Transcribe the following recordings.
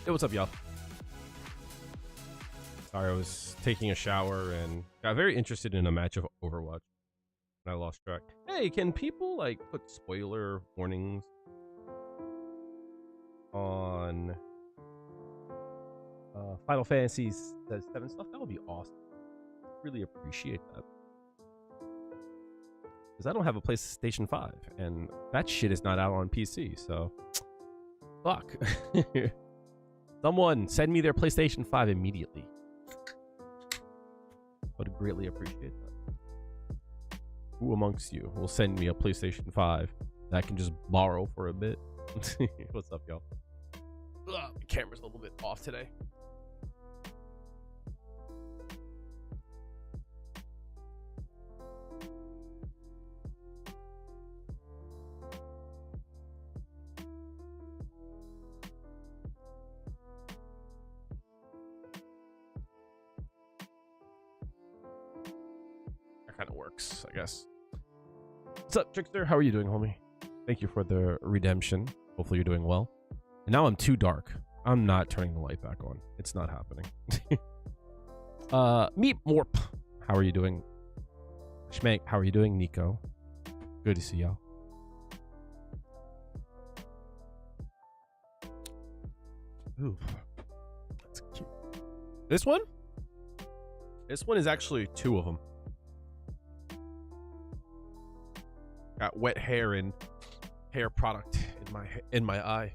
Hey, what's up, y'all? Sorry, I was taking a shower and got very interested in a match of Overwatch. And I lost track. Hey, can people like put spoiler warnings on Final Fantasy 7 stuff? That would be awesome. Really appreciate that. Because I don't have a PlayStation 5, and that shit is not out on PC, so fuck. Someone send me their PlayStation 5 immediately. Would greatly appreciate that. Who amongst you will send me a PlayStation 5 that I can just borrow for a bit? What's up, y'all? My camera's a little bit off today. Kind of works, I guess. What's up, Trickster? How are you doing, homie? Thank you for the redemption. Hopefully you're doing well. And now I'm too dark. I'm not turning the light back on. It's not happening. Meep Morp. How are you doing? Schmank, how are you doing? Nico. Good to see y'all. Ooh. That's cute. This one? This one is actually two of them. Got wet hair and hair product in my eye.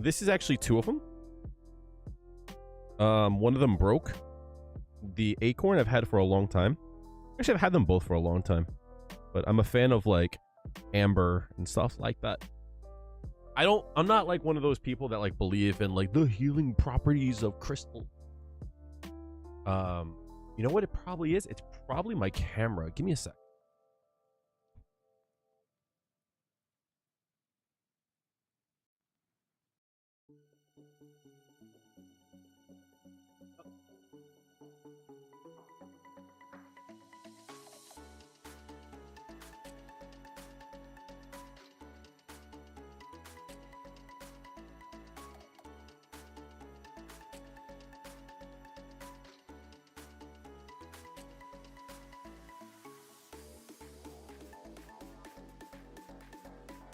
This is actually two of them. One of them broke. The acorn I've had for a long time. Actually, I've had them both for a long time, but I'm a fan of like amber and stuff like that. I'm not like one of those people that like believe in like the healing properties of crystal. You know what it probably is? It's probably my camera. Give me a sec.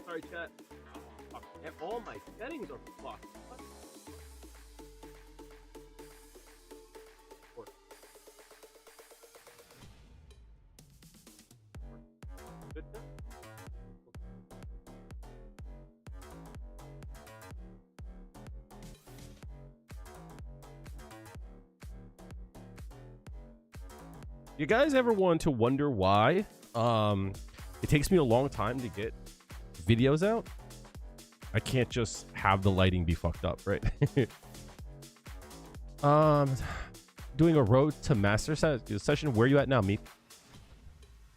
Sorry, chat. All my settings are fucked. What? Good now? You guys ever want to wonder why it takes me a long time to get videos out? I can't just have the lighting be fucked up, right? Doing a road to master session. Where are you at now, Meep?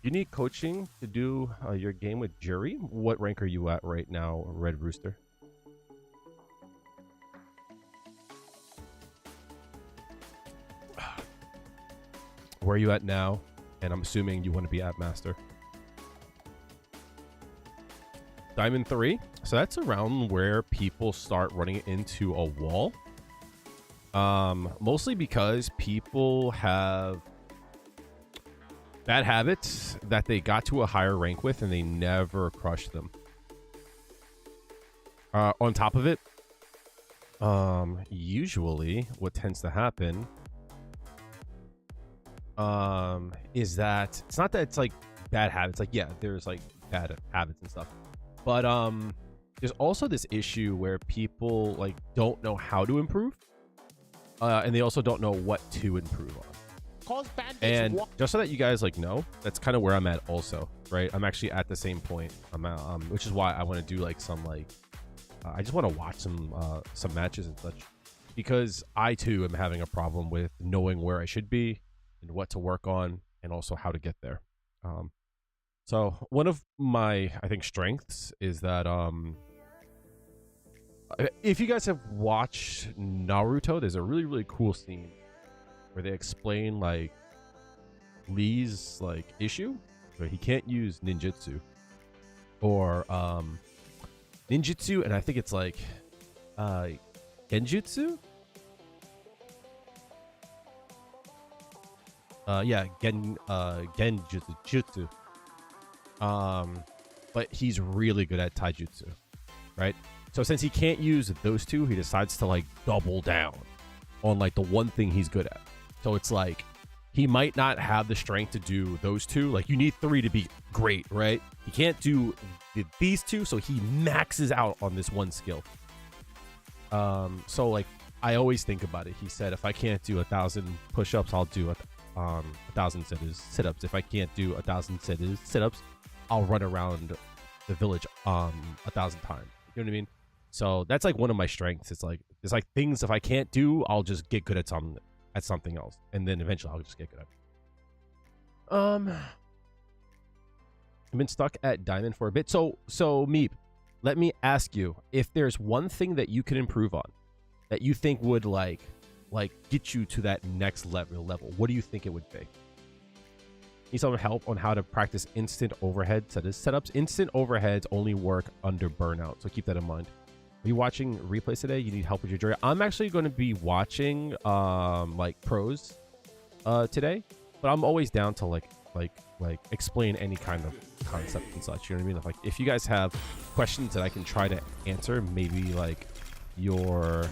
You need coaching to do your game with Juri. What rank are you at right now, Red Rooster? Where are you at now? And I'm assuming you want to be at master. Diamond 3. So that's around where people start running into a wall. Mostly because people have bad habits that they got to a higher rank with and they never crushed them. On top of it, usually what tends to happen is that it's not that it's like bad habits. Like, yeah, there's like bad habits and stuff. But there's also this issue where people like don't know how to improve, and they also don't know what to improve on. And just so that you guys like know, that's kind of where I'm at also, right? I'm actually at the same point. I'm at, which is why I want to do like some like I just want to watch some matches and such, because I too am having a problem with knowing where I should be and what to work on, and also how to get there. So one of my, I think, strengths is that if you guys have watched Naruto, there's a really, really cool scene where they explain like Lee's like issue where he can't use ninjutsu or ninjutsu, and I think it's like Genjutsu? Yeah, Genjutsu. Jutsu. But he's really good at taijutsu, right? So since he can't use those two, he decides to like double down on like the one thing he's good at. So it's like he might not have the strength to do those two. Like you need 3 to be great, right? He can't do these two, so he maxes out on this one skill. So like I always think about it. He said, if I can't do 1,000 push-ups, I'll do 1,000 sit-ups. If I can't do 1,000 sit-ups, I'll run around the village 1,000 times. You know what I mean? So that's like one of my strengths. It's like things if I can't do, I'll just get good at something else, and then eventually I'll just get good at it. I've been stuck at diamond for a bit. So Meep, let me ask you, if there's one thing that you could improve on that you think would like get you to that next level, what do you think it would be? Need some help on how to practice instant overhead setups. Instant overheads only work under burnout, so keep that in mind. Are you watching replays today? You need help with your Juri? I'm actually going to be watching like pros today, but I'm always down to like explain any kind of concept and such. You know what I mean? Like if you guys have questions that I can try to answer, maybe like your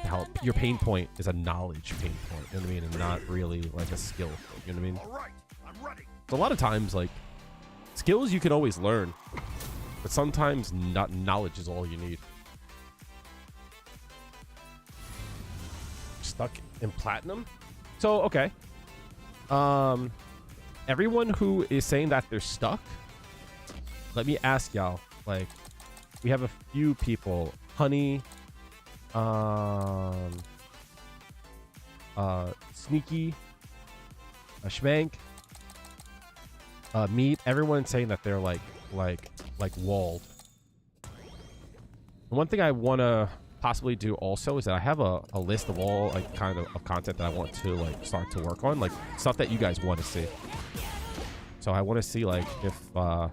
help, your pain point is a knowledge pain point, you know what I mean, and not really like a skill thing, you know what I mean? All right, I'm ready. So a lot of times, like skills you can always learn, but sometimes not knowledge is all you need. Stuck in platinum. So okay, everyone who is saying that they're stuck, let me ask y'all, like we have a few people, Honey, Sneaky, Schmank, Meat, everyone saying that they're like walled. One thing I want to possibly do also is that I have a list of all like kind of content that I want to like start to work on, like stuff that you guys want to see. So I want to see like if I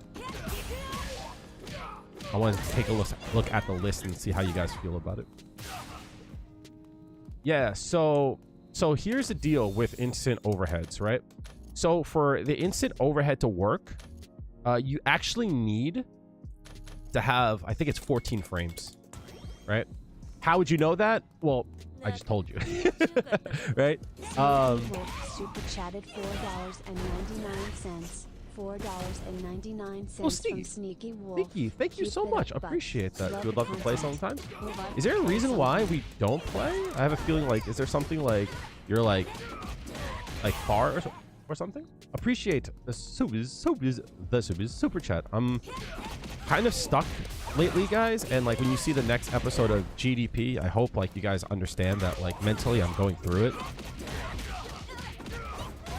want to take a look at the list and see how you guys feel about it. Yeah, so here's the deal with instant overheads, right? So for the instant overhead to work, you actually need to have, I think it's 14 frames, right? How would you know that? Well, I just told you, right? Super chatted $4.99. $4.99 well, from Sneaky Wolf. Sneaky, thank you so much. Appreciate that. We'd love to play sometimes. Is there a reason why we don't play? I have a feeling like, is there something like you're like far or something? Appreciate the super chat. I'm kind of stuck lately, guys, and like when you see the next episode of GDP, I hope like you guys understand that like mentally I'm going through it.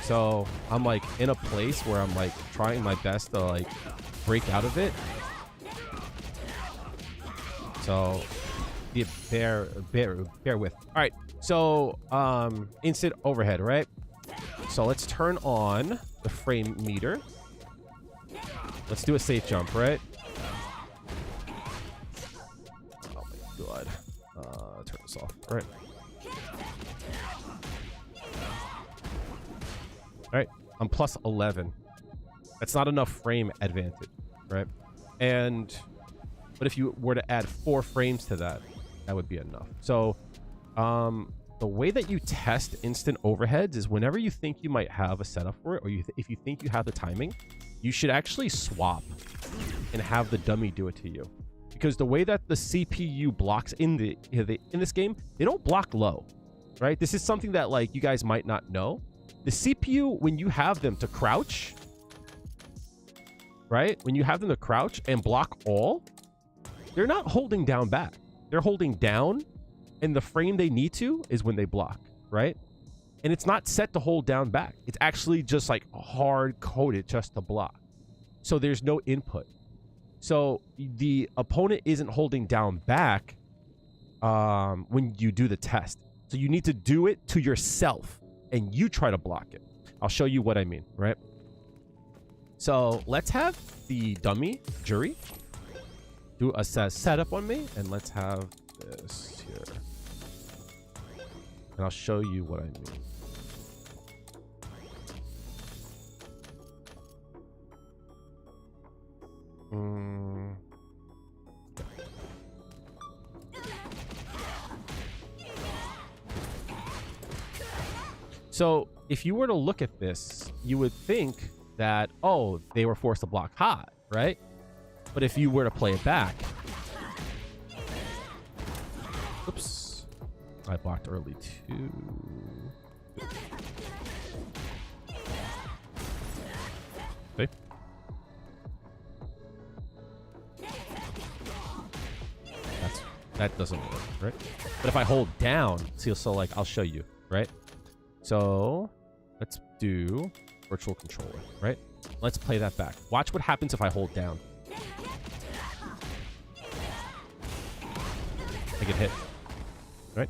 So I'm like in a place where I'm like trying my best to like break out of it. So yeah, bear with. All right. So instant overhead, right? So let's turn on the frame meter. Let's do a safe jump, right? Oh my god. Turn this off. All right. All right, I'm plus 11. That's not enough frame advantage, right? But if you were to add 4 frames to that, that would be enough. So the way that you test instant overheads is whenever you think you might have a setup for it, or if you think you have the timing, you should actually swap and have the dummy do it to you. Because the way that the CPU blocks in this game, they don't block low, right? This is something that like you guys might not know. The CPU, when you have them to crouch, right? When you have them to crouch and block all, they're not holding down back. They're holding down, and the frame they need to is when they block, right? And it's not set to hold down back. It's actually just like hard coded just to block. So there's no input. So the opponent isn't holding down back when you do the test. So you need to do it to yourself. And you try to block it. I'll show you what I mean, right? So let's have the dummy, Juri, do a setup on me. And let's have this here. And I'll show you what I mean. So if you were to look at this, you would think that, oh, they were forced to block hot, right? But if you were to play it back, oops, I blocked early too. See? That doesn't work, right? But if I hold down, see, so like I'll show you, right? So let's do virtual controller, right? Let's play that back. Watch what happens if I hold down. I get hit, right?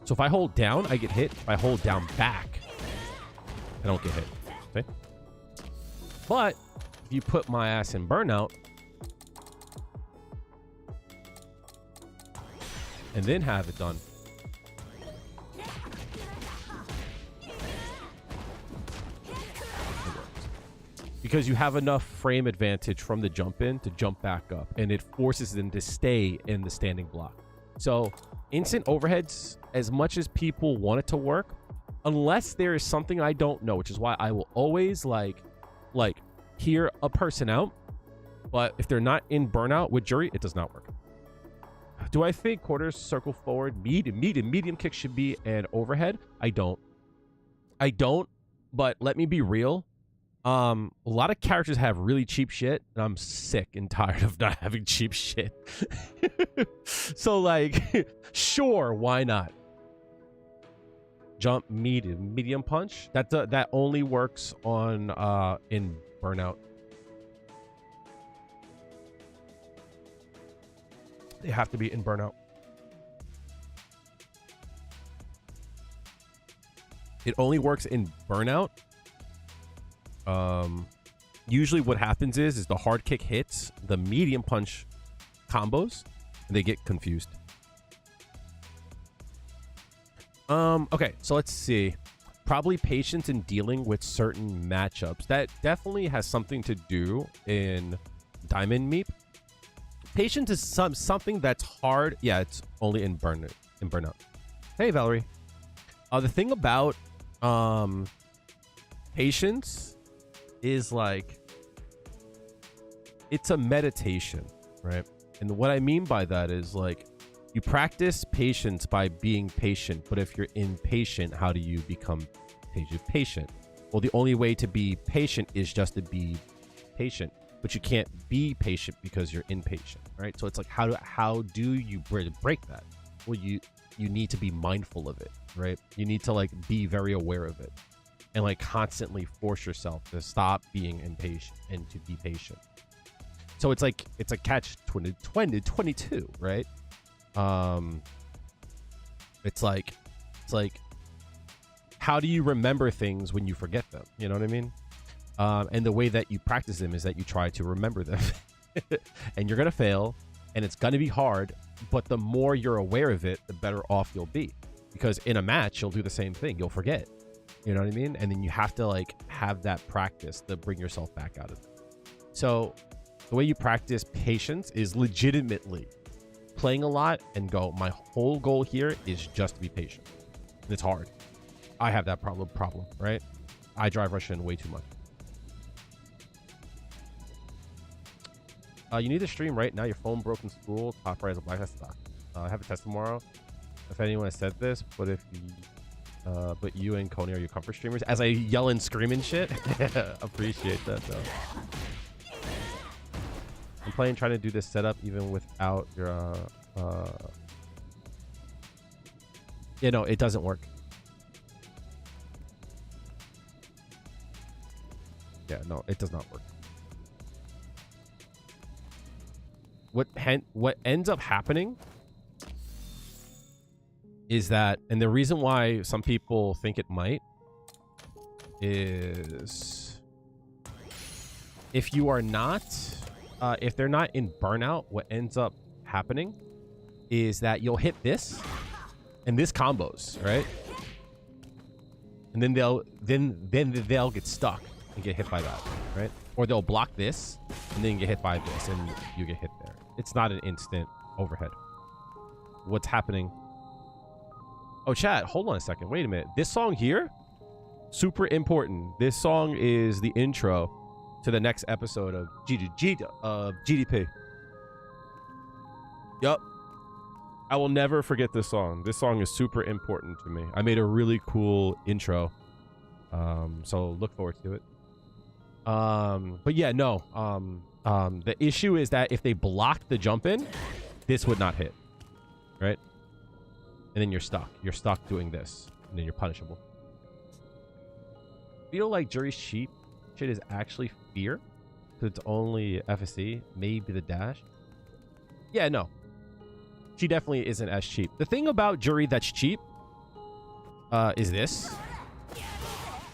So if I hold down, I get hit. If I hold down back, I don't get hit, okay? But if you put my ass in burnout, and then have it done, because you have enough frame advantage from the jump in to jump back up, and it forces them to stay in the standing block. So instant overheads, as much as people want it to work, unless there is something I don't know, which is why I will always like hear a person out. But if they're not in burnout with Juri, it does not work. Do I think quarters, circle forward, medium kick should be an overhead? I don't, but let me be real. A lot of characters have really cheap shit, and I'm sick and tired of not having cheap shit. So like, sure, why not? Jump, medium punch. That only works on in burnout. They have to be in burnout. It only works in burnout. Usually what happens is the hard kick hits the medium punch combos and they get confused. Okay, so let's see. Probably patience in dealing with certain matchups. That definitely has something to do in Diamond Meep. Patience is something that's hard. Yeah, it's only in burnout. Hey, Valerie. The thing about patience is like, it's a meditation, right? And what I mean by that is like, you practice patience by being patient, but if you're impatient, how do you become patient? Well, the only way to be patient is just to be patient, but you can't be patient because you're impatient, right? So it's like, how do you break that? Well, you need to be mindful of it, right? You need to like be very aware of it and like constantly force yourself to stop being impatient and to be patient. So it's like, it's a catch 22, right? It's like how do you remember things when you forget them? You know what I mean? And the way that you practice them is that you try to remember them. And you're gonna fail and it's gonna be hard, but the more you're aware of it, the better off you'll be, because in a match you'll do the same thing. You'll forget, you know what I mean? And then you have to like have that practice to bring yourself back out of it. So the way you practice patience is legitimately playing a lot and go, my whole goal here is just to be patient. And it's hard. I have that problem, right? I drive Russian way too much. You need to stream right now. Your phone broke in school. Top right is a black test stock. I have a test tomorrow. If anyone has said this, but you and Coney are your comfort streamers. As I yell and scream and shit. Appreciate that though. I'm trying to do this setup even without your you know, it doesn't work. Yeah, no, it does not work. What ends up happening is that, and the reason why some people think it might is if you are not, if they're not in burnout, what ends up happening is that you'll hit this and this combos, right? And then they'll get stuck and get hit by that, right? Or they'll block this and then get hit by this and you get hit there. It's not an instant overhead. What's happening? Oh, chat, hold on a second. Wait a minute. This song here, super important. This song is the intro to the next episode of GDP. Yup. I will never forget this song. This song is super important to me. I made a really cool intro. So look forward to it. But yeah, no. The issue is that if they block the jump in, this would not hit. Right? And then you're stuck. You're stuck doing this. And then you're punishable. Feel like Juri's cheap shit is actually fear. Because it's only FSC. Maybe the dash. Yeah, no. She definitely isn't as cheap. The thing about Juri that's cheap is this.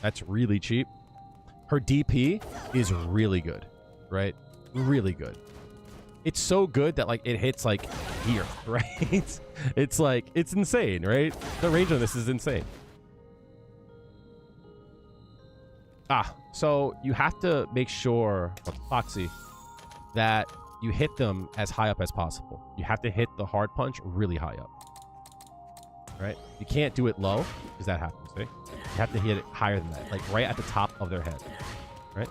That's really cheap. Her DP is really good, right? Really good. It's so good that like it hits like here, right? It's like, it's insane, right? The range on this is insane. So you have to make sure, Foxy, that you hit them as high up as possible. You have to hit the hard punch really high up. Right? You can't do it low, because that happens, see? You have to hit it higher than that, like right at the top of their head. Right?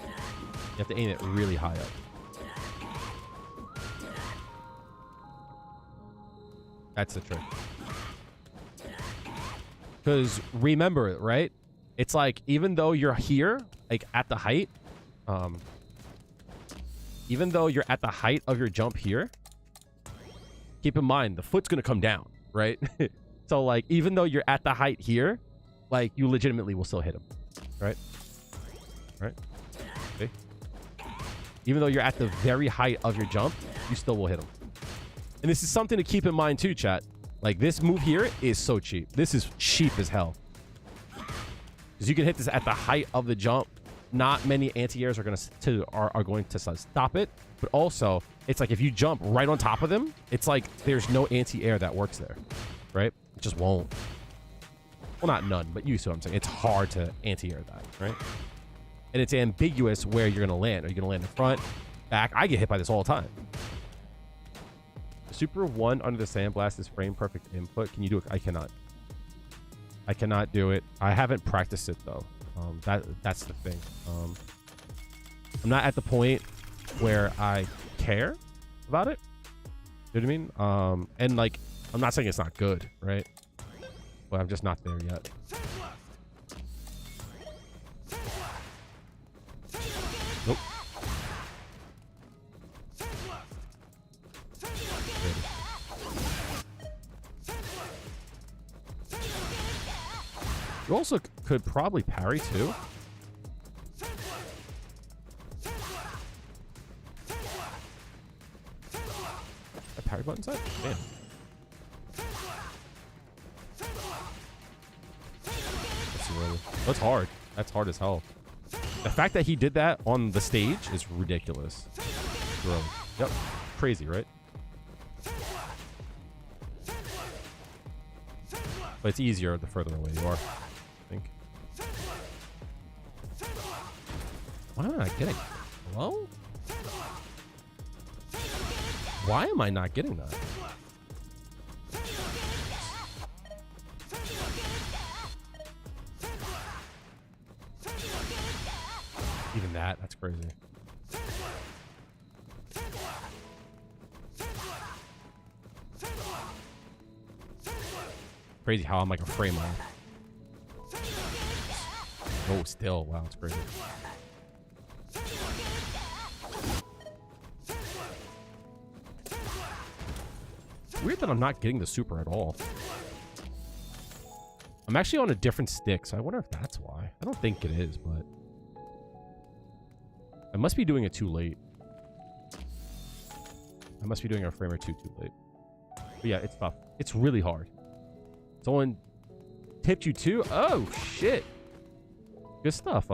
You have to aim it really high up. That's the trick. Because remember it, right? It's like, even though you're here, like at the height, even though you're at the height of your jump here, keep in mind, the foot's going to come down, right? So, like, even though you're at the height here, like, you legitimately will still hit him, right? Right? Okay. Even though you're at the very height of your jump, you still will hit him. And this is something to keep in mind, too, chat. Like, this move here is so cheap. This is cheap as hell. Because you can hit this at the height of the jump. Not many anti-airs are going to stop it. But also, it's like if you jump right on top of them, it's like there's no anti-air that works there. Right? It just won't. Well, not none, but you see what I'm saying. It's hard to anti-air that, right? And it's ambiguous where you're going to land. Are you going to land in front, back? I get hit by this all the time. Super 1 under the sandblast is frame perfect input. Can you do it? I cannot. I cannot do it. I haven't practiced it though. That's the thing. I'm not at the point where I care about it. You know what I mean? And like, I'm not saying it's not good, right? But I'm just not there yet. Nope. You also could probably parry too. A parry button's up? Damn. That's hard. That's hard as hell. The fact that he did that on the stage is ridiculous. Bro. Yep. Crazy, right? But it's easier the further away you are, I think. Why am I not getting? Hello? Why am I not getting that? Even that's crazy. Crazy how I'm like a frame off. Oh, still. Wow, it's crazy. Weird that I'm not getting the super at all. I'm actually on a different stick, so I wonder if that's why. I don't think it is, but I must be doing it too late. I must be doing a frame or two too late. But yeah, it's tough. It's really hard. Someone tipped you too? Oh, shit. Good stuff.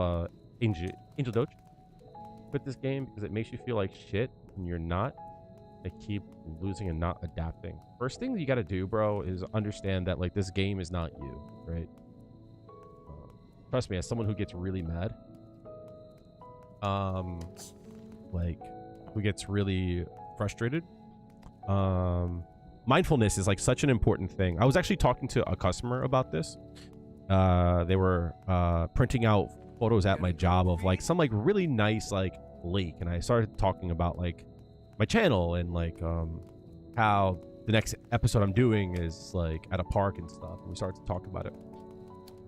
Angel Doge. Quit this game because it makes you feel like shit and you're not. I keep losing and not adapting. First thing you got to do, bro, is understand that like this game is not you, right? Trust me, as someone who gets really mad, like who gets really frustrated, mindfulness is like such an important thing. I was actually talking to a customer about this. They were printing out photos at my job of like some like really nice like lake, and I started talking about like my channel and like how the next episode I'm doing is like at a park and stuff. And we started to talk about it,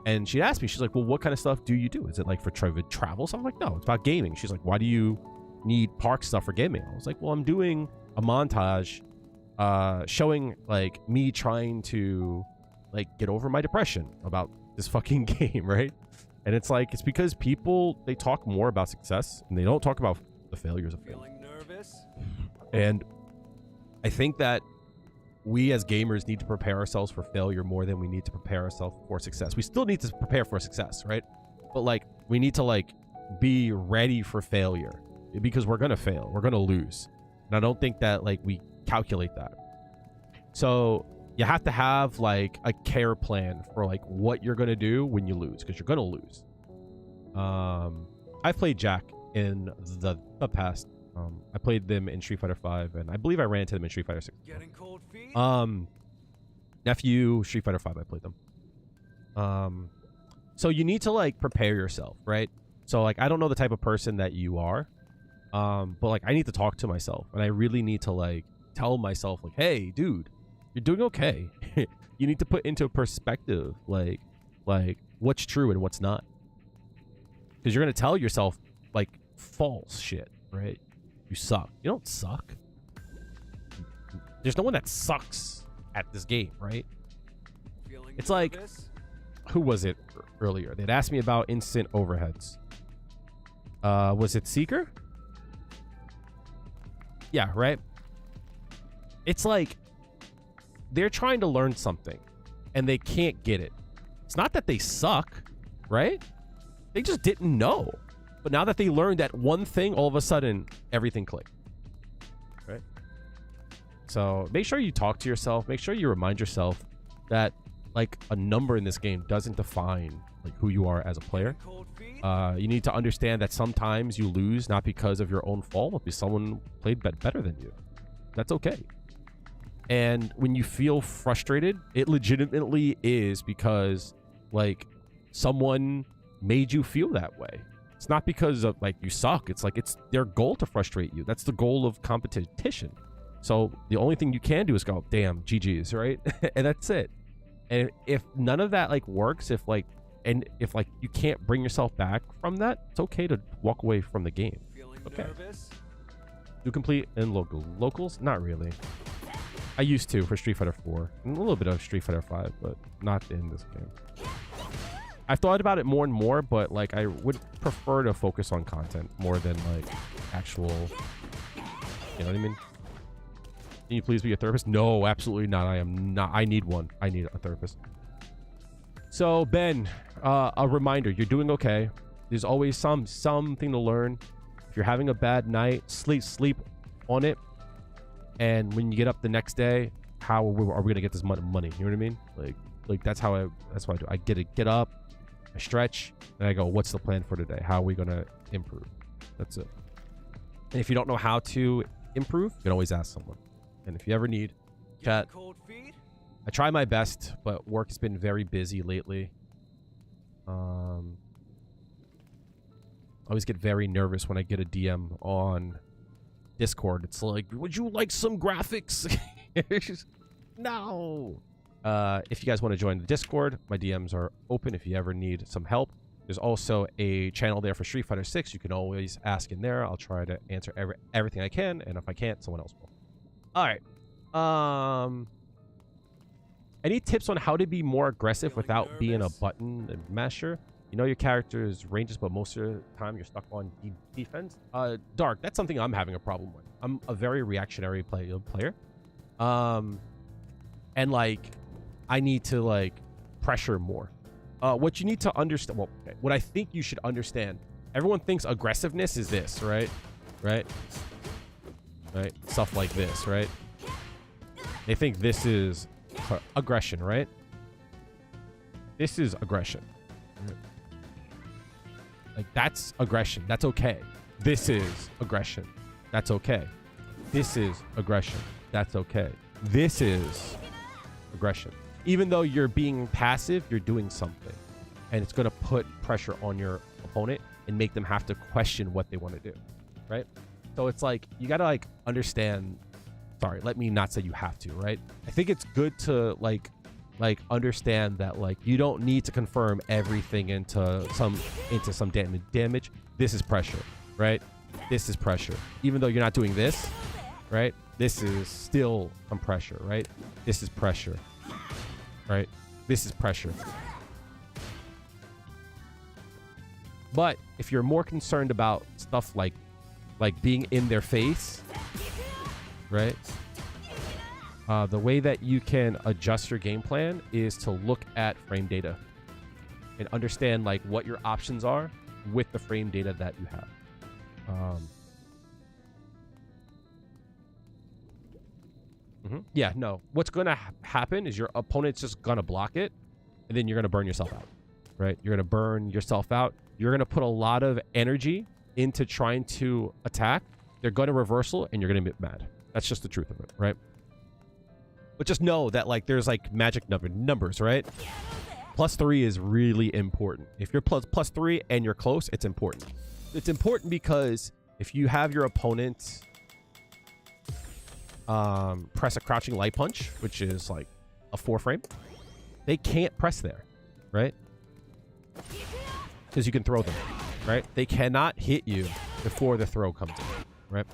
and she asked me, she's like, well, what kind of stuff do you do? Is it like for travel? So I'm like, no, it's about gaming. She's like, why do you need park stuff for gaming? I was like, well, I'm doing a montage showing like me trying to like get over my depression about this fucking game, right? And it's like, it's because people, they talk more about success and they don't talk about the failures of failing. And I think that we as gamers need to prepare ourselves for failure more than we need to prepare ourselves for success. We still need to prepare for success, right? But like, we need to like be ready for failure because we're gonna fail, we're gonna lose. And I don't think that like we calculate that. So you have to have like a care plan for like what you're gonna do when you lose, because you're gonna lose. I've played Jack in the past. I played them in Street Fighter 5, and I believe I ran into them in Street Fighter 6. Getting cold feet? Nephew, Street Fighter 5, I played them. So you need to like prepare yourself, right? So like, I don't know the type of person that you are, but like I need to talk to myself, and I really need to like tell myself like, hey dude, you're doing okay. You need to put into perspective like what's true and what's not, because you're gonna tell yourself like false shit, right? You suck. You don't suck. There's no one that sucks at this game, right? It's like, who was it earlier? They'd asked me about instant overheads. Was it Seeker? Yeah, right? It's like they're trying to learn something and they can't get it. It's not that they suck, right? They just didn't know. But now that they learned that one thing, all of a sudden, everything clicked, right? So make sure you talk to yourself. Make sure you remind yourself that like a number in this game doesn't define like who you are as a player. You need to understand that sometimes you lose not because of your own fault, but because someone played better than you. That's okay. And when you feel frustrated, it legitimately is because like someone made you feel that way. It's not because of like you suck. It's like it's their goal to frustrate you. That's the goal of competition. So the only thing you can do is go, damn, GG's, right? And that's it. And if none of that like works, if you can't bring yourself back from that, it's okay to walk away from the game. Okay. Do complete in locals? Not really. I used to for Street Fighter 4. And a little bit of Street Fighter 5, but not in this game. I've thought about it more and more, but like I would prefer to focus on content more than like actual, you know what I mean? Can you please be a therapist? No, absolutely not. I am not. I need one. I need a therapist. So Ben, a reminder, you're doing okay. There's always something to learn. If you're having a bad night, sleep on it. And when you get up the next day, how are we gonna get this money? You know what I mean? Like that's what I do. I get up, I stretch, and I go, what's the plan for today? How are we gonna improve? That's it. And if you don't know how to improve, you can always ask someone. And if you ever need chat, I try my best, but work has been very busy lately. I always get very nervous when I get a DM on Discord. It's like, would you like some graphics? No. If you guys want to join the Discord, my DMs are open if you ever need some help. There's also a channel there for Street Fighter 6. You can always ask in there. I'll try to answer everything I can, and if I can't, someone else will. All right. Any tips on how to be more aggressive without being a button masher? You know your character's ranges, but most of the time you're stuck on defense. Dark, that's something I'm having a problem with. I'm a very reactionary player. And like, I need to like pressure more. What you need to understand, well, okay, what I think you should understand Everyone thinks aggressiveness is this, right? Right? Right? Stuff like this, right? They think this is aggression, right? This is aggression. Like, that's aggression. That's okay. This is aggression. That's okay. This is aggression. That's okay. This is aggression. Even though you're being passive, you're doing something. And it's going to put pressure on your opponent and make them have to question what they want to do, right? So it's like, you got to like understand, sorry, let me not say you have to, right? I think it's good to like understand that like you don't need to confirm everything into some damage. This is pressure, right? This is pressure. Even though you're not doing this, right? This is still some pressure, right? This is pressure, right? This is pressure. But if you're more concerned about stuff like being in their face, right? The way that you can adjust your game plan is to look at frame data and understand like what your options are with the frame data that you have. Yeah, no. What's going to happen is your opponent's just going to block it, and then you're going to burn yourself out, right? You're going to burn yourself out. You're going to put a lot of energy into trying to attack. They're going to reversal, and you're going to get mad. That's just the truth of it, right? But just know that like there's like magic numbers, right? +3 is really important. If you're +3 and you're close, it's important. It's important because if you have your opponent press a crouching light punch, which is like a 4 frame, they can't press there, right? Because you can throw them, right? They cannot hit you before the throw comes in, right?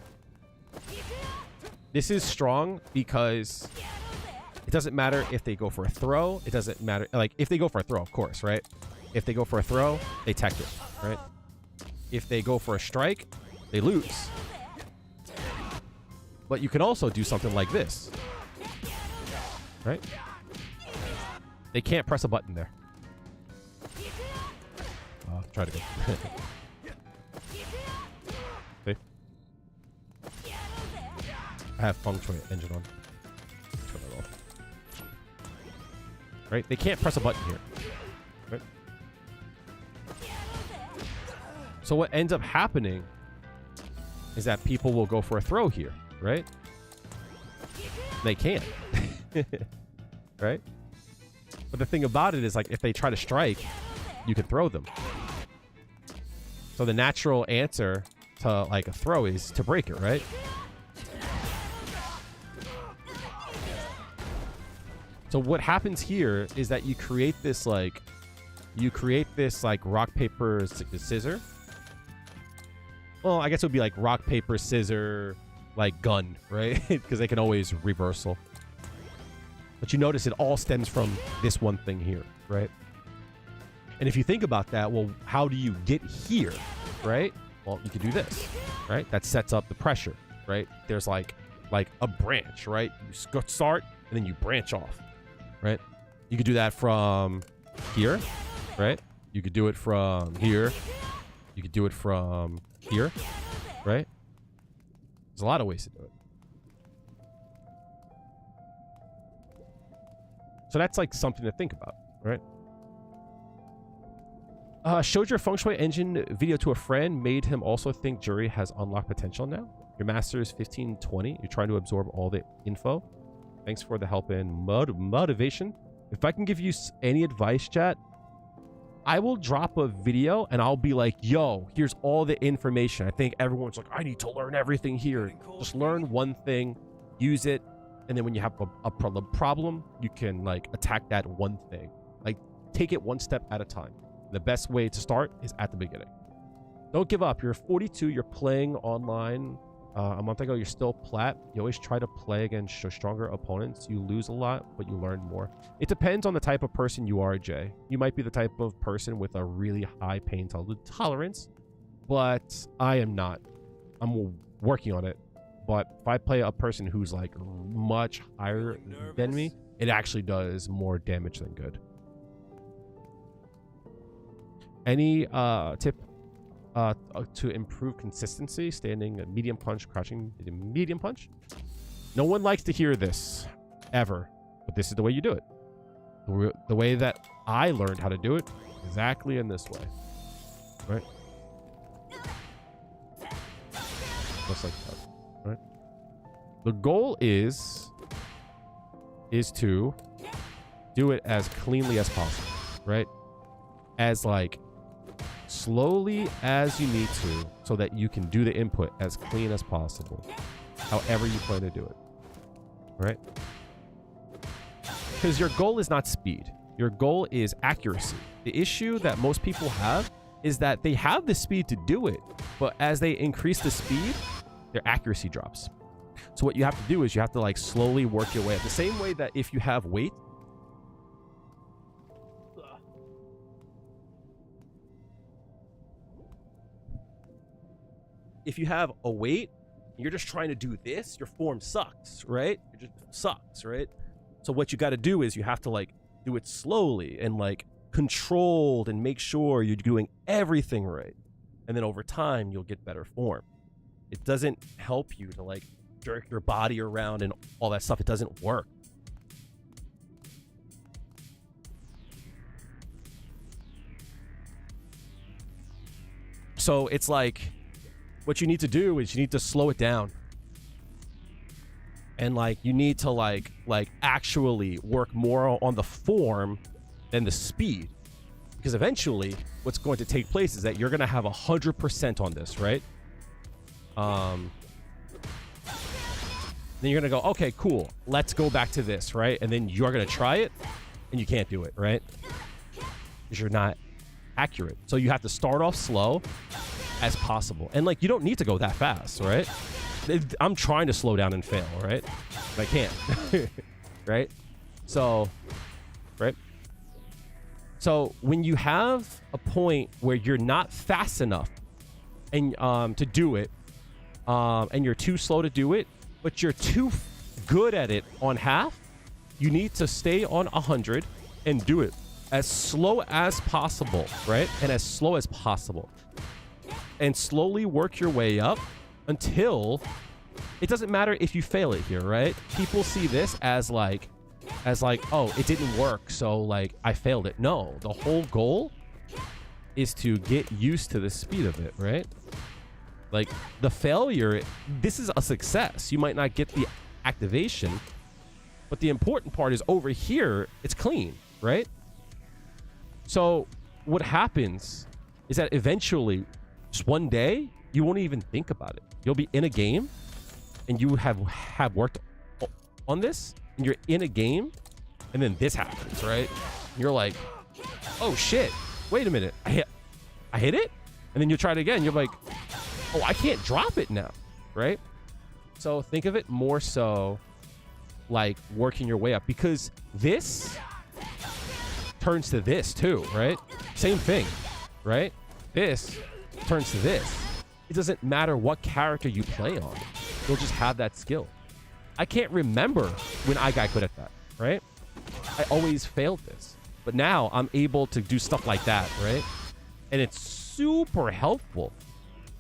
This is strong because it doesn't matter if they go for a throw. It doesn't matter. Like, if they go for a throw, of course, right? If they go for a throw, they tech it, right? If they go for a strike, they lose. But you can also do something like this, right? They can't press a button there. Try to go. See? I have feng shui engine on. Turn that off. Right? They can't press a button here. Right? So what ends up happening is that people will go for a throw here, right? They can't. Right? But the thing about it is, like, if they try to strike, you can throw them. So the natural answer to like a throw is to break it, right? So what happens here is that you create this like rock, paper, scissor. Well, I guess it would be like rock, paper, scissor, like gun, right? Because they can always reversal. But you notice it all stems from this one thing here, right? And if you think about that, well, how do you get here, right? Well, you can do this, right? That sets up the pressure, right? There's like a branch, right? You start and then you branch off, right? You could do that from here, right? You could do it from here. You could do it from here, right? There's a lot of ways to do it. So that's like something to think about, right? Showed your feng shui engine video to a friend, made him also think Juri has unlocked potential now. Your master is 1520. You're trying to absorb all the info. Thanks for the help and motivation. If I can give you any advice, chat, I will drop a video and I'll be like, yo, here's all the information. I think everyone's like, I need to learn everything here. Just learn one thing, use it, and then when you have a problem, you can like attack that one thing. Like, take it one step at a time. The best way to start is at the beginning. Don't give up. You're 42. You're playing online. A month ago, you're still plat. You always try to play against stronger opponents. You lose a lot, but you learn more. It depends on the type of person you are, Jay. You might be the type of person with a really high pain tolerance, but I am not. I'm working on it. But if I play a person who's like much higher than me, it actually does more damage than good. Any tip to improve consistency, standing a medium punch, crouching medium punch. No one likes to hear this ever, but this is the way you do it. The way that I learned how to do it, exactly in this way, right? Just like that, right? The goal is to do it as cleanly as possible, right? As like slowly as you need to, so that you can do the input as clean as possible, however you plan to do it, right? Because your goal is not speed. Your goal is accuracy. The issue that most people have is that they have the speed to do it, but as they increase the speed, their accuracy drops. So what you have to do is you have to like slowly work your way up. The same way that if you have weight, if you have a weight, you're just trying to do this, your form sucks, right? It just sucks, right? So what you got to do is you have to like do it slowly and like controlled and make sure you're doing everything right. And then over time, you'll get better form. It doesn't help you to like jerk your body around and all that stuff. It doesn't work. So it's like, what you need to do is you need to slow it down. And like, you need to like actually work more on the form than the speed. Because eventually what's going to take place is that you're going to have 100% on this, right? Then you're going to go, okay, cool. Let's go back to this, right? And then you're going to try it and you can't do it, right? Because you're not accurate. So you have to start off slow as possible. And like, you don't need to go that fast, right? I'm trying to slow down and fail, right? But I can't, right? So, right? So when you have a point where you're not fast enough and to do it, and you're too slow to do it, but you're too good at it on half, you need to stay on 100 and do it as slow as possible, right? And as slow as possible. And slowly work your way up until it doesn't matter if you fail it here, right? People see this as like, oh, it didn't work, so like I failed it. No, the whole goal is to get used to the speed of it, right? Like the failure, this is a success. You might not get the activation, but the important part is over here, it's clean, right? So what happens is that eventually, just one day, you won't even think about it. You'll be in a game and you have worked on this and you're in a game and then this happens, right? You're like, oh shit, wait a minute. I hit it? And then you try it again. You're like, oh, I can't drop it now, right? So think of it more so like working your way up, because this turns to this too, right? Same thing, right? This turns to this. It doesn't matter what character you play on. You'll just have that skill. I can't remember when I got good at that, right? I always failed this. But now I'm able to do stuff like that, right? And it's super helpful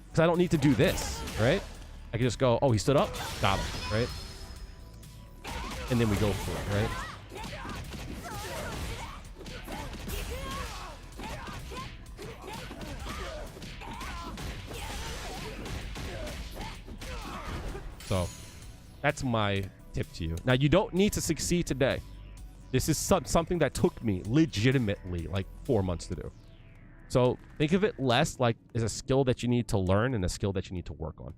because I don't need to do this, right? I can just go, oh, he stood up, got him, right? And then we go for it, right? So that's my tip to you. Now, you don't need to succeed today. This is something that took me legitimately like 4 months to do. So think of it less like as a skill that you need to learn and a skill that you need to work on.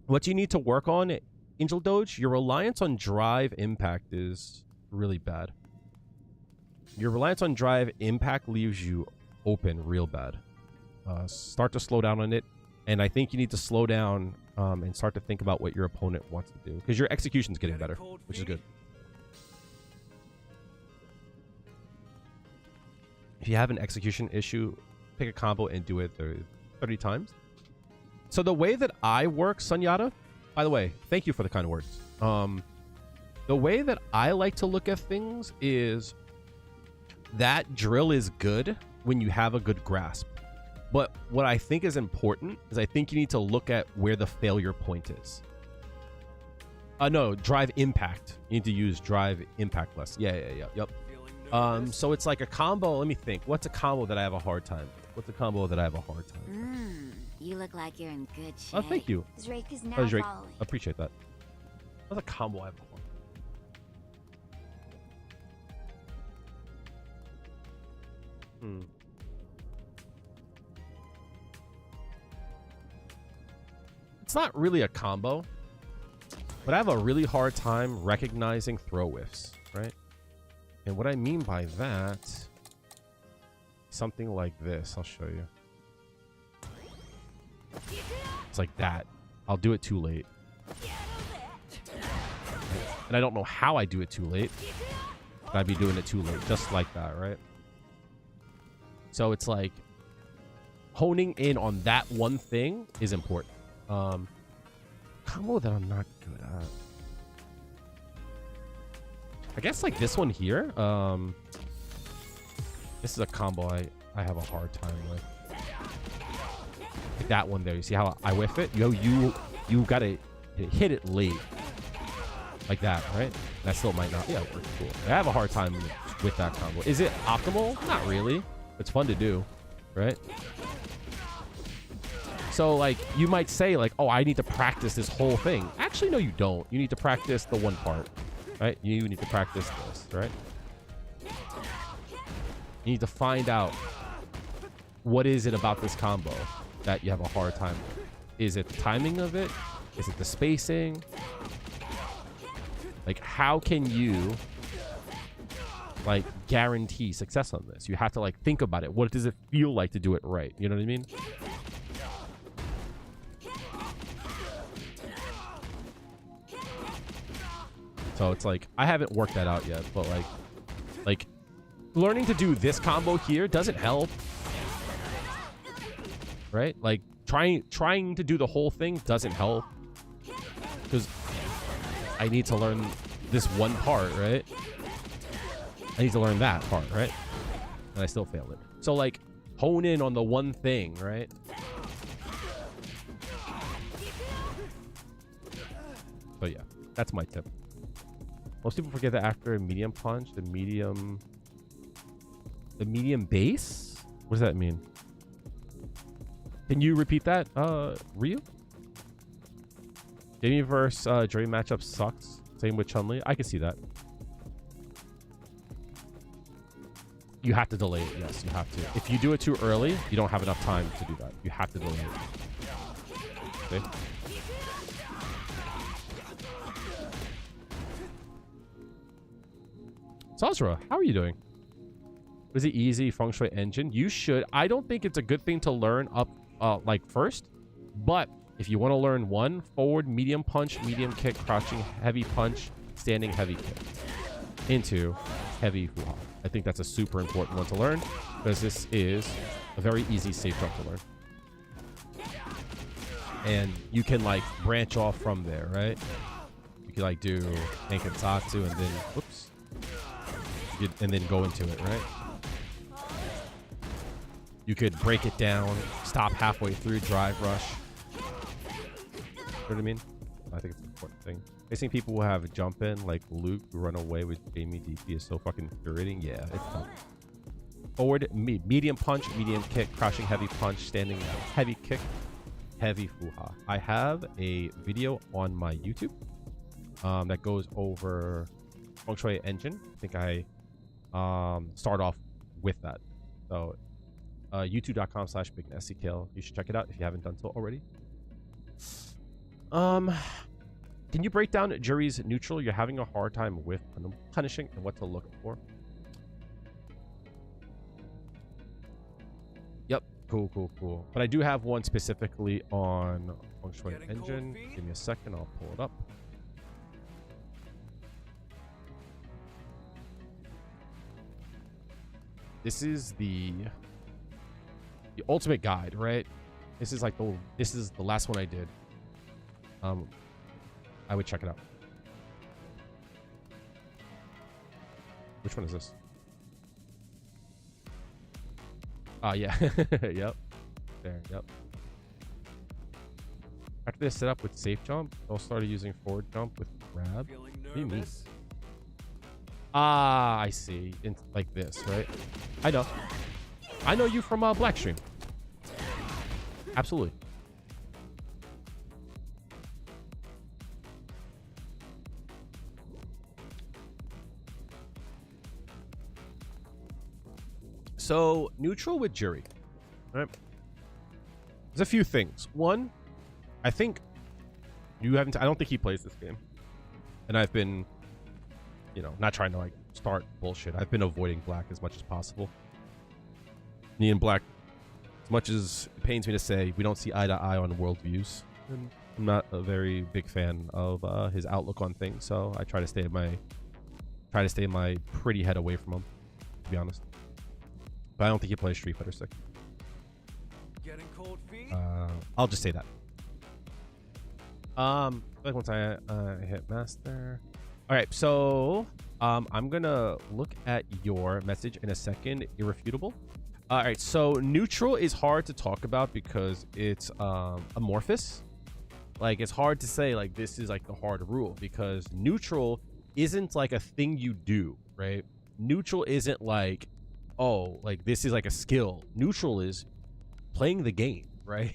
What you need to work on, Angel Doge, your reliance on drive impact is really bad. Your reliance on drive impact leaves you open real bad. Start to slow down on it. And I think you need to slow down and start to think about what your opponent wants to do, because your execution's getting better, which is good. If you have an execution issue, pick a combo and do it 30 times. So the way that I work, Sunyata, by the way, thank you for the kind words. The way that I like to look at things is that drill is good when you have a good grasp. But what I think is important is I think you need to look at where the failure point is. No, drive impact. You need to use drive impact less. Yep. So it's like a combo. Let me think. What's a combo that I have a hard time? You look like you're in good shape. Oh, thank you. Drake is now Drake. following. Appreciate that. What's a combo I have a hard time? It's not really a combo, but I have a really hard time recognizing throw whiffs, right? And what I mean by that, something like this. I'll show you. It's like that. I'll do it too late. And I don't know how I do it too late. But I'd be doing it too late, just like that, right? So it's like honing in on that one thing is important. Combo that I'm not good at. I guess like this one here. This is a combo I have a hard time with. Like that one there. You see how I whiff it? Yo, you gotta hit it late. Like that, right? That still might not. Yeah, it works cool. I have a hard time with that combo. Is it optimal? Not really. It's fun to do, right? So like you might say like, oh, I need to practice this whole thing. Actually, no, you don't. You need to practice the one part, right? You need to practice this, right? You need to find out what is it about this combo that you have a hard time with. Is it the timing of it? Is it the spacing? Like, how can you like guarantee success on this? You have to like think about it. What does it feel like to do it right? You know what I mean? So it's like I haven't worked that out yet, but like learning to do this combo here doesn't help, right? Like trying to do the whole thing doesn't help because I need to learn this one part, right? I need to learn that part, right? And I still failed it. So like hone in on the one thing, right? So yeah, that's my tip. Most people forget that after a medium punch, the medium base? What does that mean? Can you repeat that, Ryu? Jamie versus Juri matchup sucks. Same with Chun-Li. I can see that. You have to delay it. Yes, you have to. If you do it too early, you don't have enough time to do that. You have to delay it. Okay? Sazra, how are you doing? Is it easy? Feng Shui engine? You should. I don't think it's a good thing to learn up like first, but if you want to learn one, forward, medium punch, medium kick, crouching, heavy punch, standing, heavy kick, into heavy hoo-ha. I think that's a super important one to learn because this is a very easy, safe jump to learn. And you can like branch off from there, right? You can like do Ankensatsu and then, whoops. And then go into it, right? You could break it down, stop halfway through, drive rush. You know what I mean? I think it's an important thing. Facing people who have jump in, like Luke, who run away with Jamie DP is so fucking infuriating. Yeah, it's tough. Forward, medium punch, medium kick, crouching heavy punch, standing heavy kick, heavy fuha. I have a video on my YouTube that goes over Feng Shui engine. I think I start off with that. So youtube.com/BigNastyKale. You should check it out if you haven't done so already. Can you break down Juri's neutral? You're having a hard time with punishing and what to look for. Yep, cool. But I do have one specifically on Feng Shui engine. Give me a second, I'll pull it up. This is the ultimate guide, right? This is like the last one I did. I would check it out. Which one is this? Yeah. Yep. There, yep. After they set up with safe jump, they'll start using forward jump with grab. What do you mean? Ah, I see. Like this, right? I know. I know you from Blackstream. Absolutely. So, neutral with Juri. Right? There's a few things. One, I think you haven't. I don't think he plays this game, and I've been, you know, not trying to like start bullshit. I've been avoiding Black as much as possible. Me and Black, as much as it pains me to say, we don't see eye to eye on worldviews. And I'm not a very big fan of his outlook on things, so I try to stay my pretty head away from him, to be honest. But I don't think he plays Street Fighter 6. Getting cold feet? I'll just say that. Like once I hit master. All right, so I'm gonna look at your message in a second. Irrefutable. All right, so neutral is hard to talk about because it's amorphous. Like it's hard to say like this is like the hard rule because neutral isn't like a thing you do, right? Neutral isn't like, oh, like this is like a skill. Neutral is playing the game, right?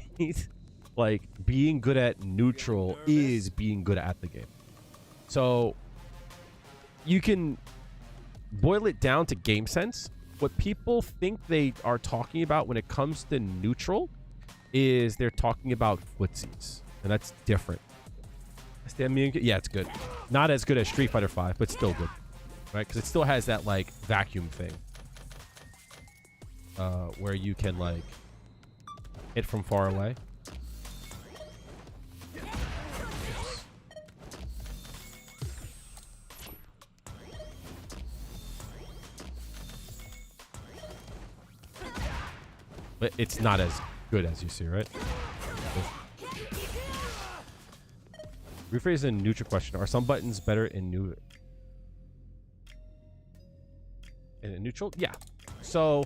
Like being good at neutral is being good at the game. So you can boil it down to game sense. What people think they are talking about when it comes to neutral is they're talking about footsies, and that's different. Yeah, it's good. Not as good as Street Fighter 5, but still good, right? Because it still has that like vacuum thing where you can like hit from far away. But it's not as good as you see, right? Rephrase a neutral question. Are some buttons better in neutral? Yeah. So,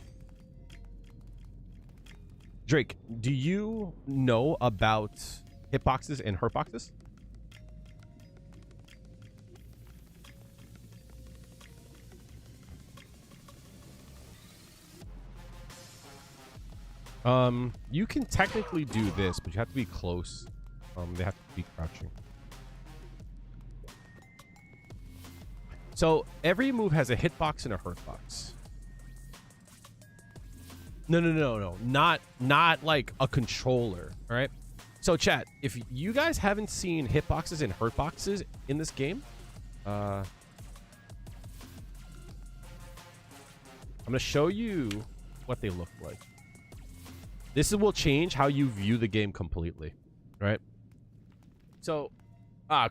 Drake, do you know about hitboxes and hurtboxes? You can technically do this, but you have to be close. They have to be crouching. So every move has a hitbox and a hurtbox. No. Not like a controller. All right. So chat, if you guys haven't seen hitboxes and hurtboxes in this game, I'm gonna show you what they look like. This will change how you view the game completely, right? So,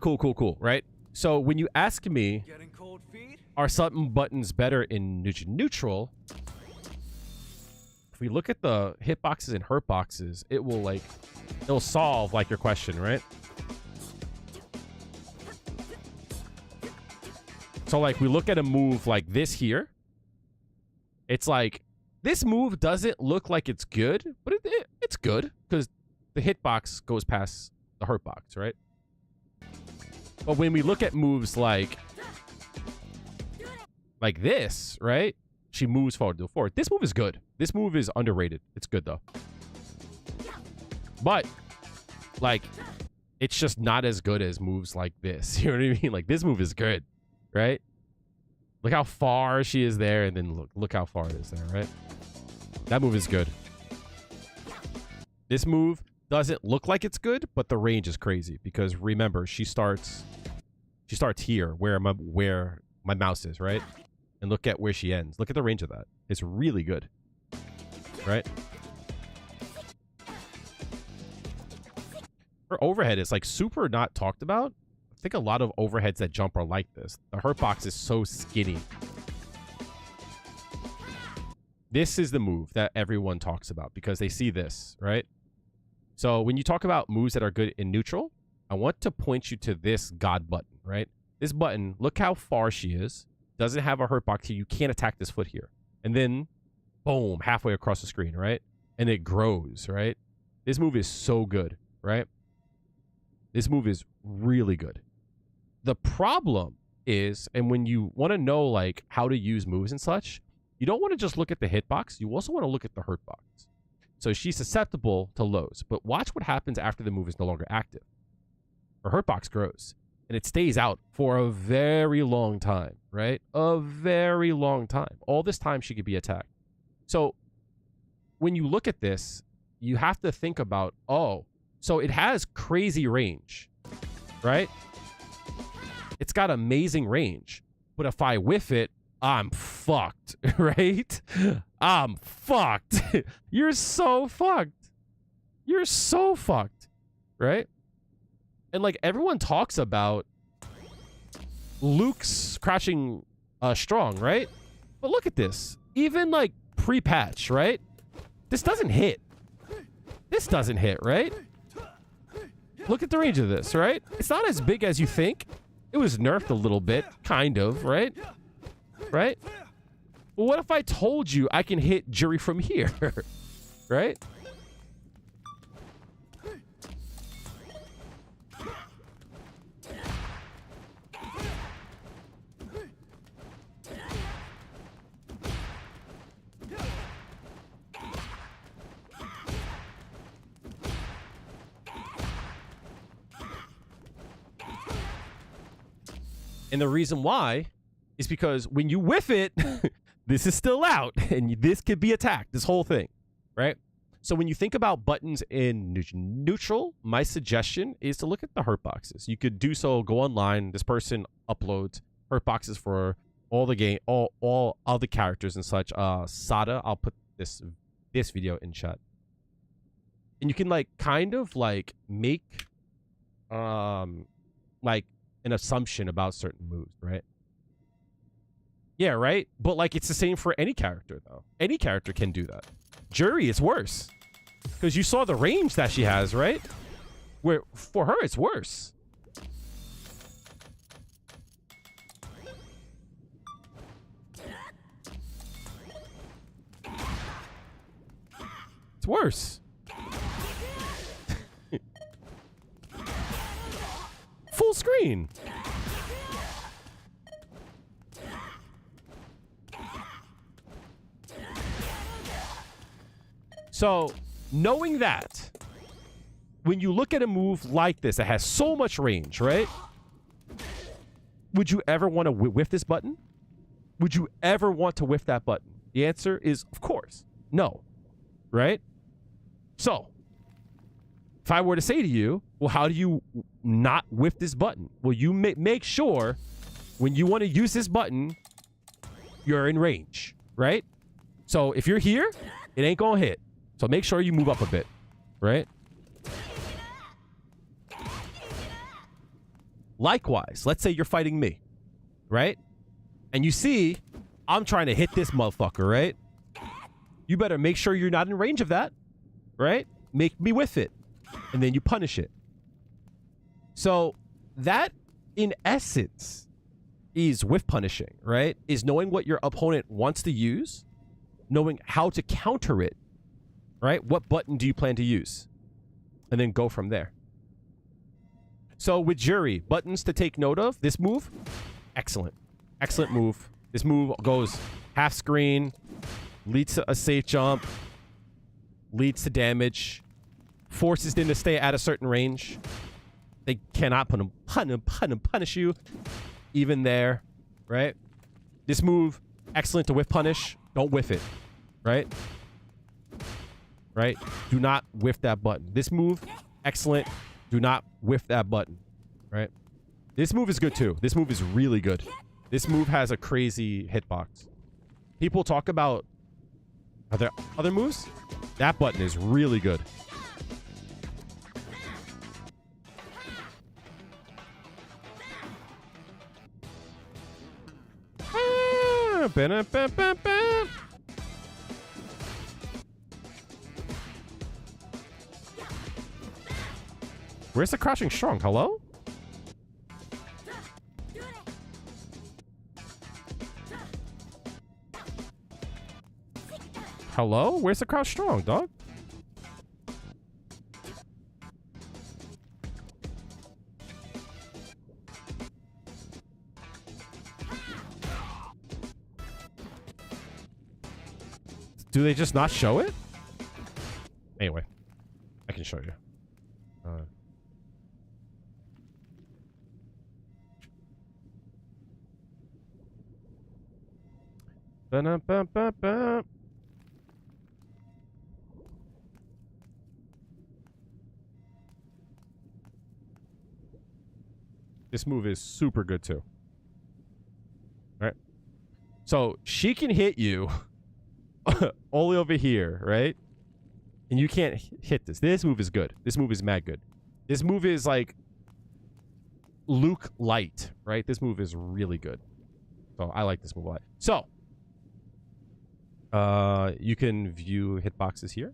cool, right? So when you ask me, Getting cold feet? are some buttons better in neutral? If we look at the hitboxes and hurtboxes, it'll solve like your question, right? So like we look at a move like this here, it's like, this move doesn't look like it's good, but it's good because the hitbox goes past the hurtbox, right? But when we look at moves like this, right? She moves forward to the forward. This move is good. This move is underrated. It's good though. But like, it's just not as good as moves like this. You know what I mean? Like this move is good, right? Look how far she is there, and then look how far it is there, right? That move is good. This move doesn't look like it's good, but the range is crazy because remember, she starts here where my mouse is, right? And look at where she ends. Look at the range of that. It's really good, right? Her overhead is like super not talked about. I think a lot of overheads that jump are like this. The hurtbox is so skinny. This is the move that everyone talks about because they see this, right? So when you talk about moves that are good in neutral, I want to point you to this God button, right? This button, look how far she is. Doesn't have a hurtbox here. You can't attack this foot here. And then, boom, halfway across the screen, right? and it grows, right? This move is so good, right? This move is really good. The problem is, and when you want to know like how to use moves and such, you don't want to just look at the hitbox. You also want to look at the hurt box. So she's susceptible to lows, but watch what happens after the move is no longer active. Her hurt box grows, and it stays out for a very long time, right? A very long time. All this time she could be attacked. So when you look at this, you have to think about, oh, so it has crazy range, right? It's got amazing range, but if I whiff it, I'm fucked, right? I'm fucked. You're so fucked. You're so fucked, right? And like everyone talks about Luke's crouching strong, right? But look at this. Even like pre-patch, right? This doesn't hit. This doesn't hit, right? Look at the range of this, right? It's not as big as you think. It was nerfed a little bit, kind of, right? Right? Well, what if I told you I can hit Juri from here? Right? And the reason why is because when you whiff it, this is still out and this could be attacked, this whole thing, right? So when you think about buttons in neutral, my suggestion is to look at the hurt boxes. You could do so, go online. This person uploads hurt boxes for all the game, all other characters and such. Sada, I'll put this video in chat. And you can like kind of like make like an assumption about certain moves, right? Yeah, right? But like it's the same for any character though. Any character can do that. Juri is worse. Because you saw the range that she has, right? Where for her it's worse. It's worse. Full screen. So, knowing that, when you look at a move like this that has so much range, right? Would you ever want to whiff this button? Would you ever want to whiff that button? The answer is, of course, no, right? So, if I were to say to you, well, how do you not whiff this button? Well, you make sure when you want to use this button, you're in range, right? So if you're here, it ain't gonna hit. So make sure you move up a bit, right? Likewise, let's say you're fighting me, right? And you see, I'm trying to hit this motherfucker, right? You better make sure you're not in range of that, right? Make me whiff it. And then you punish it. So that, in essence, is whiff punishing, right? Is knowing what your opponent wants to use, knowing how to counter it, right? What button do you plan to use? And then go from there. So with Juri, buttons to take note of. This move, excellent. Excellent move. This move goes half screen, leads to a safe jump, leads to damage, forces them to stay at a certain range. They cannot punish you even there, right? This move, excellent to whiff punish. Don't whiff it, right? Right? Do not whiff that button. This move, excellent. Do not whiff that button, right? This move is good too. This move is really good. This move has a crazy hitbox. People talk about, are there other moves? That button is really good. Where's the crouching strong? Hello? Hello? Where's the crouch strong, dog? Do they just not show it? Anyway, I can show you. Ba-na-ba-ba-ba. This move is super good too. Right? So she can hit you all the way over here, right? And you can't hit this. This move is good. This move is mad good. This move is like Luke light, right? This move is really good. So I like this move a lot. So you can view hitboxes here.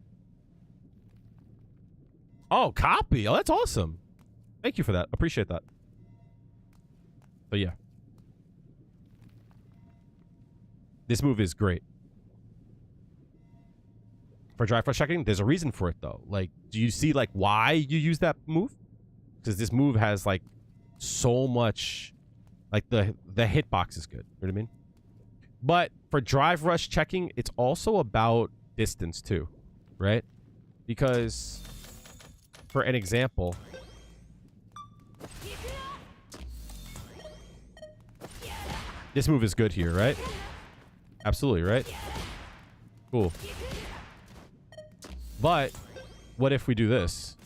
Oh, copy. Oh, that's awesome. Thank you for that. Appreciate that. But yeah. This move is great. For drive rush checking, there's a reason for it though. Like, do you see like why you use that move? Because this move has like so much, like the hitbox is good. You know what I mean? But for drive rush checking, it's also about distance too, right? Because for an example, this move is good here, right? Absolutely, right? Cool. But what if we do this?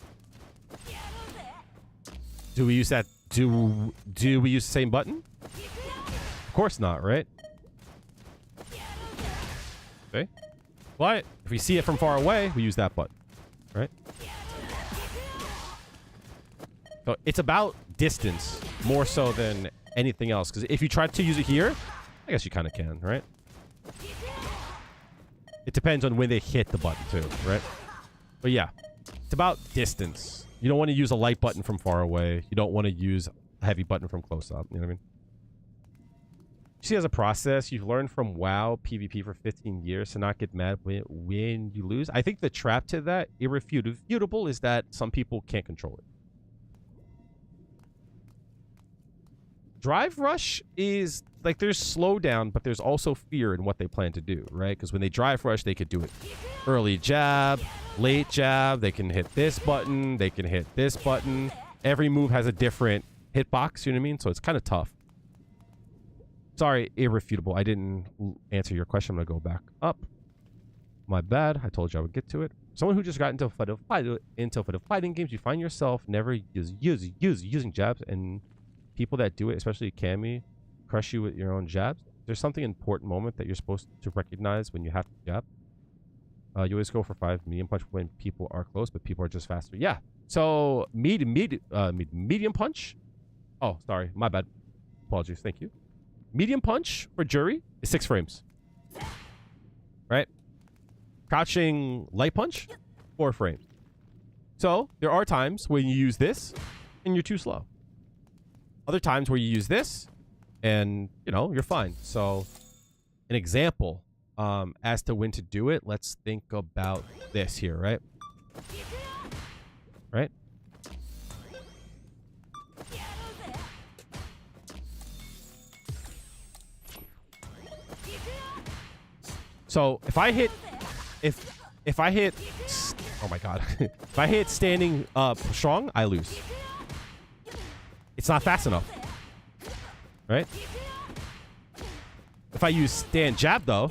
Do we use that? Do we use the same button? Of course not, right? Okay. But if we see it from far away, we use that button, right? So it's about distance more so than anything else. Because if you try to use it here, I guess you kind of can, right? It depends on when they hit the button too, right? But yeah, it's about distance. You don't want to use a light button from far away. You don't want to use a heavy button from close up. You know what I mean? You see, as a process, you've learned from WoW PvP for 15 years to not get mad when you lose. I think the trap to that, irrefutable, is that some people can't control it. Drive rush is like there's slowdown, but there's also fear in what they plan to do, right? Because when they drive rush, they could do it early jab, late jab. They can hit this button. They can hit this button. Every move has a different hitbox. You know what I mean? So it's kind of tough. Sorry, irrefutable. I didn't answer your question. I'm gonna go back up. My bad. I told you I would get to it. Someone who just got into fighting games, you find yourself never using jabs, and people that do it, especially Cammy, crush you with your own jabs. There's something important moment that you're supposed to recognize when you have to jab. You always go for 5 medium punch when people are close, but people are just faster. Yeah. So medium punch. Oh, sorry, my bad. Apologies. Thank you. Medium punch for Juri is 6 frames. Right? Crouching light punch, 4 frames. So there are times when you use this and you're too slow. Other times where you use this and, you know, you're fine. So an example as to when to do it, let's think about this here, right? Right? So if I hit, oh my God, if I hit standing up strong, I lose. It's not fast enough, right? If I use stand jab though,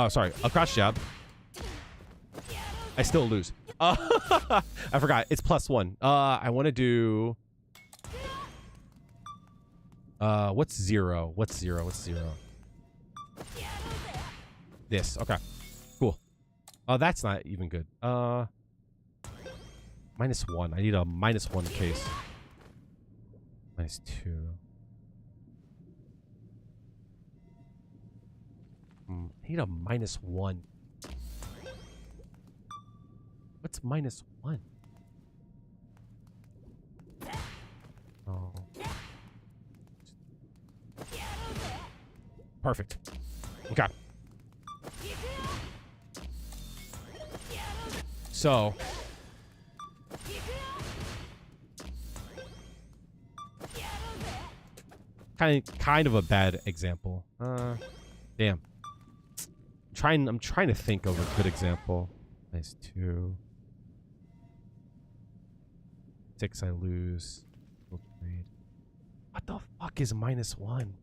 sorry, a crouch jab, I still lose. I forgot, it's +1. I want to do, what's 0? What's 0? What's 0? This. Okay. Cool. Oh, that's not even good. -1. I need a -1 case. -2. I need a -1. What's -1? Oh. Perfect. Okay. So, kind of a bad example. Damn. I'm I'm trying to think of a good example. -2. 6 I lose. What the fuck is -1?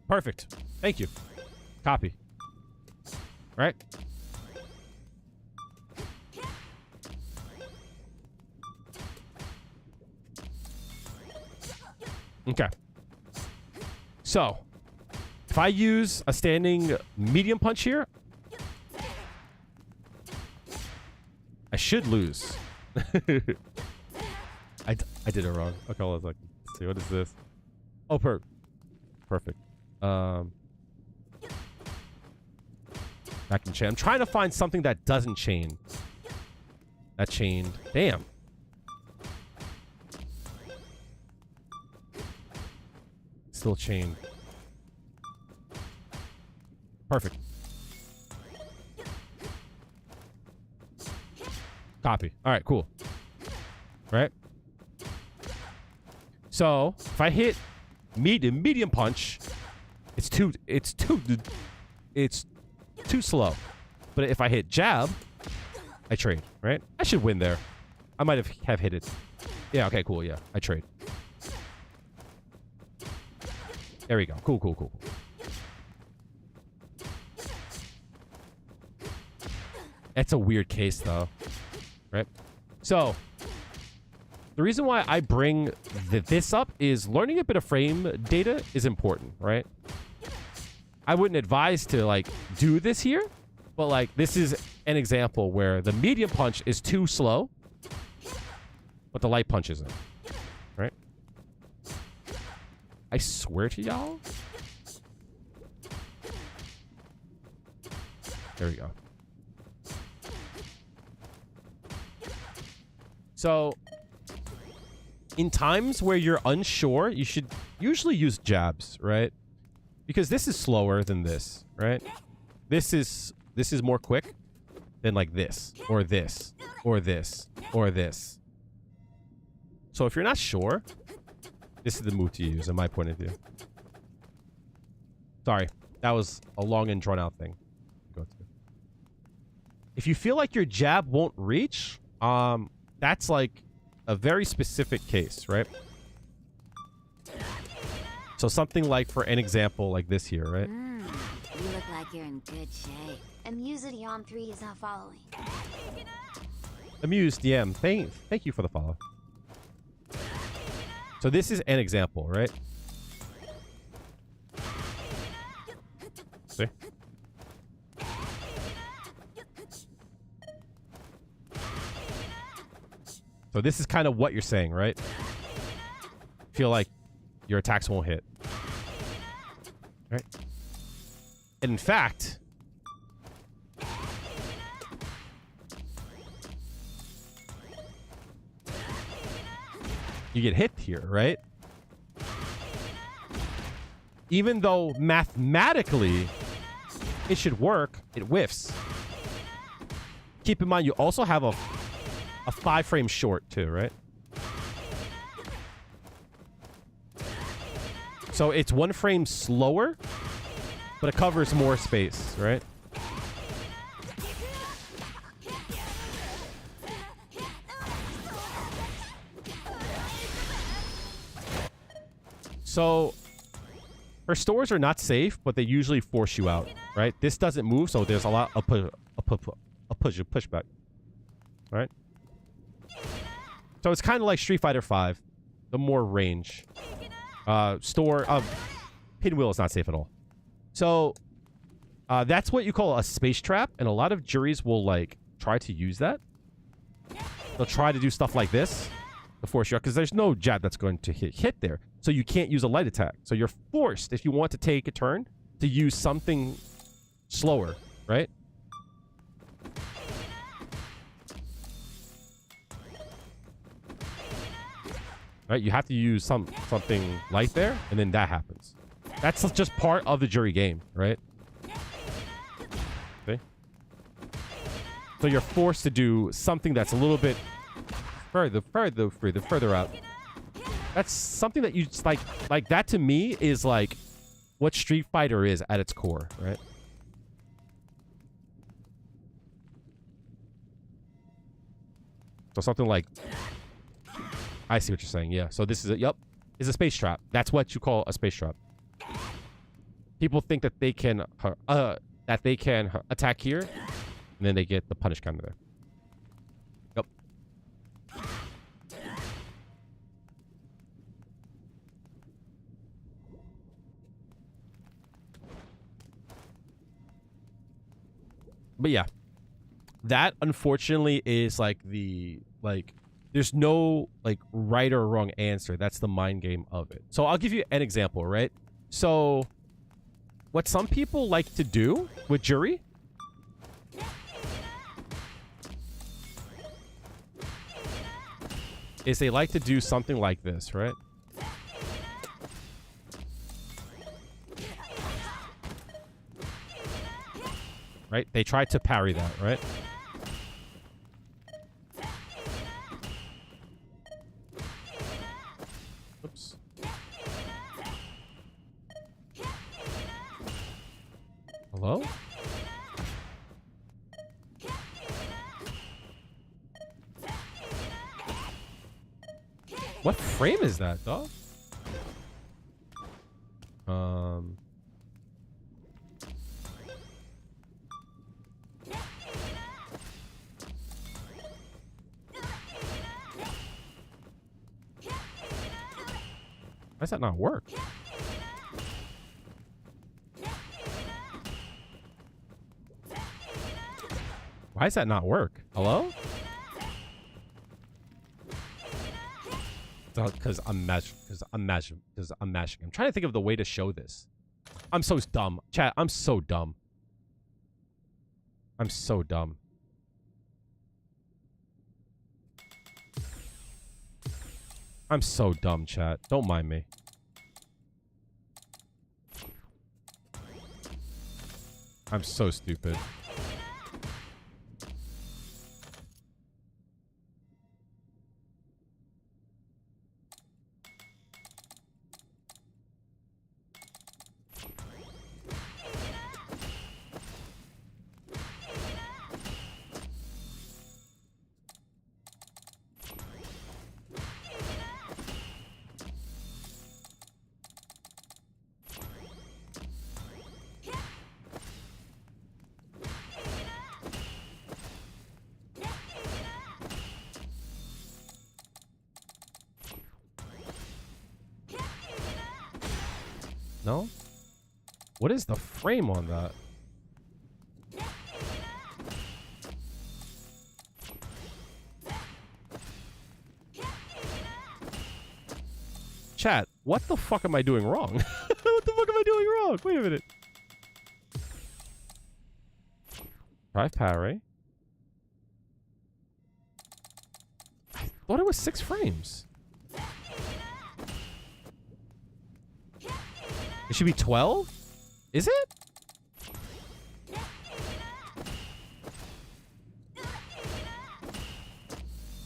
Perfect. Thank you. Copy. Right? Okay. So, if I use a standing medium punch here, I should lose. I did it wrong. Okay, hold on a second. Let's see, what is this? Oh, perfect. Back in chain. I'm trying to find something that doesn't chain. That chained. Damn. Still chained. Perfect. Copy. All right, cool. Right? So, if I hit medium punch, it's too slow. But if I hit jab, I trade, right? I should win there. I might have hit it. Yeah, okay, cool, yeah. I trade. There we go. Cool. That's a weird case, though. Right? So, the reason why I bring this up is learning a bit of frame data is important, right? I wouldn't advise to, like, do this here, but, like, this is an example where the medium punch is too slow, but the light punch isn't, right? I swear to y'all. There we go. So, in times where you're unsure, you should usually use jabs, right? Because this is slower than this, right? This is more quick than like this, or this, or this, or this. So if you're not sure, this is the move to use, in my point of view. Sorry, that was a long and drawn out thing. If you feel like your jab won't reach, that's like a very specific case, right? So something like, for an example, like this here, right? You look like you're in good shape. Amusity on 3 is now following. Amused DM. Thank you for the follow. So this is an example, right? See? So this is kind of what you're saying, right? Feel like your attacks won't hit. Right? And in fact, you get hit here, right? Even though mathematically it should work, it whiffs. Keep in mind, you also have a 5-frame short too, right? So it's 1 frame slower, but it covers more space, right? So her stores are not safe, but they usually force you out, right? This doesn't move, so there's a lot of pushback, right? So it's kind of like Street Fighter 5, the more range. Pinwheel is not safe at all. So that's what you call a space trap, and a lot of juries will like try to use that. They'll try to do stuff like this to force you out, because there's no jab that's going to hit there. So you can't use a light attack. So you're forced, if you want to take a turn, to use something slower, right? Right, you have to use something light there, and then that happens. That's just part of the jury game, right? Okay. So you're forced to do something that's a little bit further out. That's something that you just like that to me is like what Street Fighter is at its core, right? So something like, I see what you're saying. Yeah. So this is a, yep, is a space trap. That's what you call a space trap. People think that they can attack here, and then they get the punish counter there. Yep. But yeah, that unfortunately is like there's no like right or wrong answer. That's the mind game of it. So I'll give you an example, right? So what some people like to do with Juri is they like to do something like this, right? Right? They try to parry that, right? Oops. Hello? What frame is that, dog? Why does that not work? Why does that not work? Hello? Because I'm mashing. I'm trying to think of the way to show this. I'm so dumb. Chat, I'm so dumb. I'm so dumb. I'm so dumb, chat. Don't mind me. I'm so stupid. No? What is the frame on that? Chat, what the fuck am I doing wrong? What the fuck am I doing wrong? Wait a minute. Try parry. I thought it was 6 frames. It should be 12? Is it?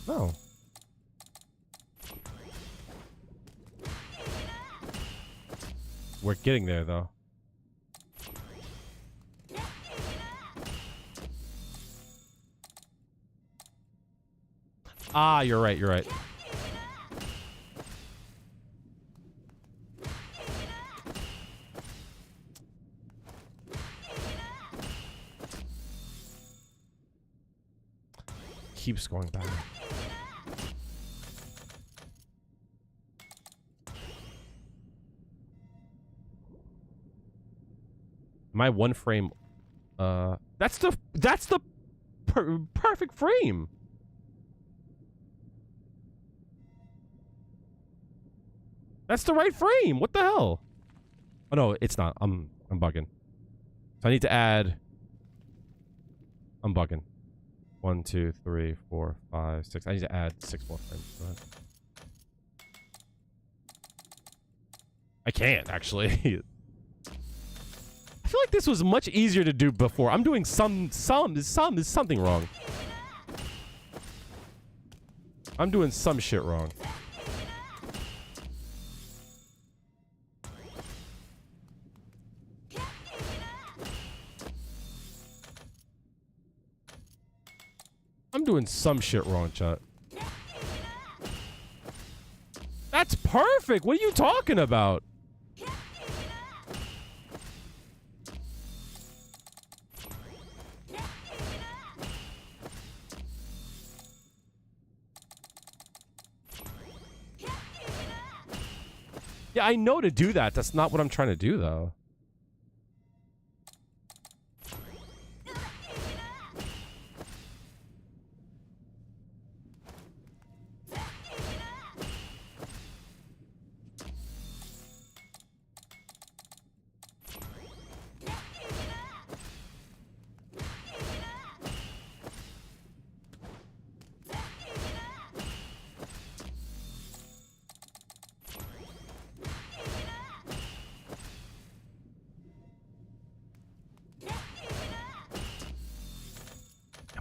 No. We're getting there, though. Ah, you're right, you're right. Keeps going back. My one frame. That's the perfect frame. That's the right frame. What the hell? Oh no, it's not. I'm bugging. So I need to add. I'm bugging. 1, 2, 3, 4, 5, 6. I need to add 6 more frames. I can't actually. I feel like this was much easier to do before. I'm doing something wrong. I'm doing some shit wrong. I'm doing some shit wrong, chat. That's perfect. What are you talking about? Yeah, I know to do that. That's not what I'm trying to do, though.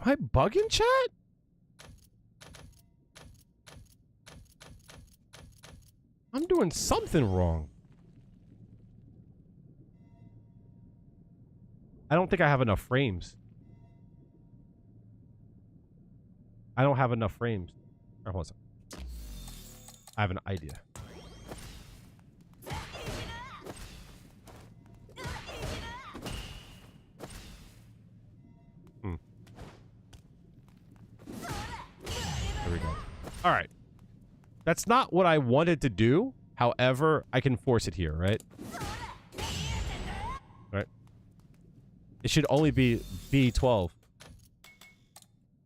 Am I bugging, chat? I'm doing something wrong. I don't think I have enough frames. I don't have enough frames. All right, hold on a second. I have an idea. There we go. All right. That's not what I wanted to do. However, I can force it here, right? Right. It should only be B12.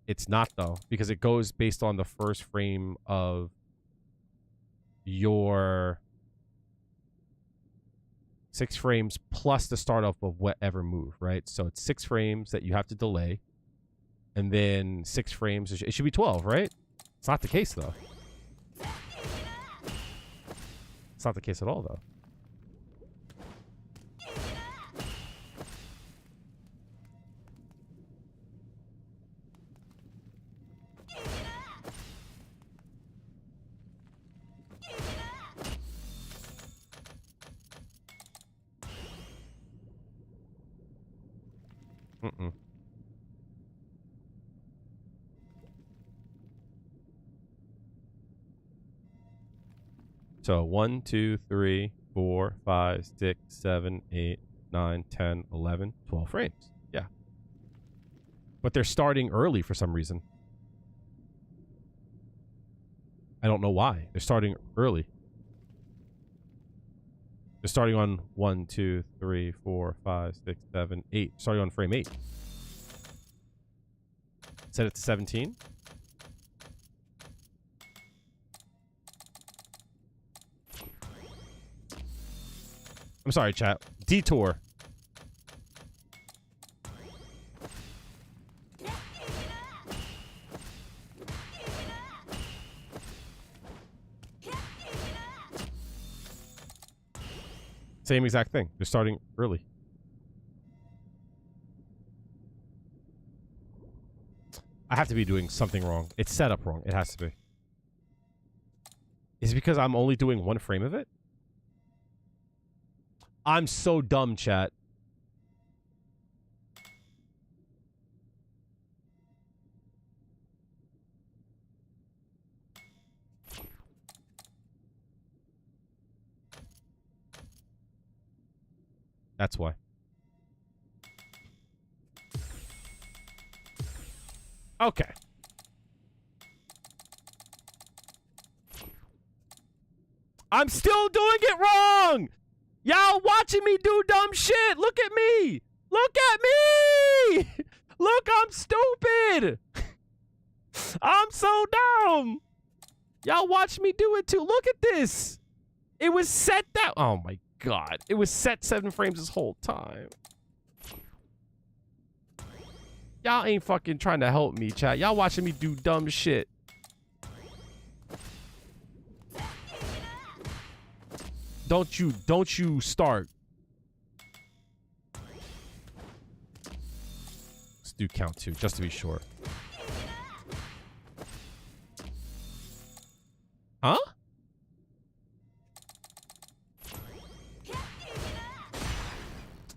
It's not, though, because it goes based on the first frame of your 6 frames plus the start off of whatever move, right? So it's 6 frames that you have to delay. And then 6 frames. It should be 12, right? It's not the case, though. It's not the case at all, though. Mm-mm. So 1, 2, 3, 4, 5, 6, 7, 8, 9, 10, 11, 12 frames. Yeah. But they're starting early for some reason. I don't know why. They're starting early. They're starting on 1, 2, 3, 4, 5, 6, 7, 8. Starting on frame 8. Set it to 17. I'm sorry, chat. Detour. Same exact thing. They're starting early. I have to be doing something wrong. It's set up wrong. It has to be. Is it because I'm only doing 1 frame of it? I'm so dumb, chat. That's why. Okay. I'm still doing it wrong! Y'all watching me do dumb shit! Look at me! Look at me! Look, I'm stupid! I'm so dumb! Y'all watch me do it too. Look at this! It was set that... Oh my god. It was set 7 frames this whole time. Y'all ain't fucking trying to help me, chat. Y'all watching me do dumb shit. Don't you start. Let's do count 2, just to be sure. Huh?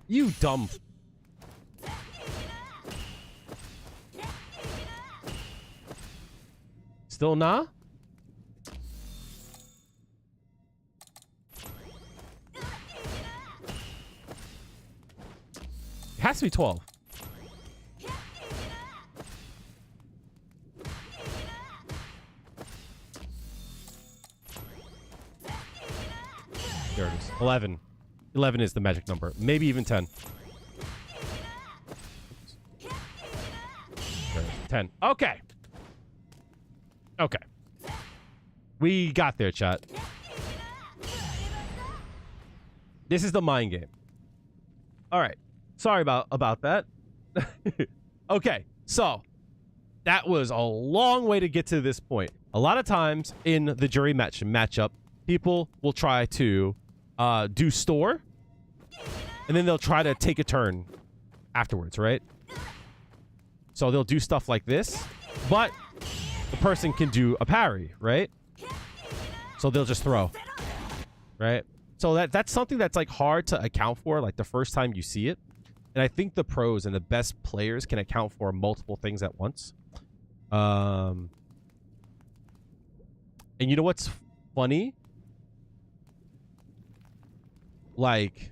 You dumb. Still nah? It has to be 12. There it is. 11. 11 is the magic number. Maybe even 10. There it is. 10. Okay. Okay. We got there, chat. This is the mind game. All right. Sorry about that. Okay. So, that was a long way to get to this point. A lot of times in the Juri matchup, people will try to do store, and then they'll try to take a turn afterwards, right? So they'll do stuff like this, but the person can do a parry, right? So they'll just throw, right? So that's something that's like hard to account for like the first time you see it. And I think the pros and the best players can account for multiple things at once. And you know what's funny? Like,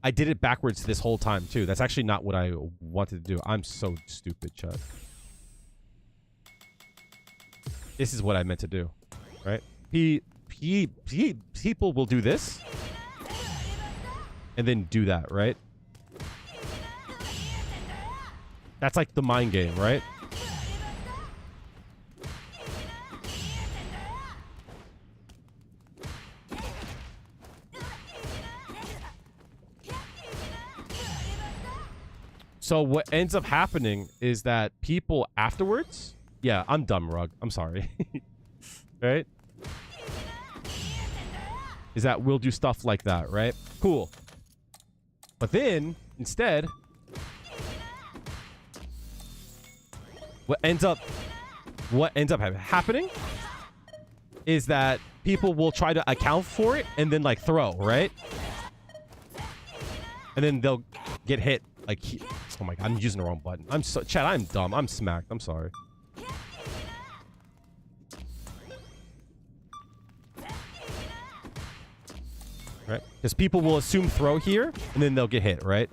I did it backwards this whole time too. That's actually not what I wanted to do. I'm so stupid, Chud. This is what I meant to do, right? People will do this and then do that, right? That's like the mind game, right? So what ends up happening is that people afterwards... Yeah, I'm dumb, Rug. I'm sorry. Right? Is that we'll do stuff like that, right? Cool. But then, instead... What ends up happening is that people will try to account for it and then, like, throw, right? And then they'll get hit. Like, oh my god, I'm using the wrong button. Chat, I'm dumb. I'm smacked. I'm sorry. Right? Because people will assume throw here, and then they'll get hit, right?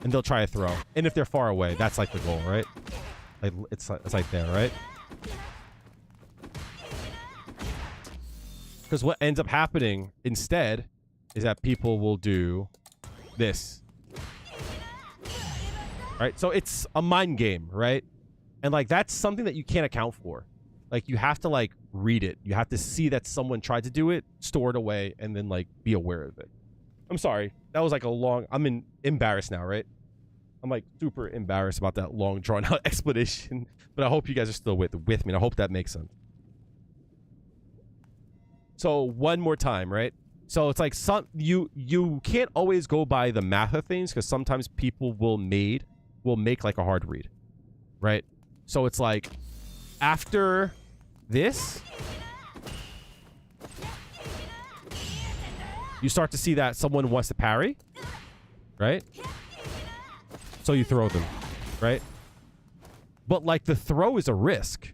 And they'll try to throw. And if they're far away, that's like the goal, right? Like, it's like there, right? Because what ends up happening instead is that people will do this. Right? So it's a mind game, right? And like that's something that you can't account for. Like you have to like read it. You have to see that someone tried to do it, store it away, and then like be aware of it. I'm sorry. That was like a long... I'm embarrassed now, right? I'm like super embarrassed about that long drawn out explanation. But I hope you guys are still with me. And I hope that makes sense. So one more time, right? So it's like you can't always go by the math of things because sometimes people will make like a hard read, right? So it's like after this, you start to see that someone wants to parry, right? So you throw them, right? But like the throw is a risk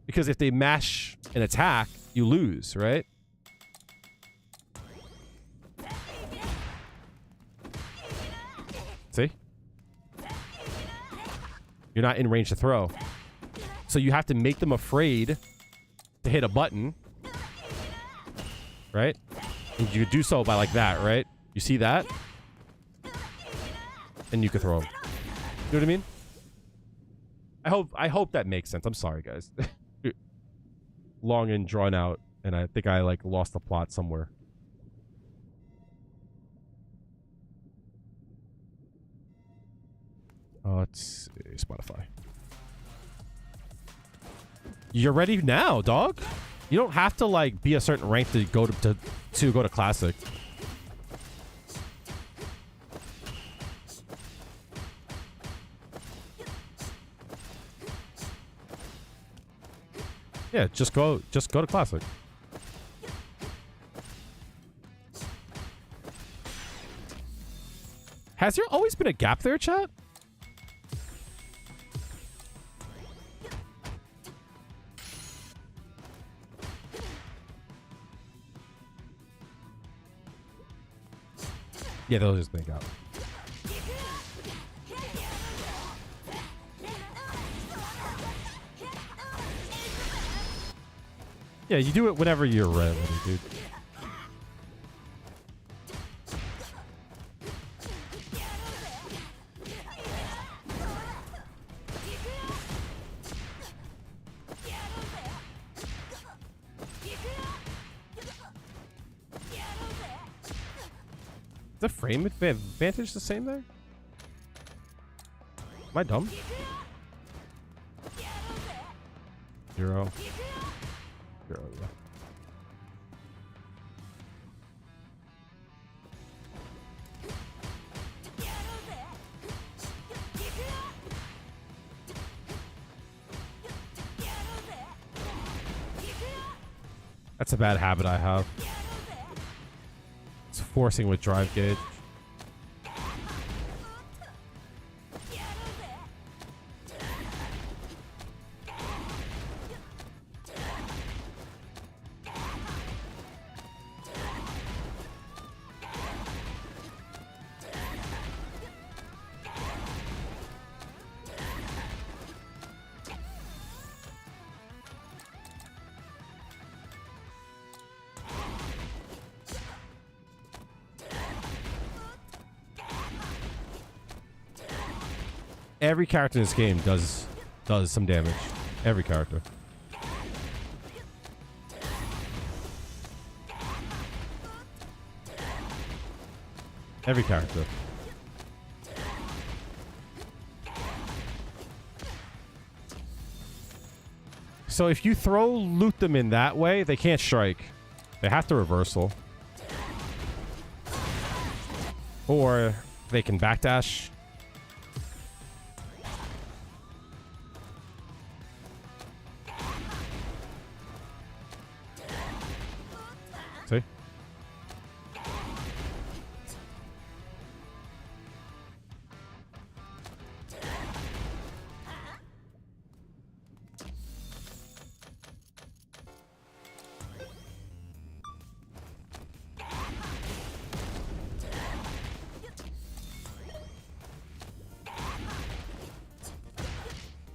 because if they mash an attack, you lose, right? See? You're not in range to throw. So you have to make them afraid to hit a button. Right? And you do so by like that, right? You see that? And you can throw them. You know what I mean? I hope that makes sense. I'm sorry, guys. Long and drawn out. And I think I like lost the plot somewhere. Let's see, Spotify. You're ready now, dog. You don't have to like be a certain rank to go to go to classic. Yeah, just go to classic. Has there always been a gap there, chat? Yeah, they'll just blink out. Yeah, you do it whenever you're ready, dude. Is the frame advantage the same there? Am I dumb? 0. 0, yeah. That's a bad habit I have. It's forcing with drive gauge. Every character in this game does some damage. Every character. Every character. So if you loot them in that way, they can't strike. They have to reversal. Or they can backdash. See?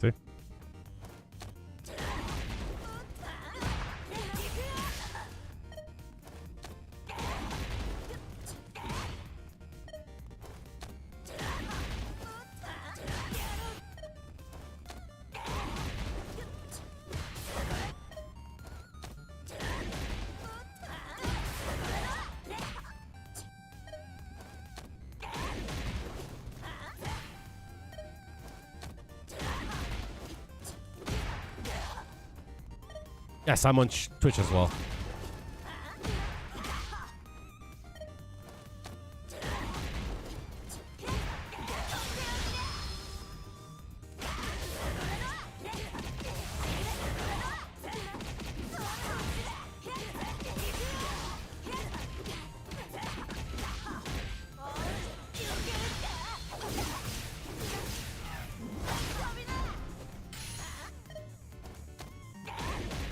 See? Yes, I'm on Twitch as well.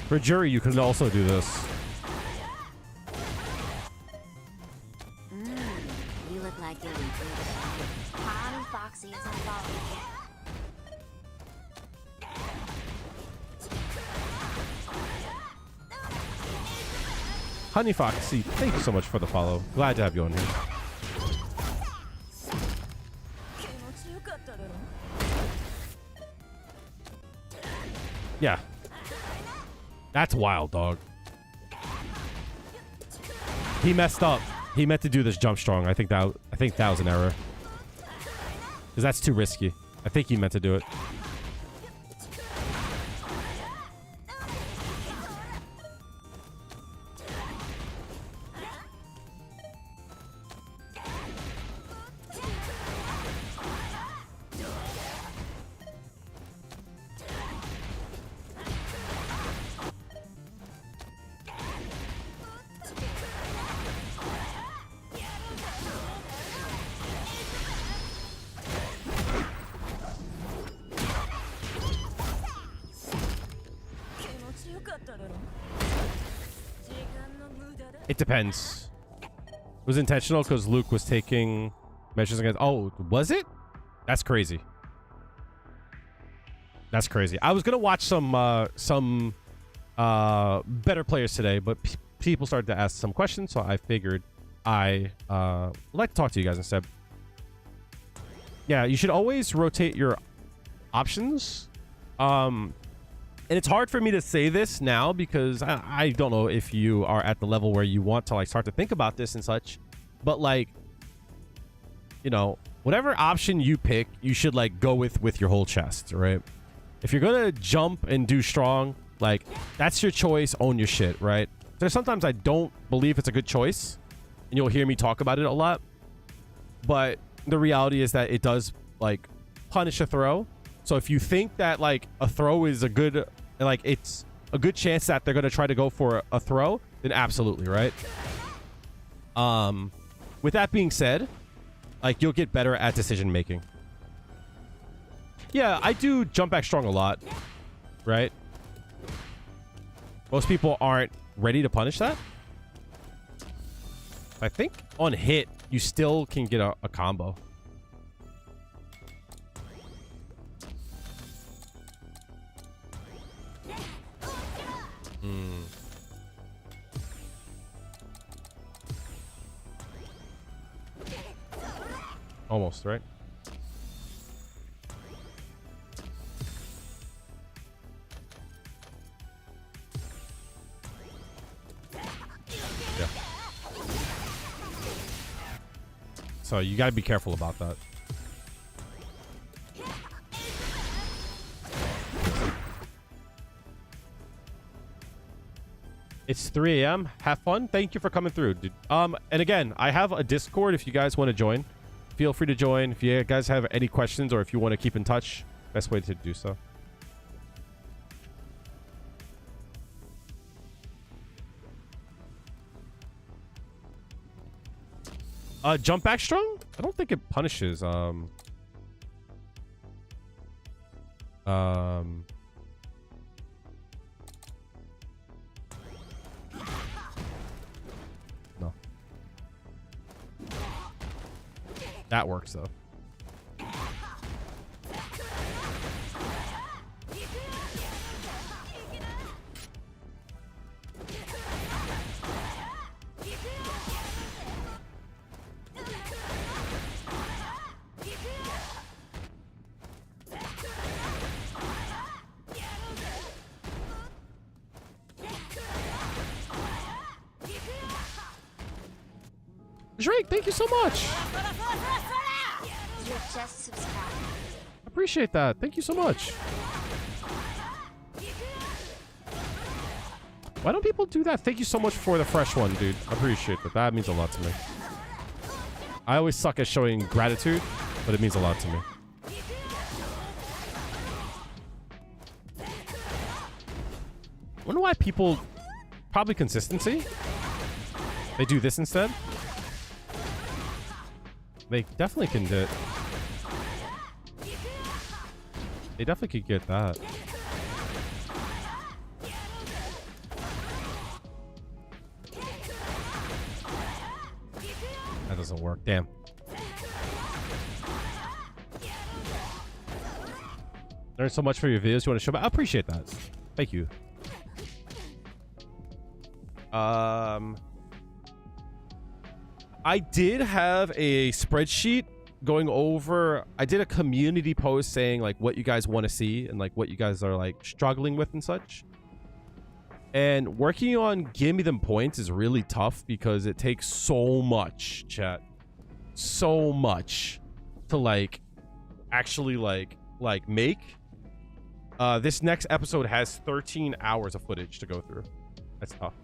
For Juri, you can also do this. You look like you're in good shape. Hitboxes are following. Honey Foxy, thank you so much for the follow. Glad to have you on here. Yeah. That's wild, dog. He messed up. He meant to do this jump strong. I think that was an error. Because that's too risky. I think he meant to do it. It depends. was intentional because Luke was taking measures against. Oh, was it? That's crazy. That's crazy. I was gonna watch some better players today, but people started to ask some questions, so I figured I would like to talk to you guys instead. Yeah, you should always rotate your options. And it's hard for me to say this now because I don't know if you are at the level where you want to like start to think about this and such, but like, you know, whatever option you pick, you should like go with your whole chest, right? If you're gonna jump and do strong, like that's your choice, own your shit, right? There's sometimes I don't believe it's a good choice, and you'll hear me talk about it a lot, but the reality is that it does like punish a throw. So if you think that like a throw is a good, like it's a good chance that they're gonna try to go for a throw, then absolutely, right? With that being said, like you'll get better at decision making. Yeah, I do jump back strong a lot, right? Most people aren't ready to punish that. I think on hit, you still can get a combo. Almost, right? Yeah. So you got to be careful about that. It's 3 a.m. Have fun. Thank you for coming through, dude. And again, I have a Discord if you guys want to join. Feel free to join. If you guys have any questions or if you want to keep in touch, best way to do so. Jump back strong? I don't think it punishes. No. That works though. Drake, thank you so much. You just subscribed. Appreciate that. Thank you so much. Why don't people do that? Thank you so much for the fresh one, dude. I appreciate that. That means a lot to me. I always suck at showing gratitude, but it means a lot to me. I wonder why people... Probably consistency. They do this instead. They definitely can do it. They definitely could get that. That doesn't work. Damn. Learned so much for your videos. You want to show back? I appreciate that. Thank you. I did have a spreadsheet going over. I did a community post saying like what you guys want to see and like what you guys are like struggling with and such. And working on Give Me Them Points is really tough because it takes so much, chat. So much to like actually like make. This next episode has 13 hours of footage to go through. That's tough.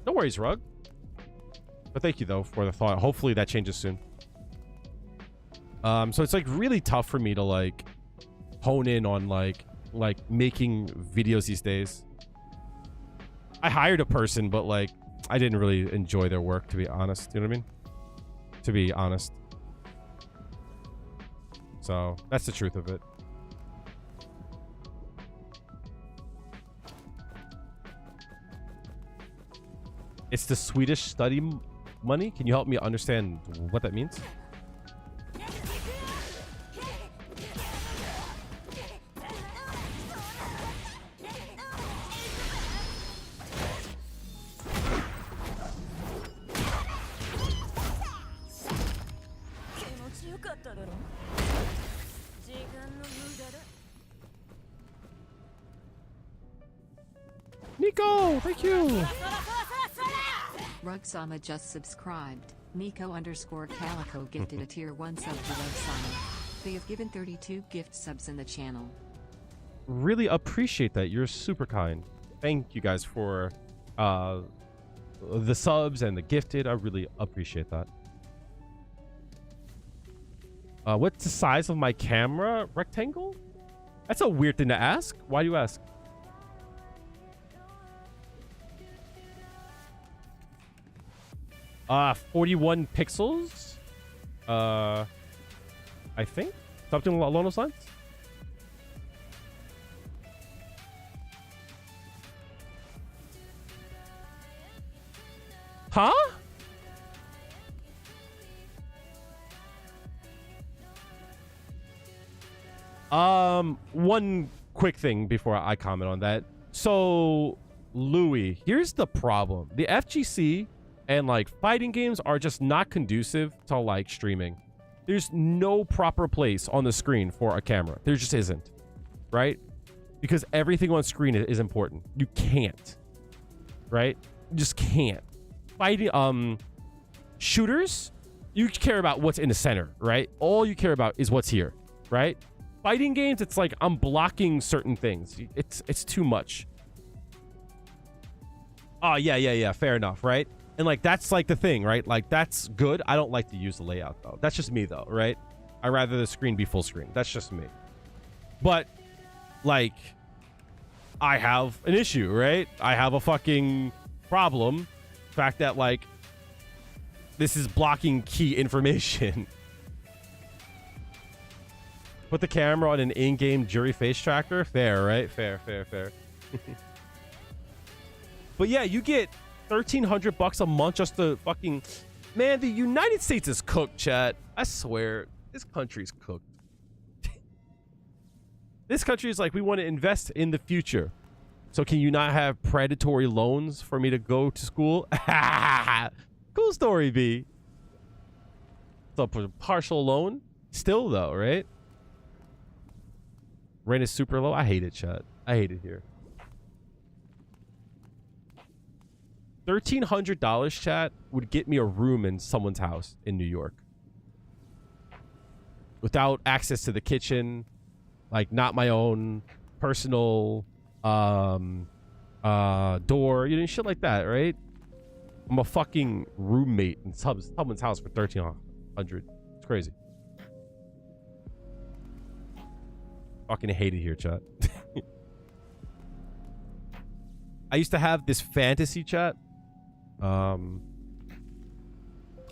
No worries, Rug. But thank you though for the thought. Hopefully that changes soon. So it's like really tough for me to like hone in on like making videos these days. I hired a person, but like I didn't really enjoy their work, to be honest. You know what I mean? To be honest. So that's the truth of it. It's the Swedish study money? Can you help me understand what that means? Nico, thank you. Rugsama just subscribed. Nico_Calico gifted a tier 1 sub to Rugsama. They have given 32 gift subs in the channel. Really appreciate that. You're super kind. Thank you guys for the subs and the gifted. I really appreciate that. What's the size of my camera? Rectangle? That's a weird thing to ask. Why do you ask? Uh, 41 pixels? I think? Something along those lines? Huh? One quick thing before I comment on that. So, Louis, here's the problem. The FGC and like fighting games are just not conducive to like streaming. There's no proper place on the screen for a camera. There just isn't, right? Because everything on screen is important. You can't, right? You just can't. Fighting, shooters, you care about what's in the center, right? All you care about is what's here, right? Fighting games, it's like I'm blocking certain things. It's too much. Oh, yeah. Fair enough, right? And like that's like the thing, right? Like that's good. I don't like to use the layout though. That's just me though, right? I'd rather the screen be full screen. That's just me. But like I have an issue, right? I have a fucking problem. The fact that like this is blocking key information. Put the camera on an in-game Juri face tracker. Fair, right? Fair. But yeah, you get $1,300 a month just to fucking... Man, the United States is cooked, chat. I swear, this country's cooked. This country is like, we want to invest in the future. So can you not have predatory loans for me to go to school? Cool story, B. So partial loan? Still though, right? Rent is super low. I hate it, chat. I hate it here. $1,300, chat, would get me a room in someone's house in New York. Without access to the kitchen, like not my own personal door, you know, shit like that, right? I'm a fucking roommate in someone's house for $1,300. It's crazy. Fucking hate it here, chat. I used to have this fantasy, chat. I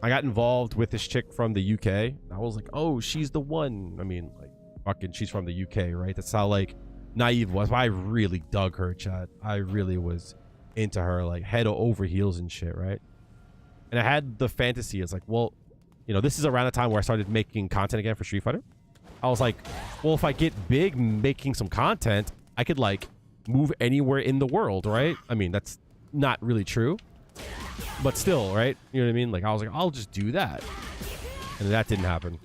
got involved with this chick from the UK. I was like, oh, she's the one. I mean, like, fucking, she's from the UK, right? That's how, like, naive was. But I really dug her, chat. I really was into her, like, head over heels and shit, right? And I had the fantasy. It's like, well, you know, this is around the time where I started making content again for Street Fighter. I was like, well, if I get big making some content, I could, like, move anywhere in the world, right? I mean, that's not really true. But still, right? You know what I mean? Like, I was like, I'll just do that. And that didn't happen.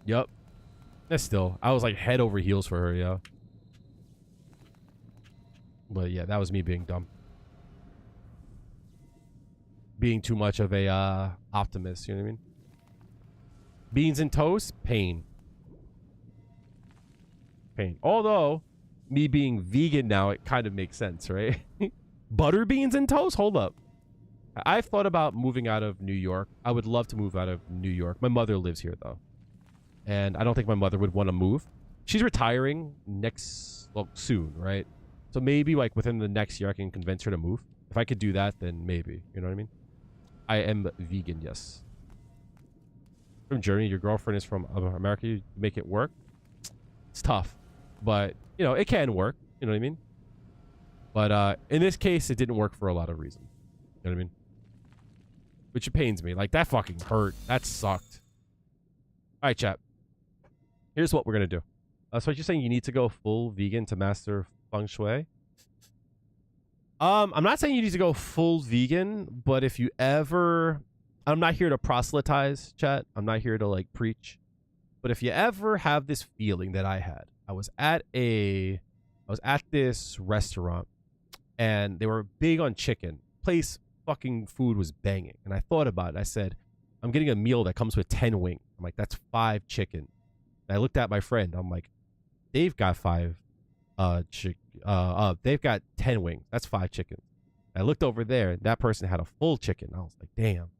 Yep. That's still, I was like head over heels for her, yeah. But yeah, that was me being dumb. Being too much of a optimist, you know what I mean? Beans and toast, pain. Although, me being vegan now, it kind of makes sense, right? Butter beans and toast? Hold up. I've thought about moving out of New York. I would love to move out of New York. My mother lives here, though. And I don't think my mother would want to move. She's retiring soon, right? So maybe, like, within the next year, I can convince her to move. If I could do that, then maybe. You know what I mean? I am vegan, yes. from Germany, your girlfriend is from America, you make it work. It's tough, but you know, it can work. You know what I mean? But in this case, it didn't work for a lot of reasons. You know what I mean? Which pains me. Like, that fucking hurt. That sucked. All right, chat. Here's what we're gonna do. So you're saying you need to go full vegan to master feng shui? I'm not saying you need to go full vegan, but if you ever, I'm not here to proselytize, chat. I'm not here to like preach. But if you ever have this feeling that I had, I was at this restaurant and they were big on chicken. Place fucking food was banging. And I thought about it. I said, I'm getting a meal that comes with 10 wings. I'm like, that's 5 chicken. And I looked at my friend. I'm like, they've got 5 they've got 10 wings. That's 5 chickens. I looked over there. That person had a full chicken. I was like, damn.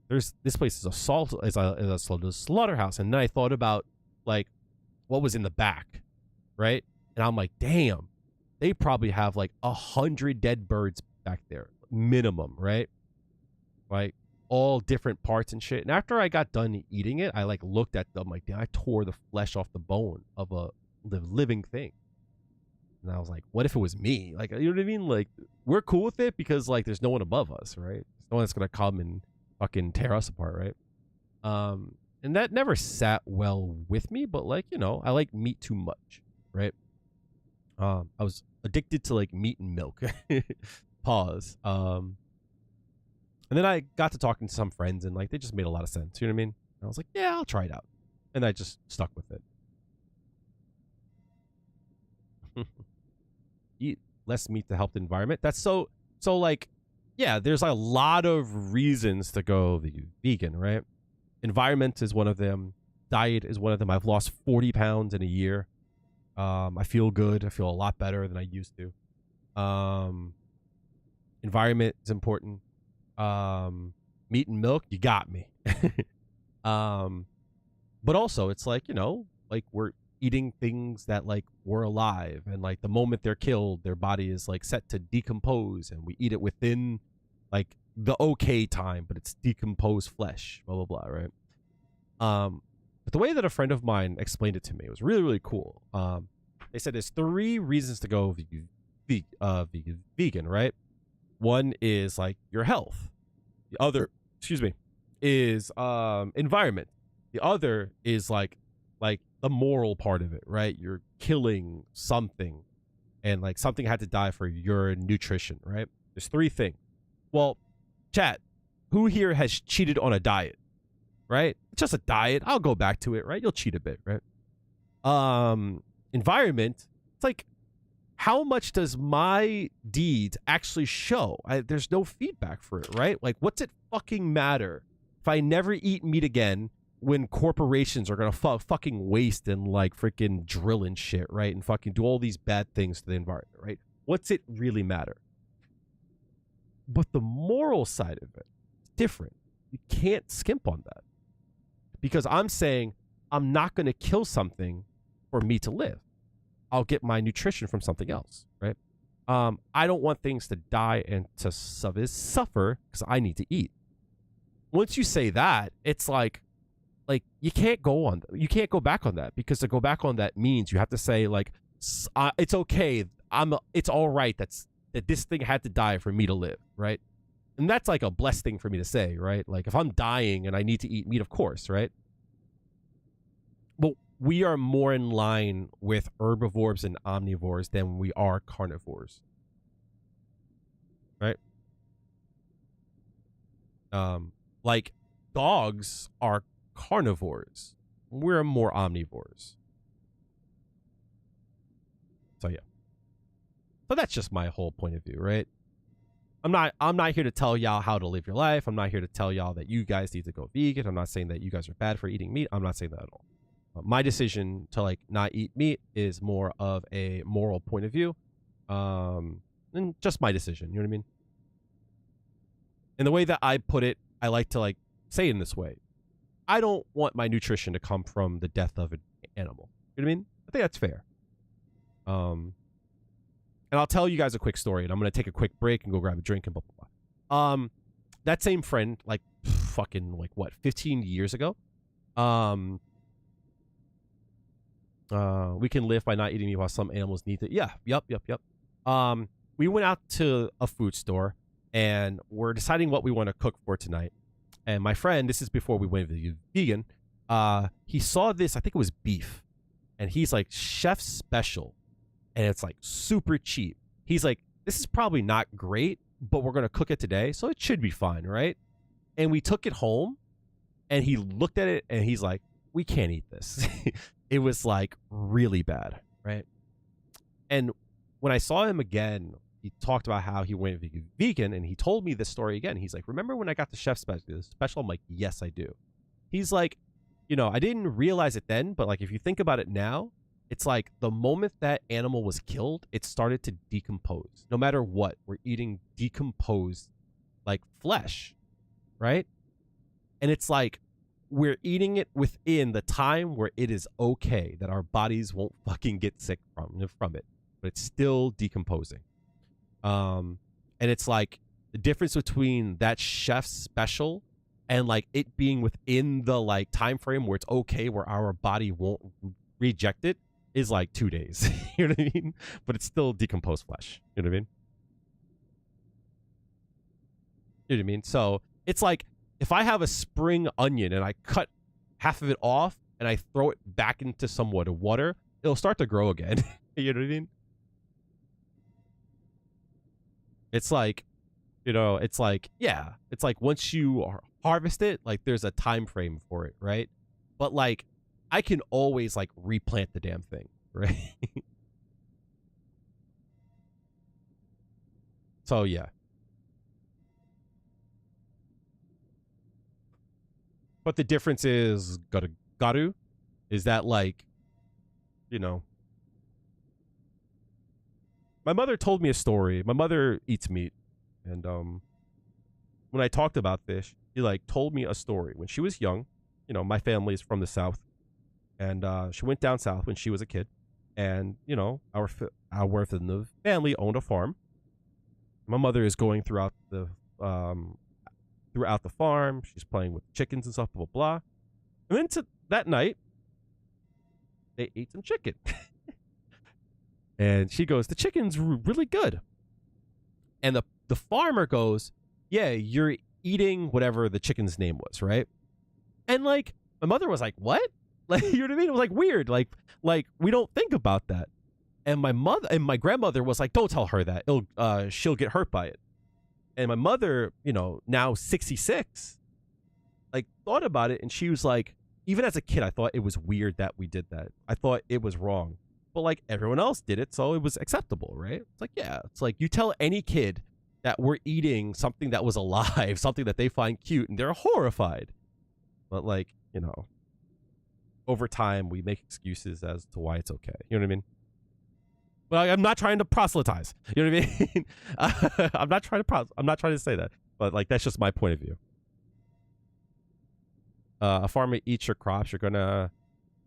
This place is a slaughterhouse. And then I thought about like what was in the back, right? And I'm like, damn, they probably have like 100 dead birds back there, minimum, right? Like all different parts and shit. And after I got done eating it, I like looked at them like, damn, I tore the flesh off the bone of a living thing. And I was like, what if it was me? Like, you know what I mean? Like, we're cool with it because like there's no one above us, right? There's no one that's gonna come and fucking tear us apart, right? And that never sat well with me, but like, you know, I like meat too much, right? I was addicted to like meat and milk. Pause. And then I got to talking to some friends and like they just made a lot of sense. You know what I mean? And I was like, yeah, I'll try it out. And I just stuck with it. Eat less meat to help the environment. That's so like, yeah, there's a lot of reasons to go vegan, right? Environment is one of them. Diet is one of them. I've lost 40 pounds in a year. I feel good. I feel a lot better than I used to. Environment is important. Meat and milk, you got me. But also it's like, you know, like we're eating things that like were alive, and like the moment they're killed, their body is like set to decompose, and we eat it within like the okay time, but it's decomposed flesh, blah blah blah, right? But the way that a friend of mine explained it to me was really, really cool. They said there's 3 reasons to go vegan, right? One is like your health. The other, is environment. The other is like the moral part of it, right? You're killing something, and like something had to die for your nutrition, right? There's 3 things. Well, chat, who here has cheated on a diet, right? It's just a diet. I'll go back to it, right? You'll cheat a bit, right? Environment, it's like, how much does my deeds actually show? There's no feedback for it, right? Like, what's it fucking matter if I never eat meat again when corporations are gonna fucking waste and like freaking drill and shit, right? And fucking do all these bad things to the environment, right? What's it really matter? But the moral side of it is different. You can't skimp on that. Because I'm saying I'm not gonna kill something for me to live. I'll get my nutrition from something else, right? I don't want things to die and to suffer because I need to eat. Once you say that, it's like you can't go back on that, because to go back on that means you have to say like, it's okay, it's all right that this thing had to die for me to live, right? And that's like a blessed thing for me to say, right? Like if I'm dying and I need to eat meat, of course, right? But we are more in line with herbivores and omnivores than we are carnivores, right? Like dogs are carnivores. We're more omnivores. So yeah. So that's just my whole point of view, right? I'm not here to tell y'all how to live your life. I'm not here to tell y'all that you guys need to go vegan. I'm not saying that you guys are bad for eating meat. I'm not saying that at all. My decision to like not eat meat is more of a moral point of view, and just my decision. You know what I mean? And the way that I put it, I like to like say it in this way: I don't want my nutrition to come from the death of an animal. You know what I mean? I think that's fair. And I'll tell you guys a quick story, and I'm gonna take a quick break and go grab a drink and blah blah blah. That same friend, like fucking like what, 15 years ago, Um, we can live by not eating meat while some animals need to. Yeah, yep. We went out to a food store and we're deciding what we want to cook for tonight. And my friend, this is before we went vegan, he saw this, I think it was beef. And he's like, chef's special. And it's like super cheap. He's like, this is probably not great, but we're going to cook it today, so it should be fine, right? And we took it home, and he looked at it, and he's like, we can't eat this. It was like really bad, right? And when I saw him again, he talked about how he went vegan, and he told me this story again. He's like, remember when I got the chef's special? I'm like, yes, I do. He's like, you know, I didn't realize it then, but like if you think about it now, it's like the moment that animal was killed, it started to decompose. No matter what, we're eating decomposed like flesh, right? And it's like we're eating it within the time where it is okay, that our bodies won't fucking get sick from it, but it's still decomposing. And it's like the difference between that chef's special and like it being within the like time frame where it's okay, where our body won't reject it, is like 2 days. You know what I mean? But it's still decomposed flesh. You know what I mean? You know what I mean? So it's like if I have a spring onion and I cut half of it off and I throw it back into somewhat of water, it'll start to grow again. You know what I mean? It's like, you know, it's like, yeah, it's like once you harvest it, like there's a time frame for it, right? But like I can always like replant the damn thing, right? So yeah. But the difference is garu is that like, you know, my mother told me a story. My mother eats meat, and when I talked about this, she like told me a story when she was young. You know, my family is from the South. And she went down south when she was a kid, and you know our within the family owned a farm. My mother is going throughout the farm. She's playing with chickens and stuff, blah blah blah. And then that night, they ate some chicken, and she goes, "The chicken's really good." And the farmer goes, "Yeah, you're eating whatever the chicken's name was, right?" And like my mother was like, "What?" Like, you know what I mean? It was like weird. Like we don't think about that. And my mother and my grandmother was like, don't tell her that. She'll get hurt by it. And my mother, you know, now 66, like thought about it. And she was like, even as a kid, I thought it was weird that we did that. I thought it was wrong. But like everyone else did it, so it was acceptable, right? It's like, yeah. It's like you tell any kid that we're eating something that was alive, something that they find cute, and they're horrified. But like, you know, over time, we make excuses as to why it's okay. You know what I mean? But I'm not trying to proselytize. You know what I mean? I'm not trying to say that. But like, that's just my point of view. A farmer eats your crops. You're gonna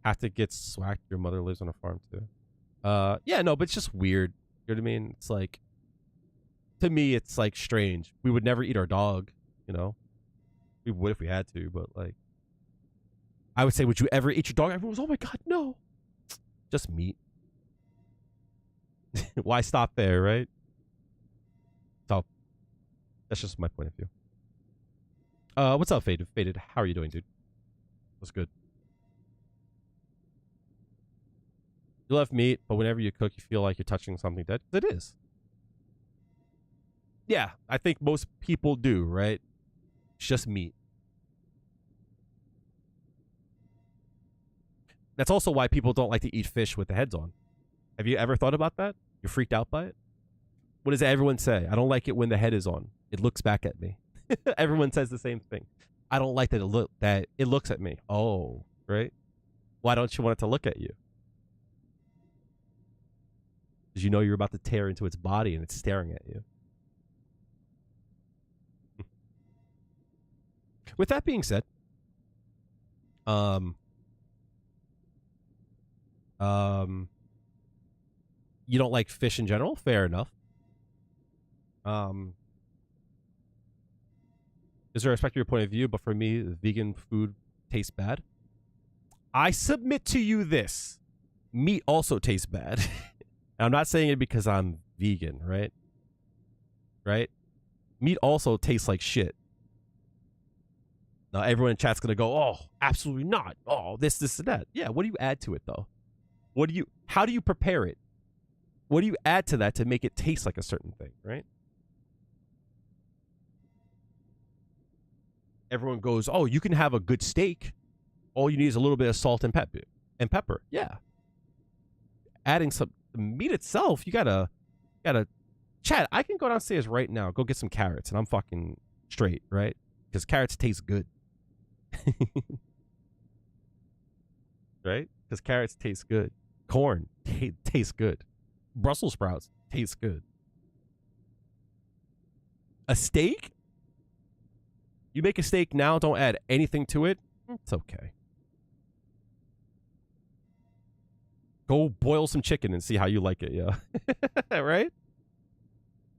have to get swacked. Your mother lives on a farm too. Yeah, no, but it's just weird. You know what I mean? It's like, to me, it's like strange. We would never eat our dog. You know, we would if we had to, but like. I would say, would you ever eat your dog? Everyone was, oh my God, no. Just meat. Why stop there, right? So, that's just my point of view. What's up, Faded? Faded, how are you doing, dude? What's good? You love meat, but whenever you cook, you feel like you're touching something dead. It is. Yeah, I think most people do, right? It's just meat. That's also why people don't like to eat fish with the heads on. Have you ever thought about that? You're freaked out by it? What does everyone say? I don't like it when the head is on. It looks back at me. Everyone says the same thing. I don't like that it looks at me. Oh, right? Why don't you want it to look at you? Because you know you're about to tear into its body and it's staring at you. With that being said, you don't like fish in general? Fair enough. Is there respect to your point of view? But for me, vegan food tastes bad. I submit to you this. Meat also tastes bad. I'm not saying it because I'm vegan, right? Right? Meat also tastes like shit. Now everyone in chat's gonna go, oh, absolutely not. Oh, this, and that. Yeah, what do you add to it though? How do you prepare it? What do you add to that to make it taste like a certain thing, right? Everyone goes, oh, you can have a good steak. All you need is a little bit of salt and pepper. Yeah. Adding some meat itself, you gotta chat. I can go downstairs right now, go get some carrots, and I'm fucking straight, right? Because carrots taste good. Right? Because carrots taste good. Corn tastes good. Brussels sprouts taste good. A steak? You make a steak now, don't add anything to it. It's okay. Go boil some chicken and see how you like it, yeah. Right?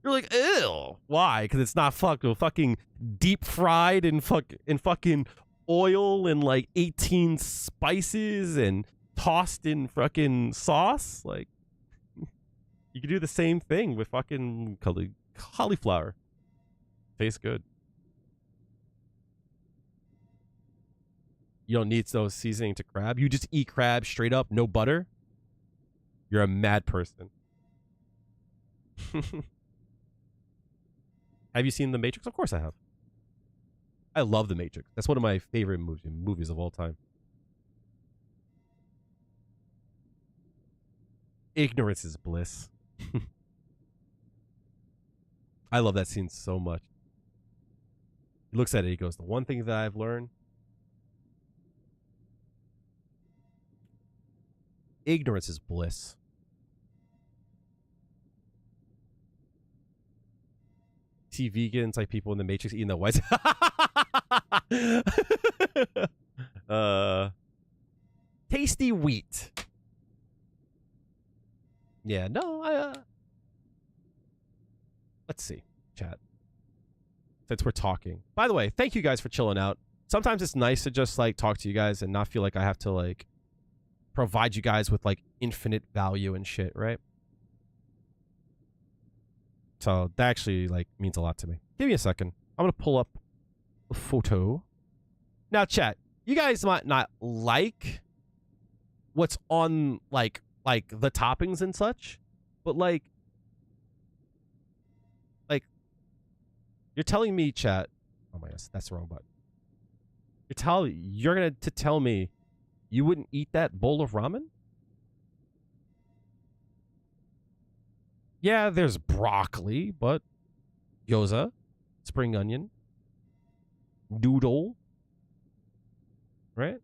You're like, ew. Why? Because it's not fucking deep fried in fucking oil and like 18 spices and tossed in fucking sauce. Like, you can do the same thing with fucking cauliflower. Tastes good. You don't need those seasoning to crab. You just eat crab straight up, no butter. You're a mad person. Have you seen The Matrix? Of course I have. I love The Matrix. That's one of my favorite movies of all time. Ignorance is bliss. I love that scene so much. He looks at it, he goes, the one thing that I've learned, ignorance is bliss. See vegans like people in the Matrix eating the whites. Tasty wheat. Yeah, no, let's see, chat. Since we're talking. By the way, thank you guys for chilling out. Sometimes it's nice to just like talk to you guys and not feel like I have to like provide you guys with like infinite value and shit, right? So that actually like means a lot to me. Give me a second. I'm gonna pull up a photo. Now, chat, you guys might not like what's on like the toppings and such, but like you're telling me, chat. Oh my gosh, that's the wrong button. You're gonna tell me you wouldn't eat that bowl of ramen? Yeah, there's broccoli, but gyoza, spring onion, noodle, right?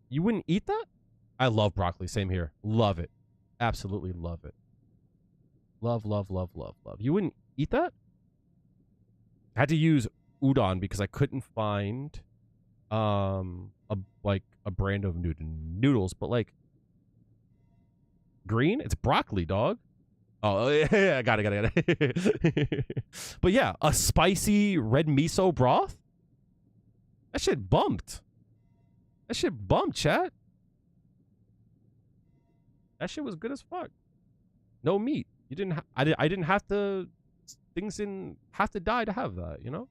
You wouldn't eat that? I love broccoli. Same here. Love it. Absolutely love it. Love, love, love, love, love. You wouldn't eat that? I had to use udon because I couldn't find a brand of noodles, but like green, it's broccoli, dog. Oh yeah, I got it. But yeah, a spicy red miso broth. That shit bumped. Chat. That shit was good as fuck. No meat. You didn't. I didn't have to. Things didn't have to die to have that. You know.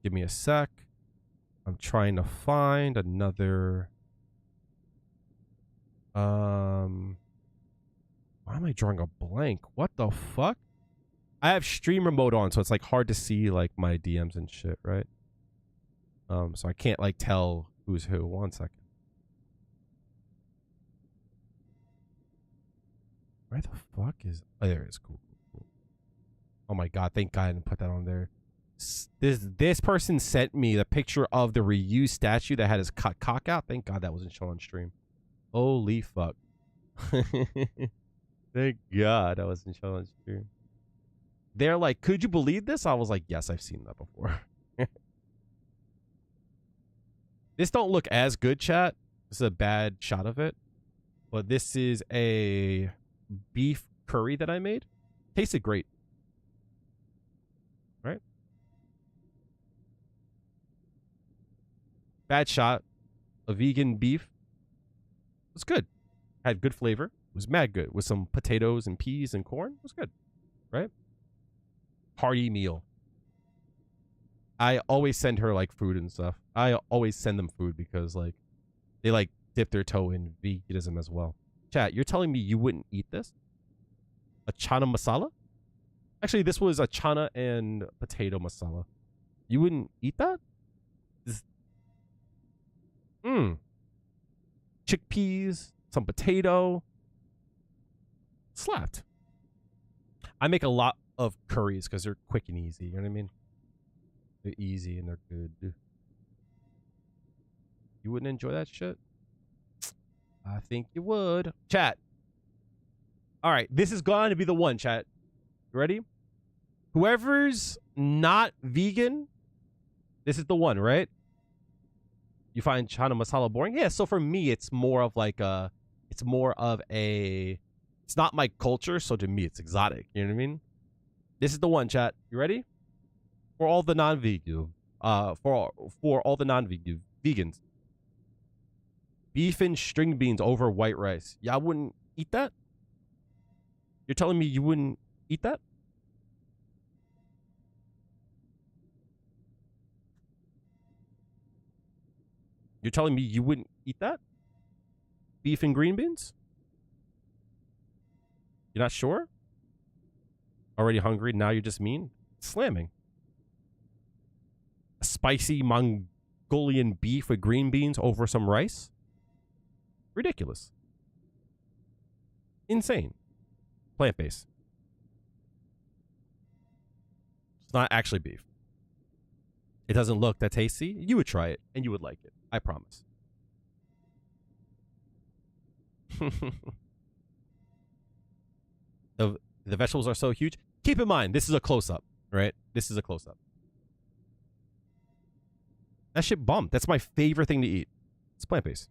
Give me a sec. I'm trying to find another. Why am I drawing a blank? What the fuck? I have streamer mode on, so it's like hard to see like my DMs and shit, right? So I can't like tell who's who. 1 second. Where the fuck is? Oh, there it is. Cool. Oh my god! Thank God I didn't put that on there. This person sent me the picture of the reused statue that had his cock out. Thank God that wasn't shown on stream. Holy fuck! Thank God that wasn't shown on stream. They're like, could you believe this? I was like, yes, I've seen that before. This don't look as good, chat. This is a bad shot of it, but this is a beef curry that I made. Tasted great. Right? bad shot of vegan beef. It was good. Had good flavor. It was mad good with some potatoes and peas and corn. It was good, right? Hearty meal. I always send her like food and stuff. I always send them food because like they like dip their toe in veganism as well. Chat, you're telling me you wouldn't eat this? A chana masala? Actually, this was a chana and potato masala. You wouldn't eat that? Chickpeas, some potato. Slapped. I make a lot of curries because they're quick and easy. You know what I mean? They're easy and they're good. You wouldn't enjoy that shit? I think you would. Chat. All right. This is going to be the one, chat. You ready? Whoever's not vegan, this is the one, right? You find chana masala boring? Yeah, so for me, it's more of like a, it's not my culture, so to me, it's exotic. You know what I mean? This is the one, chat. You ready? For all the non-vegan, for all the non-vegan vegans. Beef and string beans over white rice. Yeah, I wouldn't eat that? You're telling me you wouldn't eat that? You're telling me you wouldn't eat that? Beef and green beans? You're not sure? Already hungry, now you're just mean? Slamming. A spicy Mongolian beef with green beans over some rice? Ridiculous. Insane. Plant-based. It's not actually beef. It doesn't look that tasty. You would try it, and you would like it. I promise. The vegetables are so huge. Keep in mind, this is a close-up, right? This is a close-up. That shit bomb. That's my favorite thing to eat. It's plant-based.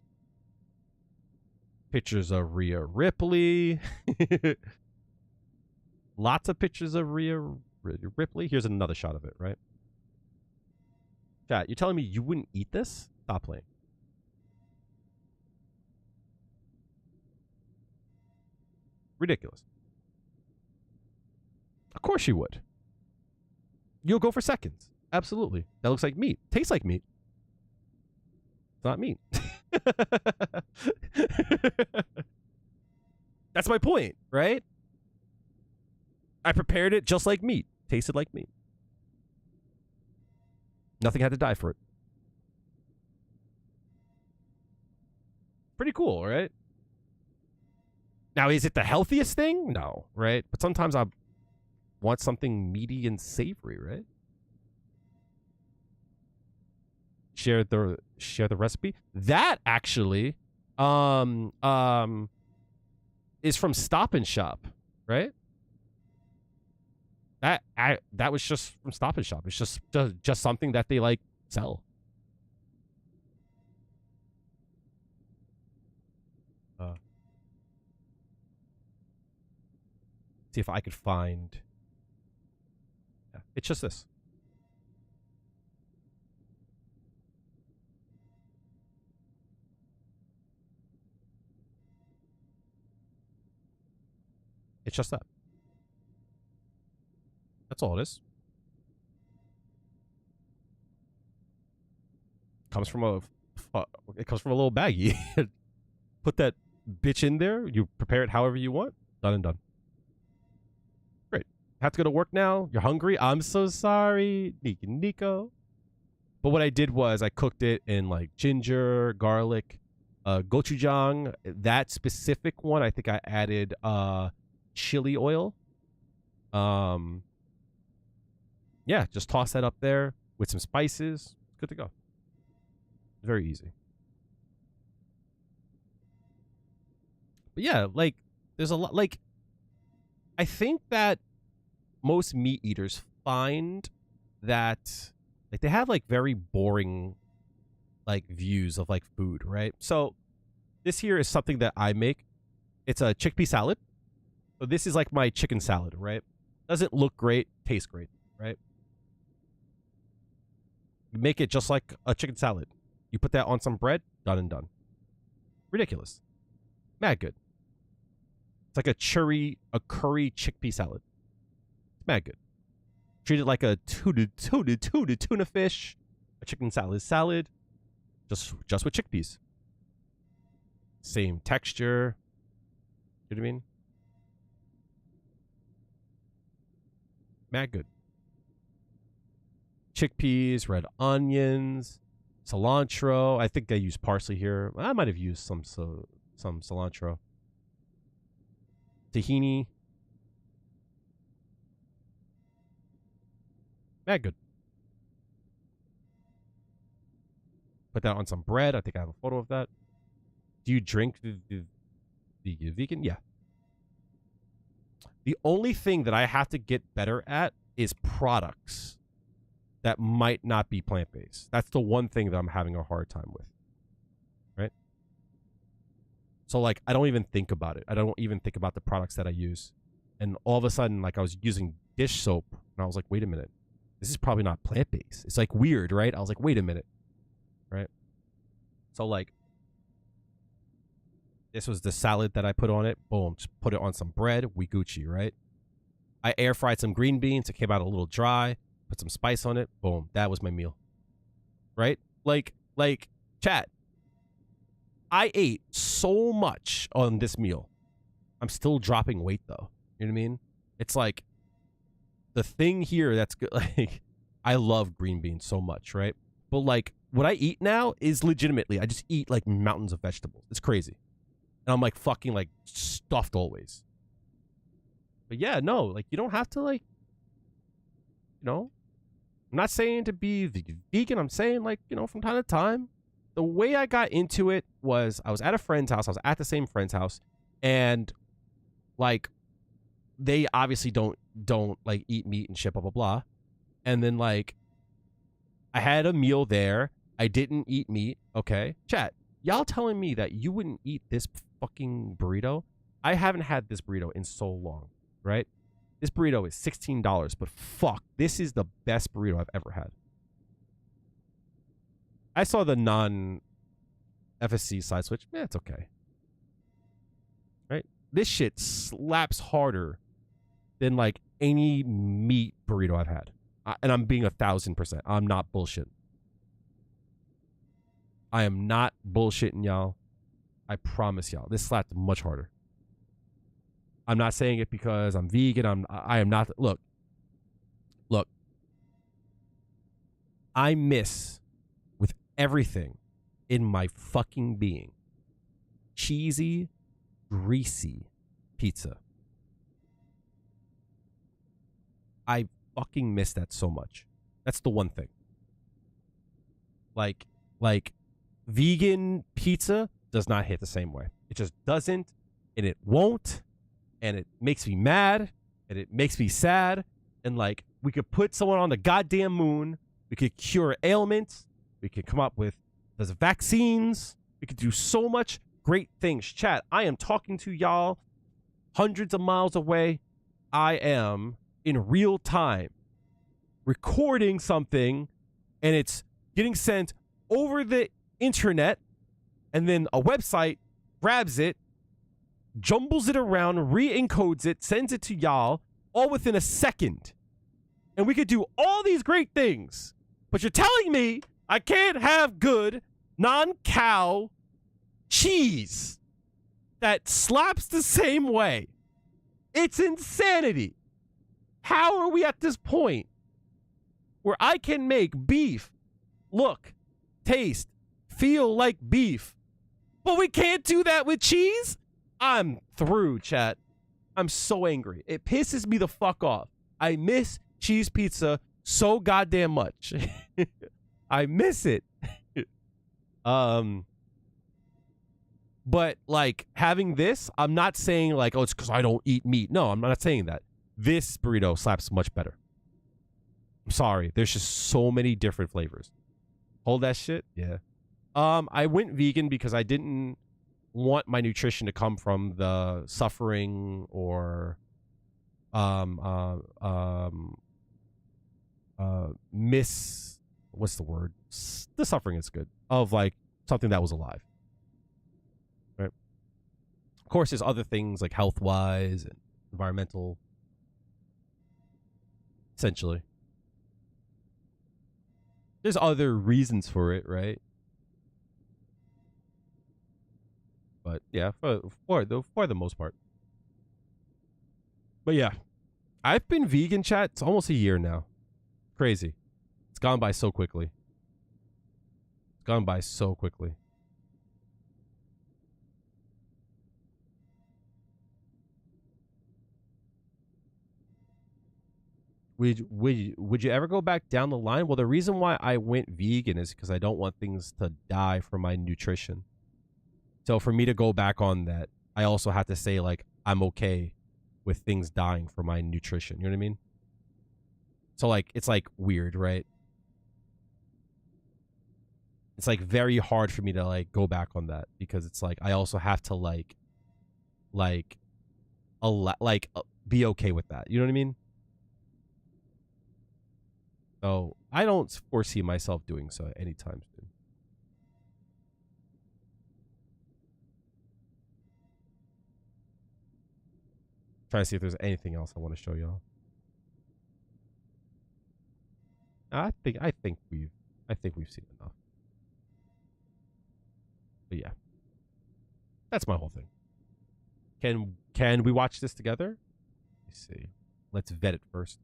Pictures of Rhea Ripley. Lots of pictures of Rhea Ripley. Here's another shot of it, right? Chat, you're telling me you wouldn't eat this? Stop playing. Ridiculous. Of course you would. You'll go for seconds. Absolutely. That looks like meat. Tastes like meat. It's not meat. That's my point, right? I prepared it just like meat. Tasted like meat. Nothing had to die for it. Pretty cool, right? Now, is it the healthiest thing? No, right? But sometimes I want something meaty and savory, right? Share the recipe. That actually is from Stop and Shop, right? That was just from Stop and Shop. It's just something that they like sell. See if I could find. Yeah, it's just this. It's just that. That's all it is. Comes from a little baggie. Put that bitch in there. You prepare it however you want. Done and done. Great. Have to go to work now. You're hungry. I'm so sorry, Nico. But what I did was I cooked it in like ginger, garlic, gochujang. That specific one, I think I added chili oil. Yeah, just toss that up there with some spices. Good to go. Very easy. But yeah, like, there's a lot, like, I think that most meat eaters find that, like, they have, like, very boring, like, views of, like, food, right? So, this here is something that I make. It's a chickpea salad. So, this is, like, my chicken salad, right? Doesn't look great, tastes great, right? You make it just like a chicken salad. You put that on some bread, done and done. Ridiculous. Mad good. It's like a curry chickpea salad. It's mad good. Treat it like a tuna fish. A chicken salad. Just with chickpeas. Same texture. You know what I mean? Mad good. Chickpeas, red onions, cilantro. I think I used parsley here. I might have used some cilantro. Tahini. Mad good. Put that on some bread. I think I have a photo of that. Do you drink the vegan? Yeah. The only thing that I have to get better at is products that might not be plant-based. That's the one thing that I'm having a hard time with. Right? So, like, I don't even think about it. I don't even think about the products that I use. And all of a sudden, like, I was using dish soap, and I was like, wait a minute. This is probably not plant-based. It's, like, weird, right? I was like, wait a minute. Right? So, like, this was the salad that I put on it. Boom. Just put it on some bread. We Gucci, right? I air fried some green beans. It came out a little dry. Put some spice on it. Boom. That was my meal. Right? Like, chat. I ate so much on this meal. I'm still dropping weight, though. You know what I mean? It's like the thing here that's good. Like, I love green beans so much, right? But, like, what I eat now is legitimately, I just eat, like, mountains of vegetables. It's crazy. And I'm, like, fucking, like, stuffed always. But, yeah, no. Like, you don't have to, like, you know. I'm not saying to be vegan. I'm saying, like, you know, from time to time. The way I got into it was I was at a friend's house. I was at the same friend's house. And, like, they obviously don't like, eat meat and shit, blah, blah, blah. And then, like, I had a meal there. I didn't eat meat. Okay. Chat. Y'all telling me that you wouldn't eat this fucking burrito? I haven't had this burrito in so long, right? This burrito is $16, but fuck, this is the best burrito I've ever had. I saw the non-FSC side switch. Yeah, it's okay. Right? This shit slaps harder than, like, any meat burrito I've had. And I'm being 1,000%. I'm not bullshit. I am not bullshitting y'all. I promise y'all. This slapped much harder. I'm not saying it because I'm vegan. I am not. Look. I miss with everything in my fucking being cheesy, greasy pizza. I fucking miss that so much. That's the one thing. Like vegan pizza does not hit the same way. It just doesn't, and it won't, and it makes me mad, and it makes me sad. And, like, we could put someone on the goddamn moon. We could cure ailments. We could come up with those vaccines. We could do so much great things. Chat, I am talking to y'all hundreds of miles away. I am in real time recording something, and it's getting sent over the internet, and then a website grabs it, jumbles it around, re-encodes it, sends it to y'all, all within a second. And we could do all these great things, but you're telling me I can't have good non-cow cheese that slaps the same way. It's insanity. How are we at this point where I can make beef look, taste, feel like beef, but we can't do that with cheese? I'm through, chat. I'm so angry. It pisses me the fuck off. I miss cheese pizza so goddamn much. I miss it. But, like, having this, I'm not saying, like, oh, it's because I don't eat meat. No, I'm not saying that. This burrito slaps much better. I'm sorry. There's just so many different flavors. Hold that shit? Yeah. I went vegan because I didn't want my nutrition to come from the suffering or what's the word? The suffering is good of like something that was alive. Right. Of course, there's other things like health wise and environmental. Essentially, there's other reasons for it, right? But yeah, for the most part. But yeah, I've been vegan, chat. It's almost a year now. Crazy. It's gone by so quickly. It's gone by so quickly. Would you ever go back down the line? Well, the reason why I went vegan is because I don't want things to die from my nutrition. So for me to go back on that, I also have to say like I'm okay with things dying for my nutrition. You know what I mean? So like it's like weird, right? It's like very hard for me to like go back on that because it's like I also have to be okay with that. You know what I mean? So I don't foresee myself doing so anytime soon. Trying to see if there's anything else I want to show y'all. I think we've seen enough. But yeah, that's my whole thing. Can we watch this together? Let's see. Let's vet it first.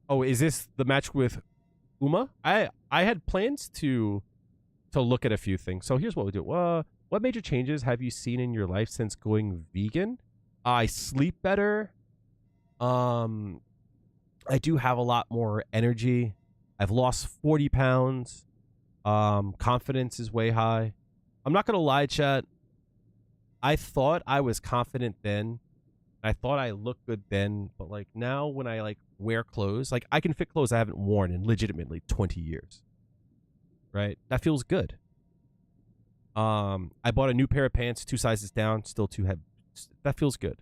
Oh, is this the match with Uma? I had plans to look at a few things. So here's what we do. What major changes have you seen in your life since going vegan? I sleep better. I do have a lot more energy. I've lost 40 pounds. Confidence is way high. I'm not gonna lie, chat. I thought I was confident then. I thought I looked good then, but like now when I like wear clothes, like I can fit clothes I haven't worn in legitimately 20 years. Right? That feels good. I bought a new pair of pants, 2 sizes down, still too heavy. That feels good.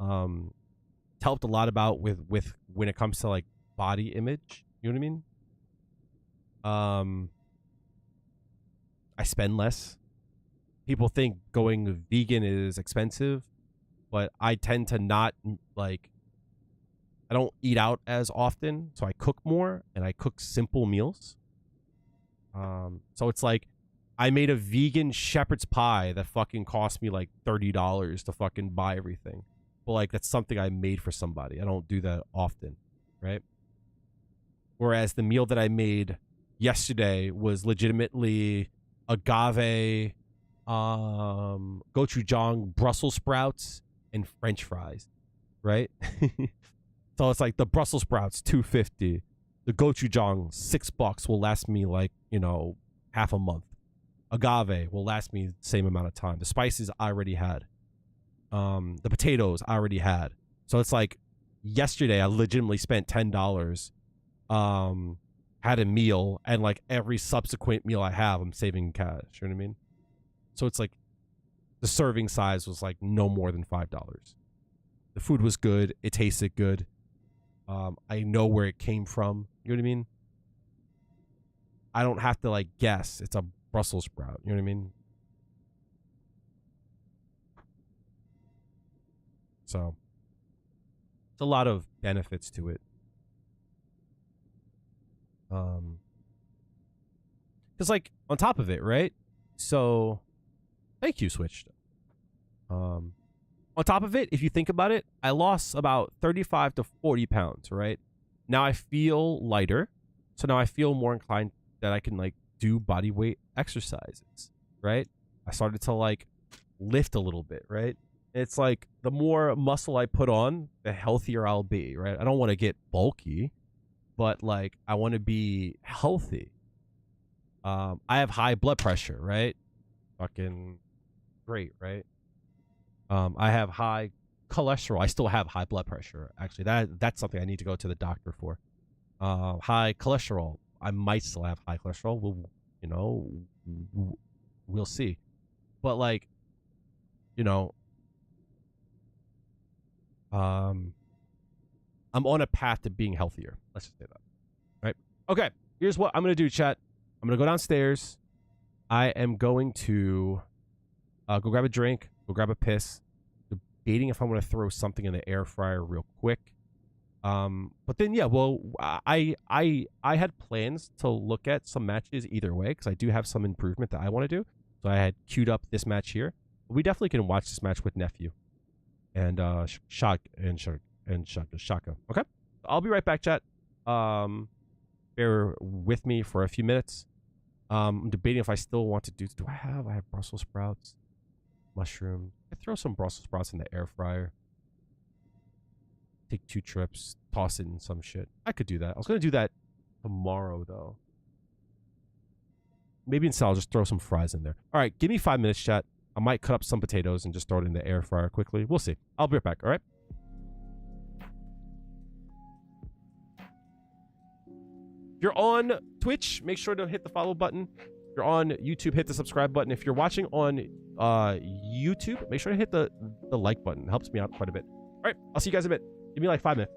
It's helped a lot about with when it comes to like body image. You know what I mean? I spend less. People think going vegan is expensive, but I tend to not like. I don't eat out as often, so I cook more and I cook simple meals. So it's like I made a vegan shepherd's pie that fucking cost me like $30 to fucking buy everything. But like that's something I made for somebody. I don't do that often, right? Whereas the meal that I made yesterday was legitimately agave, gochujang, Brussels sprouts, and French fries, right? So it's like the Brussels sprouts, $2.50. The gochujang, $6 will last me like, half a month. Agave will last me the same amount of time. The spices I already had. The potatoes I already had. So it's like yesterday I legitimately spent $10. Had a meal, and like every subsequent meal I have, I'm saving cash. You know what I mean? So it's like the serving size was like no more than $5. The food was good. It tasted good. I know where it came from. You know what I mean? I don't have to like guess. It's a Brussels sprout. You know what I mean? So it's a lot of benefits to it. Because like on top of it, right? So thank you, Switch. On top of it, if you think about it, I lost about 35 to 40 pounds, right? Now I feel lighter. So now I feel more inclined that I can like do body weight exercises, right? I started to like lift a little bit, right? It's like the more muscle I put on, the healthier I'll be, right? I don't want to get bulky, but like I want to be healthy. I have high blood pressure, right? Fucking great, right? I have high cholesterol. I still have high blood pressure. Actually, that's something I need to go to the doctor for. High cholesterol. I might still have high cholesterol. We'll see. But like, I'm on a path to being healthier. Let's just say that. Right? Okay. Here's what I'm gonna do, chat. I'm gonna go downstairs. I am going to go grab a drink, go grab a piss. Debating if I want to throw something in the air fryer real quick. But then yeah, well, I had plans to look at some matches either way because I do have some improvement that I want to do. So I had queued up this match here. We definitely can watch this match with nephew and Shaka. Okay, I'll be right back, chat. Bear with me for a few minutes. I'm debating if I still want to do. I have Brussels sprouts, mushrooms. I throw some Brussels sprouts in the air fryer. Take 2 trips, toss it in some shit. I could do that. I was gonna do that tomorrow though. Maybe instead I'll just throw some fries in there. All right, give me 5 minutes, chat. I might cut up some potatoes and just throw it in the air fryer quickly. We'll see. I'll be right back. All right. If you're on Twitch, make sure to hit the follow button. If you're on YouTube, hit the subscribe button. If you're watching on YouTube, make sure to hit the like button. It helps me out quite a bit. All right, I'll see you guys in a bit. Give me like 5 minutes.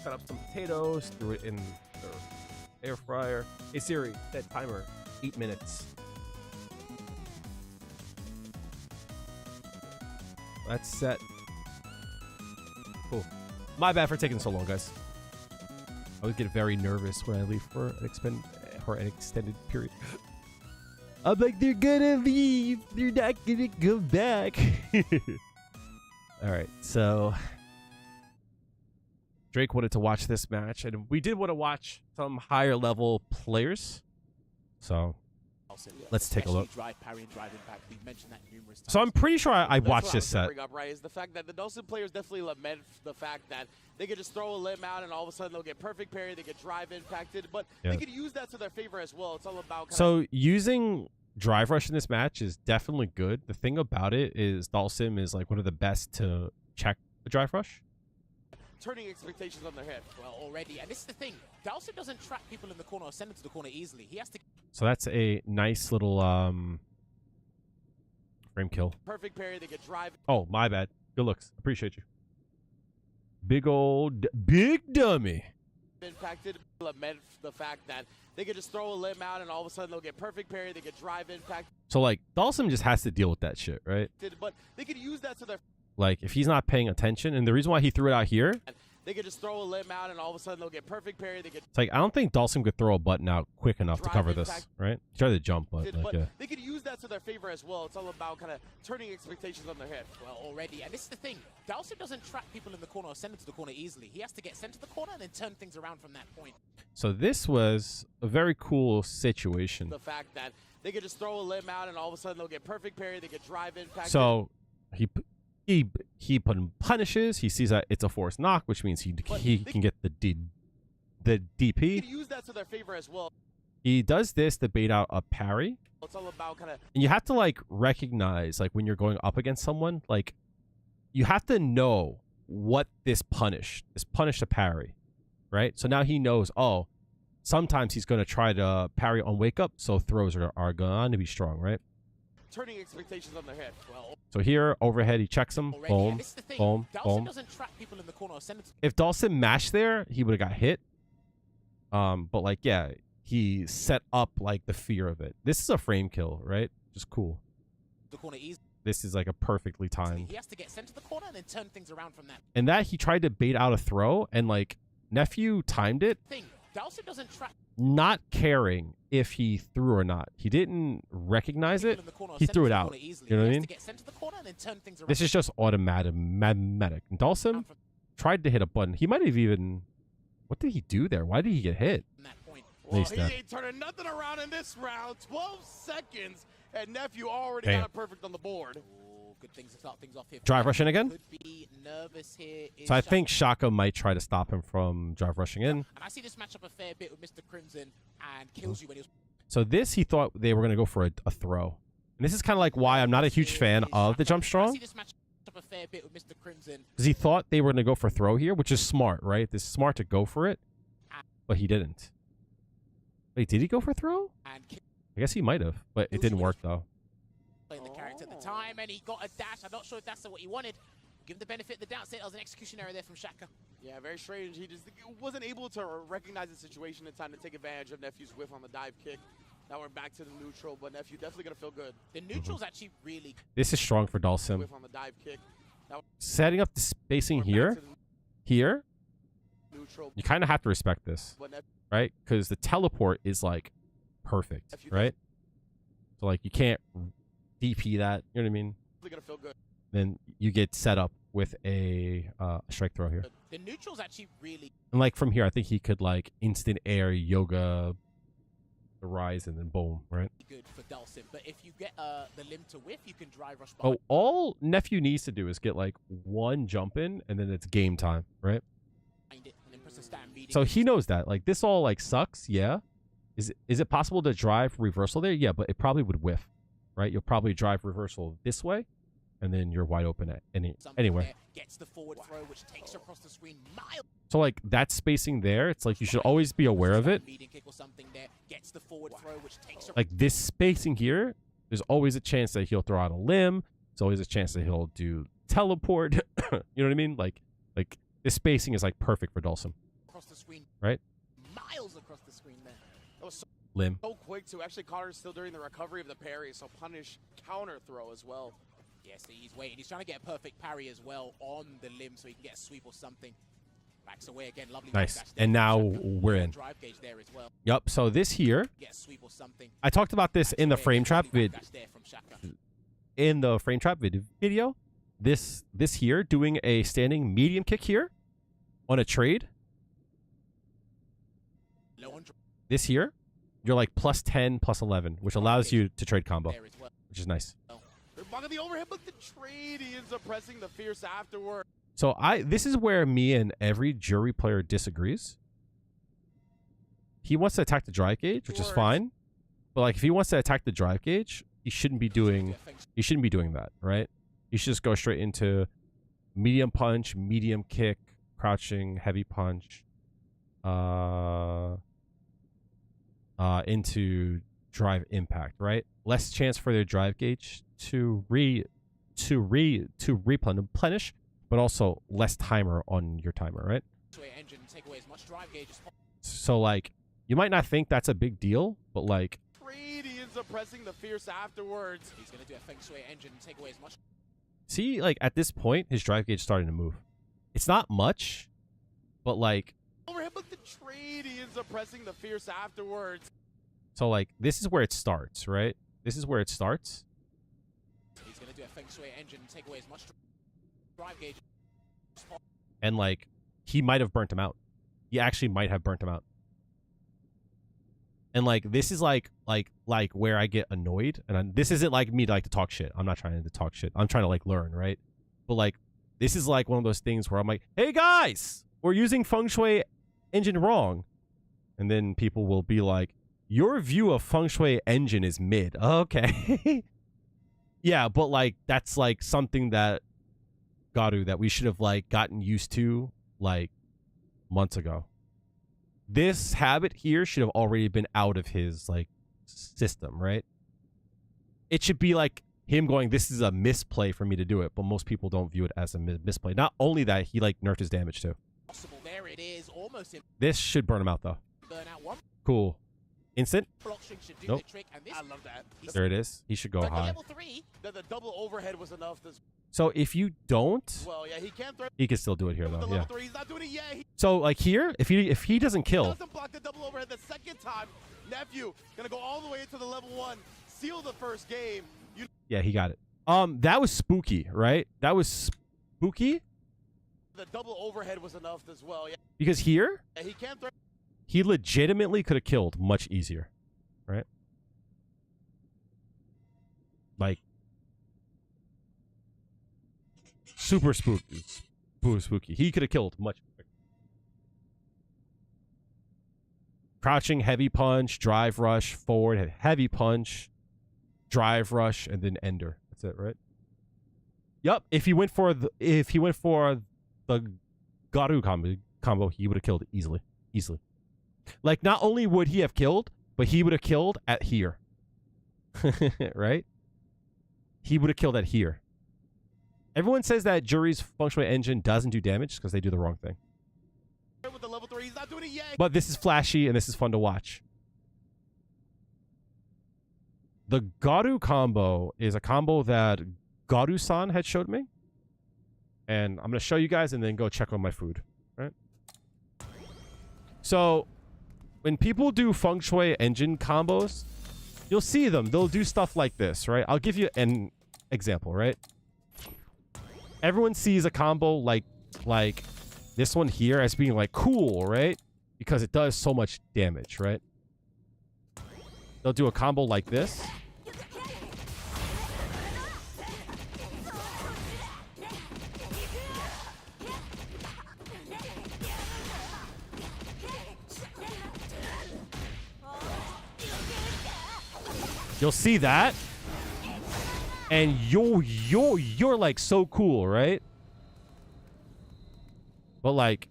cut up some potatoes, threw it in the air fryer. Hey Siri, set timer 8 minutes. That's set. Cool. My bad for taking so long, guys. I always get very nervous when I leave for an extended period. I'm like, they're gonna leave. They're not gonna go back. All right, so Drake wanted to watch this match, and we did want to watch some higher level players. So let's take a look. So I'm pretty sure I watched this set. Bring up, right, is the fact that the Dawson players definitely lament the fact that they could just throw a limb out and all of a sudden they'll get perfect parry, they get drive impacted, but they could use that to their favor as well. It's all about so using drive rush in this match is definitely good. The thing about it is Dalsim is like one of the best to check the drive rush. Turning expectations on their head. Well, already, and this is the thing. Dalsim doesn't trap people in the corner or send them to the corner easily. He has to. So that's a nice little frame kill. Perfect parry, they get drive. Oh, my bad. Good looks. Appreciate you. Big old big dummy. Impacted. Lament the fact that they could just throw a limb out and all of a sudden they'll get perfect parry, they get drive impact. So like Dalsim just has to deal with that shit, right? But they could use that to their. Like if he's not paying attention, and the reason why he threw it out here. They could just throw a limb out and all of a sudden they'll get perfect parry. They get. It's like I don't think Dalsim could throw a button out quick enough to cover this, right? He tried to jump, but like, they could use that to their favor as well. It's all about kind of turning expectations on their head. Well, already, and this is the thing. Dalsim doesn't trap people in the corner or send them to the corner easily. He has to get sent to the corner and then turn things around from that point. So this was a very cool situation. The fact that they could just throw a limb out and all of a sudden they'll get perfect parry. They get drive impact. So he punishes. He sees that it's a forced knock, which means he can get the DP. They could use that to their favor as well. He does this to bait out a parry. It's all about kind of. And you have to like recognize like when you're going up against someone, like you have to know what this punished. This punished a parry, right? So now he knows. Oh, sometimes he's going to try to parry on wake up, so throws are going to be strong, right? Turning expectations on their head. Well, so here overhead he checks him. Already, Boom, boom, Dalsim boom. doesn't trap people in the corner or send them to If Dalsim mashed there, he would have got hit. But like yeah, he set up like the fear of it. This is a frame kill, right? Just cool. the corner easily. This is like a perfectly timed. He has to get sent to the corner and then turn things around from that. And that he tried to bait out a throw, and like Nephew timed it. Dalsim doesn't trap. Not caring if he threw or not. He didn't recognize it. He threw it out. You know what I mean? This is just automatic. And Dalsim tried to hit a button. He might have even... What did he do there? Why did he get hit? Well, he ain't turning nothing around in this round. 12 seconds, and Nephew already got it perfect on the board. Good things to start things off here. Drive rushing again? Could be nervous here. So I think Shaka might try to stop him from drive rushing in. And I see this matchup a fair bit with Mr. Crimson and kills you when he was. So this, he thought they were going to go for a throw. And this is kind of like why I'm not a huge fan of the jump strong. I see this matchup a fair bit with Mr. Crimson. Because he thought they were going to go for throw here, which is smart, right? This is smart to go for it. But he didn't. Wait, did he go for throw? I guess he might have, but it didn't work though. Playing the character at the time, and he got a dash. I'm not sure if that's what he wanted. Give the benefit of the doubt. Say that was an execution error there from Shaka. Yeah, very strange. He just wasn't able to recognize the situation in time to take advantage of Nephew's whiff on the dive kick. Now we're back to the neutral, but Nephew definitely gonna feel good. The neutral's actually really. This is strong for Dalsim. Whiff on the dive kick. Now setting up the spacing here, neutral. You kind of have to respect this, right? Because the teleport is like perfect, right? So like you can't DP that. You know what I mean? Gonna feel good. Then you get set up with a strike throw here. The neutral's actually really. And like from here, I think he could like instant air yoga the rise and then boom, right? Good for Dalsim, but if you get the limb to whiff, you can drive rush. Oh, all Nephew needs to do is get like one jump in, and then it's game time, right? So he knows that. Like this all like sucks, yeah. Is it possible to drive reversal there? Yeah, but it probably would whiff, right? You'll probably drive reversal this way, and then you're wide open at anyway. Gets the forward throw, which takes across the screen miles. So like that spacing there, it's like you should always be aware of it. Like this spacing here, there's always a chance that he'll throw out a limb. There's always a chance that he'll do teleport. You know what I mean? Like this spacing is like perfect for Dalsim. across the screen. Right? Miles across the screen there. That was Limb. so quick too. Actually, Connor's still during the recovery of the parry, so punish counter throw as well. Yes, he's waiting. He's trying to get a perfect parry as well on the limb so he can get a sweep or something. Backs away again. Lovely. Nice. And now we're in. Drive gauge there as well. Yup. So this here, Get a sweep or something. I talked about this in the frame trap vid. There from Shaka. In the frame trap video, this here doing a standing medium kick here on a trade. Low on This here, you're like plus 10, plus 11, which allows you to trade combo, there as well. which is nice. Bug the overhead, but the trade, he ends up pressing the fierce afterward. So this is where me and every Juri player disagrees. He wants to attack the drive gauge, which is fine, but like if he wants to attack the drive gauge, he shouldn't be doing that, right? He should just go straight into medium punch, medium kick, crouching, heavy punch, into drive impact, right? Less chance for their drive gauge to replenish, but also less timer on your timer, right? Engine, take away as much drive gauge as So like you might not think that's a big deal, but like Trade, he ends up pressing the fierce afterwards. He's going to do a Feng Shui engine and take away as much. see, like at this point his drive gauge starting to move. It's not much, but like Overhead, but the trade, he ends up pressing the fierce afterwards. so like this is where it starts, right? This is where it starts. He's going to do a Feng Shui engine and take away as much drive gauge. And like he might have burnt him out. He actually might have burnt him out. And like this is like where I get annoyed, and this isn't like me to like to talk shit. I'm not trying to talk shit. I'm trying to like learn, right? But like this is like one of those things where I'm like, hey guys, we're using Feng Shui engine wrong, and then people will be like, your view of Feng Shui engine is mid. Okay. Yeah, but like that's like something that that we should have like gotten used to like months ago. This habit here should have already been out of his like system, right? It should be like him going, this is a misplay for me to do it, but most people don't view it as a misplay. Not only that, he like nerfed his damage too. Possible. There it is. Almost in This should burn him out though. burnout one. Cool. Instant. Block string should do Nope. the trick. And this, I love that. There it is. He should go like high. level 3. The double overhead was enough to... So if you don't, Well, yeah, he can't throw he can still do it here the though. level Yeah. 3. He's not doing it yet. He So like here, if he doesn't kill, doesn't block the double overhead the second time. Nephew gonna go all the way into the level 1, seal the first game. yeah, he got it. That was spooky, right? That was spooky The double overhead was enough as well. Yeah, because here he can't throw. he legitimately could have killed much easier, right? Like super spooky. Spooky. He could have killed much quicker. Crouching, heavy punch, drive rush, forward, heavy punch, drive rush, and then ender. That's it, right? Yep. If he went for the Garu combo, he would have killed it easily. Like not only would he have killed, but he would have killed at here. Right? He would have killed at here. Everyone says that Juri's Feng Shui engine doesn't do damage because they do the wrong thing. With the level 3, he's not doing it yet. But this is flashy and this is fun to watch. The Garu combo is a combo that Garu-san had showed me. And I'm going to show you guys and then go check on my food. Right? So, when people do Feng Shui engine combos, you'll see them. They'll do stuff like this, right? I'll give you an example, right? Everyone sees a combo like this one here as being like cool, right? Because it does so much damage, right? They'll do a combo like this. You'll see that. And you're like so cool, right? But like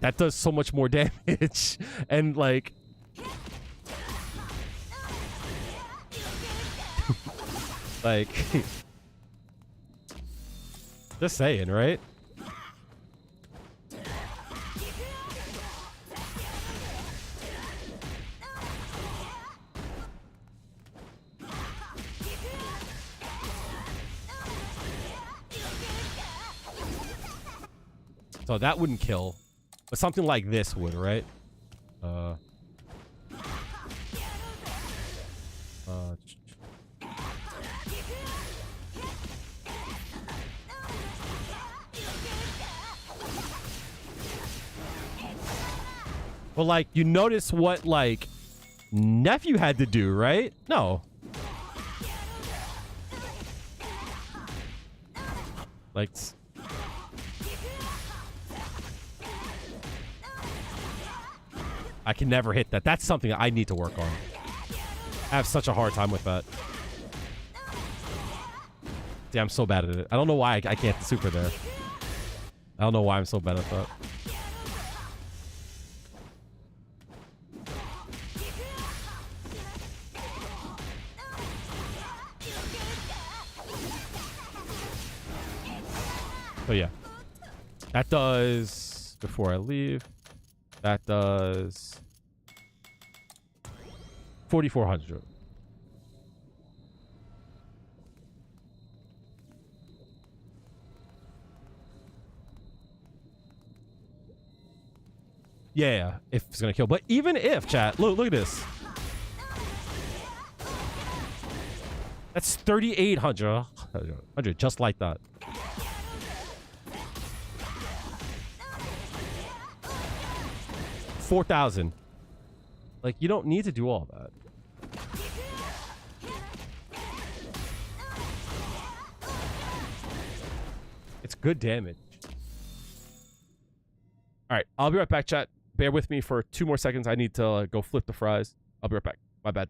that does so much more damage. And like Like, just saying, right? So that wouldn't kill, but something like this would, right? Well, like, you notice what, like, nephew had to do, right? No. Like... I can never hit that. That's something I need to work on. I have such a hard time with that. See, I'm so bad at it. I don't know why I can't the super there. I don't know why I'm so bad at that. So yeah. That does... Before I leave... That does 4,400. Yeah, if it's gonna kill. But even if, chat, look at this. That's 3,800. Just like that. 4,000. Like, you don't need to do all that. It's good damage. All right, I'll be right back, chat. Bear with me for 2 more seconds. I need to go flip the fries. I'll be right back. My bad.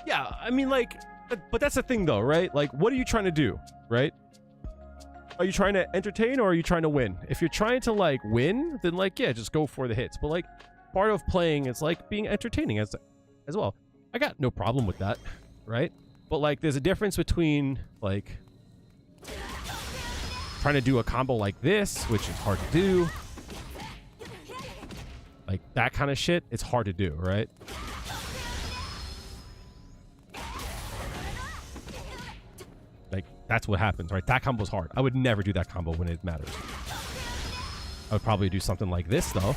Yeah, I mean, like, but that's the thing, though, right? Like, what are you trying to do, right? Are you trying to entertain or are you trying to win? If you're trying to, like, win, then, like, yeah, just go for the hits. But, like, part of playing is, like, being entertaining as well. I got no problem with that, right? But, like, there's a difference between, like, trying to do a combo like this, which is hard to do. Like, that kind of shit, it's hard to do, right? Like, that's what happens, right? That combo's hard. I would never do that combo when it matters. I would probably do something like this, though.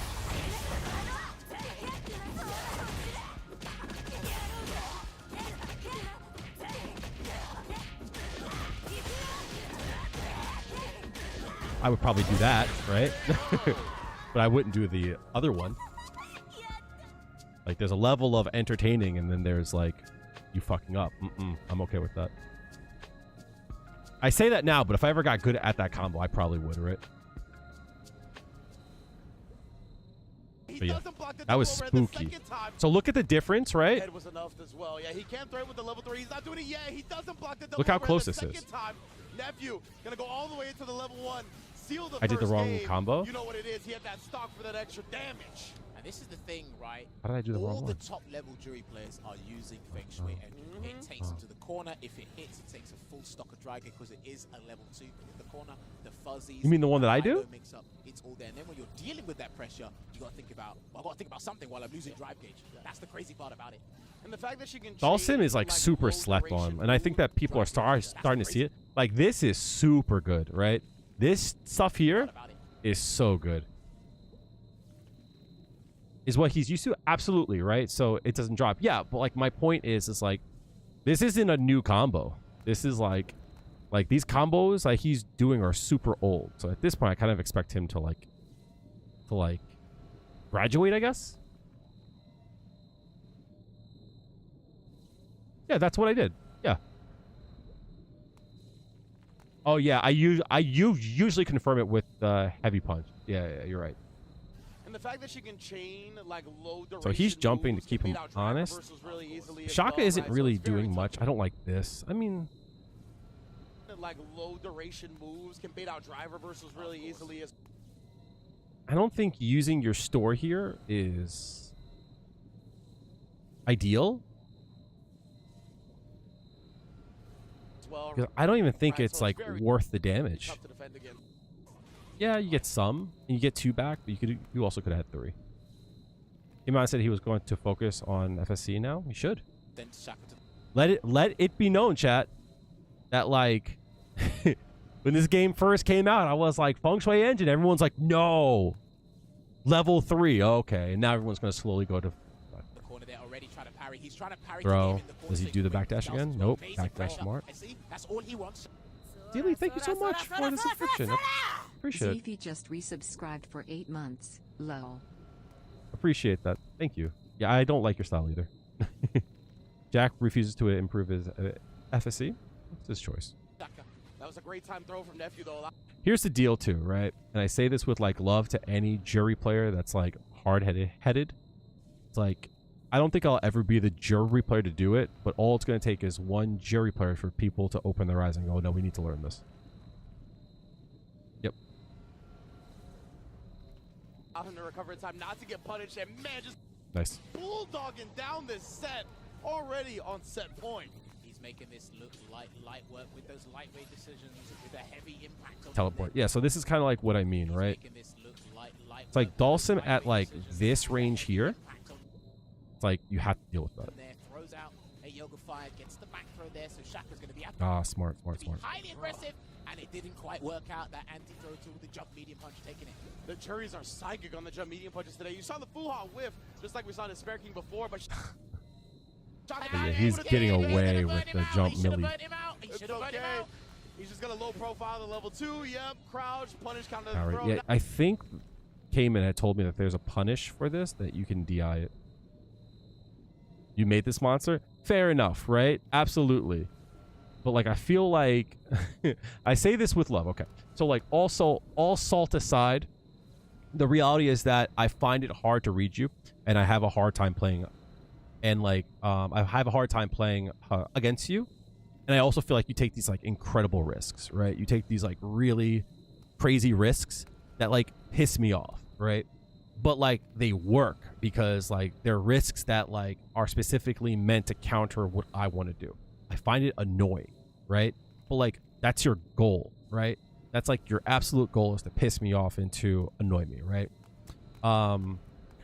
I would probably do that, right? But I wouldn't do the other one. Like, there's a level of entertaining, and then there's, like, you fucking up. I'm okay with that. I say that now, but if I ever got good at that combo, I probably would, right? But yeah, that was spooky. So look at the difference, right? Head was enough as well. Yeah, he can't throw it with the level 3. He's not doing it yet. He doesn't block the double. Look how overhead close the this is. time. Nephew gonna go all the way into the level 1. Seal the I did the first wrong game. combo. You know what it is. He had that stock for that extra damage. And this is the thing, right? How did I do the wrong All one? the top level Juri players are using Feng Shui. And it takes them to the corner. If it hits, it takes a full stock of Dragon because it is a level 2 in the corner. The fuzzies. You mean the one that I do? Mix up, it's all there. And then when you're dealing with that pressure, you got to think about, well, I got to think about something while I'm losing drive gauge. That's the crazy part about it. And the fact that she can Dhalsim is chain, like super low slept duration on, and I think that people are starting to crazy. see it. Like, this is super good, right? This stuff here is so good. Is what he's used to? Absolutely, right? So it doesn't drop. Yeah, but like my point is like, this isn't a new combo. This is like these combos like he's doing are super old. So at this point, I kind of expect him to like graduate, I guess. Yeah, that's what I did. Yeah. Oh yeah, I usually confirm it with heavy punch. Yeah, you're right. And the fact that she can chain like low duration So he's jumping to moves, keep can him bait out Driver honest. versus really easily as Shaka well, isn't right? So really it's very doing tough much. I don't like this. I mean, like low duration moves can bait out Driver versus really easily as I don't think using your store here is ideal. well. Because I don't even think Right, it's so like very worth the damage. tough to defend against. Yeah, you get some, and you get 2 back, but you also could have had 3. Iman said he was going to focus on FSC now. He should. Then Shaka to Let it be known, chat, that like when this game first came out, I was like, Feng Shui Engine. Everyone's like, no, level 3. Okay, and now everyone's gonna slowly go to the corner there already trying to parry. He's trying to parry. Bro, does he do the backdash again? Nope. Backdash Pressure. smart. I see. That's all he wants. Dealey, thank you so much for the subscription. Appreciate it. Zeefy just resubscribed for 8 months. Lol. Appreciate that. Thank you. Yeah, I don't like your style either. Jack refuses to improve his FSC. It's his choice. Shaka. That was a great time throw from Nephew though. Here's the deal too, right? And I say this with like love to any Juri player that's like hard-headed. It's like, I don't think I'll ever be the Juri player to do it, but all it's going to take is one Juri player for people to open their eyes and go, no, we need to learn this. Yep. Out in the recovery time, not to get punished, and man, just Nice. bulldogging down this set already on set point. He's making this look light work with those lightweight decisions with a heavy impact on Teleport. Yeah, so this is kind of like what I mean, right? Making this look light It's like work with those Dalsim at like lightweight decisions this with a range heavy here. impact on It's like you have to deal with that. there, throws out a Yoga Fire, gets the back throw there, so Shaka's going to be Ah, smart. highly aggressive, and it didn't quite work out. That anti-throw tool, the jump medium punch taking it. The Juries are psychic on the jump medium punches today. You saw the Fuha whiff, just like we saw in Spare King before, but Yeah, he's getting away with the jump milli. it's okay. He's just gonna low profile the level 2. Yep, crouch, punish, counter the All right. throw. Yeah, I think Cayman had told me that there's a punish for this that you can DI it. You made this monster? Fair enough, right? Absolutely. But like, I feel like I say this with love. Okay. So like, also, all salt aside, the reality is that I find it hard to read you, and I have a hard time playing, and like, I have a hard time playing against you. And I also feel like you take these like incredible risks, right? You take these like really crazy risks that like piss me off, right? But like they work because like they're risks that like are specifically meant to counter what I want to do. I find it annoying, right? But like that's your goal, right? That's like your absolute goal is to piss me off and to annoy me, right?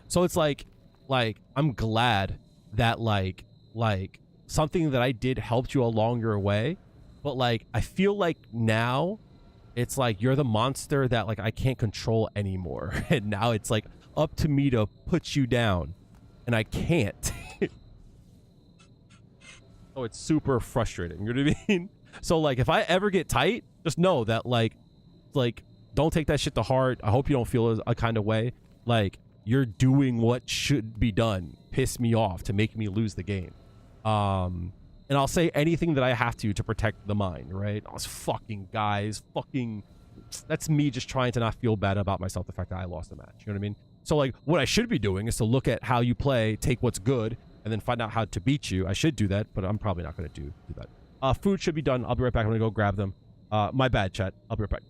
So it's like I'm glad that like something that I did helped you along your way, but like I feel like now it's like you're the monster that like I can't control anymore, and now it's like up to me to put you down, and I can't. Oh, it's super frustrating. You know what I mean? So like if I ever get tight, just know that like don't take that shit to heart. I hope you don't feel a kind of way. Like you're doing what should be done. Piss me off to make me lose the game. And I'll say anything that I have to protect the mind, right? Those fucking guys, that's me just trying to not feel bad about myself, the fact that I lost the match. You know what I mean? So like what I should be doing is to look at how you play, take what's good, and then find out how to beat you. I should do that, but I'm probably not going to do that. Food should be done. I'll be right back. I'm going to go grab them. My bad, chat. I'll be right back.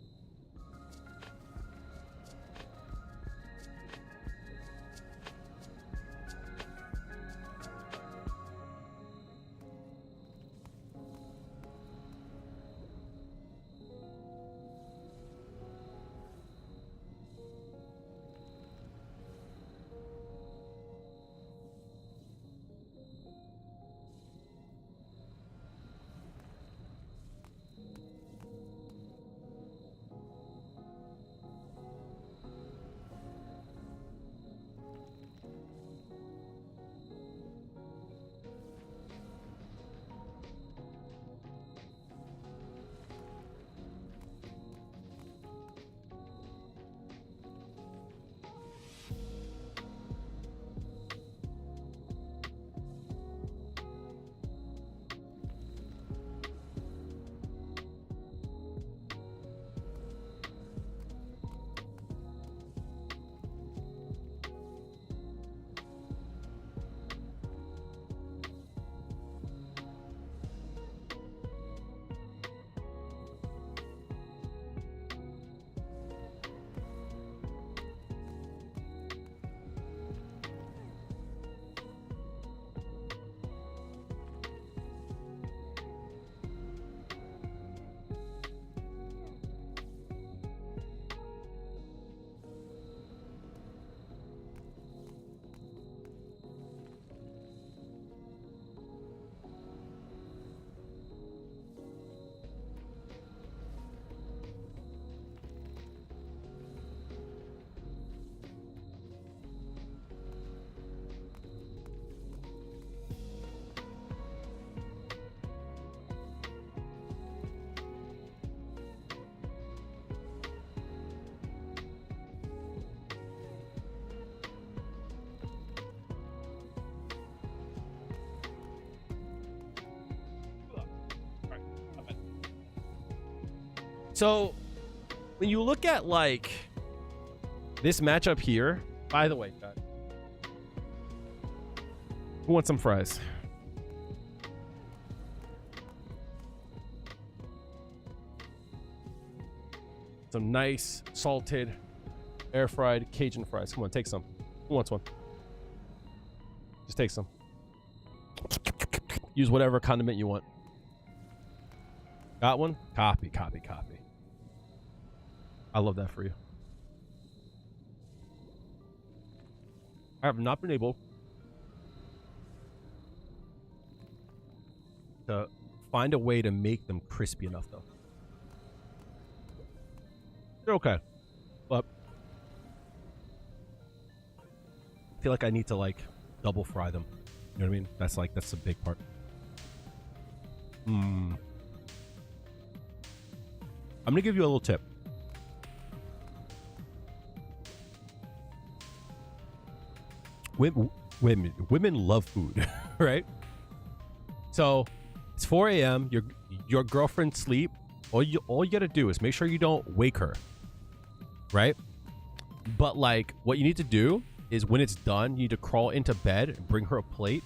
So when you look at like this matchup here, by the way, chat, who wants some fries? Some nice salted air fried Cajun fries. Come on, take some. Who wants one? Just take some. Use whatever condiment you want. Got one? Copy, copy, copy. I love that for you. I have not been able to find a way to make them crispy enough, though. They're okay, but I feel like I need to like double fry them. You know what I mean? That's the big part. I'm gonna give you a little tip. Women love food, right? So it's 4 a.m. Your girlfriend's asleep. All you gotta do is make sure you don't wake her, right? But like what you need to do is when it's done, you need to crawl into bed and bring her a plate,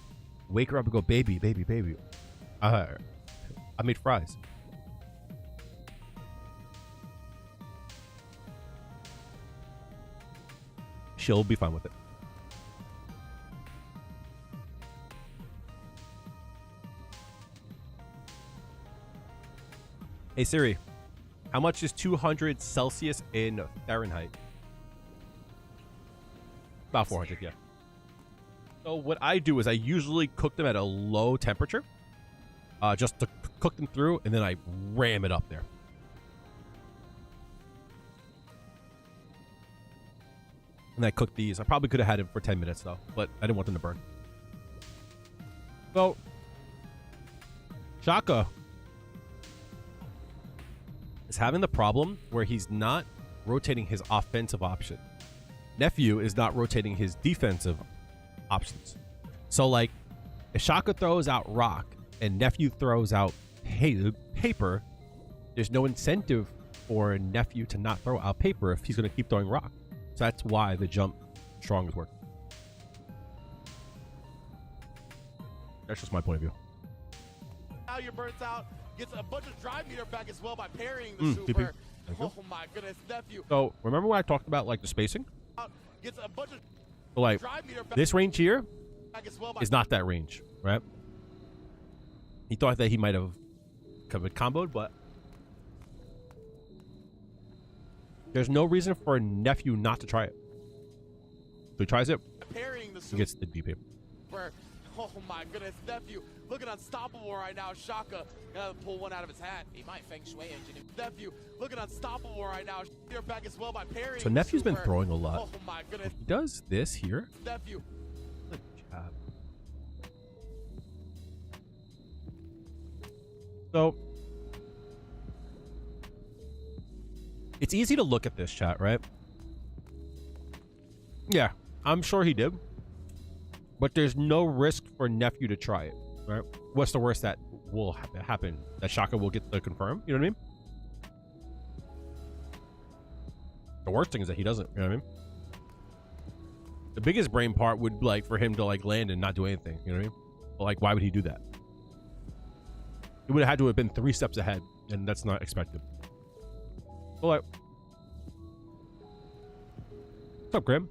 wake her up and go, baby, baby, baby. I made fries. She'll be fine with it. Hey Siri, how much is 200 Celsius in Fahrenheit? About 400, yeah. So what I do is I usually cook them at a low temperature, just to cook them through, and then I ram it up there. And I cooked these. I probably could have had it for 10 minutes though, but I didn't want them to burn. So, Shaka is having the problem where he's not rotating his offensive option. Nephew is not rotating his defensive options. So like if Shaka throws out rock and Nephew throws out paper, there's no incentive for Nephew to not throw out paper if he's going to keep throwing rock. So that's why the jump strong is working. That's just my point of view. Now you're burnt out. Gets a bunch of drive meter back as well by parrying the super. Oh my goodness, Nephew. So remember when I talked about like the spacing? Gets a bunch of so, like drive meter back this range here as well is not that range, right? He thought that he might have comboed, but there's no reason for a Nephew not to try it. So he tries it. Parrying the he gets the DP. Oh my goodness, Nephew looking unstoppable right now. Shaka gotta pull one out of his hat. He might feng shui engineer. Nephew looking unstoppable right now. They're back as well by parrying. So Nephew's been throwing a lot. Oh my goodness. If he does this here. Nephew. Good job. So it's easy to look at this chat, right? Yeah, I'm sure he did. But there's no risk for Nephew to try it, right? What's the worst that will happen? That Shaka will get the confirm, you know what I mean? The worst thing is that he doesn't, you know what I mean? The biggest brain part would be like for him to like land and not do anything, you know what I mean? But like, why would he do that? He would have had to have been 3 steps ahead, and that's not expected. But like, what's up, Grim?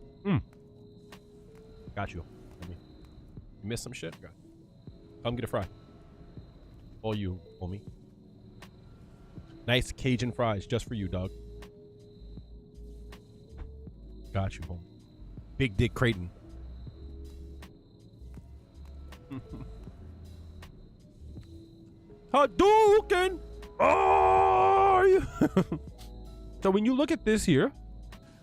Got you. You missed some shit? Come get a fry. All you, homie. Nice Cajun fries just for you, dog. Got you, homie. Big Dick Creighton. Hadouken! Oh! So when you look at this here,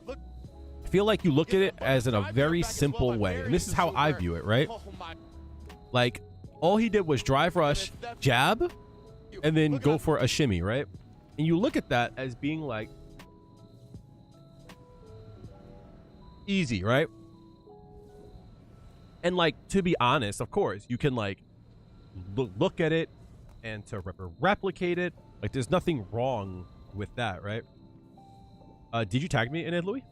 I feel like you look at it as in a very simple way. And this is how I view it, right? Like, all he did was drive rush, jab, and then go for a shimmy, right? And you look at that as being like easy, right? And like, to be honest, of course, you can like look at it and to replicate it. Like, there's nothing wrong with that, right? Did you tag me in it, Louis?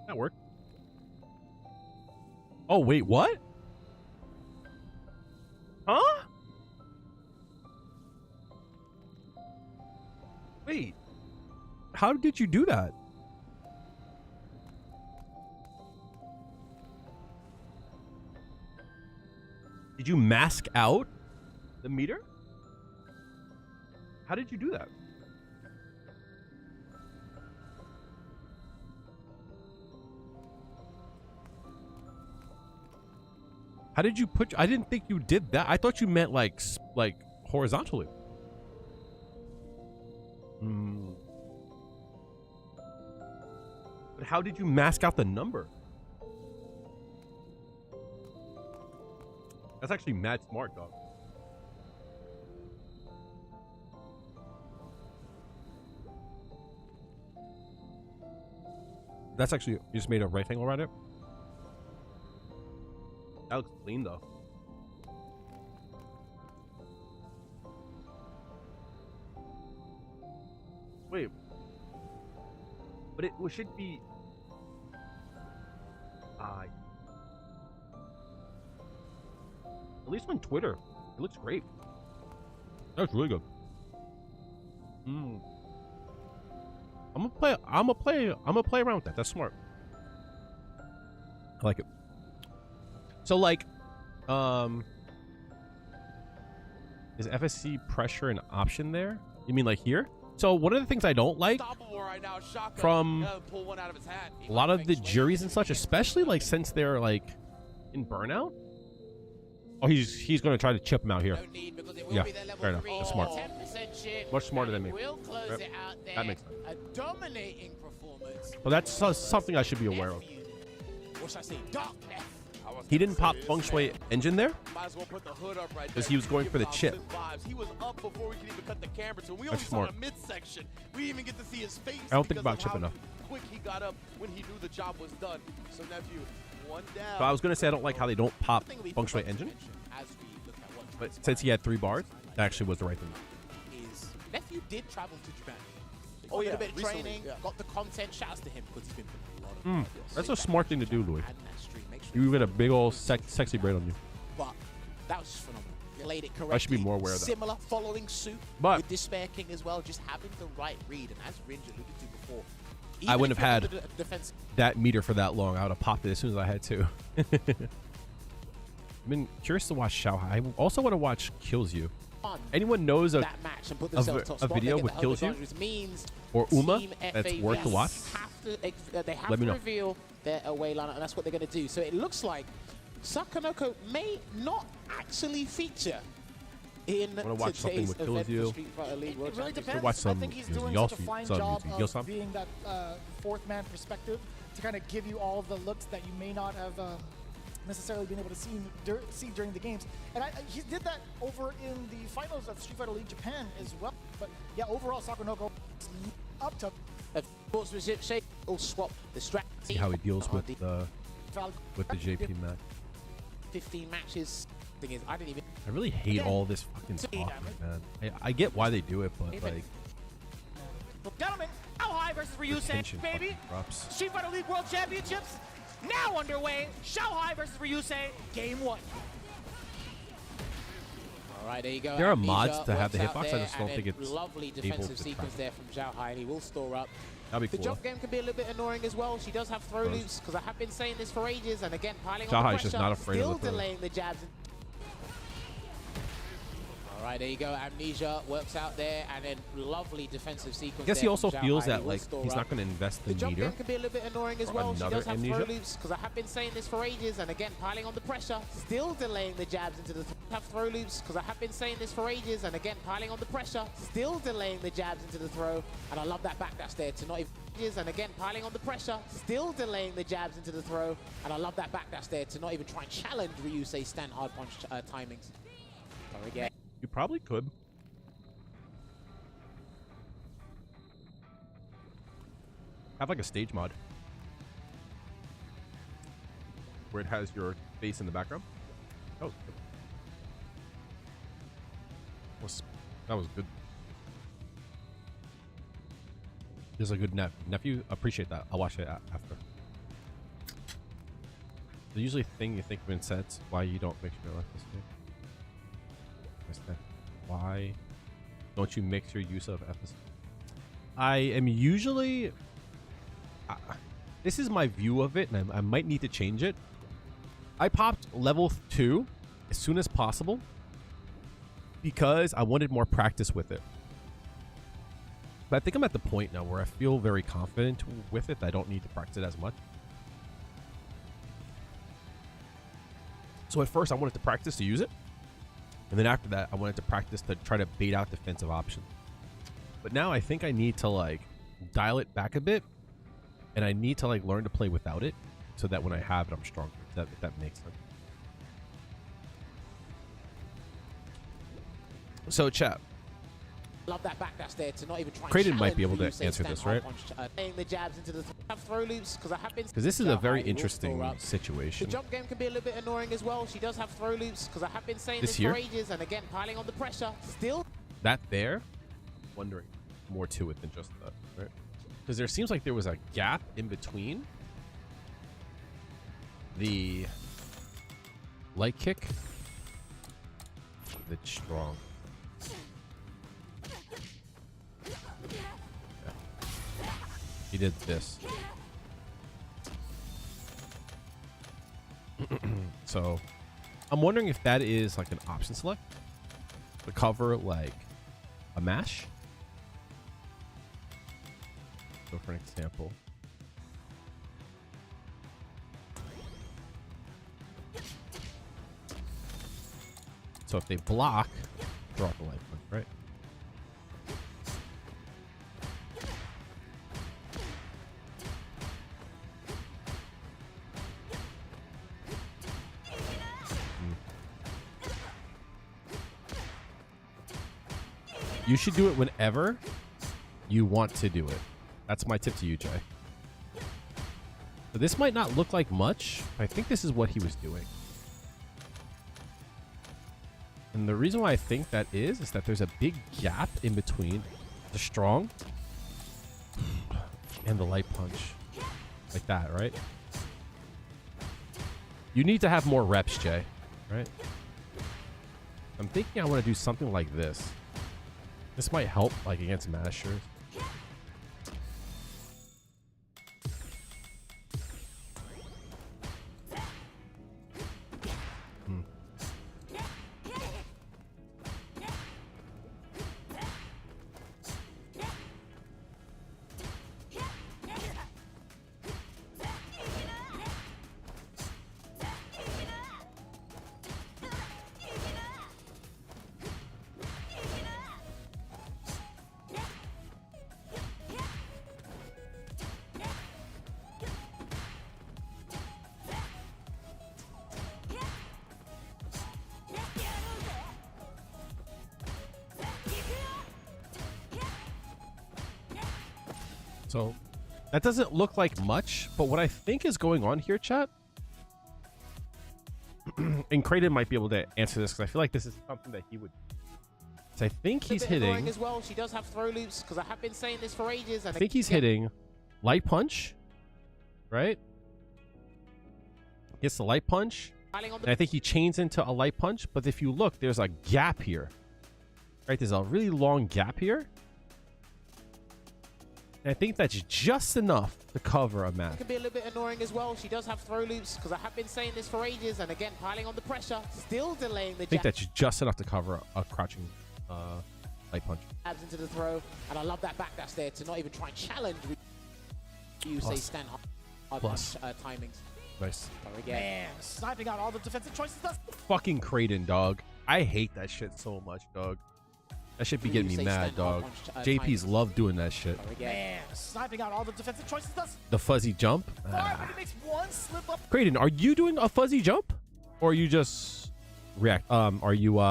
That worked. Oh, wait, what? Huh? Wait. How did you do that? Did you mask out the meter? How did you do that? How did you put? I didn't think you did that. I thought you meant like horizontally. But how did you mask out the number? That's actually mad smart, dog. That's actually, you just made a rectangle around it? That looks clean, though. Wait. But it should be... At least on Twitter, it looks great. That's really good. I'm gonna play around with that. That's smart. I like it. So like, is FSC pressure an option there? You mean like here? So one of the things I don't like from a lot of the juries and such, especially like since they're like in burnout. Oh, he's going to try to chip him out here. Yeah, fair enough. That's smart. Much smarter than me. Yep. That makes sense. A dominating performance. Well, that's something I should be aware of. What should I say? Dark F. He didn't pop Feng Shui engine there Might as well put the hood up right because there. he was going for the chip. He was up before we could even cut the camera to him. We only That's saw smart. the midsection. We didn't even get to see his face. I don't think because about of chip how enough. quick he got up when he knew the job was done. So nephew, one down. So I was going to say I don't like how they don't pop Feng Shui engine. But since he had 3 bars, that actually was the right thing. Is nephew did travel to Japan. Oh, Did yeah, a bit of recently, training, yeah. got the content. Shouts to him because he's been putting a lot of That's a smart thing to do, Louis. and that stream. Make sure You get a big old sexy braid on you. But that was just phenomenal. Played it correctly. I should be more aware of that. Similar following suit But- with Despair King as well, just having the right read. And as Ringe alluded to before, I wouldn't even have if you're had under the defense. that meter for that long. I would have popped it as soon as I had to. I've been curious to watch Xiao Hai. I also want to watch Kills You. Anyone knows of That match and put themselves top a spot, video they get with the Kills You advantage, which means or Uma Team that's FA worth to watch? they have Let me to know. reveal their away lineup, and that's what they're going to do. So it looks like Sakanoko may not actually feature in wanna watch something today's with Kills event for You. Street Fighter League World It really Championship. depends. watch some I think he's Yossi- doing such a fine some job Yossi- of Yosam. being that fourth man perspective to kind of give you all the looks that you may not have necessarily been able to see during the games. And he did that over in the finals of Street Fighter League Japan as well. But yeah, overall, Sakanoko is up to Sportsmanship shape will swap the strategy. See how he deals with the the JP match. 15 matches. Thing is, I didn't even. I really hate all this fucking talking, man. I get why they do it, but like Gentlemen, How High versus Ryusei, tension baby. fucking drops. Street Fighter League World Championships now underway. Shao Hai versus Ryusei, game 1. All right, there you go. There are Amnesia mods to have the works out hitbox, I there, just don't and think then it's lovely able defensive to sequence track. there from Zhao Hai, and he will store up. That'd be The cool. jump game can be a little bit annoying as well. She does have throw Does. loops because I have been saying this for ages, and again piling Zhao on the Hai's pressure, just not afraid of still the throws. delaying the jabs. All right, there you go. Amnesia works out there, and then lovely defensive sequence. I guess he there also from Zhao feels Hai. that He will like store he's up. not going to invest The the jump meter. game can be a little bit annoying as for well. She another does have Amnesia. throw loops because I have been saying this for ages, and again piling on the pressure, still delaying the jabs into the have throw loops because I have been saying this for ages, and again piling on the pressure, still delaying the jabs into the throw, and I love that backdash there to not even and again piling on the pressure, still delaying the jabs into the throw, and I love that backdash there to not even try and challenge Ryusei's stand hard punch timings. So again. You probably could. Have like a stage mod. where it has your face in the background. That was good. That was good. There's a good nephew. Appreciate that. I'll watch it after. The usually thing you think when sets why you don't mix your electricity. Why don't you mix your use of FS? I am usually. This is my view of it, and I might need to change it. I popped level 2 as soon as possible because I wanted more practice with it. But I think I'm at the point now where I feel very confident with it that I don't need to practice it as much. So at first I wanted to practice to use it. And then after that, I wanted to practice to try to bait out defensive options. But now I think I need to like dial it back a bit. And I need to like learn to play without it so that when I have it, I'm stronger. If that makes sense. So chat. Love that backdash there to not even try. Creighton might be able to answer this, right? Laying the jabs into the throw loops because I have been. Because this is a very interesting situation. The jump game can be a little bit annoying as well. She does have throw loops because I have been saying this for ages, and again piling on the pressure. Still. That there, wondering more to it than just that, right? Because there seems like there was a gap in between the light kick, the strong. He did this. So I'm wondering if that is like an option select to cover like a mash. So for an example, so if they block, drop the life punch, right? You should do it whenever you want to do it. That's my tip to you, Jay. So this might not look like much, but I think this is what he was doing. And the reason why I think that is that there's a big gap in between the strong and the light punch. Like that, right? You need to have more reps, Jay, right? I'm thinking I want to do something like this. This might help, like, against mashers. So that doesn't look like much, but what I think is going on here, chat, and Creighton might be able to answer this because I feel like this is something that he would. So I think he's hitting as well. She does have throw loops because I have been saying this for ages. And I think he's hitting light punch, right? Gets the light punch, and I think he chains into a light punch. But if you look, there's a gap here, right? There's a really long gap here. And I think that's just enough to cover a match. It can be a little bit annoying as well. She does have throw loops because I have been saying this for ages, and again piling on the pressure, still delaying the. I think that's just enough to cover a crouching light punch. Abs into the throw, and I love that backdash there to not even try and challenge. You say stand hard punch timings. Nice. Man, sniping out all the defensive choices. That's fucking Creighton, dog. I hate that shit so much, dog. That shit be getting me mad, dog. JP's love doing that shit. Man, sniping out all the defensive choices. That's the fuzzy jump. he makes one slip up. Creighton, are you doing a fuzzy jump, or are you just react? Are you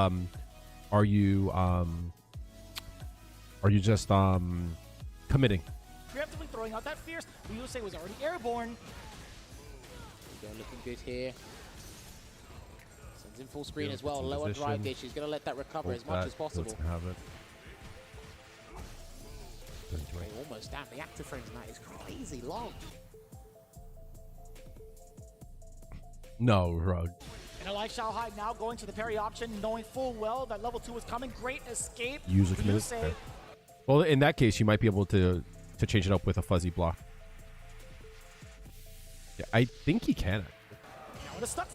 just committing? Preemptively throwing out that fierce. We would say was already airborne. They're looking good here. Sends in full screen as well. Some Low on position. drive dish. She's going to let that recover as much as possible. Have it. Oh, almost down. The active frames now is crazy long. No, Rug. And I like Xiaohai now going to the parry option, knowing full well that level 2 was coming. Great escape. User committed. Okay. Well, in that case, you might be able to change it up with a fuzzy block. Yeah, I think he can. Now stuck.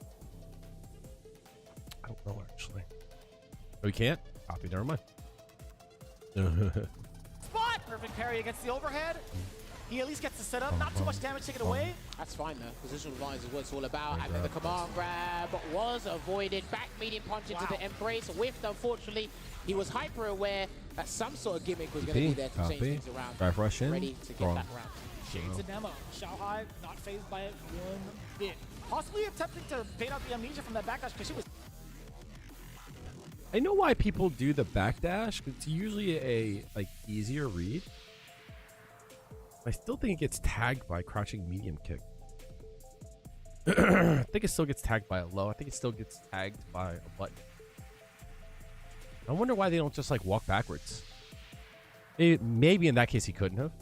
I don't know, actually. Oh, he can't? Copy, never mind. Spot! Perfect parry against the overhead. He at least gets the setup. Not too much damage taken away. That's fine, though. Positional advantage is what it's all about. And then the command grab was avoided. Back medium punch into the embrace. Whiffed, unfortunately. He was hyper aware that some sort of gimmick was going to be there to change things around. Drive rush in. Ready to get that round. Shades and demo. Xiaohai not phased by it one bit. Possibly attempting to bait out the amnesia from that backdash because she was. I know why people do the backdash. It's usually a easier read. I still think it gets tagged by crouching medium kick. I think it still gets tagged by a low. I think it still gets tagged by a button. I wonder why they don't just like walk backwards. Maybe in that case he couldn't have.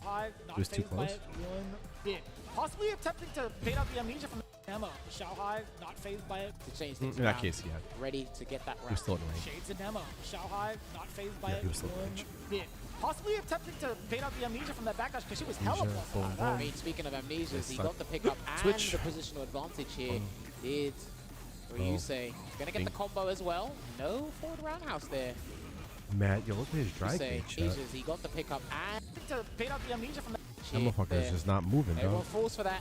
He was too close. One bit. Possibly attempting to bait out the amnesia from the demo. Xiaohai not phased by it. To change things In around. that case, yeah. Ready to get that round. He was still in range. Shades and demo. Xiaohai not phased by it he was still in one range. bit. Possibly attempting to bait out the amnesia from that backdash because she was hella Amnesia, plus on I that. mean, speaking of amnesias, he got the pickup and Switch. the positional advantage here. Did Ryusei. He's going to get the combo as well. No forward roundhouse there. Matt, you look at his drag gauge. He got the pickup and To bait out the amnesia from the That motherfucker is just not moving, everyone dog. falls for that.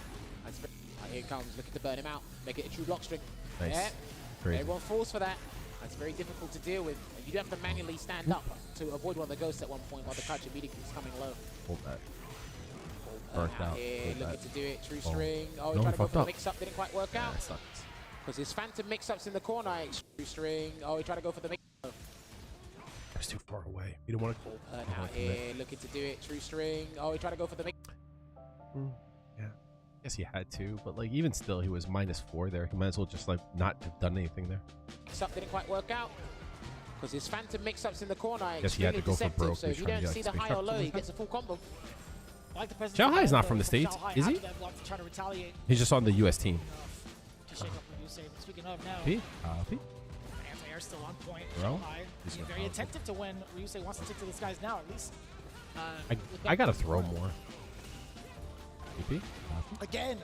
Here it comes, looking to burn him out. Make it a true block string. Nice. Yeah. Crazy. Everyone falls for that. That's very difficult to deal with. And you do have to manually stand up to avoid one of the ghosts at one point while the crouch immediately is coming low. Hold that. Burnt out. Here, Hold looking that. to do it. True string. Oh, No, he he tried to go fucked for the up. mix-up. Didn't quite work out. That sucks. Because his phantom mix-ups in the corner. True string. Oh, he tried to go for the mix-up. That's too far away. You don't want to. Burn out here. Looking to do it. True string. Oh, he tried to go for the mix. Yeah. I guess he had to, but like even still, he was -4 there. He might as well just like not have done anything there. Mix-up didn't quite work out. Because his phantom mix-ups in the corner are Guess he had to extremely go for deceptive. broke. So He's if you trying to don't get, see like, the space high or trap low, something. he gets a full combo. I like the presence Xiaohai's of not from the States, Xiaohai is he? after that block to try to retaliate. He's just on the U.S. team. To shake up Ryusei. Speaking of now, P? anti-air still on point. Bro, Xiaohai he's being gonna very pounce it. attentive to when Ryusei wants to take to this guy's now, at least. I gotta throw more. PP? Again.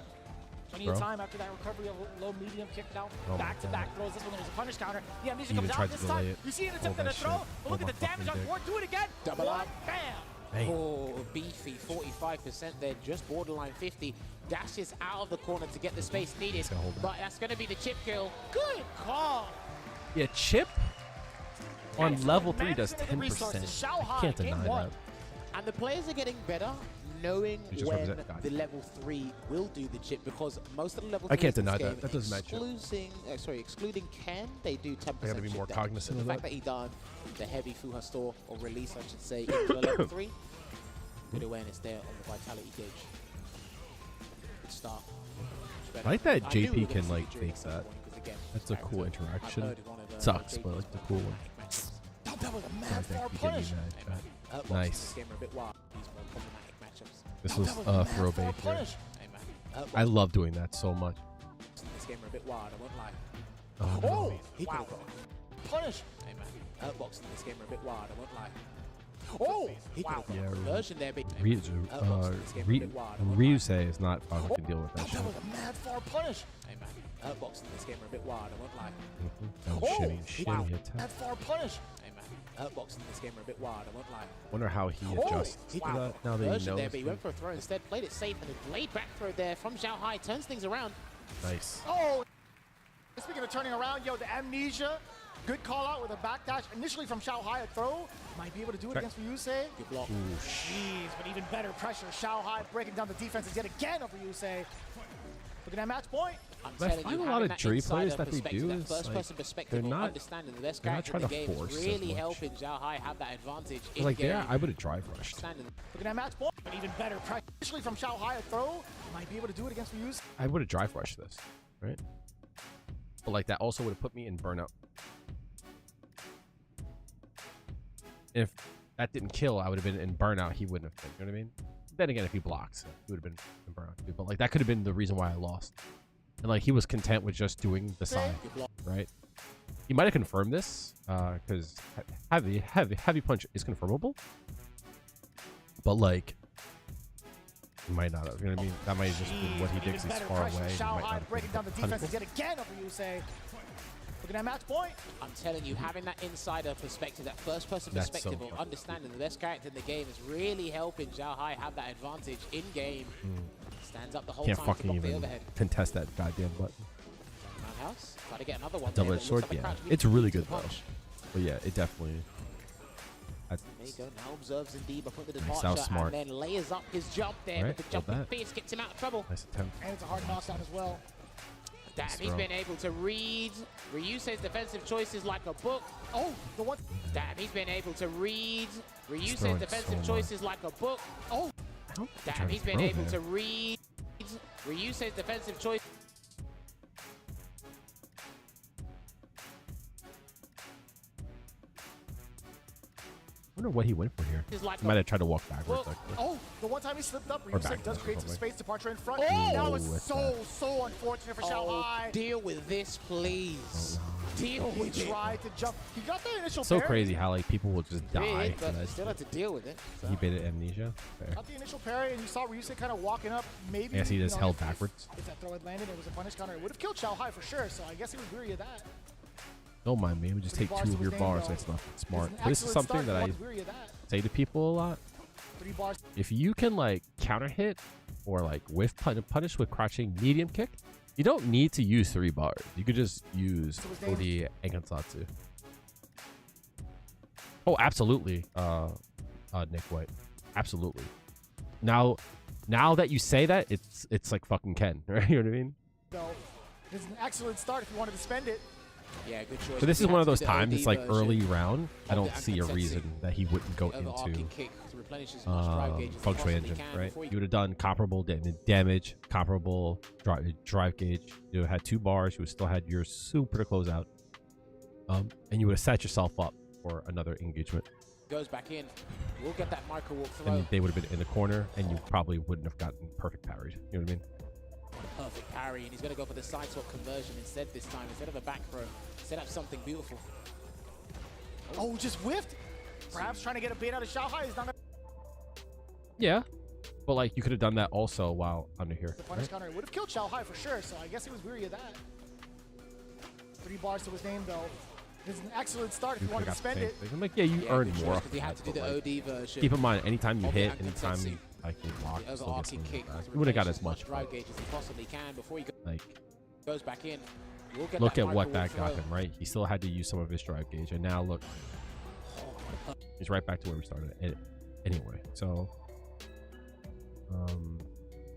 Plenty of time after that recovery of low medium kicked out. Oh my Back-to-back throws. This one there was a punish counter. The amnesia He even comes tried out to this delay time. it. You see an attempt All at a that throw, shit. but look Oh at the my damage on fucking board. Do it again. Double One, up. bam. Hey. Oh, beefy, 45% there, just borderline 50. Dashes out of the corner to get the space needed, gonna hold that. but that's going to be the chip kill. Good call. Yeah, Chip on Excellent level 3 does management of the 10%. resources. I Xiaohai, can't game deny one. that. And the players are getting better knowing You just when represent God. the level 3 will do the chip, because most of the level 3 I can't deny that. That doesn't match up. excluding Ken, they do 10% I gotta be chip more damage. cognizant So of the fact that. that he done the heavy Fuha store, or release I should say, into the level 3, good awareness there on the vitality gauge. Good start. I like that I knew we JP were can gonna see like Juri fake at some that. point, 'cause again, That's a cool character I've interaction. heard is one of, Sucks, JP's but like the cool one. matches. That was a mad God, far that you get me punish. mad, Hey, chat. man, Hitboxes Nice. this game are a bit wild. These more problematic matchups. This was That was a mad throw far bait here. punish. Hey man, I Hitboxes love doing that so much. this game are a bit wild, I won't lie. Oh, He wow. could've got it. Punish. Hey man, Hitboxes this game are a bit wild, I won't lie. Oh, He wow. could've got Yeah, a conversion there, big. Ryusei is not fucking can deal with that shit. That was a mad far punish. Hey man, Hitboxes this game are a bit wild, I won't lie. That was Oh, shitty wow. attack. Mad far punish. Hey man, Hitboxes this game are a bit wild, I won't lie. Wonder how he adjusts to wow. that now that he Conversion knows. there, but he went for a throw instead, played it safe, and a laid back throw there from Xiaohai turns things around. Nice. Oh, speaking of turning around, yo, the amnesia. Good call out with a backdash. Initially from Xiaohai, a throw. Might be able to do it against Ryusei. Good block. Jeez, but even better pressure. Xiaohai breaking down the defenses yet again of Ryusei. Looking at match point. I'm But I telling find you, a lot having of that Juri insider players that they perspective, do that is, first-person like, perspective they're of not- understanding the best they're not character in the trying to game force is as really much. helping Xiaohai have that advantage in Like game. there, I would have drive rushed. Understanding Looking at match point. But even better pressure. Initially from Xiaohai, a throw. Might be able to do it against Ryusei. I would have drive rushed this. right? But like that also would have put me in burnout. If that didn't kill, I would have been in burnout. He wouldn't have been. You know what I mean? Then again, if he blocks, he would have been in burnout too. But like that could have been the reason why I lost. And like he was content with just doing the side, right? He might have confirmed this because heavy punch is confirmable. But like, he might not have. You know what I mean? That might have just been what he did 'cause he's far away. He might not have breaking down the defenses yet again over Ryusei. Looking at match point. I'm telling you, having that insider perspective, that first-person perspective of understanding the best character in the game is really helping Zhao Hai have that advantage in-game. Stands up the whole Can't time to fucking block the even overhead. contest that goddamn button. Roundhouse. Try to get another one. Double-edged sword, yeah. It's really good though. But yeah, it definitely. There you go. Now observes indeed before the Nice, departure smart. and then layers up his jump there. Right, But the hold jumping that. face gets him out of trouble. Nice attempt. And it's a hard knockdown as well. Damn, he's throw. been able to read Ryusei's defensive choices like a book. Oh, the one. Damn, he's been able to read Ryusei's throwing defensive so choices like a book. Oh, Damn, he's been able to read Ryusei's defensive choice. I wonder what he went for here. Is like He might have tried to walk backwards. Like, oh, the one time he slipped up, Or Ryusei back does down, create some probably. space departure in front. Oh! That was That's so unfortunate for Zhao Oh, Hai. deal with this, please. Deal He with it. tried to jump. He got the initial so parry. crazy how like people will just die. Did, for but that still had to deal with it. So. He baited amnesia. Fair. Got the initial parry, and you saw Ryusei kind of walking up. Maybe. I guess he you just know, held if- backwards. If that throw had landed, it was a punish counter. It would have killed Zhao Hai for sure. So I guess he was weary of that. Don't mind me. We just take 2 of your bars. That's not smart. But this is something that I say to people a lot. 3 bars. If you can like counter hit or like whiff punish with crouching medium kick, you don't need to use 3 bars. You could just use OD Engansatsu. Oh, absolutely, Nick White. Absolutely. Now that you say that, it's like fucking Ken, right? You know what I mean? So this is an excellent start if you wanted to spend it. Yeah, good choice. But this He is had one of to those do the times. OD It's like version early round. I of don't the see a Ankensetsu. reason that he wouldn't go Overarching into kick to replenish as much drive gauge as he feng shui possibly engine, can right? before he You would have done comparable damage, comparable drive gauge. You would have had 2 bars. You would still had your super to close out, and you would have set yourself up for another engagement. goes back in. We'll get that micro walk throw. And they would have been in the corner, and you probably wouldn't have gotten perfect parried. You know what I mean? Perfect parry, and he's going to go for the side swap conversion instead this time. Instead of a back throw, set up something beautiful. Oh, just whiffed. Perhaps trying to get a bait out of Zhao Hai is not. Yeah, but like you could have done that also while under here. The punish Right? counter would have killed Zhao Hai for sure. So I guess he was weary of that. 3 bars to his name though. This is an excellent start if you wanted to spend it. I'm like, yeah, you earned good more. choice, 'cause he had to do the OD version. Keep in mind, anytime you of the hit, anytime Ankensetsu. like you block, The still gets overarching something kick. back. to You would have got replace as much. drive But, gauge as he possibly can before he like, goes back in. We'll get look that at what micro that walk got throw. him, right? He still had to use some of his drive gauge, and now look, he's right back to where we started. Anyway, so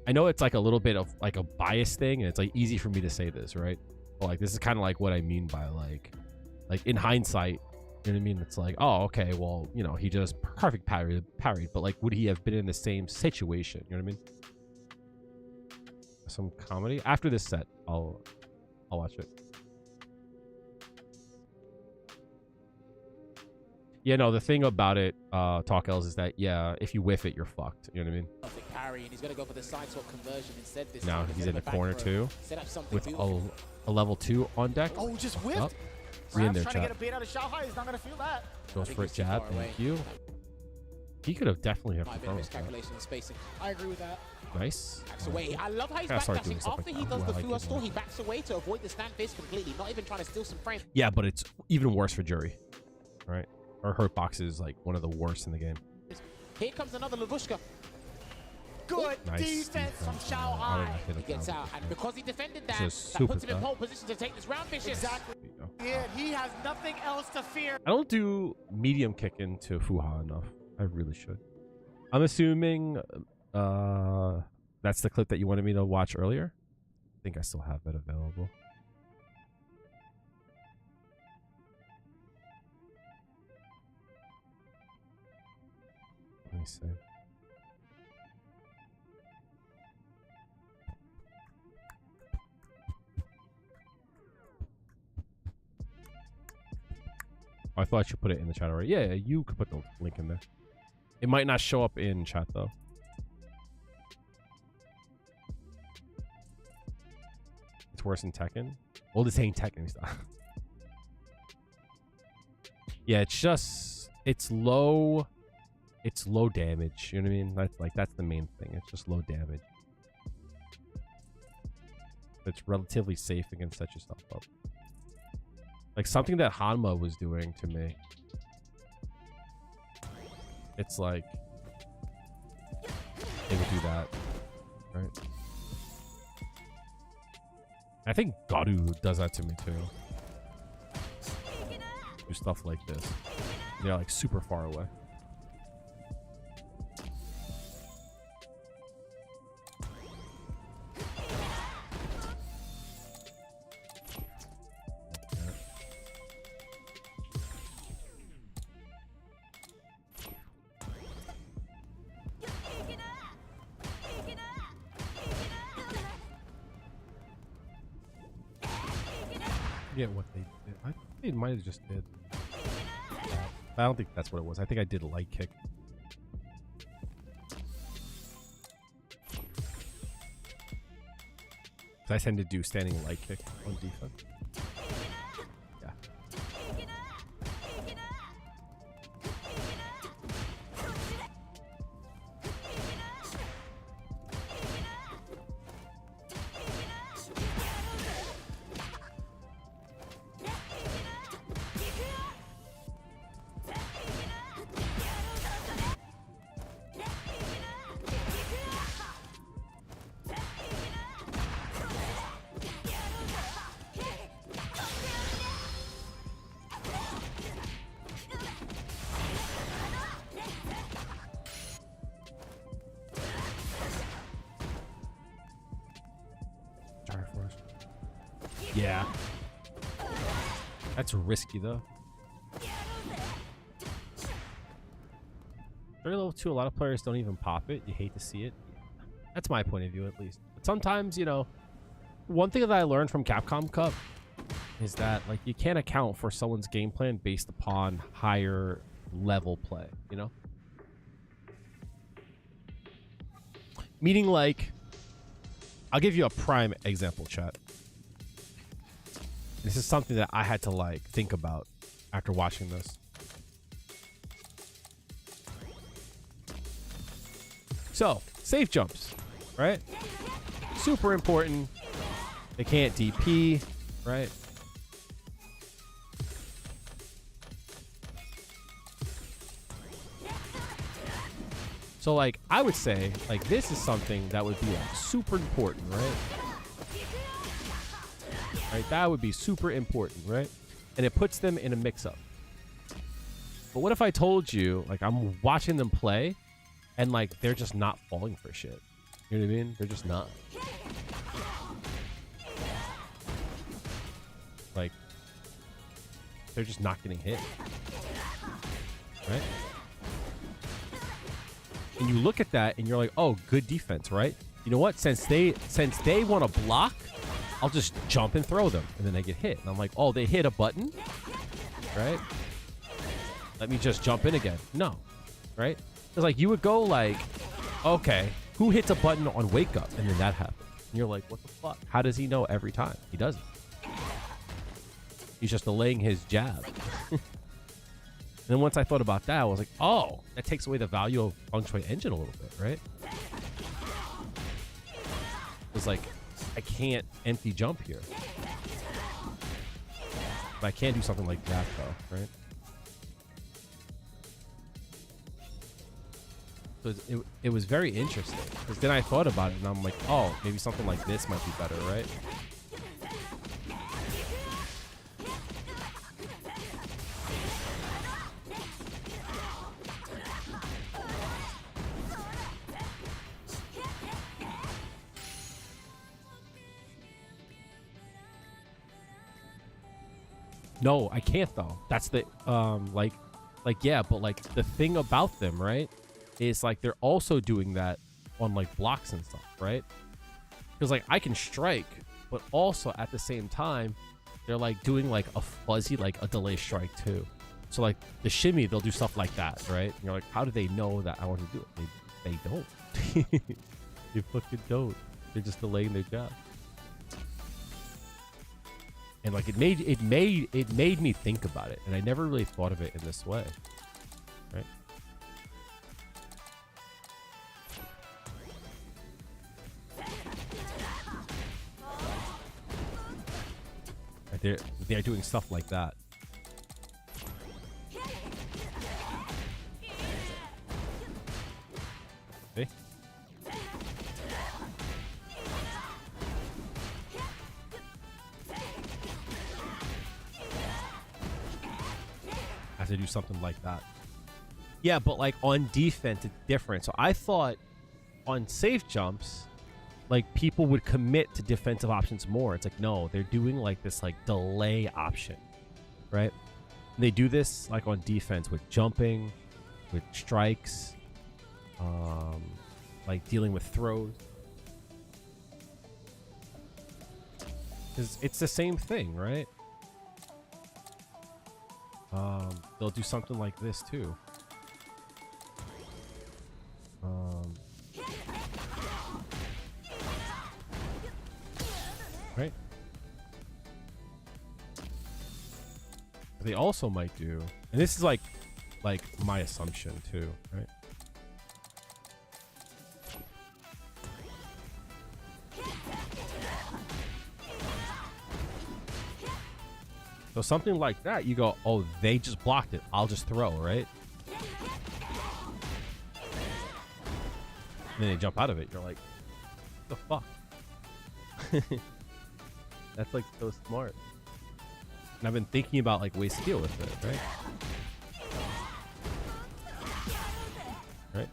I know it's like a little bit of like a bias thing, and it's like easy for me to say this, right? But like this is kind of like what I mean by like in hindsight, you know what I mean? It's like, oh, okay, well, you know, he just perfect parried, but like, would he have been in the same situation? You know what I mean? Some comedy after this set, I'll watch it. Yeah, no, the thing about it, Talk L's, is that, yeah, if you whiff it, you're fucked. You know what I mean? Perfect parry, and he's going to go for the side swap conversion instead this Now time. he's instead in of the a back corner throw. too, Set up something with beautiful. a level 2 on deck. Oh, just Up. whiffed. We in Perhaps there, trying to get chat. a bait out of Zhao Hai is not going to feel that. Goes think for a he's too jab. far away. Thank you. He could have definitely have Might have been a confirmed that. miscalculation in spacing. I agree with that. Nice. Backs away. I love how he's Gotta start backdashing. doing stuff After like he that. does Ooh, the I like Fua it, stall, yeah. he backs away to avoid the stand fist completely, not even trying to steal some frame. Yeah, but it's even worse for Juri, right? Or Hitboxes is like one of the worst in the game. Here comes another Lavushka. Good Nice defense from defense, Zhao man. I would Hai. have hit He it gets down. out, and because he defended that, Just that super puts him in tough. pole position to take this round vicious. Exactly. There you go. Yeah, he has nothing else to fear. I don't do medium kick into Fuha enough. I really should. I'm assuming that's the clip that you wanted me to watch earlier. I think I still have it available. Let me see. I thought I should put it in the chat already. Yeah, you could put the link in there. It might not show up in chat though. It's worse than Tekken. Well, this ain't Tekken stuff. Yeah, it's low. It's low damage. You know what I mean? That's the main thing. It's just low damage. It's relatively safe against set yourself up. Like something that Hanma was doing to me. It's like they would do that, right? I think Garu does that to me too. Do stuff like this. They're like super far away. Forget what they did. I think they might have just did. I don't think that's what it was. I think I did a light kick. I tend to do standing light kick on defense. Yeah. Yeah. That's risky though. Very level 2, a lot of players don't even pop it. You hate to see it. That's my point of view at least. But sometimes, you know, one thing that I learned from Capcom Cup is that like you can't account for someone's game plan based upon higher level play, you know? Meaning like, I'll give you a prime example, chat. This is something that I had to like think about after watching this. So, safe jumps, right? Super important. They can't DP, right? So like, I would say like this is something that would be like super important, right? Right, that would be super important, right? And it puts them in a mix-up. But what if I told you, like, I'm watching them play, and like they're just not falling for shit? You know what I mean? They're just not. Like, they're just not getting hit, right? And you look at that, and you're like, oh, good defense, right? You know what? Since they want to block, I'll just jump and throw them, and then they get hit. And I'm like, oh, they hit a button, right? Let me just jump in again. No, right? Because like you would go like, okay, who hits a button on wake up, and then that happens. And you're like, what the fuck? How does he know every time? He doesn't. He's just delaying his jab. And then once I thought about that, I was like, oh, that takes away the value of Feng Shui Engine a little bit, right? It's like, I can't empty jump here. But I can do something like that though, right? So it was very interesting because then I thought about it and I'm like, oh, maybe something like this might be better, right? No, I can't though. That's the like yeah, but like the thing about them, right, is like they're also doing that on like blocks and stuff, right? Because like I can strike, but also at the same time they're like doing like a fuzzy, like a delay strike too. So like the shimmy, they'll do stuff like that, right? And you're like, how do they know that I want to do it? They don't. They fucking don't. They're just delaying their job. And like it made me think about it, and I never really thought of it in this way, right? They're doing stuff like that. See? Have to do something like that. Yeah, but like on defense, it's different. So I thought on safe jumps, like people would commit to defensive options more. It's like, no, they're doing like this like delay option, right? And they do this like on defense with jumping, with strikes, like dealing with throws. Because it's the same thing, right? They'll do something like this too. Right? They also might do, and this is like my assumption too, right? So something like that, you go, oh, they just blocked it. I'll just throw, right? And then they jump out of it. You're like, what the fuck? That's like so smart. And I've been thinking about like ways to deal with it, right? Right?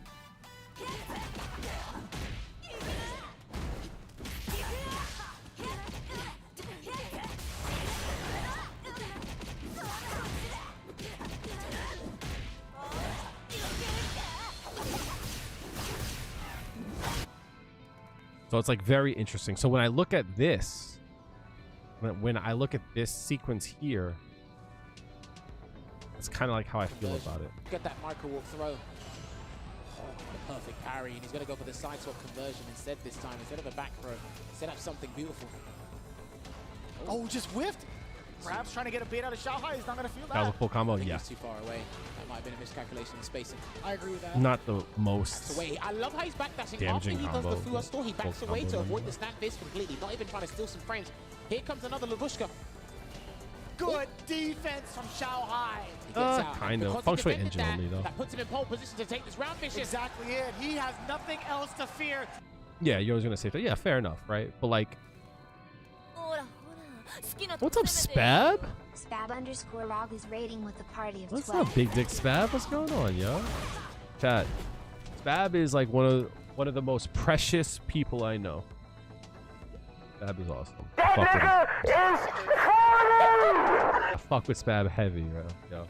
So it's like very interesting. So when I look at this, when I look at this sequence here, it's kind of like how I feel about it. Get that micro walk throw. Oh, the perfect parry, and he's going to go for the side swap conversion instead this time. Instead of a back throw, set up something beautiful. Oh, just whiffed. Perhaps trying to get a bait out of Xiaohai. He's not going to feel that. That was a full combo, I think yeah. he's too far away. That might have been a miscalculation in spacing. I agree with that. Not the most. So wait, I love how he's backdashing. After Damaging he does combo. the Fuwa store, he backs Full away to combo, avoid yeah. the snap fist completely, not even trying to steal some frames. Here comes another Lavushka. Good defense from Xiaohai. He gets out. Kind And of. because Feng he Shui defended engine only, though. That puts him in pole position to take this round vicious. Exactly it. He has nothing else to fear. Yeah, you was gonna say that. Yeah, fair enough, right? But like, what's up, Spab? Spab_Rog is rating with a party of What's 12. up, Big Dick Spab? What's going on, yo? Chat. Spab is like one of the most precious people I know. Spab is awesome. Fuck with him. I fuck with Spab heavy, bro. Yo.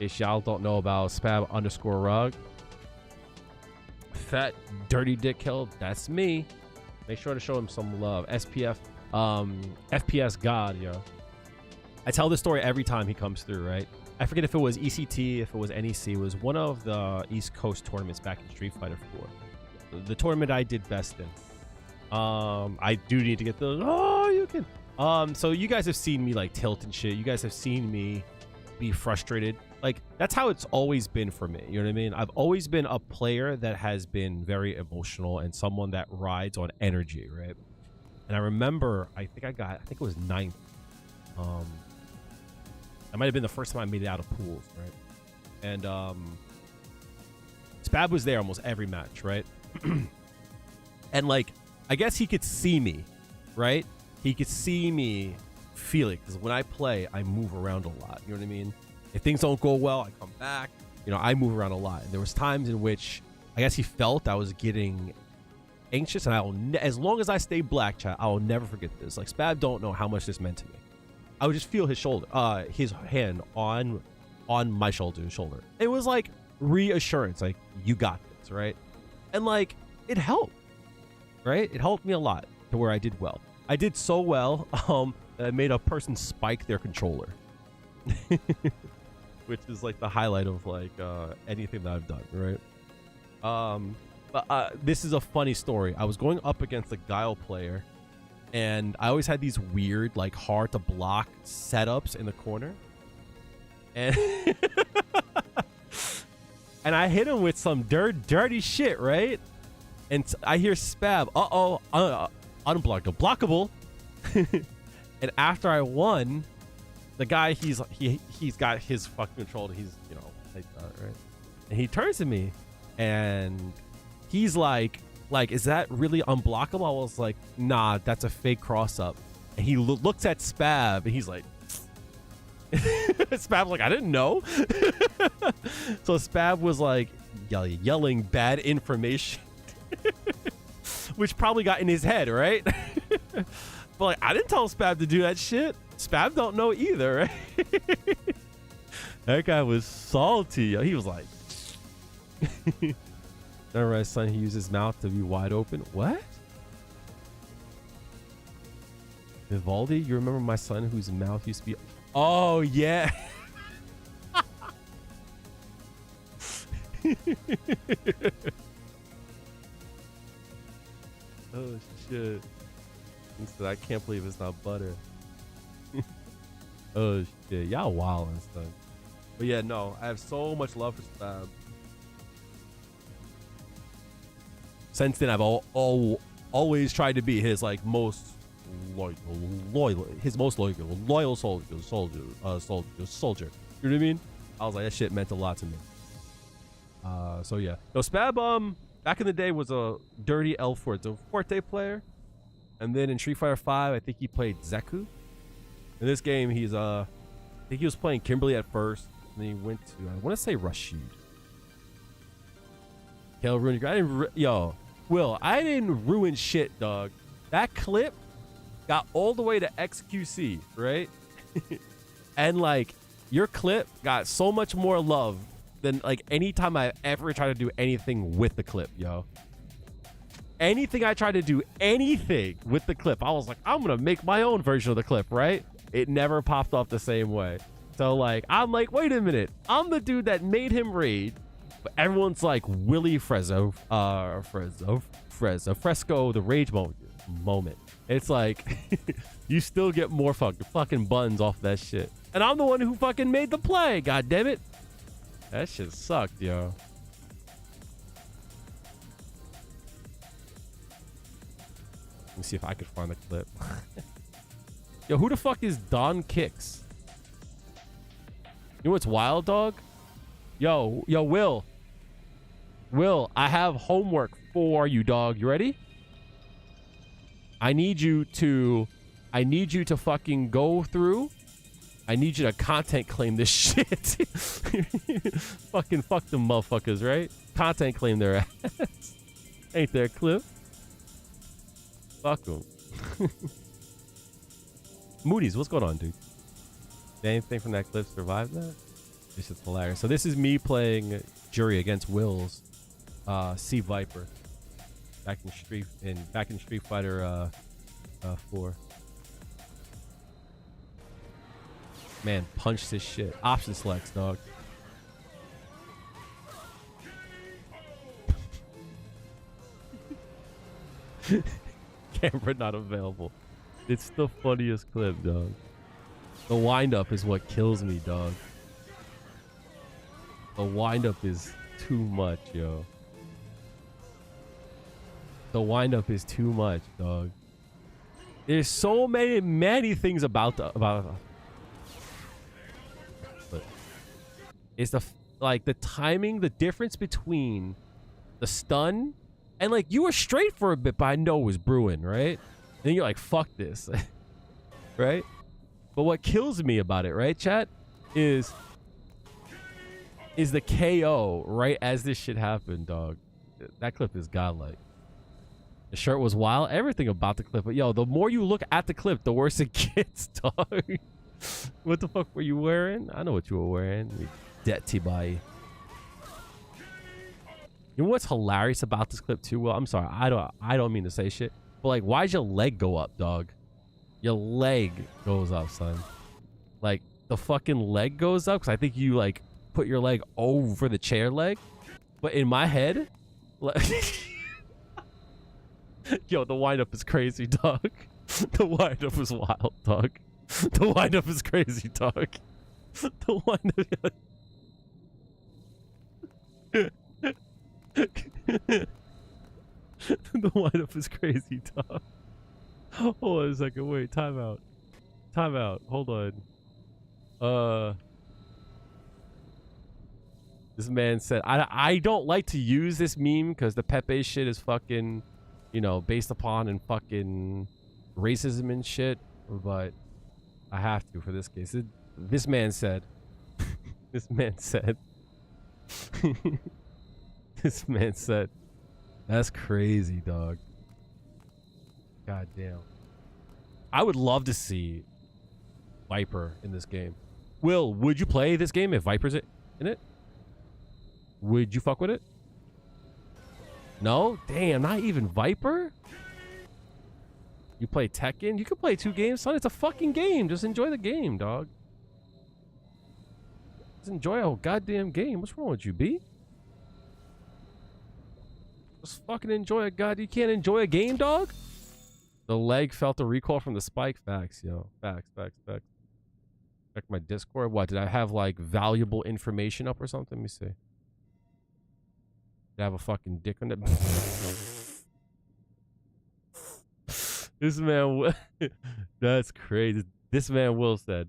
If y'all don't know about Spab_Rug, fat dirty dick kill, that's me. Make sure to show him some love. SPF, FPS God, yo. I tell this story every time he comes through, right? I forget if it was ECT, if it was NEC. It was one of the East Coast tournaments back in Street Fighter 4. The tournament I did best in. I do need to get those. Oh, you can. So you guys have seen me like tilt and shit. You guys have seen me be frustrated. Like, that's how it's always been for me. You know what I mean? I've always been a player that has been very emotional and someone that rides on energy, right? And I remember, I think it was 9th. That might have been the first time I made it out of pools, right? And Spab was there almost every match, right? And like, I guess he could see me, right? He could see me feel it, because when I play, I move around a lot. You know what I mean? If things don't go well, I come back. You know, I move around a lot. And there was times in which I guess he felt I was getting anxious, and I will, as long as I stay black, chat, I will never forget this. Like, Spab don't know how much this meant to me. I would just feel his shoulder, his hand on my shoulder. It was like reassurance, like, you got this, right? And like, it helped, right? It helped me a lot to where I did well. I did so well. that made a person spike their controller. Which is like the highlight of like anything that I've done, right? But this is a funny story. I was going up against a Guile player, and I always had these weird, like hard to block setups in the corner. And and I hit him with some dirty shit, right? And I hear Spab, unblockable, blockable. And after I won, the guy, he's got his fucking controller. He's, you know, like that, right? And he turns to me, and he's like, is that really unblockable? I was like, nah, that's a fake cross up. And he looks at Spab, and he's like, Spab's like, I didn't know. So Spab was like yelling bad information, which probably got in his head, right? But like, I didn't tell Spab to do that shit. Spab don't know either, right? That guy was salty. Yo. He was like, remember my son, he used his mouth to be wide open. What? Vivaldi, you remember my son whose mouth used to be... Oh, yeah. Oh, shit. He said, I can't believe it's not butter. Oh, shit. Y'all wild and stuff. But yeah, no. I have so much love for Spab. Since then, I've always tried to be his, like, most loyal soldier. You know what I mean? I was like, that shit meant a lot to me. So yeah. No, Spab, back in the day was a dirty El Forte player. And then in Street Fighter 5, I think he played Zeku. In this game, he's I think he was playing Kimberly at first. And then he went to, I want to say Rashid. Kale ruined. Yo, Will, I didn't ruin shit, dog. That clip got all the way to XQC, right? And like, your clip got so much more love than like any time I ever tried to do anything with the clip, yo. Anything I tried to do anything with the clip, I was like, I'm gonna make my own version of the clip, right? It never popped off the same way. So like, I'm like, wait a minute, I'm the dude that made him raid, but everyone's like Willy Fresco, the rage moment. It's like, you still get more fucking buns off that shit. And I'm the one who fucking made the play, god damn it. That shit sucked, yo. Let me see if I could find the clip. Yo, who the fuck is Don Kicks? You know what's wild, dog? Yo, Will, I have homework for you, dog. You ready? I need you to fucking go through. I need you to content claim this shit. Fucking fuck them motherfuckers, right? Content claim their ass. Ain't there a clip? Fuck them. Moody's, what's going on, dude? Did anything from that clip survive that? This is hilarious. So this is me playing Juri against Will's Sea Viper back in Street Fighter 4. Man, punch this shit. Option selects, dog. Camera not available. It's the funniest clip, dog. The wind-up is what kills me, dog. The wind-up is too much, yo. The wind-up is too much, dog. There's so many things about but it's the timing, the difference between the stun and like you were straight for a bit, but I know it was brewing, right? And then you're like, fuck this. Right? But what kills me about it, right, chat, is the KO right as this shit happened, dog. That clip is godlike. The shirt was wild. Everything about the clip. But yo, the more you look at the clip, the worse it gets, dog. What the fuck were you wearing? I know what you were wearing. You dirty boy. You know what's hilarious about this clip too? Well, I'm sorry. I don't mean to say shit. But like, why'd your leg go up, dog? Your leg goes up, son. Like, the fucking leg goes up because I think you, like, put your leg over the chair leg. But in my head, like... Yo, the wind-up is crazy, dog. The wind-up is wild, dog. The wind-up is crazy, dog. The wind-up... The wind-up is crazy, dog. Hold on a second. Wait, time out. Time out. Hold on. This man said, I don't like to use this meme because the Pepe shit is fucking, you know, based upon and fucking racism and shit. But I have to for this case. This man said. This man said. This man said. That's crazy, dog. God damn. I would love to see Viper in this game. Will, would you play this game if Viper's in it? Would you fuck with it? No? Damn, not even Viper? You play Tekken? You could play 2 games, son. It's a fucking game. Just enjoy the game, dog. Just enjoy a goddamn game. What's wrong with you, B? Just fucking enjoy a god. You can't enjoy a game, dog? The leg felt a recoil from the spike. Facts, yo. Facts. Check my Discord. What, did I have, like, valuable information up or something? Let me see. Did I have a fucking dick on it? This man... That's crazy. This man Will said.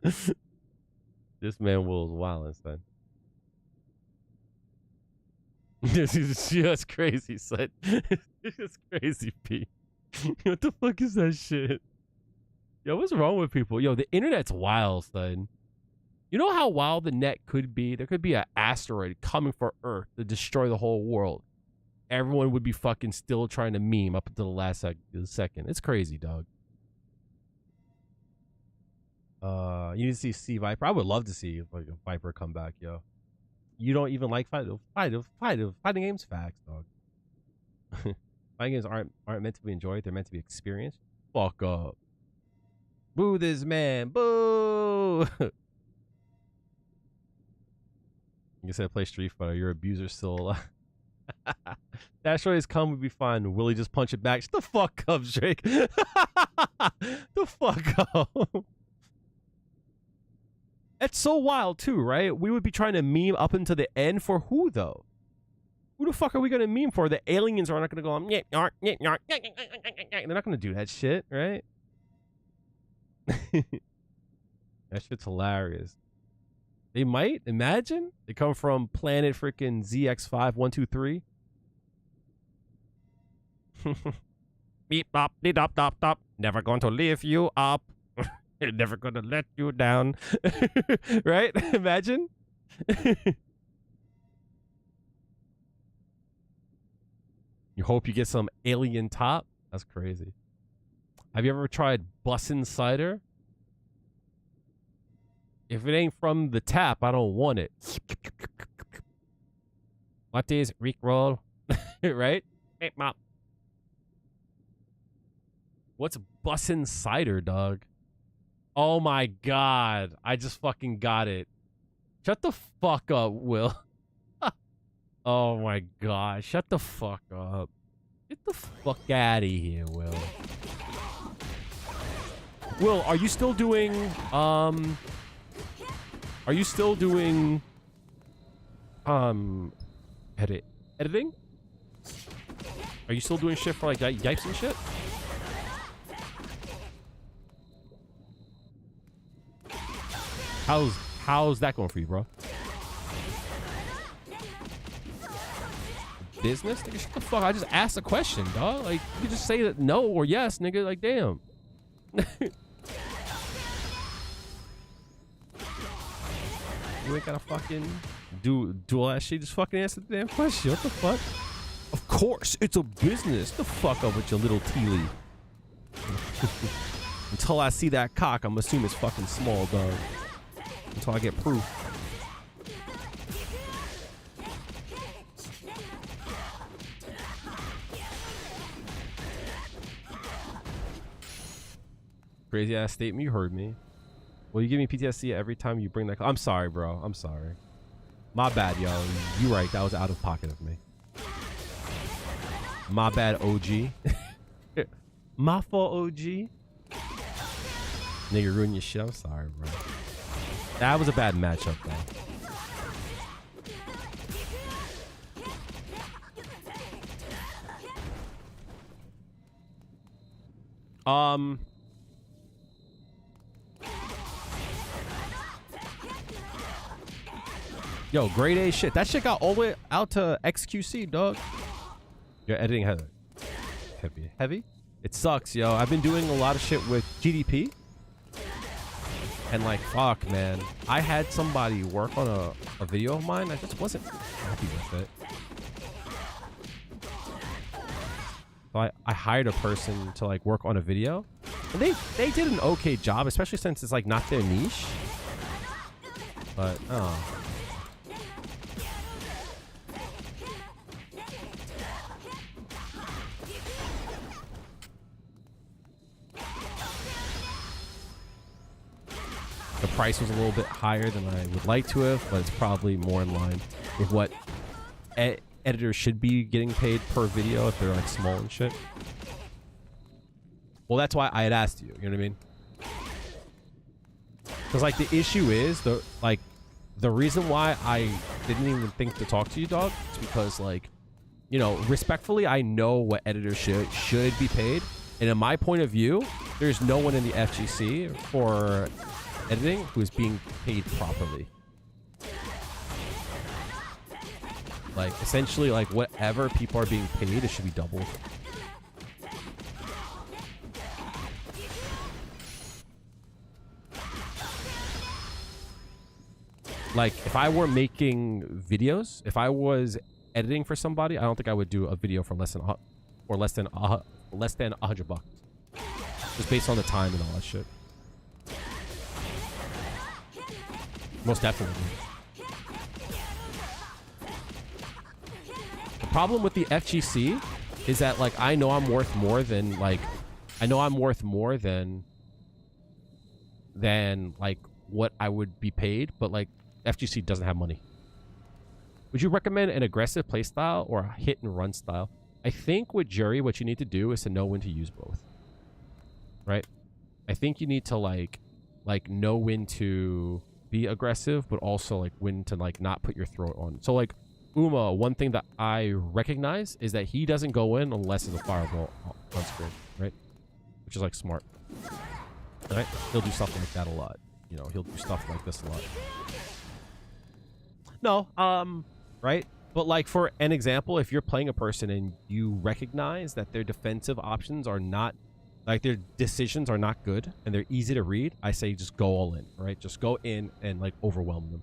This man Will is wildin', son. That's crazy, son. It's crazy, P. What the fuck is that shit? Yo, what's wrong with people? Yo, the internet's wild, son. You know how wild the net could be? There could be an asteroid coming for Earth to destroy the whole world. Everyone would be fucking still trying to meme up until the last second. It's crazy, dog. You need to see Viper. I would love to see like a Viper come back, yo. You don't even like fighting games? Facts, dog. Fighting games aren't meant to be enjoyed. They're meant to be experienced. Fuck up. Boo this man. Boo. You said play Street Fighter. Your abuser still alive. Dash always come would be fine. Willie just punch it back. Shut the fuck up, Drake. The fuck up. That's so wild too, right? We would be trying to meme up until the end for who though? Who the fuck are we gonna meme for? The aliens are not gonna go on. They're not gonna do that shit, right? That shit's hilarious. They might, imagine. They come from planet freaking ZX5123. Beep bop dee dop dop dop. Never going to leave you up. Never gonna let you down. Right? Imagine. You hope you get some alien top. That's crazy. Have you ever tried bussin' cider? If it ain't from the tap, I don't want it. What is Rickroll? Right? Hey, mop. What's bussin' cider, dog? Oh my god. I just fucking got it. Shut the fuck up, Will. Oh my god. Shut the fuck up. Get the fuck out of here, Will. Will, are you still doing, editing? Are you still doing shit for like yipes and shit? How's that going for you, bro? Business? Nigga, shut the fuck. I just asked a question, dog. Like, you can just say that no or yes, nigga. Like, damn. You ain't gotta fucking do all that shit. Just fucking answer the damn question. What the fuck? Of course, it's a business. The fuck up with your little tea leaf. Until I see that cock, I'm assuming it's fucking small, dog. Until I get proof. Crazy ass statement. You heard me. Will you give me PTSD every time you bring that? I'm sorry, bro. I'm sorry. My bad, yo. You right. That was out of pocket of me. My bad, OG. My fault, OG. Nigga, ruin your shit. I'm sorry, bro. That was a bad matchup, though. Yo, grade A shit. That shit got all the way out to XQC, dog. Your editing heavy. It sucks, yo. I've been doing a lot of shit with GDP. And like, fuck, man. I had somebody work on a video of mine. I just wasn't happy with it. So I hired a person to like work on a video. And they did an okay job, especially since it's like not their niche. But, oh. The price was a little bit higher than I would like to have, but it's probably more in line with what editors should be getting paid per video if they're like small and shit. Well, that's why I had asked you. You know what I mean? Because like the issue is the reason why I didn't even think to talk to you, dog, is because like, you know, respectfully, I know what editors should be paid, and in my point of view, there's no one in the FGC for editing who is being paid properly. Like essentially, like whatever people are being paid, it should be doubled. Like if I were making videos, if I was editing for somebody, I don't think I would do a video for less than $100, just based on the time and all that shit. Most definitely. The problem with the FGC is that like I know I'm worth more than like what I would be paid, but like FGC doesn't have money. Would you recommend an aggressive play style or a hit and run style? I think with Juri, what you need to do is to know when to use both. Right? I think you need to like know when to be aggressive, but also like when to like not put your throat on. So like Uma, one thing that I recognize is that he doesn't go in unless there's a fireball on screen, right? Which is like smart, right? He'll do stuff like that a lot. You know, he'll do stuff like this a lot. No, right? But like for an example, if you're playing a person and you recognize that their defensive options are not, like their decisions are not good and they're easy to read, I say just go all in, right? Just go in and like overwhelm them.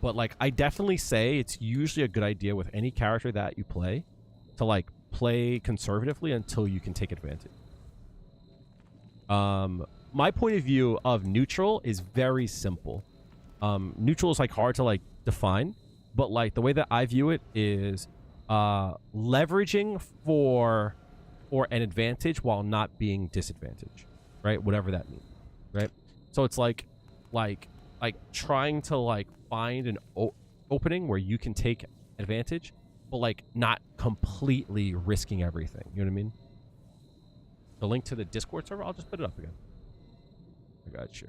But like I definitely say it's usually a good idea with any character that you play to like play conservatively until you can take advantage. My point of view of neutral is very simple. Neutral is like hard to like define, but like the way that I view it is leveraging for an advantage while not being disadvantaged, right? Whatever that means, right? So it's like trying to like find an opening where you can take advantage, but like not completely risking everything. You know what I mean? The link to the Discord server, I'll just put it up again. I got you.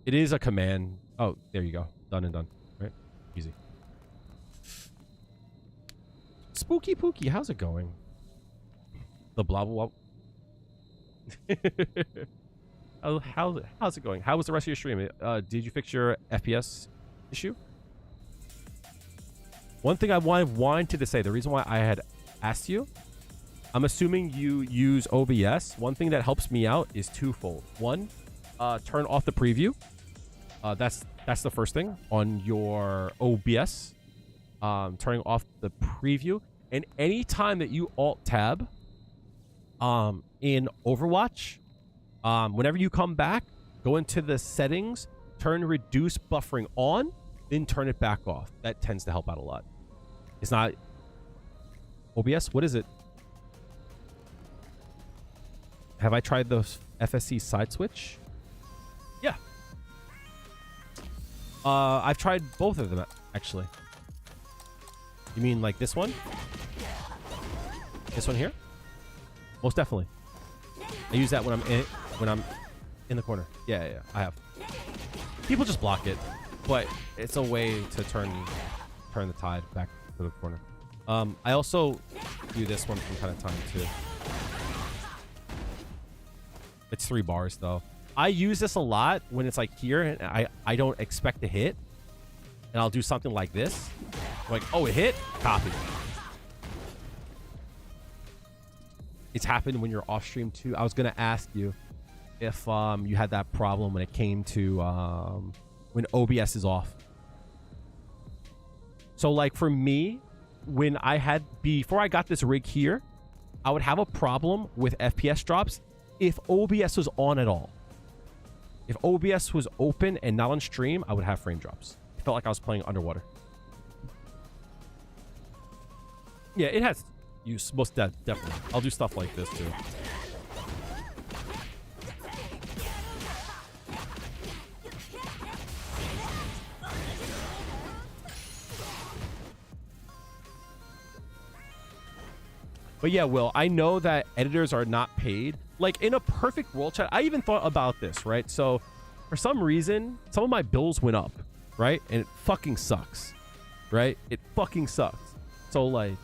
It is a command. Oh, there you go. Done and done. Right? Easy. Spooky Pookie, how's it going? The blah blah blah. How's it going? How was the rest of your stream? Did you fix your FPS issue? One thing I wanted to say, the reason why I had asked you, I'm assuming you use OBS. One thing that helps me out is twofold. One, turn off the preview. That's the first thing on your OBS. Turning off the preview, and anytime that you alt tab in Overwatch, whenever you come back, go into the settings, turn reduce buffering on, then turn it back off. That tends to help out a lot. It's not OBS. What is it? Have I tried the FSC side switch? Yeah. I've tried both of them actually. You mean like this one? This one here? Most definitely. I use that when I'm in the corner. Yeah, I have. People just block it, but it's a way to turn the tide back to the corner. I also do this one from time to time too. It's 3 bars though. I use this a lot when it's like here and I don't expect to hit, and I'll do something like this. Like, oh, it hit, copy. It's happened when you're off stream too. I was gonna ask you if you had that problem when it came to when OBS is off. So like for me, when I had before I got this rig here, I would have a problem with FPS drops if OBS was on at all. If OBS was open and not on stream, I would have frame drops. It felt like I was playing underwater. Yeah, it has use, most definitely. I'll do stuff like this too. But yeah, Will, I know that editors are not paid. Like in a perfect world, chat, I even thought about this, right? So for some reason, some of my bills went up, right? And it fucking sucks, right? It fucking sucks. So like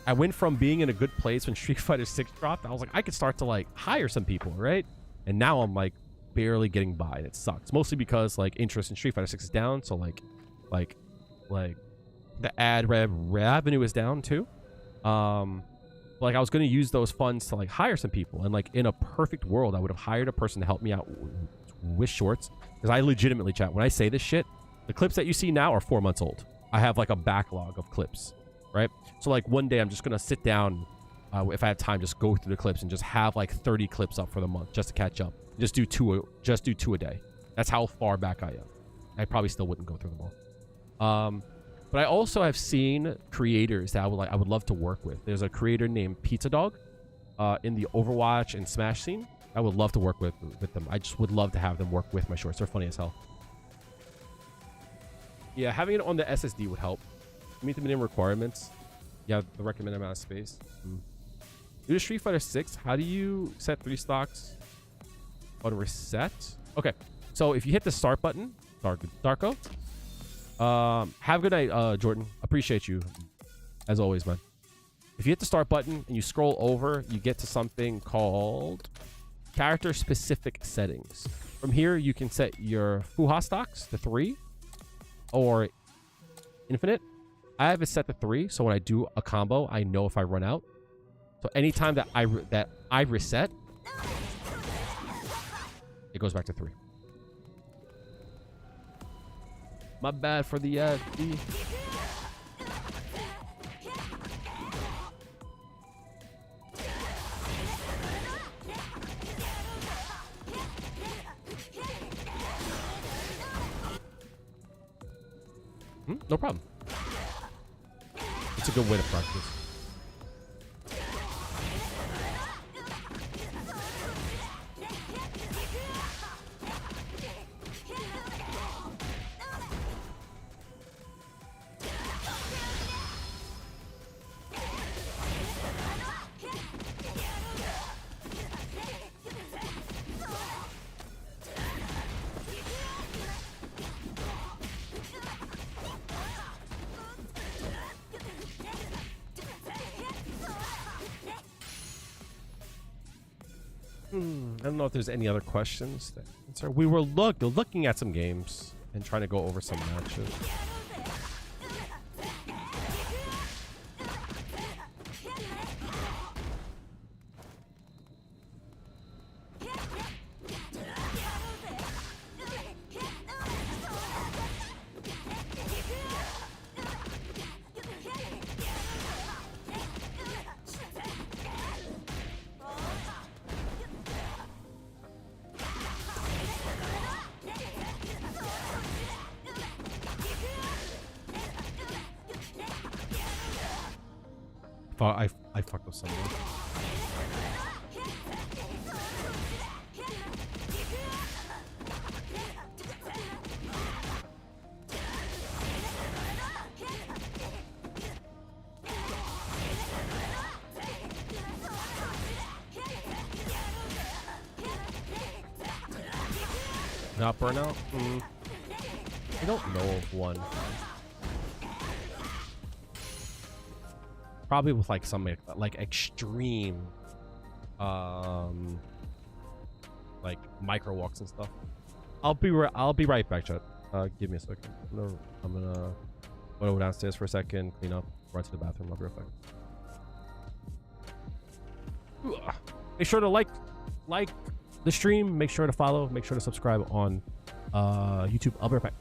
I went from being in a good place when Street Fighter 6 dropped. I was like, I could start to like hire some people, right? And now I'm like barely getting by, and it sucks. Mostly because like interest in Street Fighter 6 is down. So like the ad revenue is down too. Like I was going to use those funds to like hire some people, and like in a perfect world I would have hired a person to help me out with shorts, because I legitimately, chat, when I say this shit, the clips that you see now are 4 months old. I have like a backlog of clips, right? So like one day I'm just gonna sit down, if I have time, just go through the clips and just have like 30 clips up for the month just to catch up. Just do two a day. That's how far back I am. I probably still wouldn't go through them all. But I also have seen creators that I would love to work with. There's a creator named Pizza Dog in the Overwatch and Smash scene. I would love to work with them. I just would love to have them work with my shorts. They're funny as hell. Yeah, having it on the SSD would help. Meet the minimum requirements. Yeah, the recommended amount of space. Due to Street Fighter 6, how do you set 3 stocks on reset? Okay, so if you hit the start button, Darko. Have a good night, Jordan. Appreciate you, as always, man. If you hit the start button and you scroll over, you get to something called character-specific settings. From here, you can set your Fuha stocks to 3 or infinite. I have it set to 3, so when I do a combo, I know if I run out. So anytime that I reset, it goes back to 3. My bad for the D. No problem. It's a good way to practice. I don't know if there's any other questions. We were looking at some games and trying to go over some matches. I fucked with someone. Not burnout? I don't know of one. Probably with like some like extreme like micro walks and stuff. I'll be right back, chat. Give me a second. I'm gonna go downstairs for a second, clean up, run to the bathroom. I'll be right back. Make sure to like the stream. Make sure to follow. Make sure to subscribe on YouTube. I'll be right back.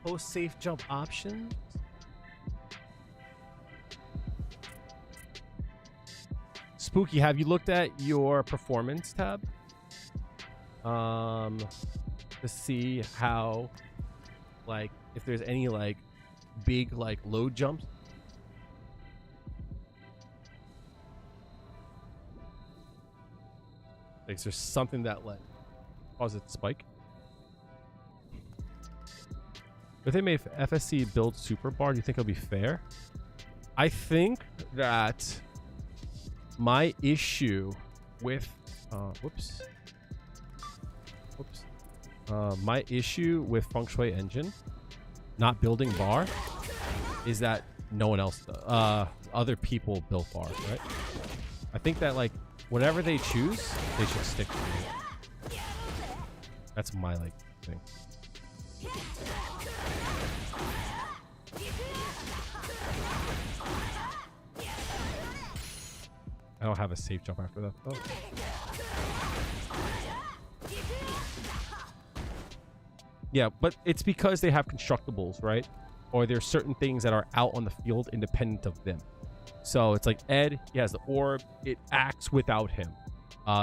Post safe jump options. Spooky, have you looked at your performance tab? To see how, like, if there's any like big like load jumps. Like, is there something that like causes it to spike? If they made FSC build super bar, do you think it'll be fair? I think that my issue with Whoops. My issue with Feng Shui Engine not building bar is that no one else does. Other people build bars, right? I think that like whatever they choose, they should stick to it. That's my like thing. I don't have a safe jump after that though. Yeah, but it's because they have constructibles, right? Or there's certain things that are out on the field independent of them. So it's like Ed, he has the orb, it acts without him.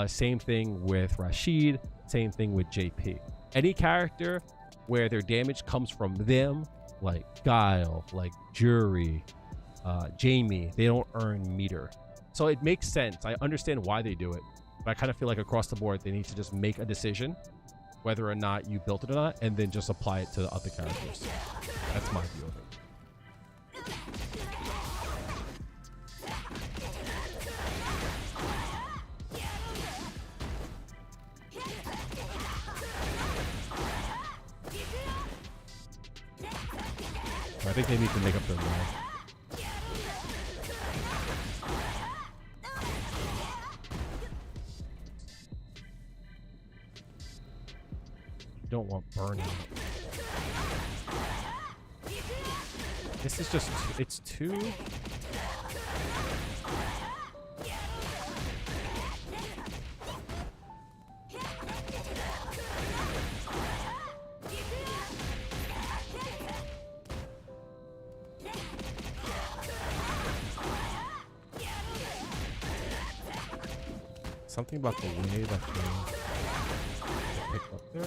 Same thing with Rashid, same thing with JP. Any character where their damage comes from them, like Guile, like Juri, Jamie, they don't earn meter. So it makes sense. I understand why they do it, but I kind of feel like across the board, they need to just make a decision whether or not you built it or not, and then just apply it to the other characters. That's my view of it. I think they need to make up their mind. Don't want burning. This is just, it's too... Something about the way that they pick up there.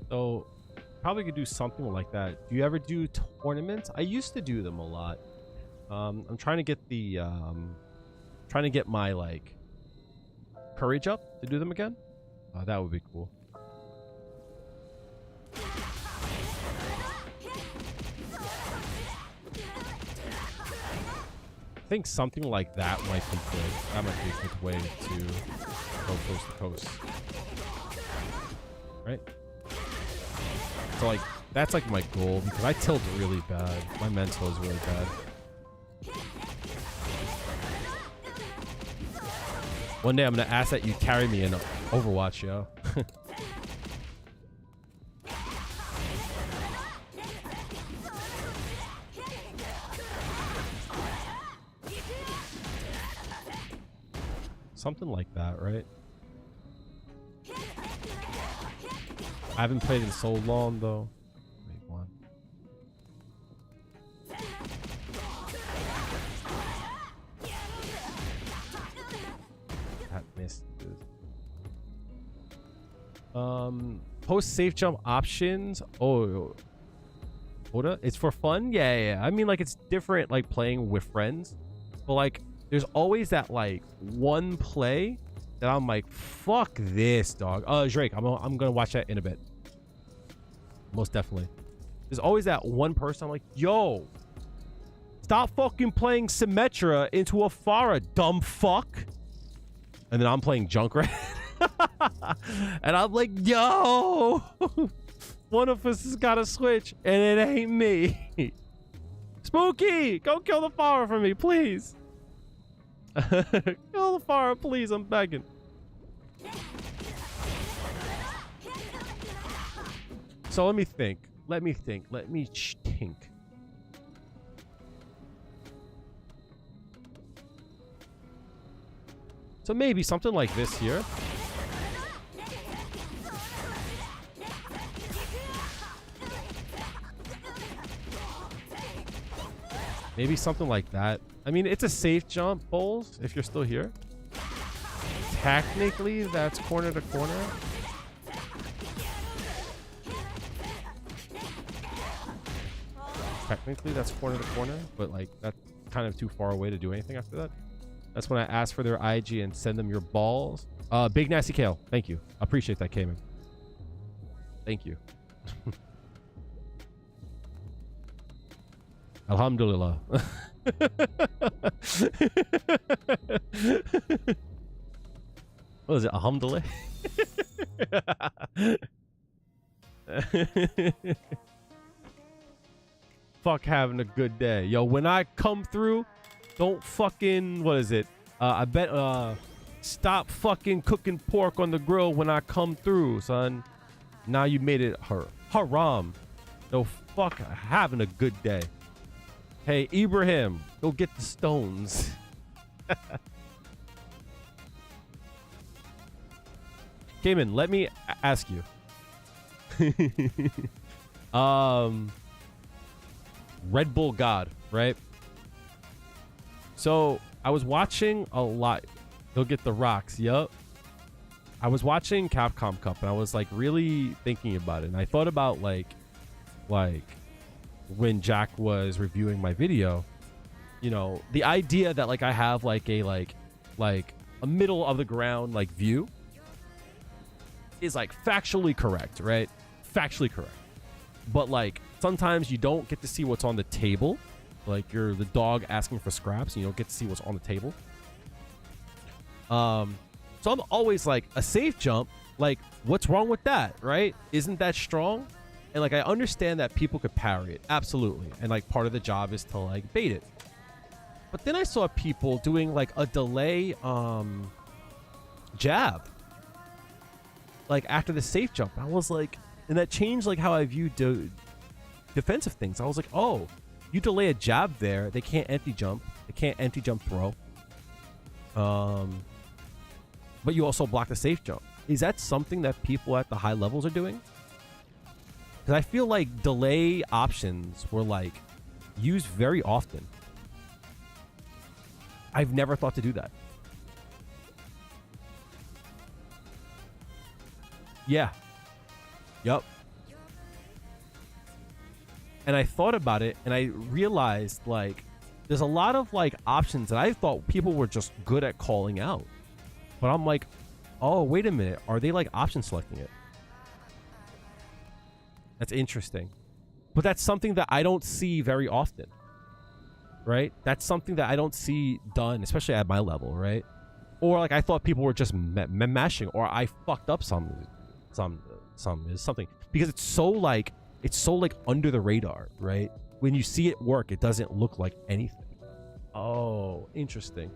So probably could do something like that. Do you ever do tournaments? I used to do them a lot. I'm trying to get the trying to get my like courage up to do them again. That would be cool. I think something like that might be good. That might be a good way to go coast to coast. Right? So like that's like my goal because I tilt really bad. My mental is really bad. One day I'm gonna ask that you carry me in Overwatch, yo. Something like that, right? I haven't played in so long though. Wait, one. That missed. Post safe jump options. Oh, Oda, it's for fun. Yeah. I mean, like it's different, like playing with friends, but like there's always that like one play that I'm like, fuck this, dog. Drake, I'm gonna watch that in a bit. Most definitely. There's always that one person I'm like, yo, stop fucking playing Symmetra into a Pharah, dumb fuck. And then I'm playing Junkrat. And I'm like, yo, one of us has got to switch, and it ain't me. Spooky, go kill the Pharah for me, please. Kill the Pharah, please, I'm begging. So let me think. Let me think. So maybe something like this here. Maybe something like that. I mean, it's a safe jump, Bowls, if you're still here. Technically, that's corner to corner. Technically, that's corner to corner, but like that's kind of too far away to do anything after that. That's when I ask for their IG and send them your balls. Big Nasty Kale, thank you. I appreciate that, Cayman. Thank you. Alhamdulillah. What is it? Alhamdulillah? Fuck having a good day. Yo, when I come through, don't fucking, what is it? I bet, stop fucking cooking pork on the grill when I come through, son. Now you made it haram. No, fuck having a good day. Hey, Ibrahim, go get the stones. Cayman, let me ask you. Red Bull God, right? So I was watching a lot. Go get the rocks. Yup. I was watching Capcom Cup and I was like really thinking about it. And I thought about like when Jack was reviewing my video, you know, the idea that like I have like a middle of the ground like view is like factually correct, right? Factually correct. But like sometimes you don't get to see what's on the table. Like you're the dog asking for scraps and you don't get to see what's on the table. So I'm always like, a safe jump, like what's wrong with that, right? Isn't that strong? And like I understand that people could parry it, absolutely. And like part of the job is to like bait it. But then I saw people doing like a delay jab. Like after the safe jump, I was like, and that changed like how I viewed defensive things. I was like, oh, you delay a jab there, they can't empty jump. They can't empty jump throw. But you also block the safe jump. Is that something that people at the high levels are doing? Because I feel like delay options were like used very often. I've never thought to do that. Yeah. Yup. And I thought about it and I realized like there's a lot of like options that I thought people were just good at calling out. But I'm like, oh, wait a minute. Are they like option selecting it? That's interesting. But that's something that I don't see very often. Right? That's something that I don't see done, especially at my level, right? Or like I thought people were just mashing, or I fucked up something because it's so like under the radar, right? When you see it work, it doesn't look like anything. Oh, interesting.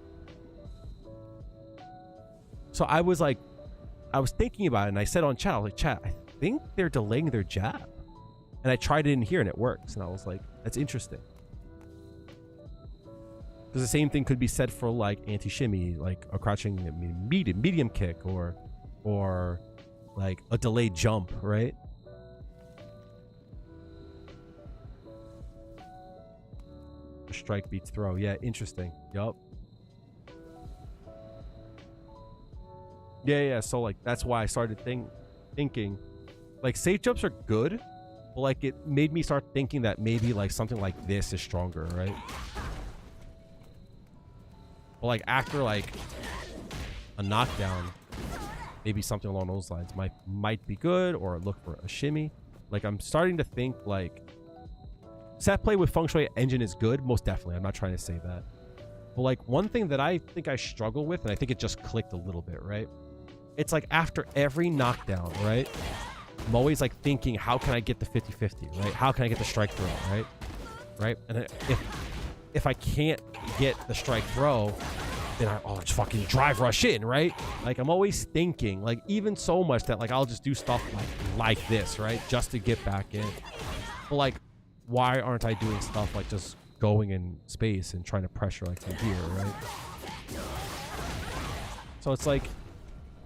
So I was thinking about it and I said on chat, I was like, chat, I think they're delaying their jab. And I tried it in here and it works. And I was like, that's interesting. Because the same thing could be said for like anti-shimmy, like a crouching medium kick or like a delayed jump, right? Strike beats throw. Yeah, interesting. Yup. Yeah. So like that's why I started thinking like safe jumps are good, but like it made me start thinking that maybe like something like this is stronger, right? But like after like a knockdown, maybe something along those lines might be good, or look for a shimmy. Like I'm starting to think like set play with feng shui engine is good, most definitely. I'm not trying to say that. But like one thing that I think I struggle with, and I think it just clicked a little bit, right? It's like after every knockdown, right? I'm always like thinking, how can I get the 50-50, right? How can I get the strike throw, right? Right? And if I can't get the strike throw, then I'll just fucking drive rush in, right? Like I'm always thinking, like even so much that like I'll just do stuff like this, right? Just to get back in. But like, why aren't I doing stuff like just going in space and trying to pressure like from here, right? So it's like,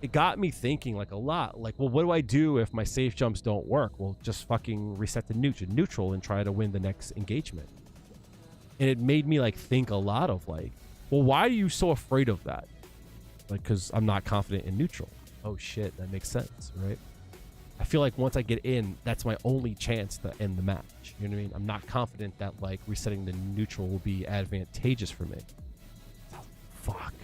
it got me thinking like a lot. Like, well, what do I do if my safe jumps don't work? Well, just fucking reset the neutral and try to win the next engagement. And it made me like think a lot of like, well, why are you so afraid of that? Like, because I'm not confident in neutral. Oh shit, that makes sense, right? I feel like once I get in, that's my only chance to end the match. You know what I mean? I'm not confident that like resetting the neutral will be advantageous for me. Fuck.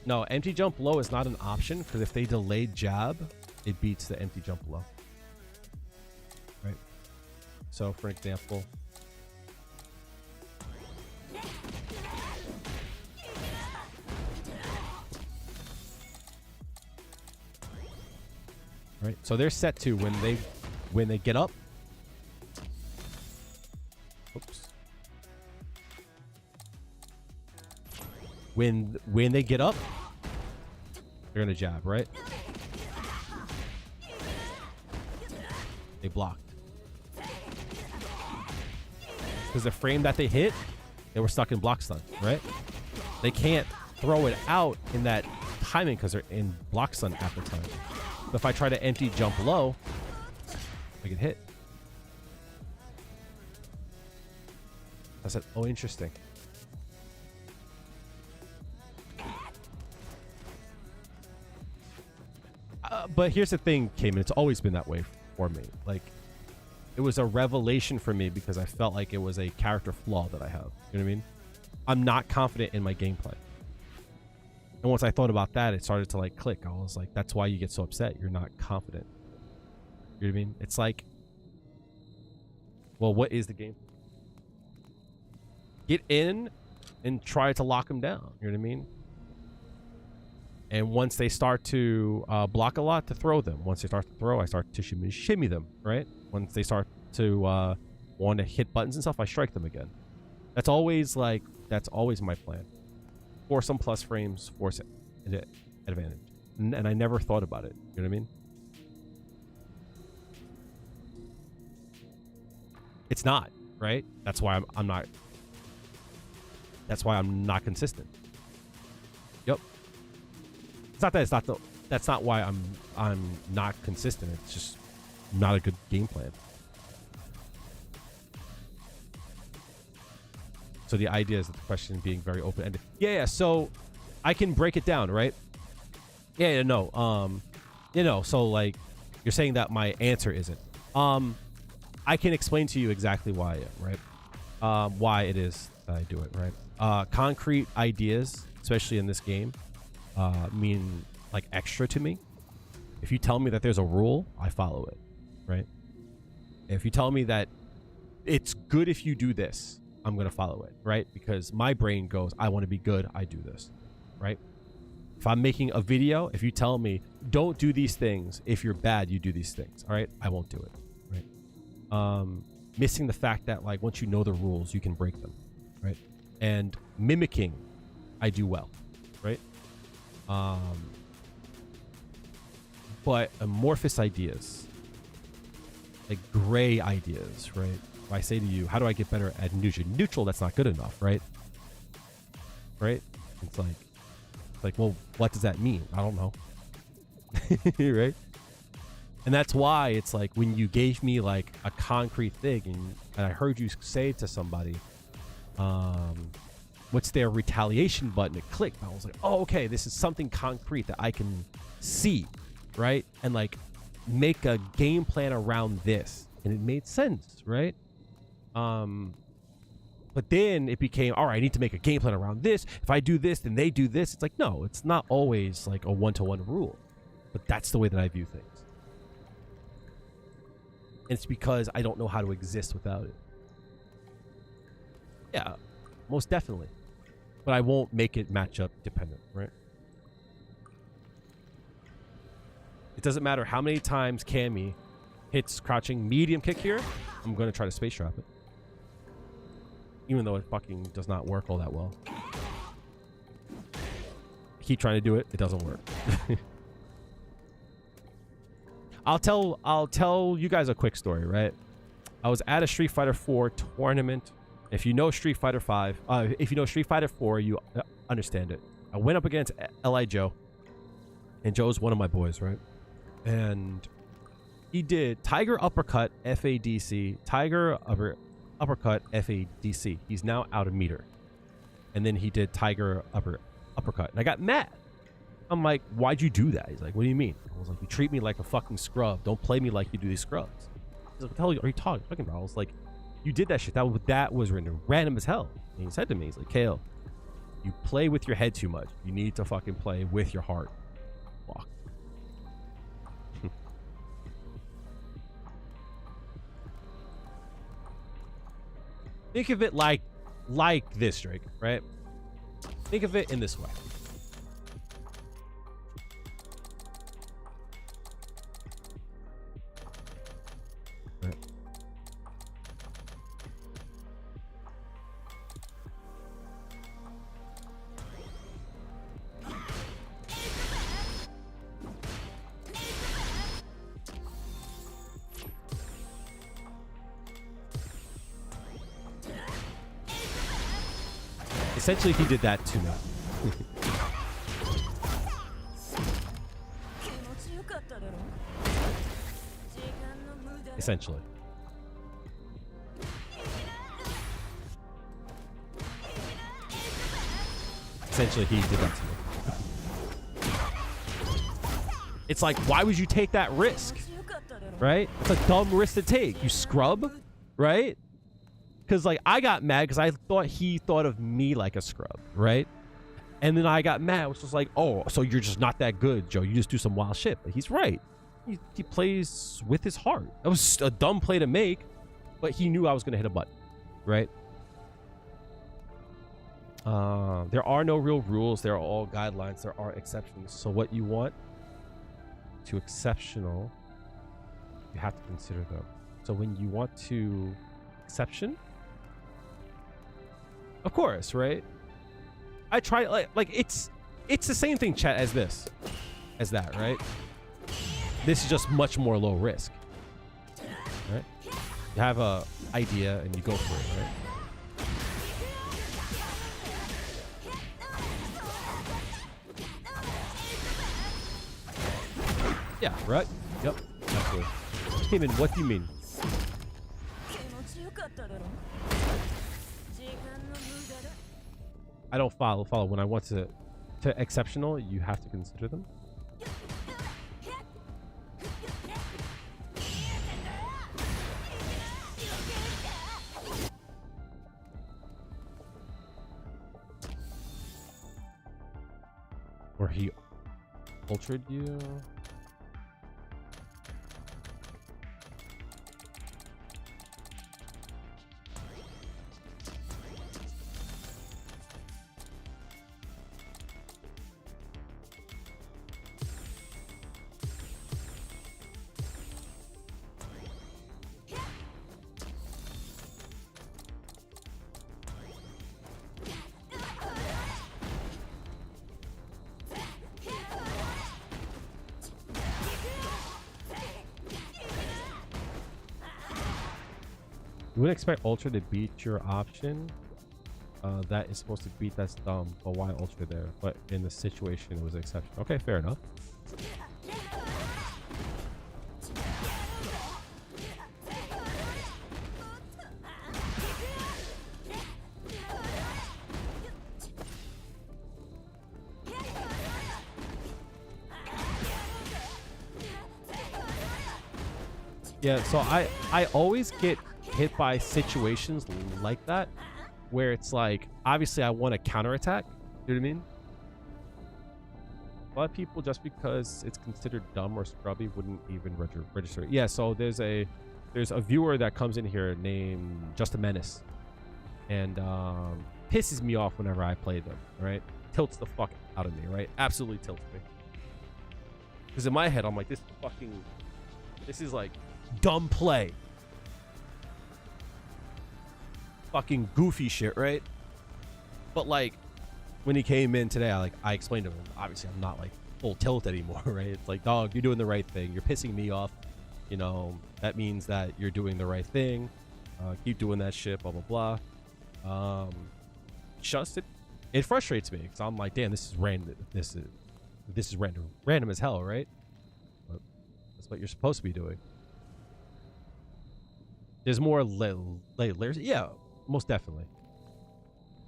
No, empty jump low is not an option because if they delay jab, it beats the empty jump low. Right? So, for example, right? So they're set to when they get up. Oops. When they get up, they're gonna jab, right? They blocked. Because the frame that they hit, they were stuck in block stun, right? They can't throw it out in that timing because they're in block stun at the time. But if I try to empty jump low, I get hit. I said, oh, interesting. But here's the thing, Cayman. It's always been that way for me. Like, it was a revelation for me because I felt like it was a character flaw that I have. You know what I mean? I'm not confident in my gameplay. And once I thought about that, it started to like click. I was like, that's why you get so upset. You're not confident. You know what I mean? It's like, well, what is the game? Get in and try to lock them down. You know what I mean? And once they start to block a lot, to throw them. Once they start to throw, I start to shimmy them, right? Once they start to want to hit buttons and stuff, I strike them again. That's always my plan. Force some plus frames, force it advantage. And I never thought about it. You know what I mean? It's not, right? That's why I'm not. That's why I'm not consistent. Yep. It's not that it's not the. That's not why I'm not consistent. It's just not a good game plan. So the idea is that the question being very open-ended. Yeah. So I can break it down, right? Yeah. No. So like you're saying that my answer isn't. I can explain to you exactly why I am, right? Why it is that I do it, right? Concrete ideas, especially in this game, mean like extra to me. If you tell me that there's a rule, I follow it, right? If you tell me that it's good if you do this, I'm going to follow it, right? Because my brain goes, I want to be good, I do this, right? If I'm making a video, if you tell me, don't do these things, if you're bad, you do these things, all right? I won't do it, right? Missing the fact that, like, once you know the rules, you can break them, right? And mimicking, I do well, right? But amorphous ideas, like gray ideas, right? If I say to you, how do I get better at neutral? Neutral, that's not good enough, right? Right? It's like, well, what does that mean? I don't know. Right? And that's why it's like when you gave me like a concrete thing and I heard you say to somebody, what's their retaliation button? It clicked. I was like, oh, okay, this is something concrete that I can see, right? And like make a game plan around this. And it made sense, right? But then it became, all right, I need to make a game plan around this. If I do this, then they do this. It's like, no, it's not always like a one-to-one rule. But that's the way that I view things. And it's because I don't know how to exist without it. Yeah, most definitely. But I won't make it matchup dependent, right? It doesn't matter how many times Cammy hits crouching medium kick here. I'm going to try to space trap it. Even though it fucking does not work all that well. I keep trying to do it. It doesn't work. I'll tell you guys a quick story, right? I was at a Street Fighter 4 tournament. If you know Street Fighter 5, if you know Street Fighter 4, you understand it. I went up against L.I. Joe. And Joe's one of my boys, right? And He did Tiger Uppercut FADC, Tiger Uppercut FADC. He's now out of meter. And then he did Tiger Uppercut. And I got mad. I'm like, why'd you do that? He's like, what do you mean? I was like, you treat me like a fucking scrub. Don't play me like you do these scrubs. He's like, what the hell are you talking about? I was like, you did that shit. That was random as hell. And he said to me, he's like, Kale, you play with your head too much. You need to fucking play with your heart. Fuck. Think of it like this, Drake, right? Think of it in this way. Right. Essentially, he did that to me. Essentially. Essentially, he did that to me. It's like, why would you take that risk? Right? It's a dumb risk to take. You scrub, right? Because, like, I got mad because I thought he thought of me like a scrub, right? And then I got mad, which was like, oh, so you're just not that good, Joe. You just do some wild shit. But he's right. He plays with his heart. That was a dumb play to make, but he knew I was going to hit a button, right? There are no real rules. There are all guidelines. There are exceptions. So what you want to exceptional, you have to consider them. So when you want to exception, of course, right? I try like it's the same thing, chat, as that, right? This is just much more low risk, right? You have a idea and you go for it, right? Yeah, right? Yep, absolutely. Cayman, what do you mean? I don't follow. When I want to exceptional, you have to consider them. Or he ultra'd you. You wouldn't expect Ultra to beat your option. That is supposed to beat. That's dumb. But why Ultra there? But in the situation, it was an exception. Okay, fair enough. Yeah, so I always get hit by situations like that where it's like, obviously I want to counterattack, you know what I mean? A lot of people, just because it's considered dumb or scrubby, wouldn't even register it. Yeah, so there's a viewer that comes in here named Just a Menace, and pisses me off whenever I play them, right? Tilts the fuck out of me, right? Absolutely tilts me. Because in my head, I'm like, this is like dumb play. Fucking goofy shit, right? But like when he came in today, I explained to him, obviously I'm not like full tilt anymore, right? It's like, dog, you're doing the right thing. You're pissing me off. You know, that means that you're doing the right thing. Keep doing that shit, blah, blah, blah. Just it frustrates me because I'm like, damn, this is random. This is random as hell, right? But that's what you're supposed to be doing. There's more layers. Yeah, most definitely.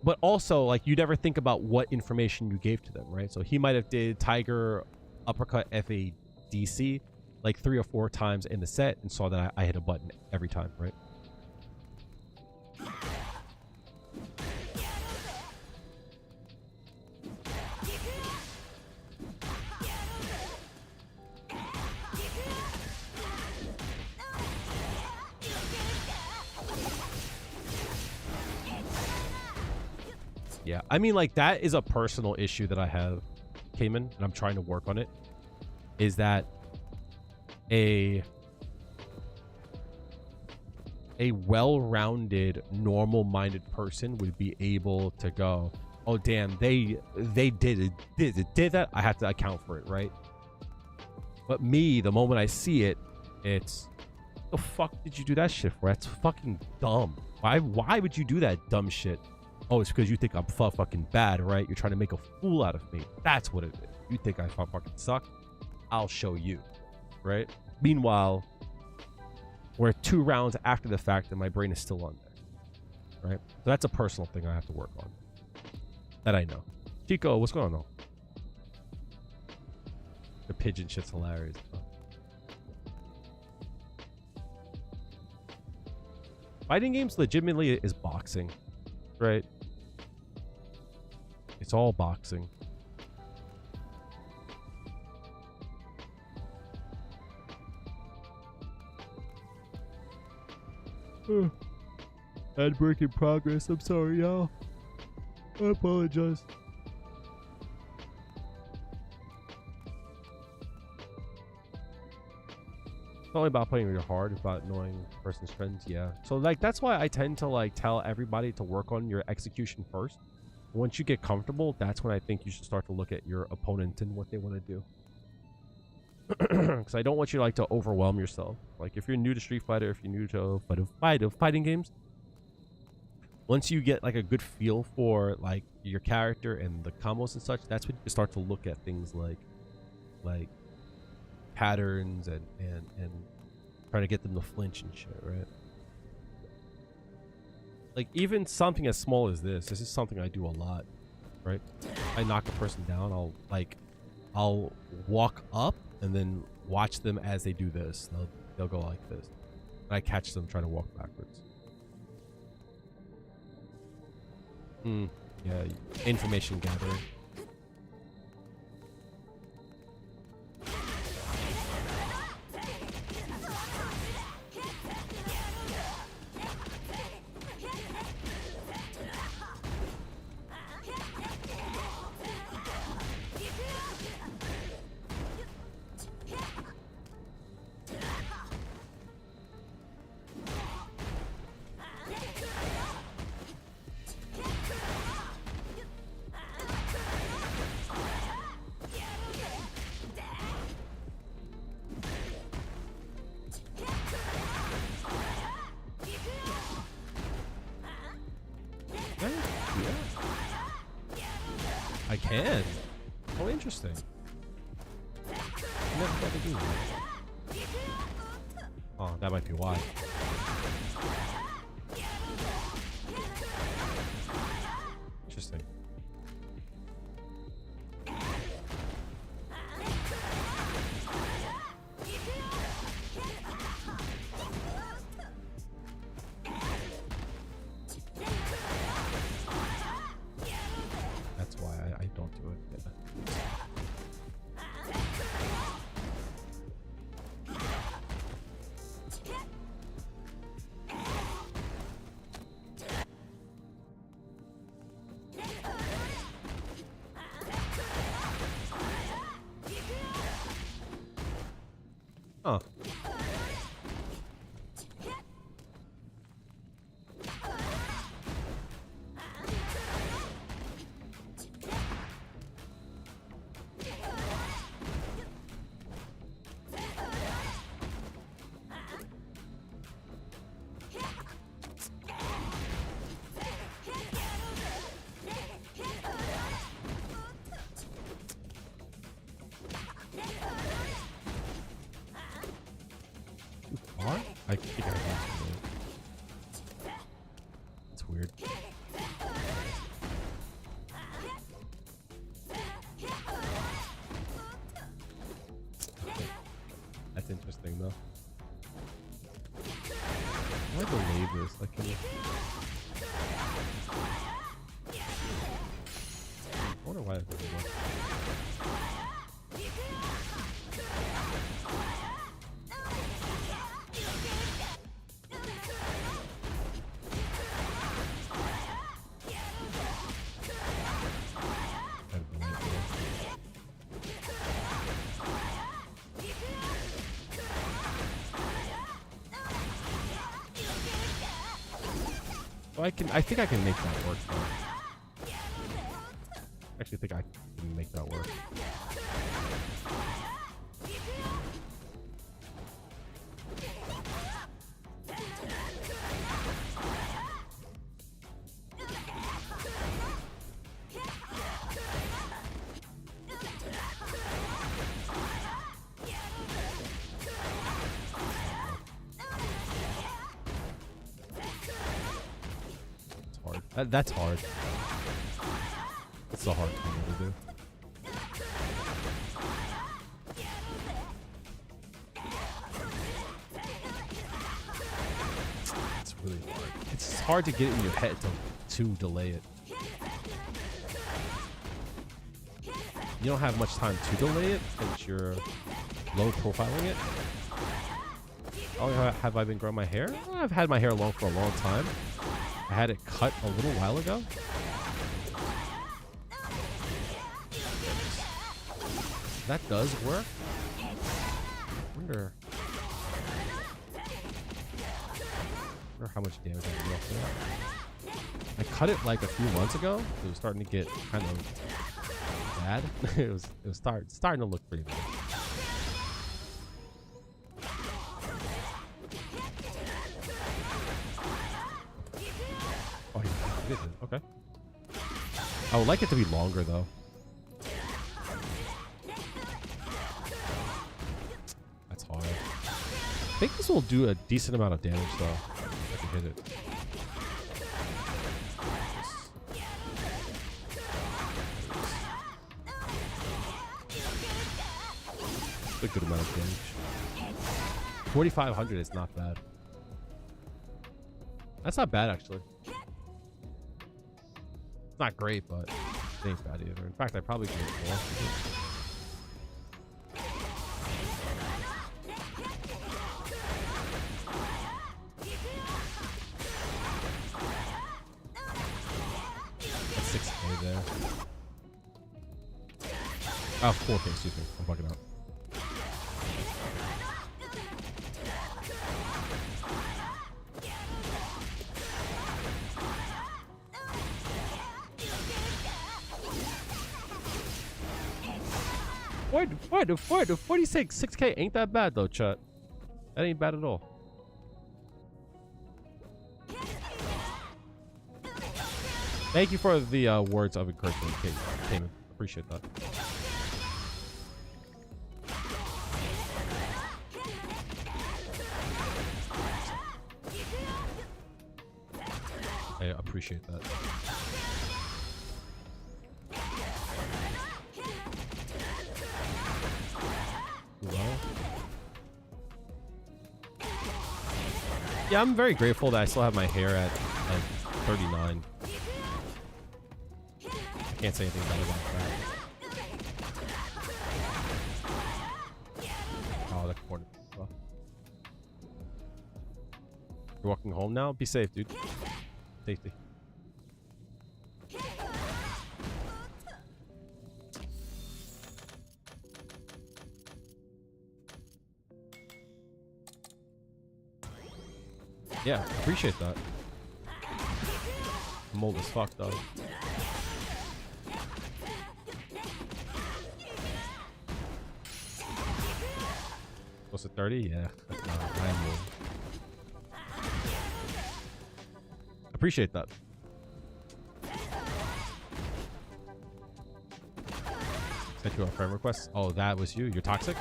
But also, like, you never think about what information you gave to them, right? So he might have did Tiger uppercut FADC like 3 or 4 times in the set and saw that I hit a button every time, right? Yeah, I mean, like, that is a personal issue that I have, Cayman, and I'm trying to work on it, is that a well-rounded, normal-minded person would be able to go, oh, damn, they did that, I have to account for it, right? But me, the moment I see it, it's, the fuck did you do that shit for? That's fucking dumb. Why would you do that dumb shit? Oh, it's because you think I'm fucking bad, right? You're trying to make a fool out of me. That's what it is. You think I fucking suck? I'll show you, right? Meanwhile, we're 2 rounds after the fact and my brain is still on there, right? So that's a personal thing I have to work on. That I know. Chico, what's going on though? The pigeon shit's hilarious. Fighting games legitimately is boxing, right? It's all boxing. Ad break in progress. I'm sorry, y'all. I apologize. It's not only about playing really hard, it's about knowing the person's trends. Yeah. So like that's why I tend to like tell everybody to work on your execution first. Once you get comfortable, that's when I think you should start to look at your opponent and what they want to do. Because I don't want you like to overwhelm yourself. Like if you're new to Street Fighter, if you're new to fighting games, once you get like a good feel for like your character and the combos and such, that's when you start to look at things like patterns and trying to get them to flinch and shit, right? Like even something as small as this is something I do a lot, right? I knock a person down, I'll walk up and then watch them as they do this. They'll go like this. And I catch them trying to walk backwards. Yeah, information gathering. I can. Oh, interesting. Never thought to do that. Oh, that might be why. Interesting. That's why I don't do it. Yeah. Huh. I think I can. thing though. Why delay this? Like, can you... I wonder why it doesn't work. So I think I can make that work though. I actually think I can make that work. That's hard. It's a hard thing to do. It's really hard. It's hard to get in your head to delay it. You don't have much time to delay it since you're low profiling it. Oh, have I been growing my hair? Well, I've had my hair long for a long time. I had it cut a little while ago. That does work. I wonder how much damage I can do off that. I cut it like a few months ago. It was starting to get kind of bad. it was starting to look pretty bad. Oh, yeah, it. Okay. I would like it to be longer though. That's hard. I think this will do a decent amount of damage though. If I can hit it. It's a good amount of damage. 4,500 is not bad. That's not bad actually. It's not great, but it ain't bad either. In fact, I probably could get more. That's 6K there. Oh, 4K, excuse me. I'm fucking up. What? 46, 6K ain't that bad though, chat. That ain't bad at all. Thank you for the words of encouragement, Cayman. Appreciate that. I appreciate that. Yeah, I'm very grateful that I still have my hair at 39. I can't say anything bad about that. Oh, that corner. Well. You're walking home now? Be safe, dude. Safety. Yeah, appreciate that. I'm old as fuck though. Close to 30? Yeah. I am old. Appreciate that. Sent you a friend request. Oh, that was you? You're toxic?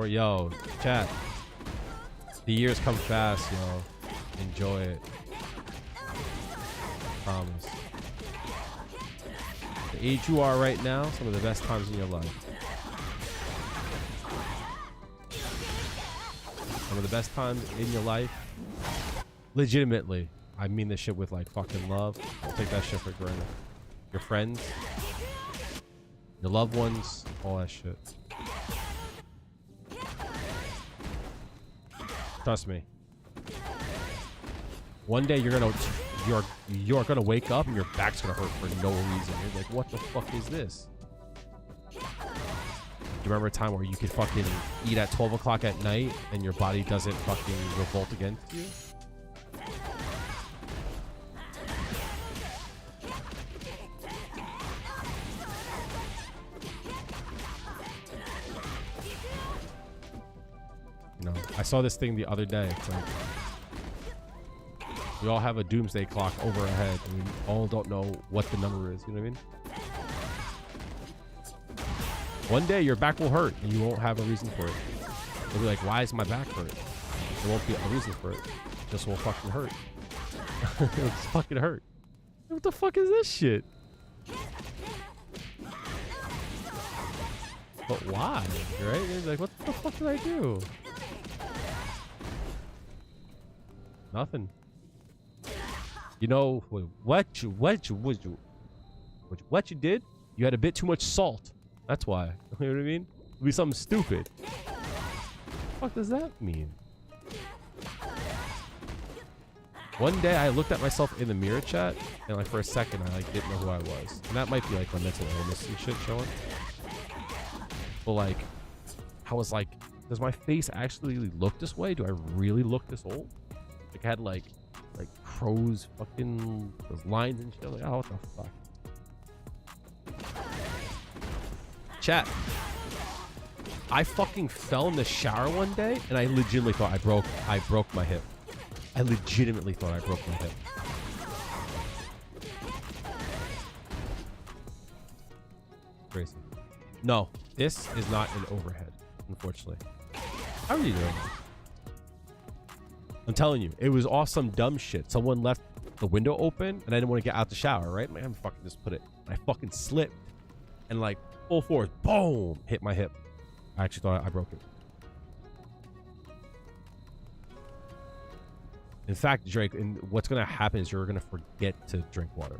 Yo, chat. The years come fast, yo. Enjoy it. Promise. The age you are right now, some of the best times in your life. Some of the best times in your life. Legitimately. I mean this shit with like fucking love. Don't take that shit for granted. Your friends. Your loved ones. All that shit. Trust me. One day you're gonna wake up and your back's gonna hurt for no reason. You're like, what the fuck is this? Do you remember a time where you could fucking eat at 12 o'clock at night and your body doesn't fucking revolt against you? You know, I saw this thing the other day. It's like, we all have a doomsday clock over our head, and we all don't know what the number is. You know what I mean? One day your back will hurt, and you won't have a reason for it. You'll be like, why is my back hurt? There won't be a reason for it. It just will fucking hurt. It'll just fucking hurt. What the fuck is this shit? But why? Right? You're like, what the fuck did I do? Nothing. You know what you did? You had a bit too much salt. That's why. You know what I mean? It'll be something stupid. What the fuck does that mean? One day I looked at myself in the mirror chat, and like for a second I like didn't know who I was. And that might be like my mental illness and shit showing. But like, I was like, does my face actually look this way? Do I really look this old? Like I had like crows fucking those lines and shit. Like, oh, what the fuck? Chat. I fucking fell in the shower one day and I legitimately thought I broke my hip. I legitimately thought I broke my hip. Crazy. No, this is not an overhead, unfortunately. How are you doing? I'm telling you, it was off some dumb shit. Someone left the window open and I didn't want to get out the shower, right? I'm fucking just put it. I fucking slipped and like full force, boom, hit my hip. I actually thought I broke it. In fact, Drake, and what's going to happen is you're going to forget to drink water.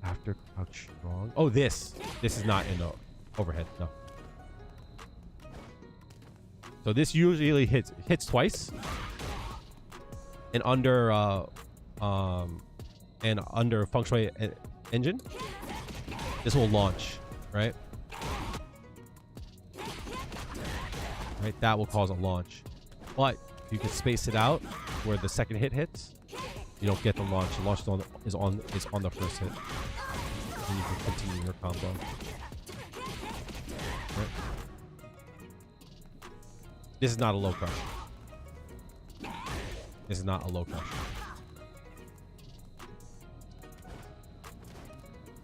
After crouch strong. Oh, this is not in the overhead. No. So this usually hits twice. And under feng shui engine, this will launch, right? Right, that will cause a launch. But if you can space it out where the second hit hits, you don't get the launch. The launch is on the first hit. And you can continue your combo. Right. This is not a low crush. This is not a low crush.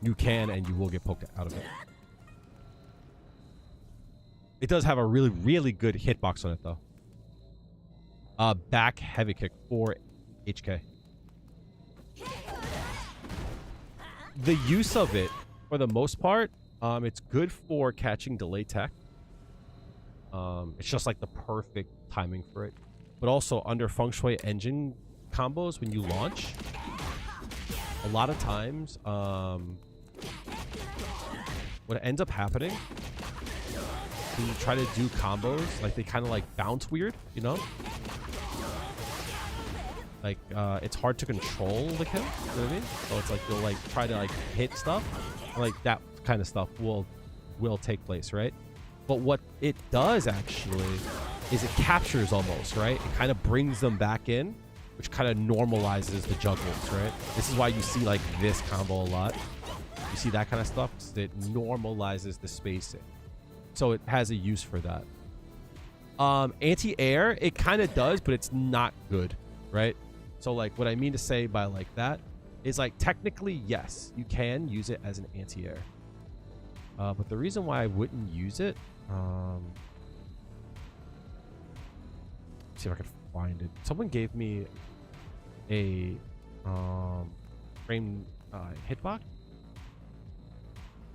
You can and you will get poked out of it. It does have a really, really good hitbox on it, though. Back heavy kick for HK. The use of it, for the most part, it's good for catching delay tech. It's just like the perfect timing for it. But also under feng shui engine combos, when you launch, a lot of times, what ends up happening, when you try to do combos, like they kind of like bounce weird, you know? Like, it's hard to control the kill, you know what I mean? So it's like you'll like try to like hit stuff, and like that kind of stuff will take place, right? But what it does actually is it captures almost, right? It kind of brings them back in, which kind of normalizes the juggles, right? This is why you see like this combo a lot. You see that kind of stuff? It normalizes the spacing. So it has a use for that. Anti-air, it kind of does, but it's not good, right? So like what I mean to say by like that is like technically, yes, you can use it as an anti-air. But the reason why I wouldn't use it, see if I can find it. Someone gave me a frame hitbox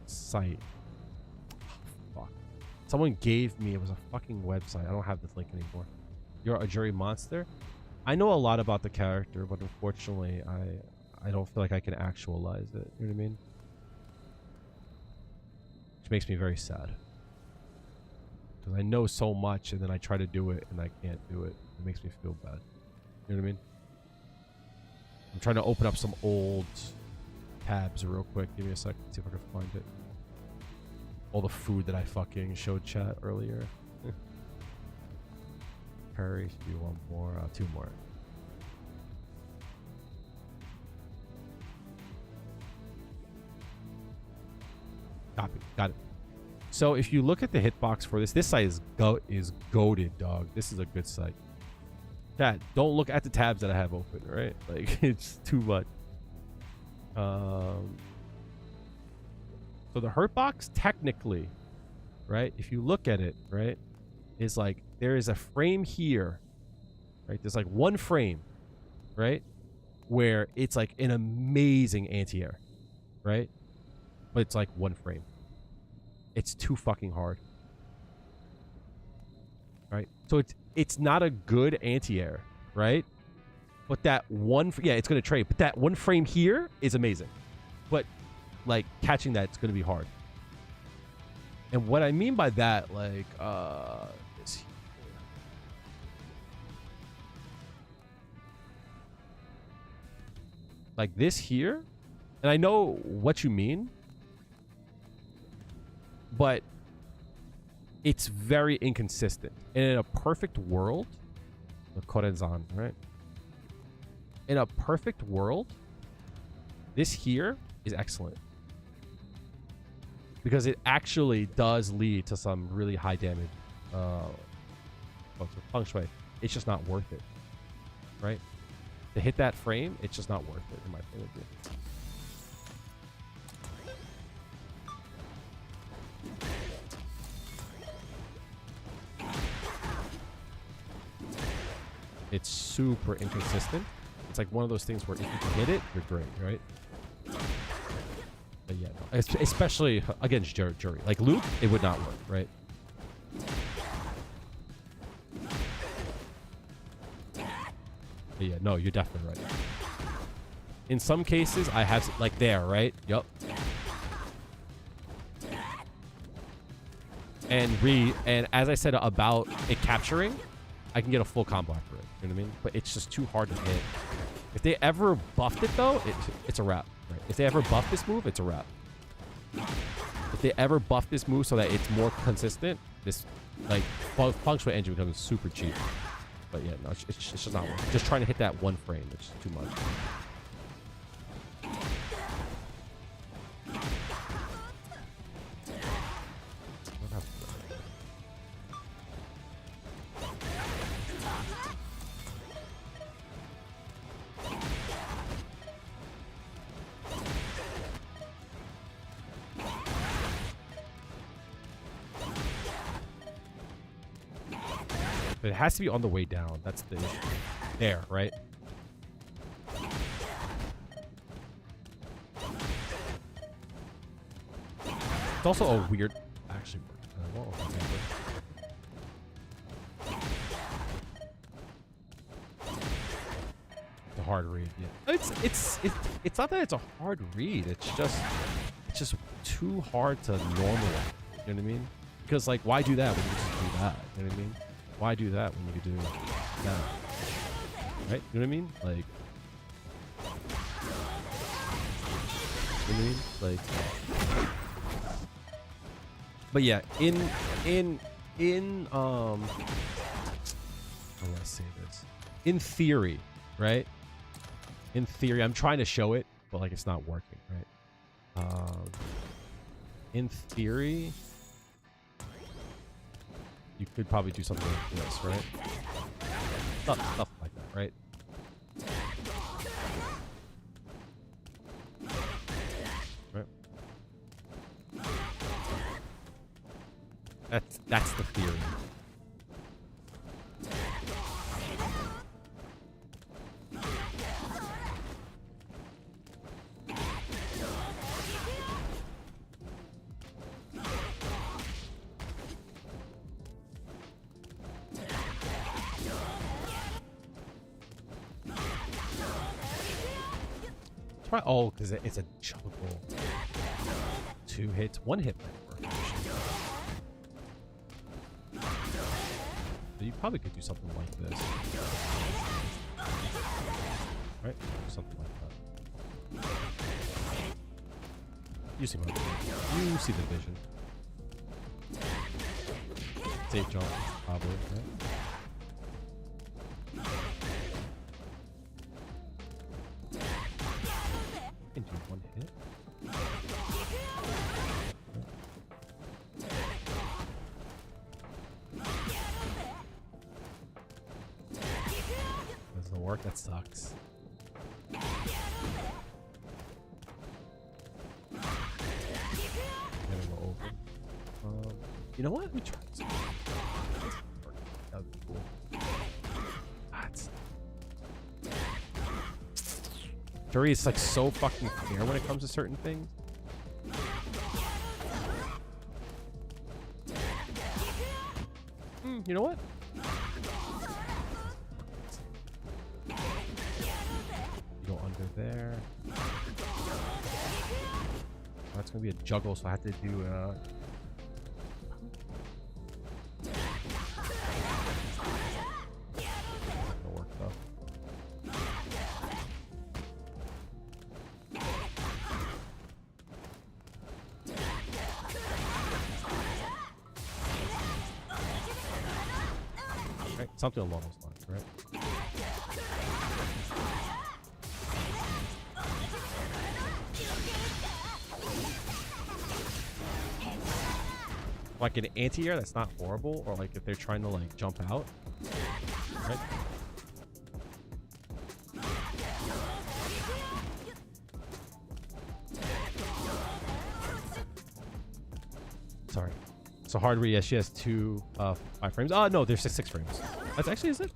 site. Oh, fuck. Someone gave me, it was a fucking website. I don't have this link anymore. You're a Juri monster. I know a lot about the character, but unfortunately, I don't feel like I can actualize it. You know what I mean? Which makes me very sad. Because I know so much, and then I try to do it, and I can't do it. It makes me feel bad. You know what I mean? I'm trying to open up some old tabs real quick. Give me a second. See if I can find it. All the food that I fucking showed chat earlier. Curry. Should be one more. 2 more. Copy. Got it. So if you look at the hitbox for this site is goated, dog. This is a good site. Chat, don't look at the tabs that I have open, right? Like, it's too much. So the hurtbox, technically, right? If you look at it, right, is like there is a frame here, right? There's like one frame, right, where it's like an amazing anti-air, right? But it's like one frame. It's too fucking hard, right? So it's not a good anti-air, right? But that one, yeah, it's gonna trade. But that one frame here is amazing. But like catching that, it's gonna be hard. And what I mean by that, like, is like this here, and I know what you mean, but it's very inconsistent. And in a perfect world, the Korenzan, right? In a perfect world, this here is excellent. Because it actually does lead to some really high damage. Feng Shui. It's just not worth it. Right? To hit that frame, it's just not worth it, in my opinion. It's super inconsistent. It's like one of those things where if you can hit it, you're great, right? But yeah, no. Especially against Juri. Like Luke, it would not work, right? But yeah, no, you're definitely right. In some cases, I have, like there, right? Yup. And as I said about it capturing, I can get a full combo after it. You know what I mean? But it's just too hard to hit. If they ever buffed it, though, it's a wrap. Right? If they ever buff this move, it's a wrap. If they ever buff this move so that it's more consistent, this, like, Feng Shui engine becomes super cheap. But yeah, no, it's just not working. Just trying to hit that one frame, it's too much. But it has to be on the way down. That's the issue. There, right? It's also a weird... Actually, it's a hard read. Yeah, it's not that it's a hard read. It's just too hard to normalize. You know what I mean? Because like, why do that when you can just do that? You know what I mean? Why do that when you could do that? Right? You know what I mean? Like, you know what I mean? Like, but yeah, how do I say this? In theory, right? In theory, I'm trying to show it, but like it's not working, right? In theory, you could probably do something like this, right? Stuff like that, right? Right. That's the theory. Try because it's a juggle. 2 hits, 1 hit might work. So you probably could do something like this. Right? Something like that. You see you see the vision. Safe jump, probably, right? Can do 1 hit. Doesn't work. That sucks. Gonna go over. You know what? Let me try this. That would be cool. Juri is like so fucking fair when it comes to certain things. You know what? You go under there. That's gonna be a juggle, so I have to do work though. Right? Something along those lines, right? Like an anti-air that's not horrible, or like if they're trying to like jump out, right? Sorry. So hard read, yeah, she has 2 5 frames. Oh no, there's 6 frames. That's actually, is it?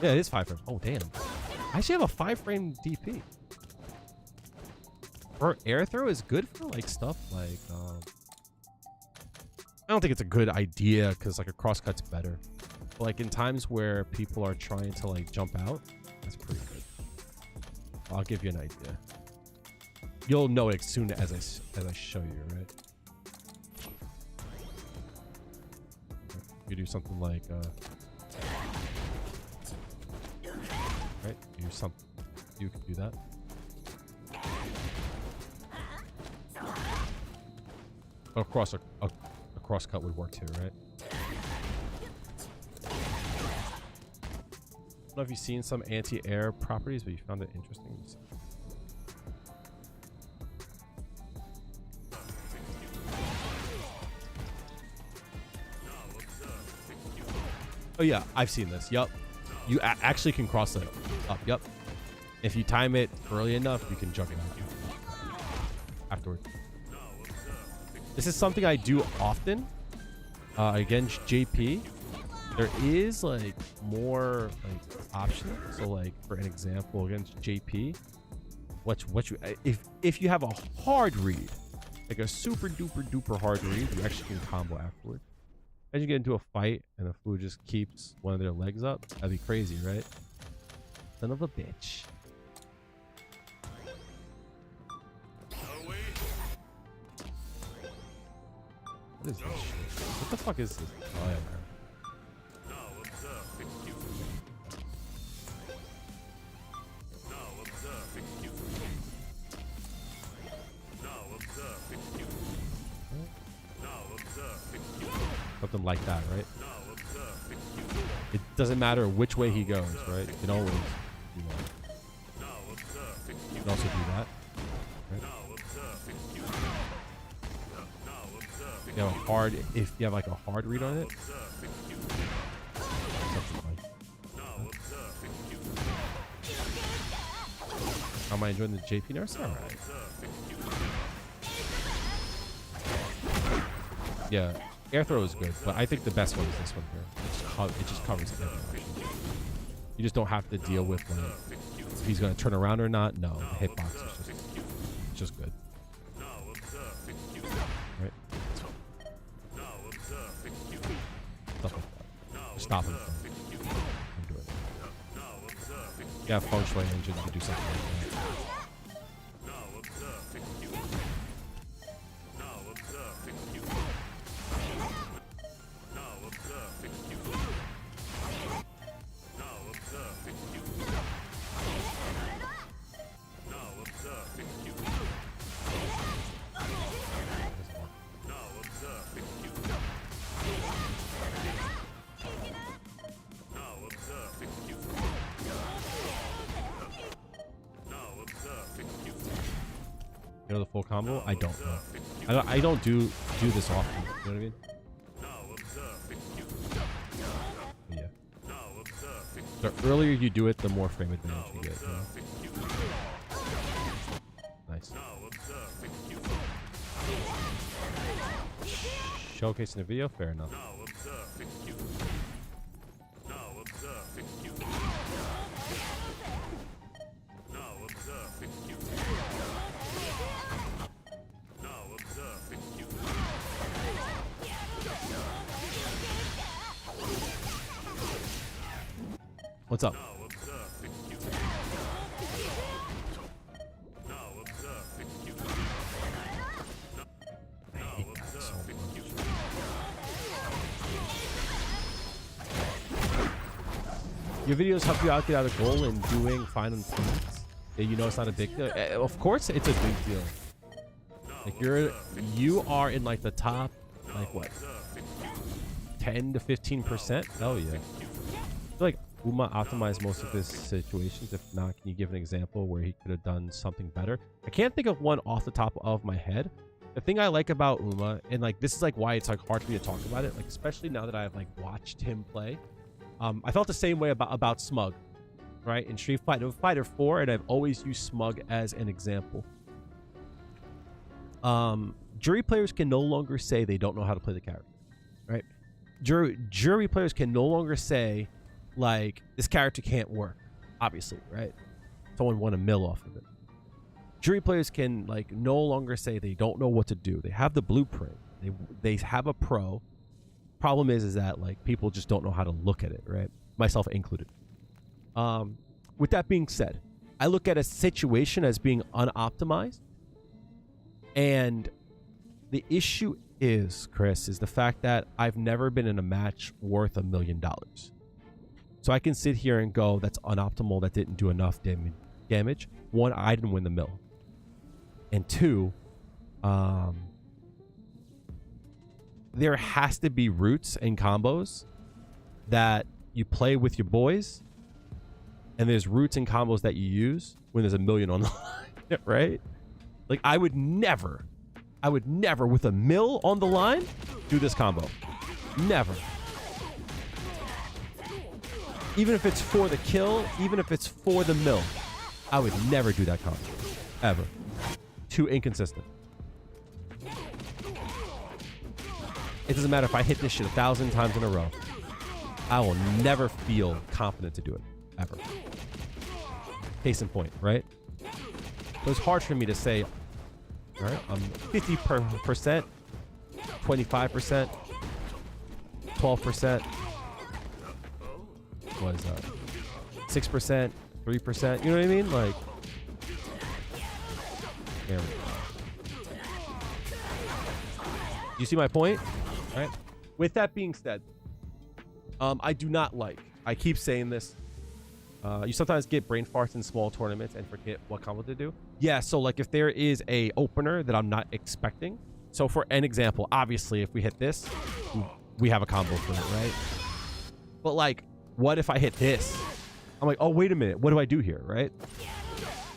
Yeah, it is 5 frames. Oh damn. I actually have a 5 frame DP. Her air throw is good for like stuff like I don't think it's a good idea because like a cross cut's better. But like in times where people are trying to like jump out, that's pretty good. I'll give you an idea. You'll know it as soon as I show you, right? You do something like right? You do something. You can do that. But of course, a cross cut would work too, right? I don't know if you've seen some anti-air properties, but you found it interesting. Oh yeah, I've seen this. Yup. You actually can cross it up. Yup. If you time it early enough, you can jump it out afterward. This is something I do often against JP. There is like more like options. So like for an example, against JP, what you if you have a hard read, like a super duper hard read, you actually can combo afterward. As you get into a fight and the food just keeps one of their legs up, that'd be crazy, right? Son of a bitch. What is this shit? What the fuck is this? Oh, yeah, man. Something like that, right? It doesn't matter which way he goes, right? You can always do that. You can also do that, right? You have a hard, if you have like a hard read on it, something like that. How am I enjoying the JP nurse? All right. Yeah. Air throw is good, but I think the best one is this one here. It just covers everything. You just don't have to deal with like if he's gonna turn around or not. No, the hitbox is just good. Right? Stuff like that. Just stop him from doing it. Yeah, feng shui engine to do something like that. You know the full combo? I don't know. I don't do this often. You know what I mean? But yeah. The earlier you do it, the more frame advantage you get. You know? Nice. Showcasing the video, fair enough. What's up? I hate that so much. Your videos help you out get out of goal and doing fine on points. You know it's not a big deal. Of course it's a big deal. Like you are in like the top, like what, 10 to 15%? Hell yeah. I feel like Uma optimized most of his situations. If not, can you give an example where he could have done something better? I can't think of one off the top of my head. The thing I like about Uma, and like this is like why it's like hard for me to talk about it, like especially now that I've like watched him play. I felt the same way about Smug, right? In Street Fighter 4, and I've always used Smug as an example. Juri players can no longer say they don't know how to play the character, right? Juri players can no longer say like this character can't work, obviously, right? Someone won a mill off of it. Juri players can like no longer say they don't know what to do. They have the blueprint. They have a pro. Problem is that like people just don't know how to look at it, right? Myself included. With that being said, I look at a situation as being unoptimized, and the issue is, Chris, is the fact that I've never been in a match worth $1 million. So I can sit here and go, that's unoptimal, that didn't do enough damage. One, I didn't win the mill. And two, there has to be routes and combos that you play with your boys, and there's routes and combos that you use when there's $1 million on the line, right? Like I would never with $1 million on the line do this combo. Never. Even if it's for the kill, even if it's for the $1 million, I would never do that combo. Ever. Too inconsistent. It doesn't matter if I hit this shit 1,000 times in a row. I will never feel confident to do it. Ever. Case in point, right? So it's hard for me to say, all right, I'm 50%, 25%, 12%, what is that? 6%, 3%, you know what I mean? Like, there we go. You see my point? All right. With that being said, I do not like, I keep saying this, you sometimes get brain farts in small tournaments and forget what combo to do. Yeah, so like if there is a opener that I'm not expecting. So for an example, obviously if we hit this, we have a combo for it, right? But like, what if I hit this? I'm like, oh, wait a minute. What do I do here, right?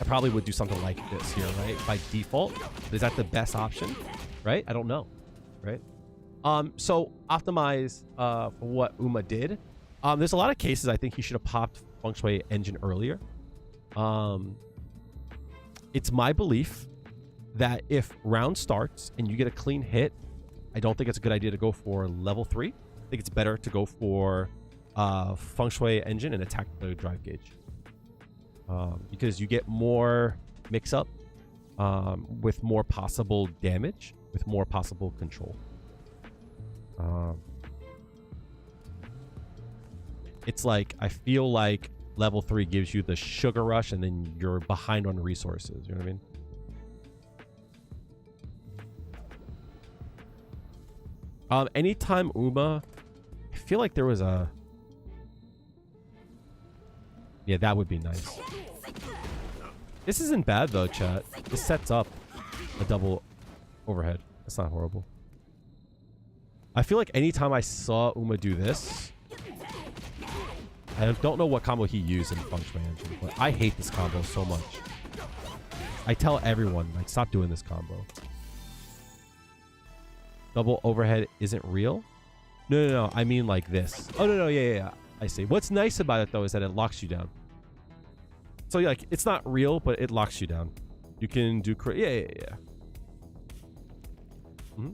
I probably would do something like this here, right? By default. Is that the best option, right? I don't know, right? So optimize for what Uma did. There's a lot of cases I think he should have popped Feng Shui engine earlier. It's my belief that if round starts and you get a clean hit, I don't think it's a good idea to go for level 3. I think it's better to go for Feng Shui engine and attack the drive gauge. Because you get more mix-up with more possible damage, with more possible control. It's like, I feel like level 3 gives you the sugar rush and then you're behind on resources. You know what I mean? Anytime Uma, I feel like there was a... Yeah, that would be nice. This isn't bad though, chat. This sets up a double overhead. That's not horrible. I feel like anytime I saw Uma do this, I don't know what combo he used in Feng Shui Engine, but I hate this combo so much. I tell everyone, like, stop doing this combo. Double overhead isn't real? No. I mean like this. Oh, no. Yeah. I see. What's nice about it, though, is that it locks you down. So, like, it's not real, but it locks you down. You can do... Yeah. Mm-hmm.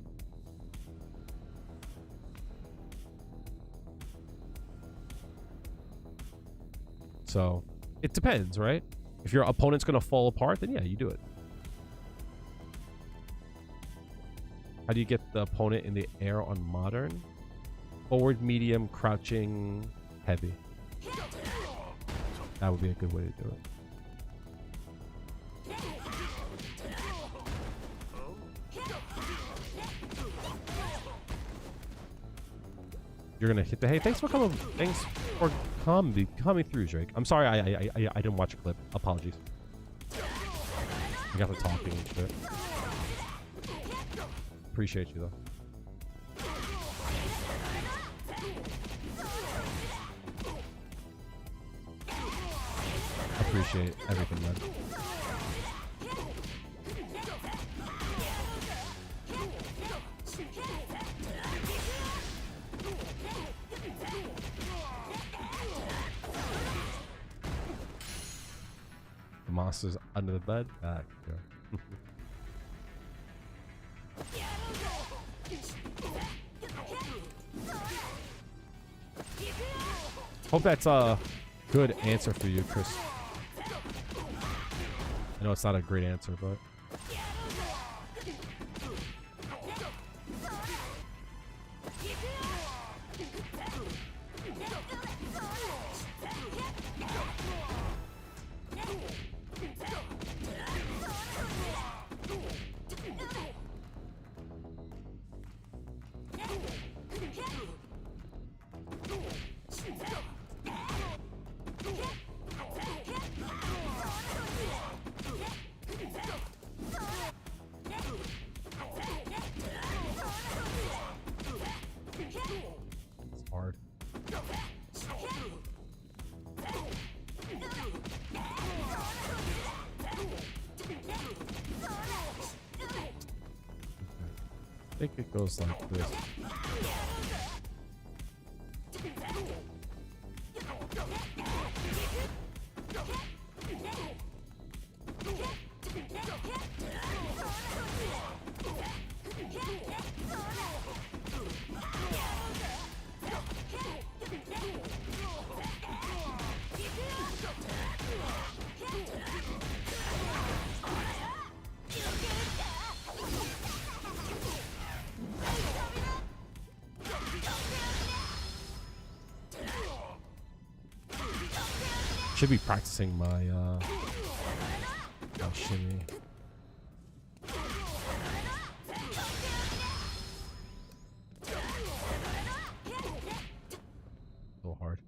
So, it depends, right? If your opponent's going to fall apart, then yeah, you do it. How do you get the opponent in the air on modern? Forward, medium, crouching, heavy. That would be a good way to do it. You're gonna hit the... Hey, thanks for coming. Thanks for coming through, Drake. I'm sorry I didn't watch a clip. Apologies. I got the talking and shit. Appreciate you though. Appreciate everything, man. The monster's under the bed. Back. Yeah. Hope that's a good answer for you, Chris. I know it's not a great answer, but... It's hard. I think it goes like this. Should be practicing my shimmy. So hard.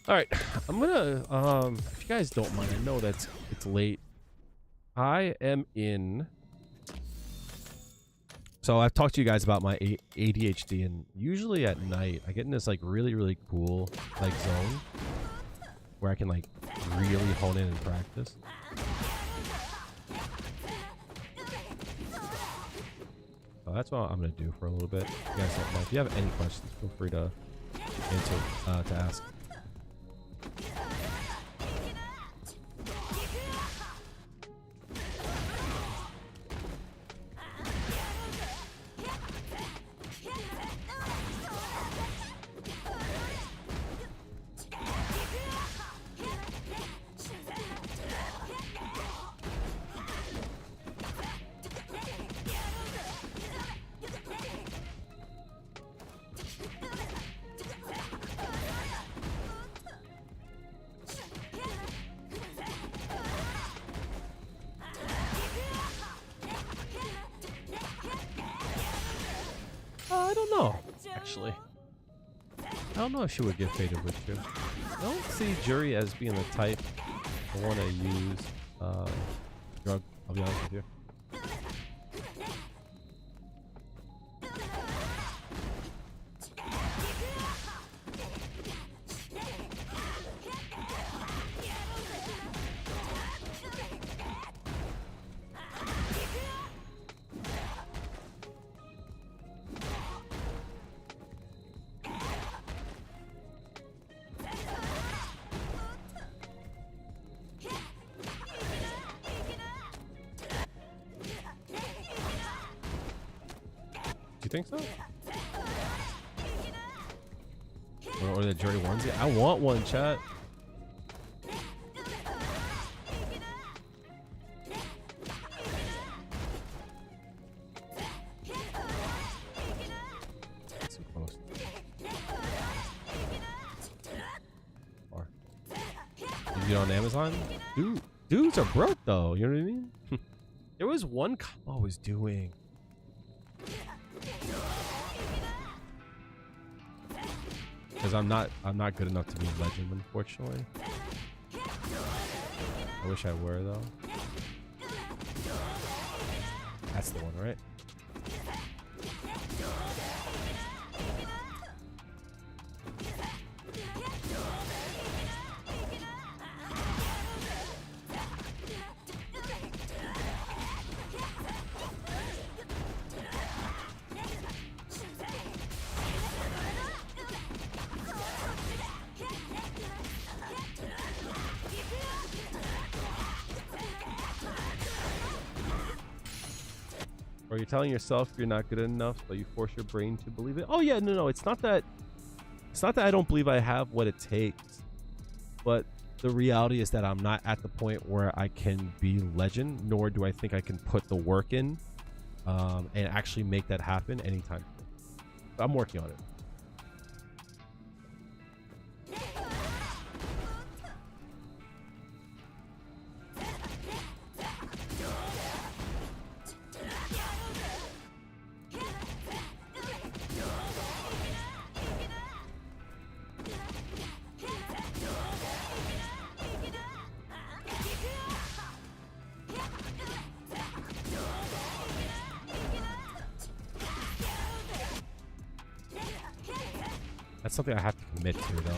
All right, I'm gonna if you guys don't mind, I know that it's late. I am in. So I've talked to you guys about my ADHD, and usually at night I get in this like really cool like zone where I can like really hone in and practice. So that's what I'm gonna do for a little bit. You guys don't mind. If you have any questions, feel free to answer to ask. know, actually. I don't know if she would get faded with you. I don't see Juri as being the type to want to use drug, I'll be honest with you. Do you think so? Or the Juri onesie? I want one, chat. Too close. Far. You get it on Amazon? Dudes are broke though, you know what I mean? There was one combo I was doing. Because I'm not good enough to be a legend, unfortunately. I wish I were though. That's the one, right? Or you're telling yourself you're not good enough, but you force your brain to believe it. Oh yeah, no, it's not that I don't believe I have what it takes, but the reality is that I'm not at the point where I can be legend, nor do I think I can put the work in and actually make that happen anytime. I'm working on it. That's something I have to commit to, though.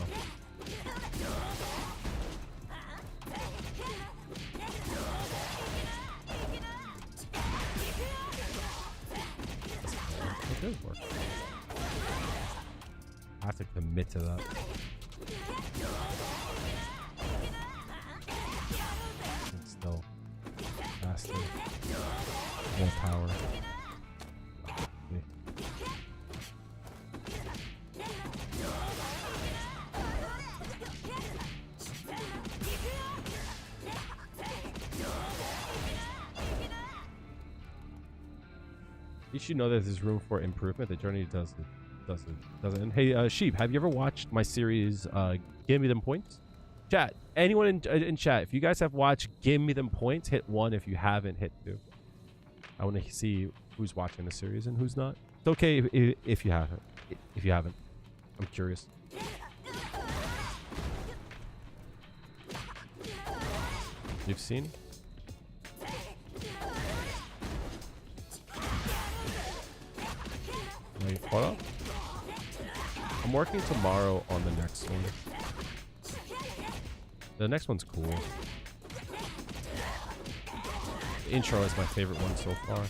It does work. I have to commit to that. And still faster, more power. You should know that there's room for improvement. The journey doesn't. Hey, Sheep, have you ever watched my series, Give Me Them Points? Chat, anyone in chat, if you guys have watched Give Me Them Points, hit 1. If you haven't, hit 2. I want to see who's watching the series and who's not. It's okay if you haven't. If you haven't, I'm curious. You've seen? Are you caught up? I'm working tomorrow on the next one. The next one's cool. The intro is my favorite one so far.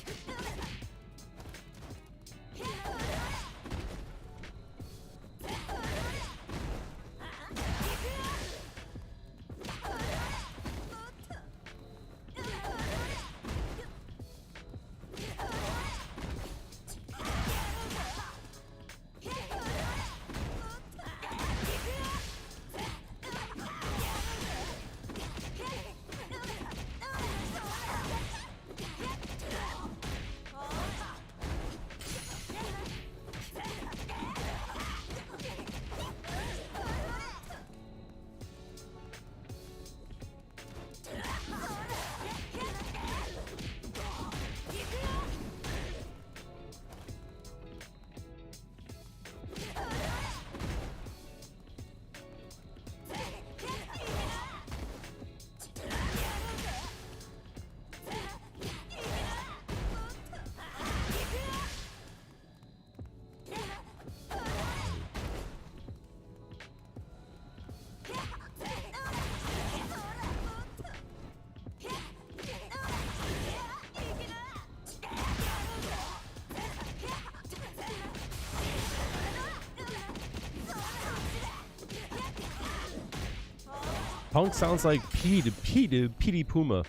Punk sounds like Petey Puma.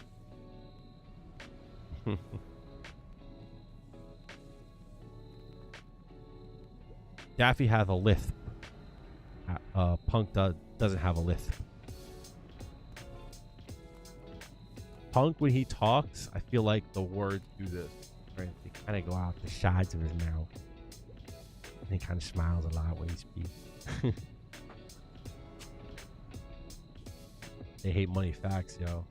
Daffy has a lisp. Punk doesn't have a lisp. Punk, when he talks, I feel like the words do this, right? They kind of go out the sides of his mouth. And he kind of smiles a lot when he speaks. They hate money facts, yo.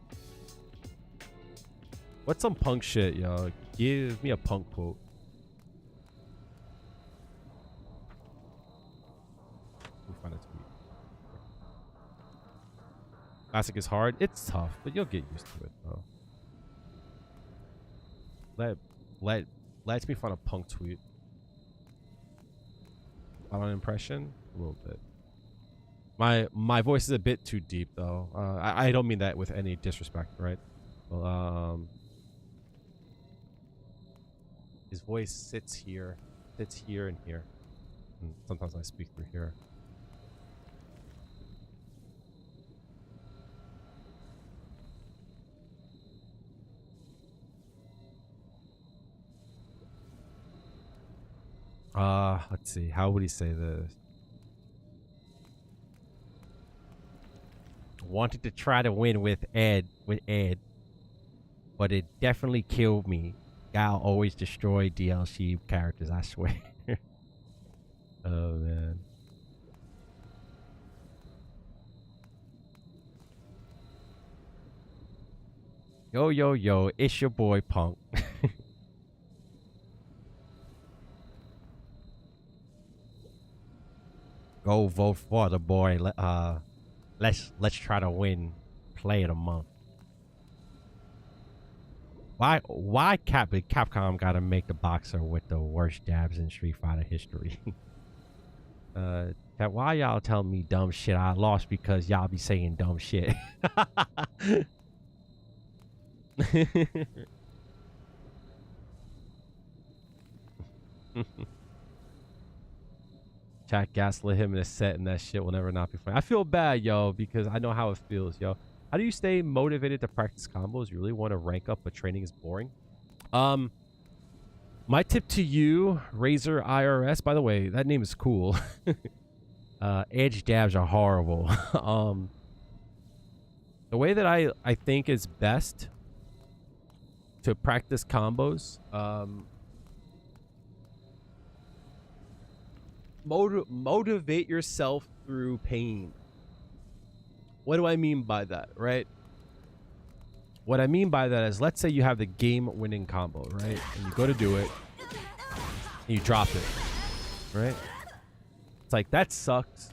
What's some Punk shit, yo? Give me a Punk quote. Let me find a tweet. Classic is hard. It's tough, but you'll get used to it, though. Let me find a Punk tweet. On an impression, a little bit. My voice is a bit too deep, though. I don't mean that with any disrespect, right? Well, his voice sits here and here. And sometimes I speak through here. Let's see. How would he say this? Wanted to try to win with Ed, but it definitely killed me. Gal always destroy DLC characters, I swear. Oh, man. Yo, it's your boy Punk. Go vote for the boy. Let's try to win play of the month. Why Capcom gotta make the boxer with the worst jabs in Street Fighter history? Why y'all telling me dumb shit? I lost because y'all be saying dumb shit. Chat gaslit him in a set and that shit will never not be funny. I feel bad, yo, because I know how it feels, yo. How do you stay motivated to practice combos? You really want to rank up, but training is boring? My tip to you, Razor IRS, by the way, that name is cool. Edge dabs are horrible. The way that I think is best to practice combos, motivate yourself through pain. What do I mean by that, right? What I mean by that is, let's say you have the game-winning combo, right? And you go to do it, and you drop it, right? It's like, that sucks.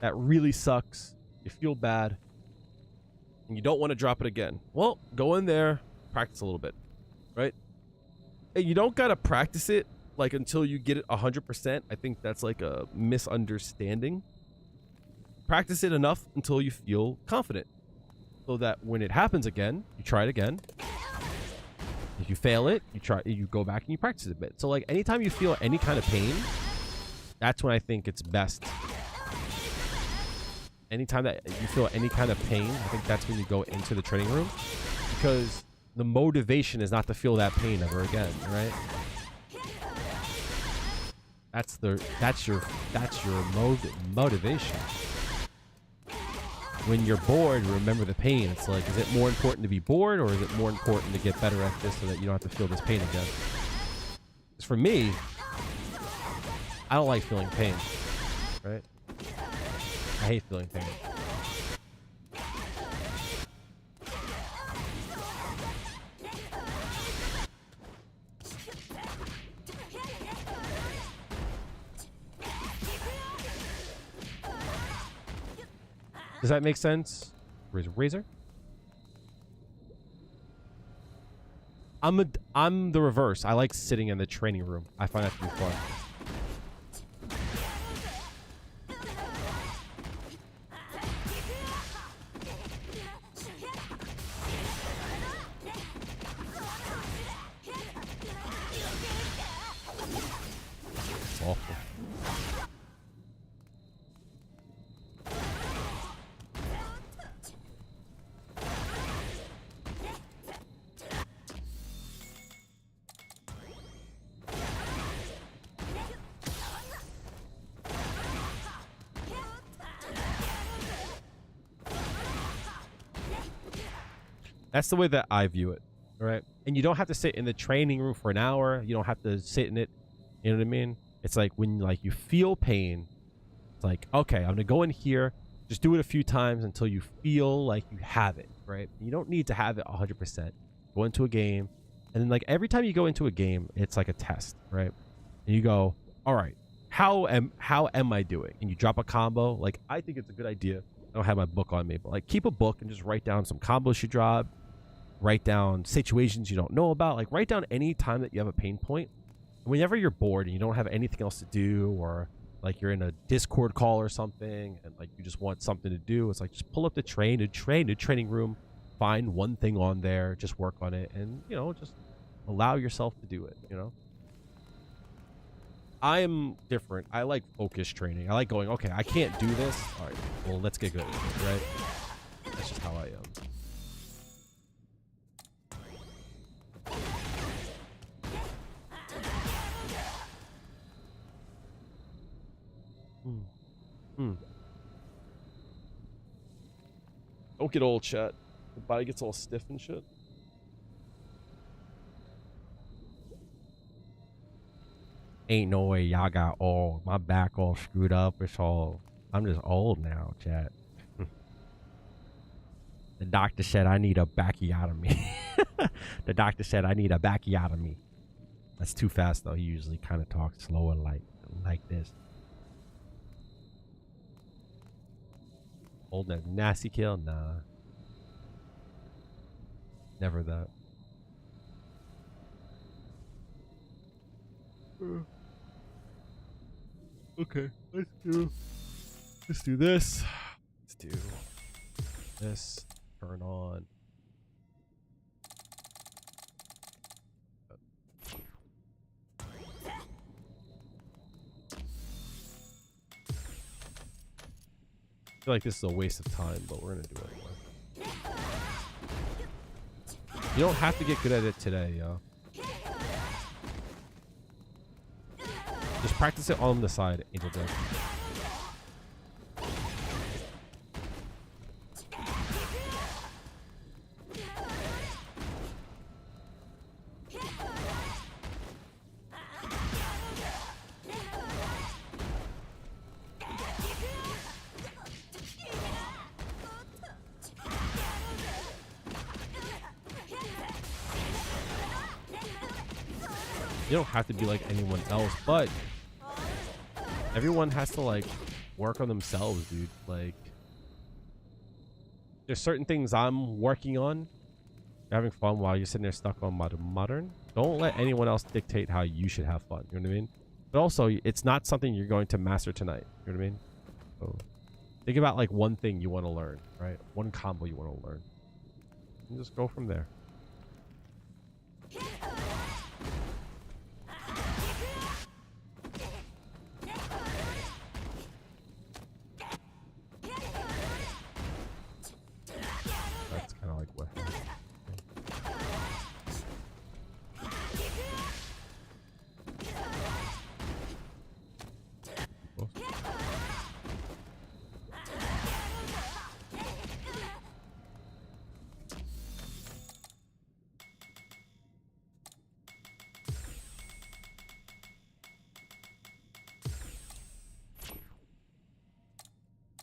That really sucks. You feel bad. And you don't want to drop it again. Well, go in there, practice a little bit, right? And you don't got to practice it like until you get it 100%. I think that's like a misunderstanding. Practice it enough until you feel confident, so that when it happens again, you try it again. If you fail it, you go back and you practice it a bit. So like anytime you feel any kind of pain, that's when I think it's best. Anytime that you feel any kind of pain, I think that's when you go into the training room, because the motivation is not to feel that pain ever again, right? That's your motivation. When you're bored, remember the pain. It's like, is it more important to be bored, or is it more important to get better at this so that you don't have to feel this pain again? Because for me, I don't like feeling pain, right? I hate feeling pain. Does that make sense? Razor? I'm the reverse. I like sitting in the training room. I find that to be fun. It's awful. That's the way that I view it. All right. And you don't have to sit in the training room for an hour. You don't have to sit in it. You know what I mean? It's like when like you feel pain, it's like, okay, I'm gonna go in here, just do it a few times until you feel like you have it, right? You don't need to have it 100%. Go into a game, and then like every time you go into a game, it's like a test, right? And you go, all right, how am I doing? And you drop a combo. Like, I think it's a good idea. I don't have my book on me, but like keep a book and just write down some combos you drop, write down situations you don't know about, like write down any time that you have a pain point. Whenever you're bored and you don't have anything else to do, or like you're in a Discord call or something and like you just want something to do, it's like just pull up the training room, find one thing on there, just work on it, and you know, just allow yourself to do it, you know. I am different. I like focus training. I like going, okay, I can't do this. All right, well, let's get good at it, right? That's just how I am. Don't get old, chat. The body gets all stiff and shit. Ain't no way y'all got old. My back all screwed up. It's all... I'm just old now, chat. The doctor said I need a backiotomy. The doctor said I need a backiotomy. That's too fast, though. He usually kind of talks slower like this. Old that nasty kill? Nah. Never that. Okay, let's do this. Let's do this. Turn on. I feel like this is a waste of time, but we're gonna do it anyway. You don't have to get good at it today, yo. Just practice it on the side, Angel Death. You don't have to be like anyone else, but everyone has to like work on themselves, dude. Like, there's certain things I'm working on. You're having fun while you're sitting there stuck on modern. Don't let anyone else dictate how you should have fun. You know what I mean? But also, it's not something you're going to master tonight. You know what I mean? So think about like one thing you want to learn, right? One combo you want to learn. And just go from there. That's kind of like what happened.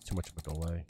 Too much of a delay.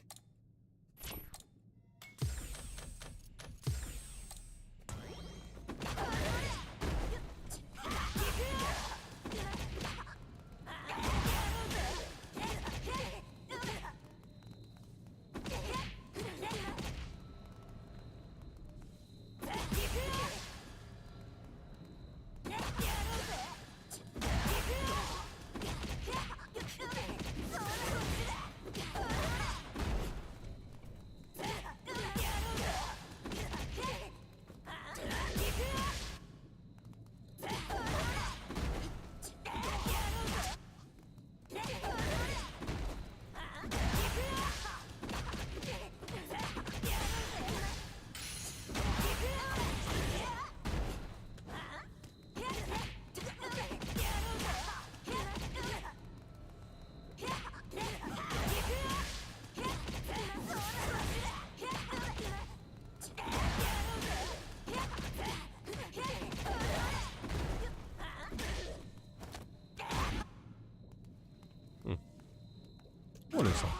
What is that?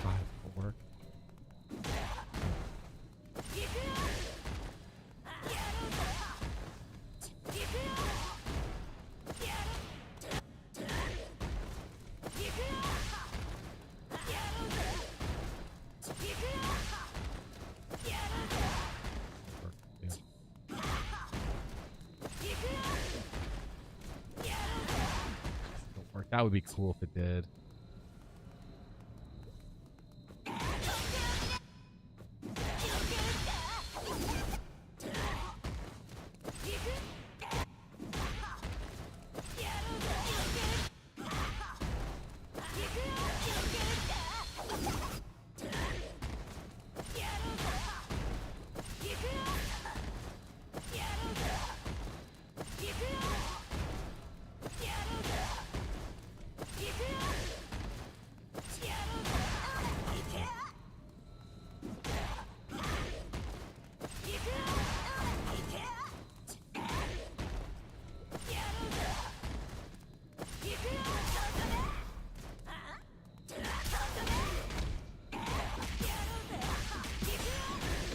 5 will work. That would be cool if it did.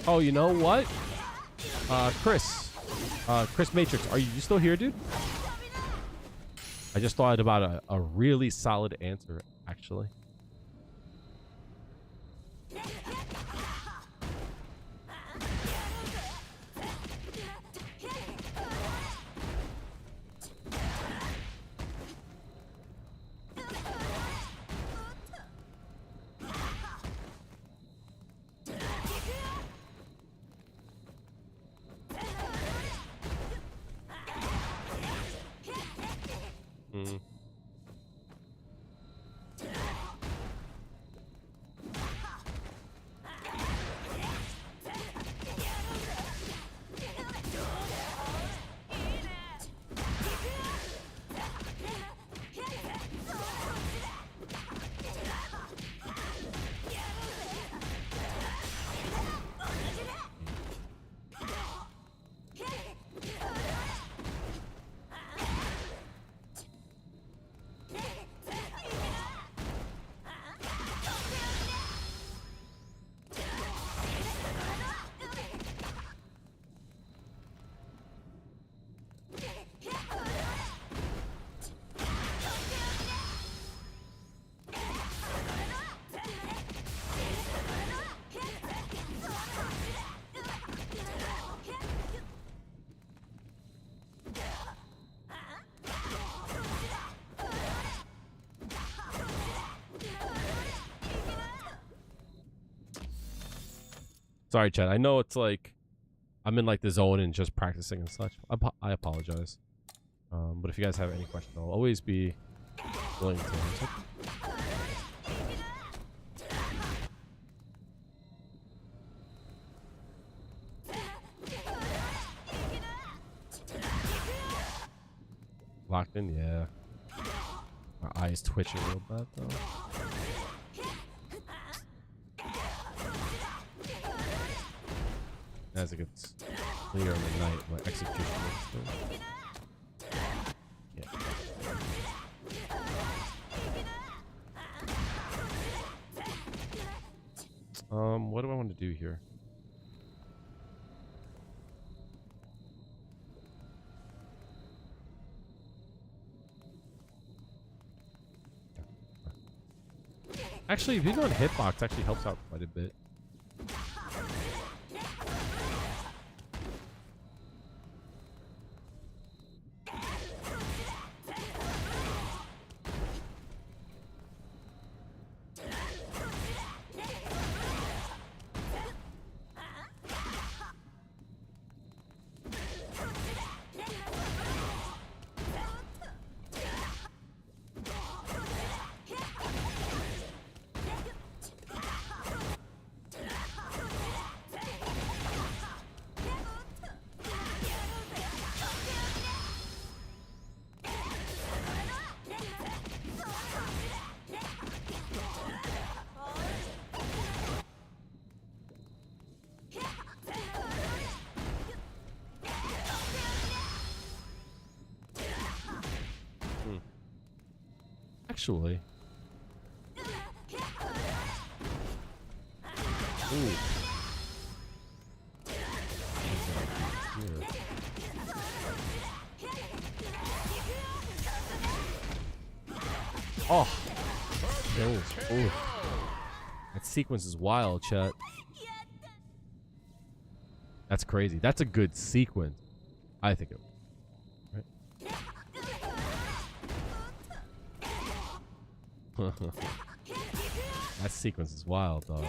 Oh, you know what? Chris Matrix, are you still here, dude? I just thought about a really solid answer, actually. Sorry, Chad. I know it's like I'm in like the zone and just practicing and such. I apologize. But if you guys have any questions, I'll always be willing to answer. Locked in, yeah. My eyes twitching a little bit though. As it gets clear in the night, my execution looks good. Yeah. What do I want to do here? Actually, being on Hitbox actually helps out quite a bit. eventually. Ooh. Oh. Ooh. That sequence is wild, chat. That's crazy. That's a good sequence. I think it. Right? That sequence is wild, dog.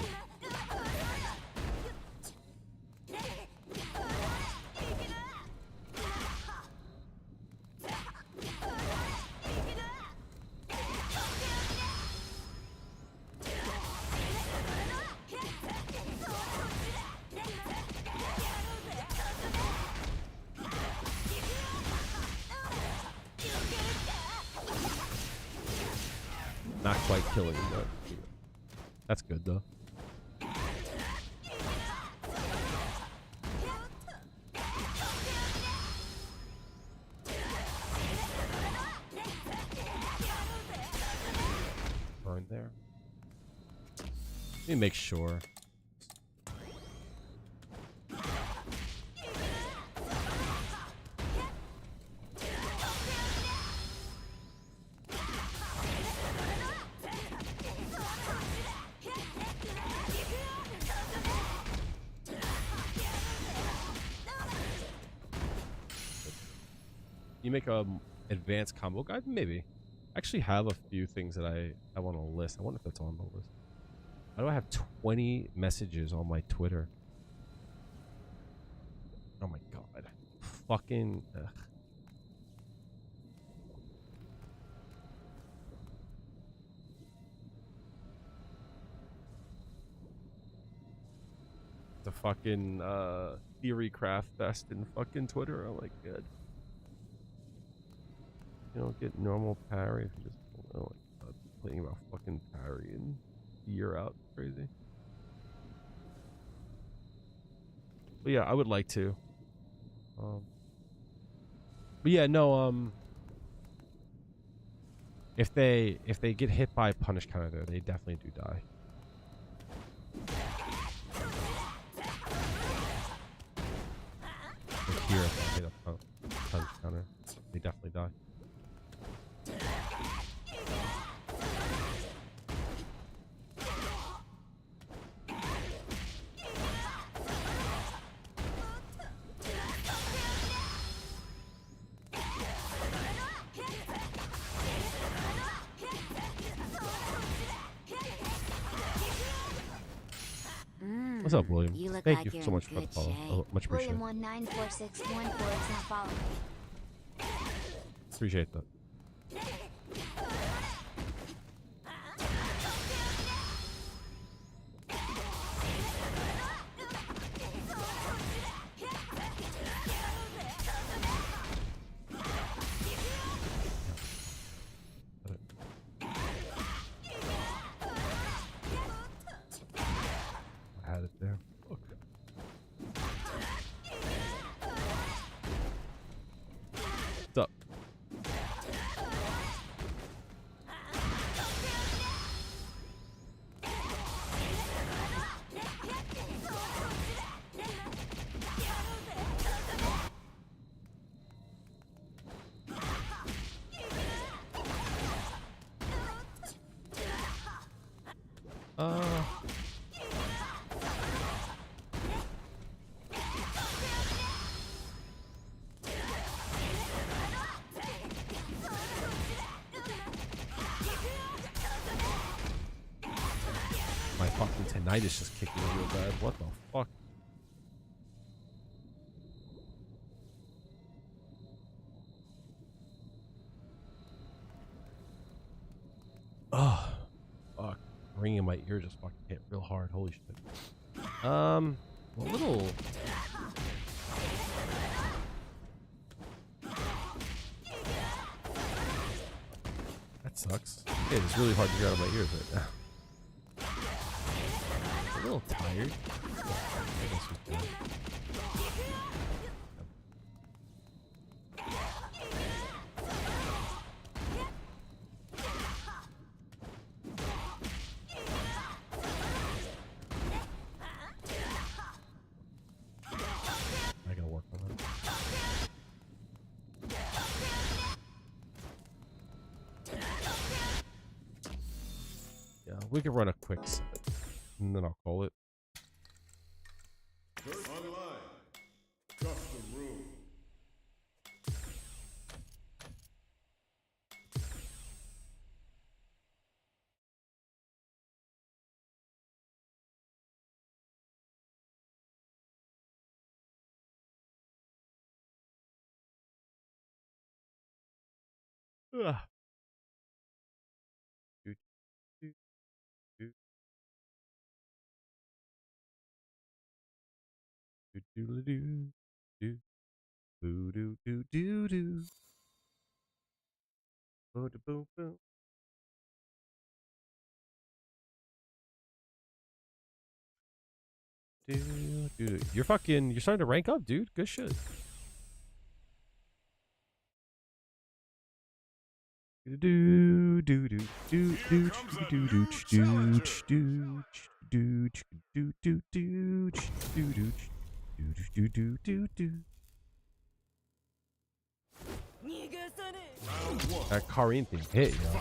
Not quite killing him, but that's good though. Burn there. Let me make sure. You make a advanced combo guide? Maybe. I actually have a few things that I want to list. I wonder if that's on the list. Why do I have 20 messages on my Twitter? Oh my god. Fucking... Ugh. The fucking theory craft fest in fucking Twitter. Oh my god. You don't get normal parry if you just complaining about fucking parry and year out. Crazy. But yeah, I would like to. But yeah, no. If they get hit by a punish counter there, they definitely do die. Like here, if I hit a punish counter, they definitely die. What's up, William? Thank you so much for the follow. Oh, much appreciated. William 194614 is not following. Appreciate that. There. Okay. What's up? My fucking tinnitus just kicked me real bad. What the fuck? Oh, fuck. Ringing in my ear just fucking hit real hard. Holy shit. A little. That sucks. Yeah, it's really hard to get out of my ears right now. A little tired. I guess we can. We can run a quick set, and then I'll call it. First online, custom room. Ugh. Do, do, do. Do, do, do, do. Boo, do, do, do, do. Boo, do, boo, boo. Dude, you're starting to rank up, dude. Good shit. Do do do do do do do do do do do do do do do do do. That Karin thing hit, yo.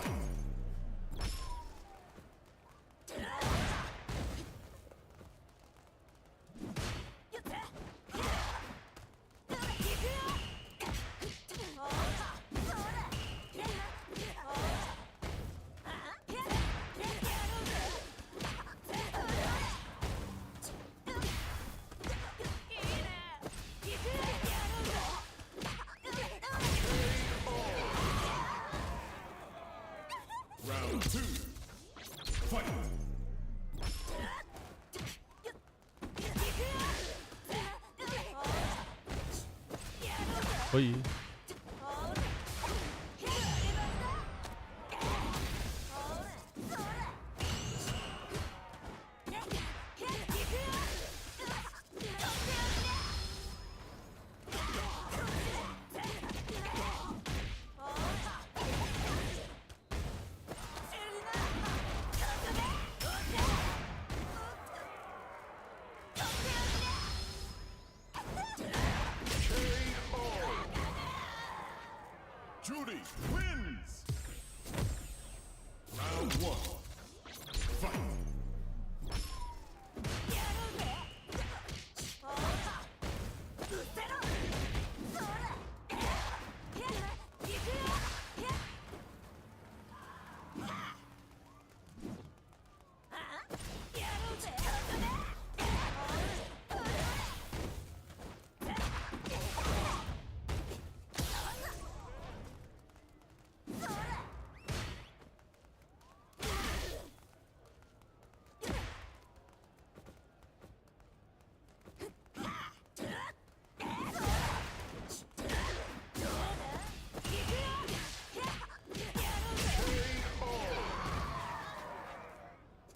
Round 2. Fight. Oi. Juri wins. Round 1. Fight.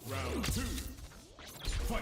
Round 2. Fight.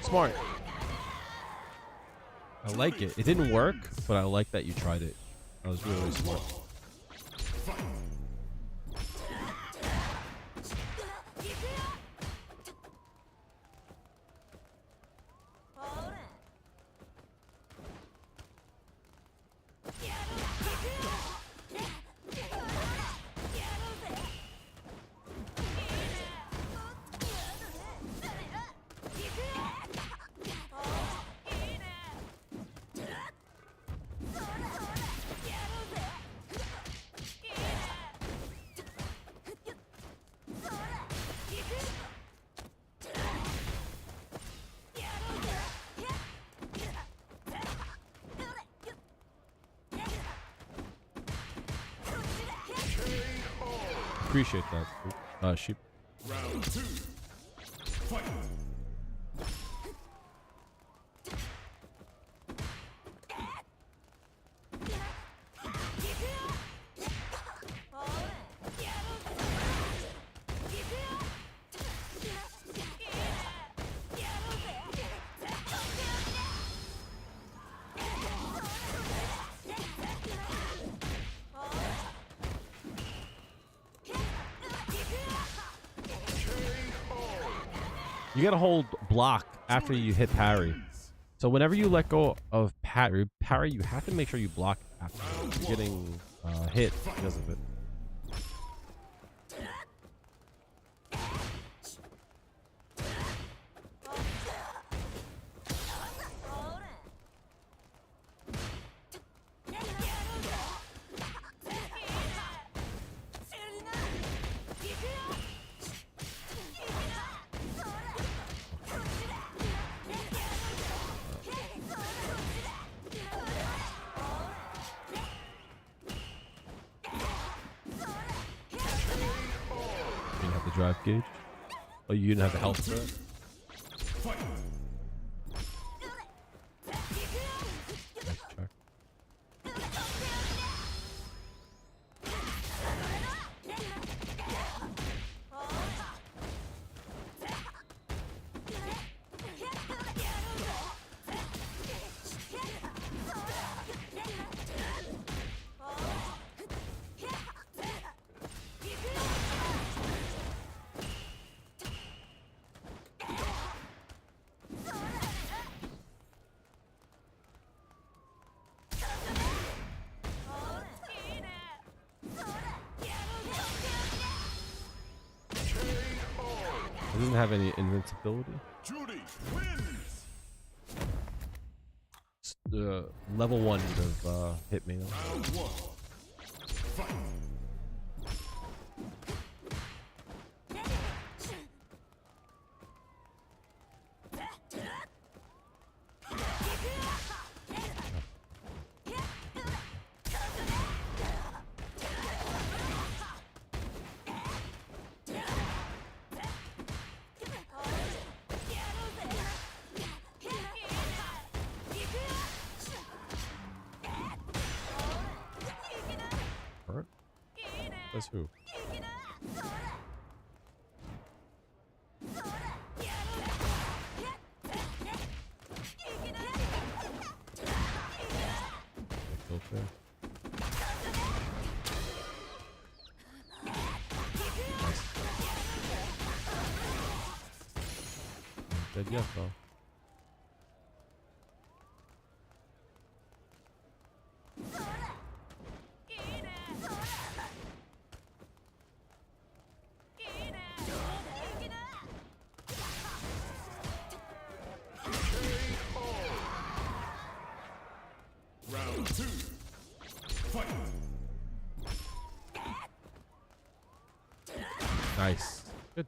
Smart. I like it. It didn't work, but I like that you tried it. That was really smart. appreciate that. Sheep. Round 2. Fight. You gotta hold block after you hit parry. So whenever you let go of parry, you have to make sure you block after you're getting hit because of it. Drive gauge. Oh, you didn't have the health for it? Nice check. It doesn't have any invincibility. Juri wins. It's level 1 of Hitman. Round 1. Fight. That's who? Okay. Dead yet, though. Round 2. Fight. Nice. Good.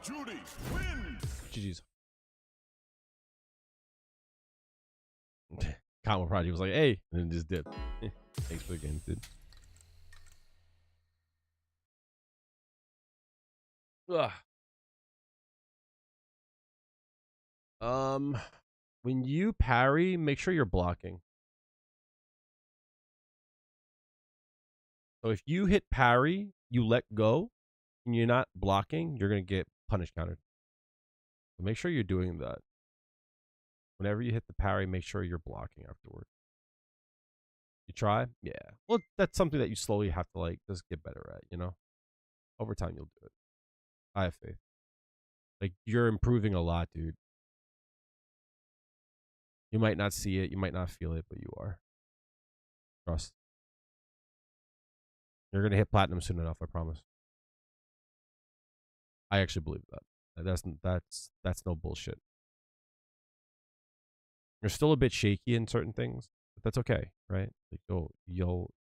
Juri wins. GG's. Combo Project was like, hey, and then just dipped. Thanks for the game, dude. Ugh. When you parry, make sure you're blocking. So if you hit parry, you let go, and you're not blocking, you're gonna get punish countered. So make sure you're doing that. Whenever you hit the parry, make sure you're blocking afterward. You try? Yeah. Well, that's something that you slowly have to like just get better at, you know? Over time you'll do it. I have faith. Like you're improving a lot, dude. You might not see it, you might not feel it, but you are. Trust. You're gonna hit platinum soon enough, I promise. I actually believe that. That's no bullshit. You're still a bit shaky in certain things, but that's okay, right? Like you'll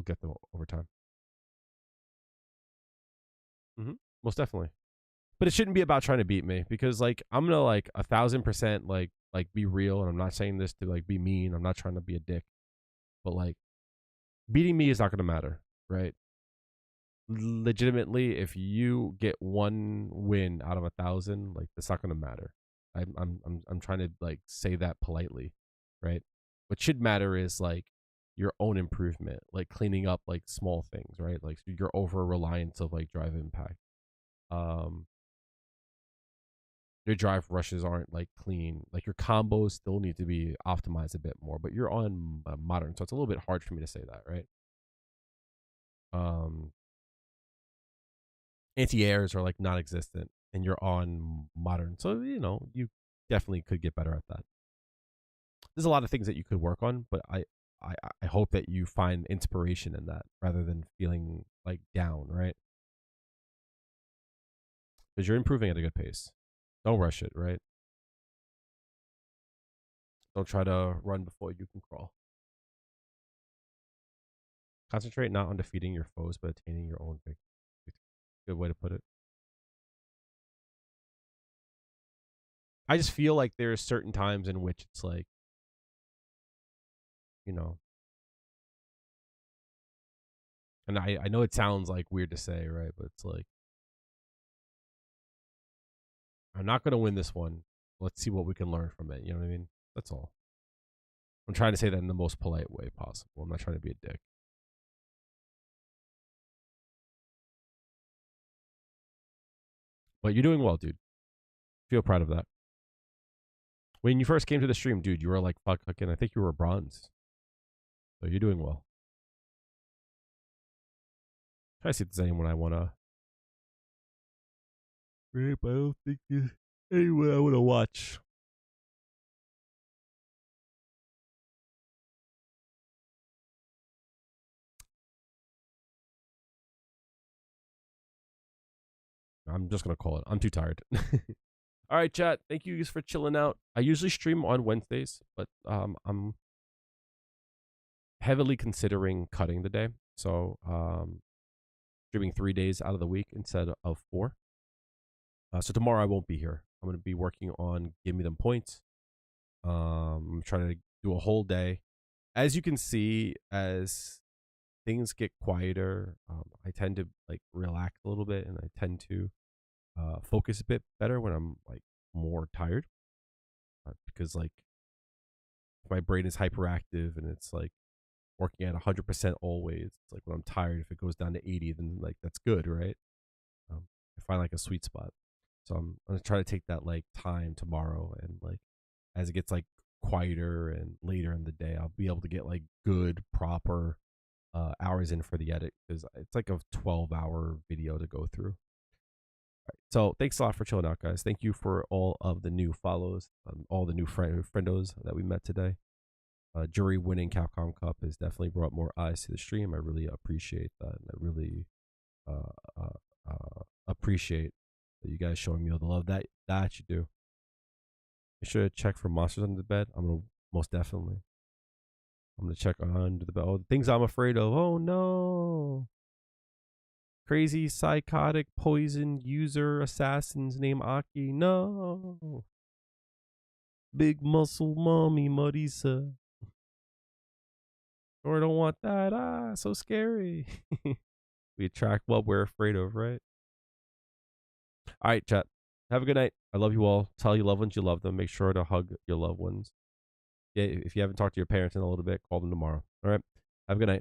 get them over time. Most definitely. But it shouldn't be about trying to beat me because like I'm gonna like 1,000% like be real, and I'm not saying this to like be mean. I'm not trying to be a dick, but like beating me is not gonna matter, right? Legitimately, if you get one win out of 1,000, like that's not gonna matter. I'm trying to like say that politely, right? What should matter is like your own improvement, like cleaning up like small things, right? Like your over reliance of like drive impact. Your drive rushes aren't like clean. Like your combos still need to be optimized a bit more, but you're on modern, so it's a little bit hard for me to say that, right? Anti-airs are like non-existent, and you're on modern, so you know you definitely could get better at that. There's a lot of things that you could work on, but I hope that you find inspiration in that rather than feeling like down, right? Because you're improving at a good pace. Don't rush it, right? Don't try to run before you can crawl. Concentrate not on defeating your foes, but attaining your own victory. Good way to put it. I just feel like there's certain times in which it's like, you know, and I know it sounds like weird to say, right? But it's like, I'm not going to win this one. Let's see what we can learn from it. You know what I mean? That's all. I'm trying to say that in the most polite way possible. I'm not trying to be a dick. But you're doing well, dude. Feel proud of that. When you first came to the stream, dude, you were like fucking, I think you were bronze. So you're doing well. Try to see if there's anyone I want to. Right, but I don't think there's anyone I want to watch. I'm just going to call it. I'm too tired. All right, chat. Thank you guys for chilling out. I usually stream on Wednesdays, but I'm heavily considering cutting the day. So streaming 3 days out of the week instead of 4. So tomorrow I won't be here. I'm going to be working on Give Me Them Points. I'm trying to do a whole day. As you can see, as things get quieter, I tend to like relax a little bit, and I tend to focus a bit better when I'm like more tired, because like my brain is hyperactive and it's like working at 100% always. It's like when I'm tired, if it goes down to 80, then like that's good, right? I find like a sweet spot. So I'm gonna try to take that like time tomorrow, and like as it gets like quieter and later in the day, I'll be able to get like good proper hours in for the edit, because it's like a 12-hour video to go through. Right. So thanks a lot for chilling out, guys. Thank you for all of the new follows, all the new friendos that we met today. Juri winning Capcom Cup has definitely brought more eyes to the stream. I really appreciate that, and I really appreciate that you guys showing me all the love that you do. You should check for monsters under the bed. I'm gonna most definitely. I'm gonna check under the bed. Oh, the things I'm afraid of. Oh no! Crazy, psychotic, poison user assassins named Aki. No. Big muscle mommy Marisa. Or I don't want that. Ah, so scary. We attract what we're afraid of, right? All right, chat. Have a good night. I love you all. Tell your loved ones you love them. Make sure to hug your loved ones. Yeah, if you haven't talked to your parents in a little bit, call them tomorrow. All right. Have a good night.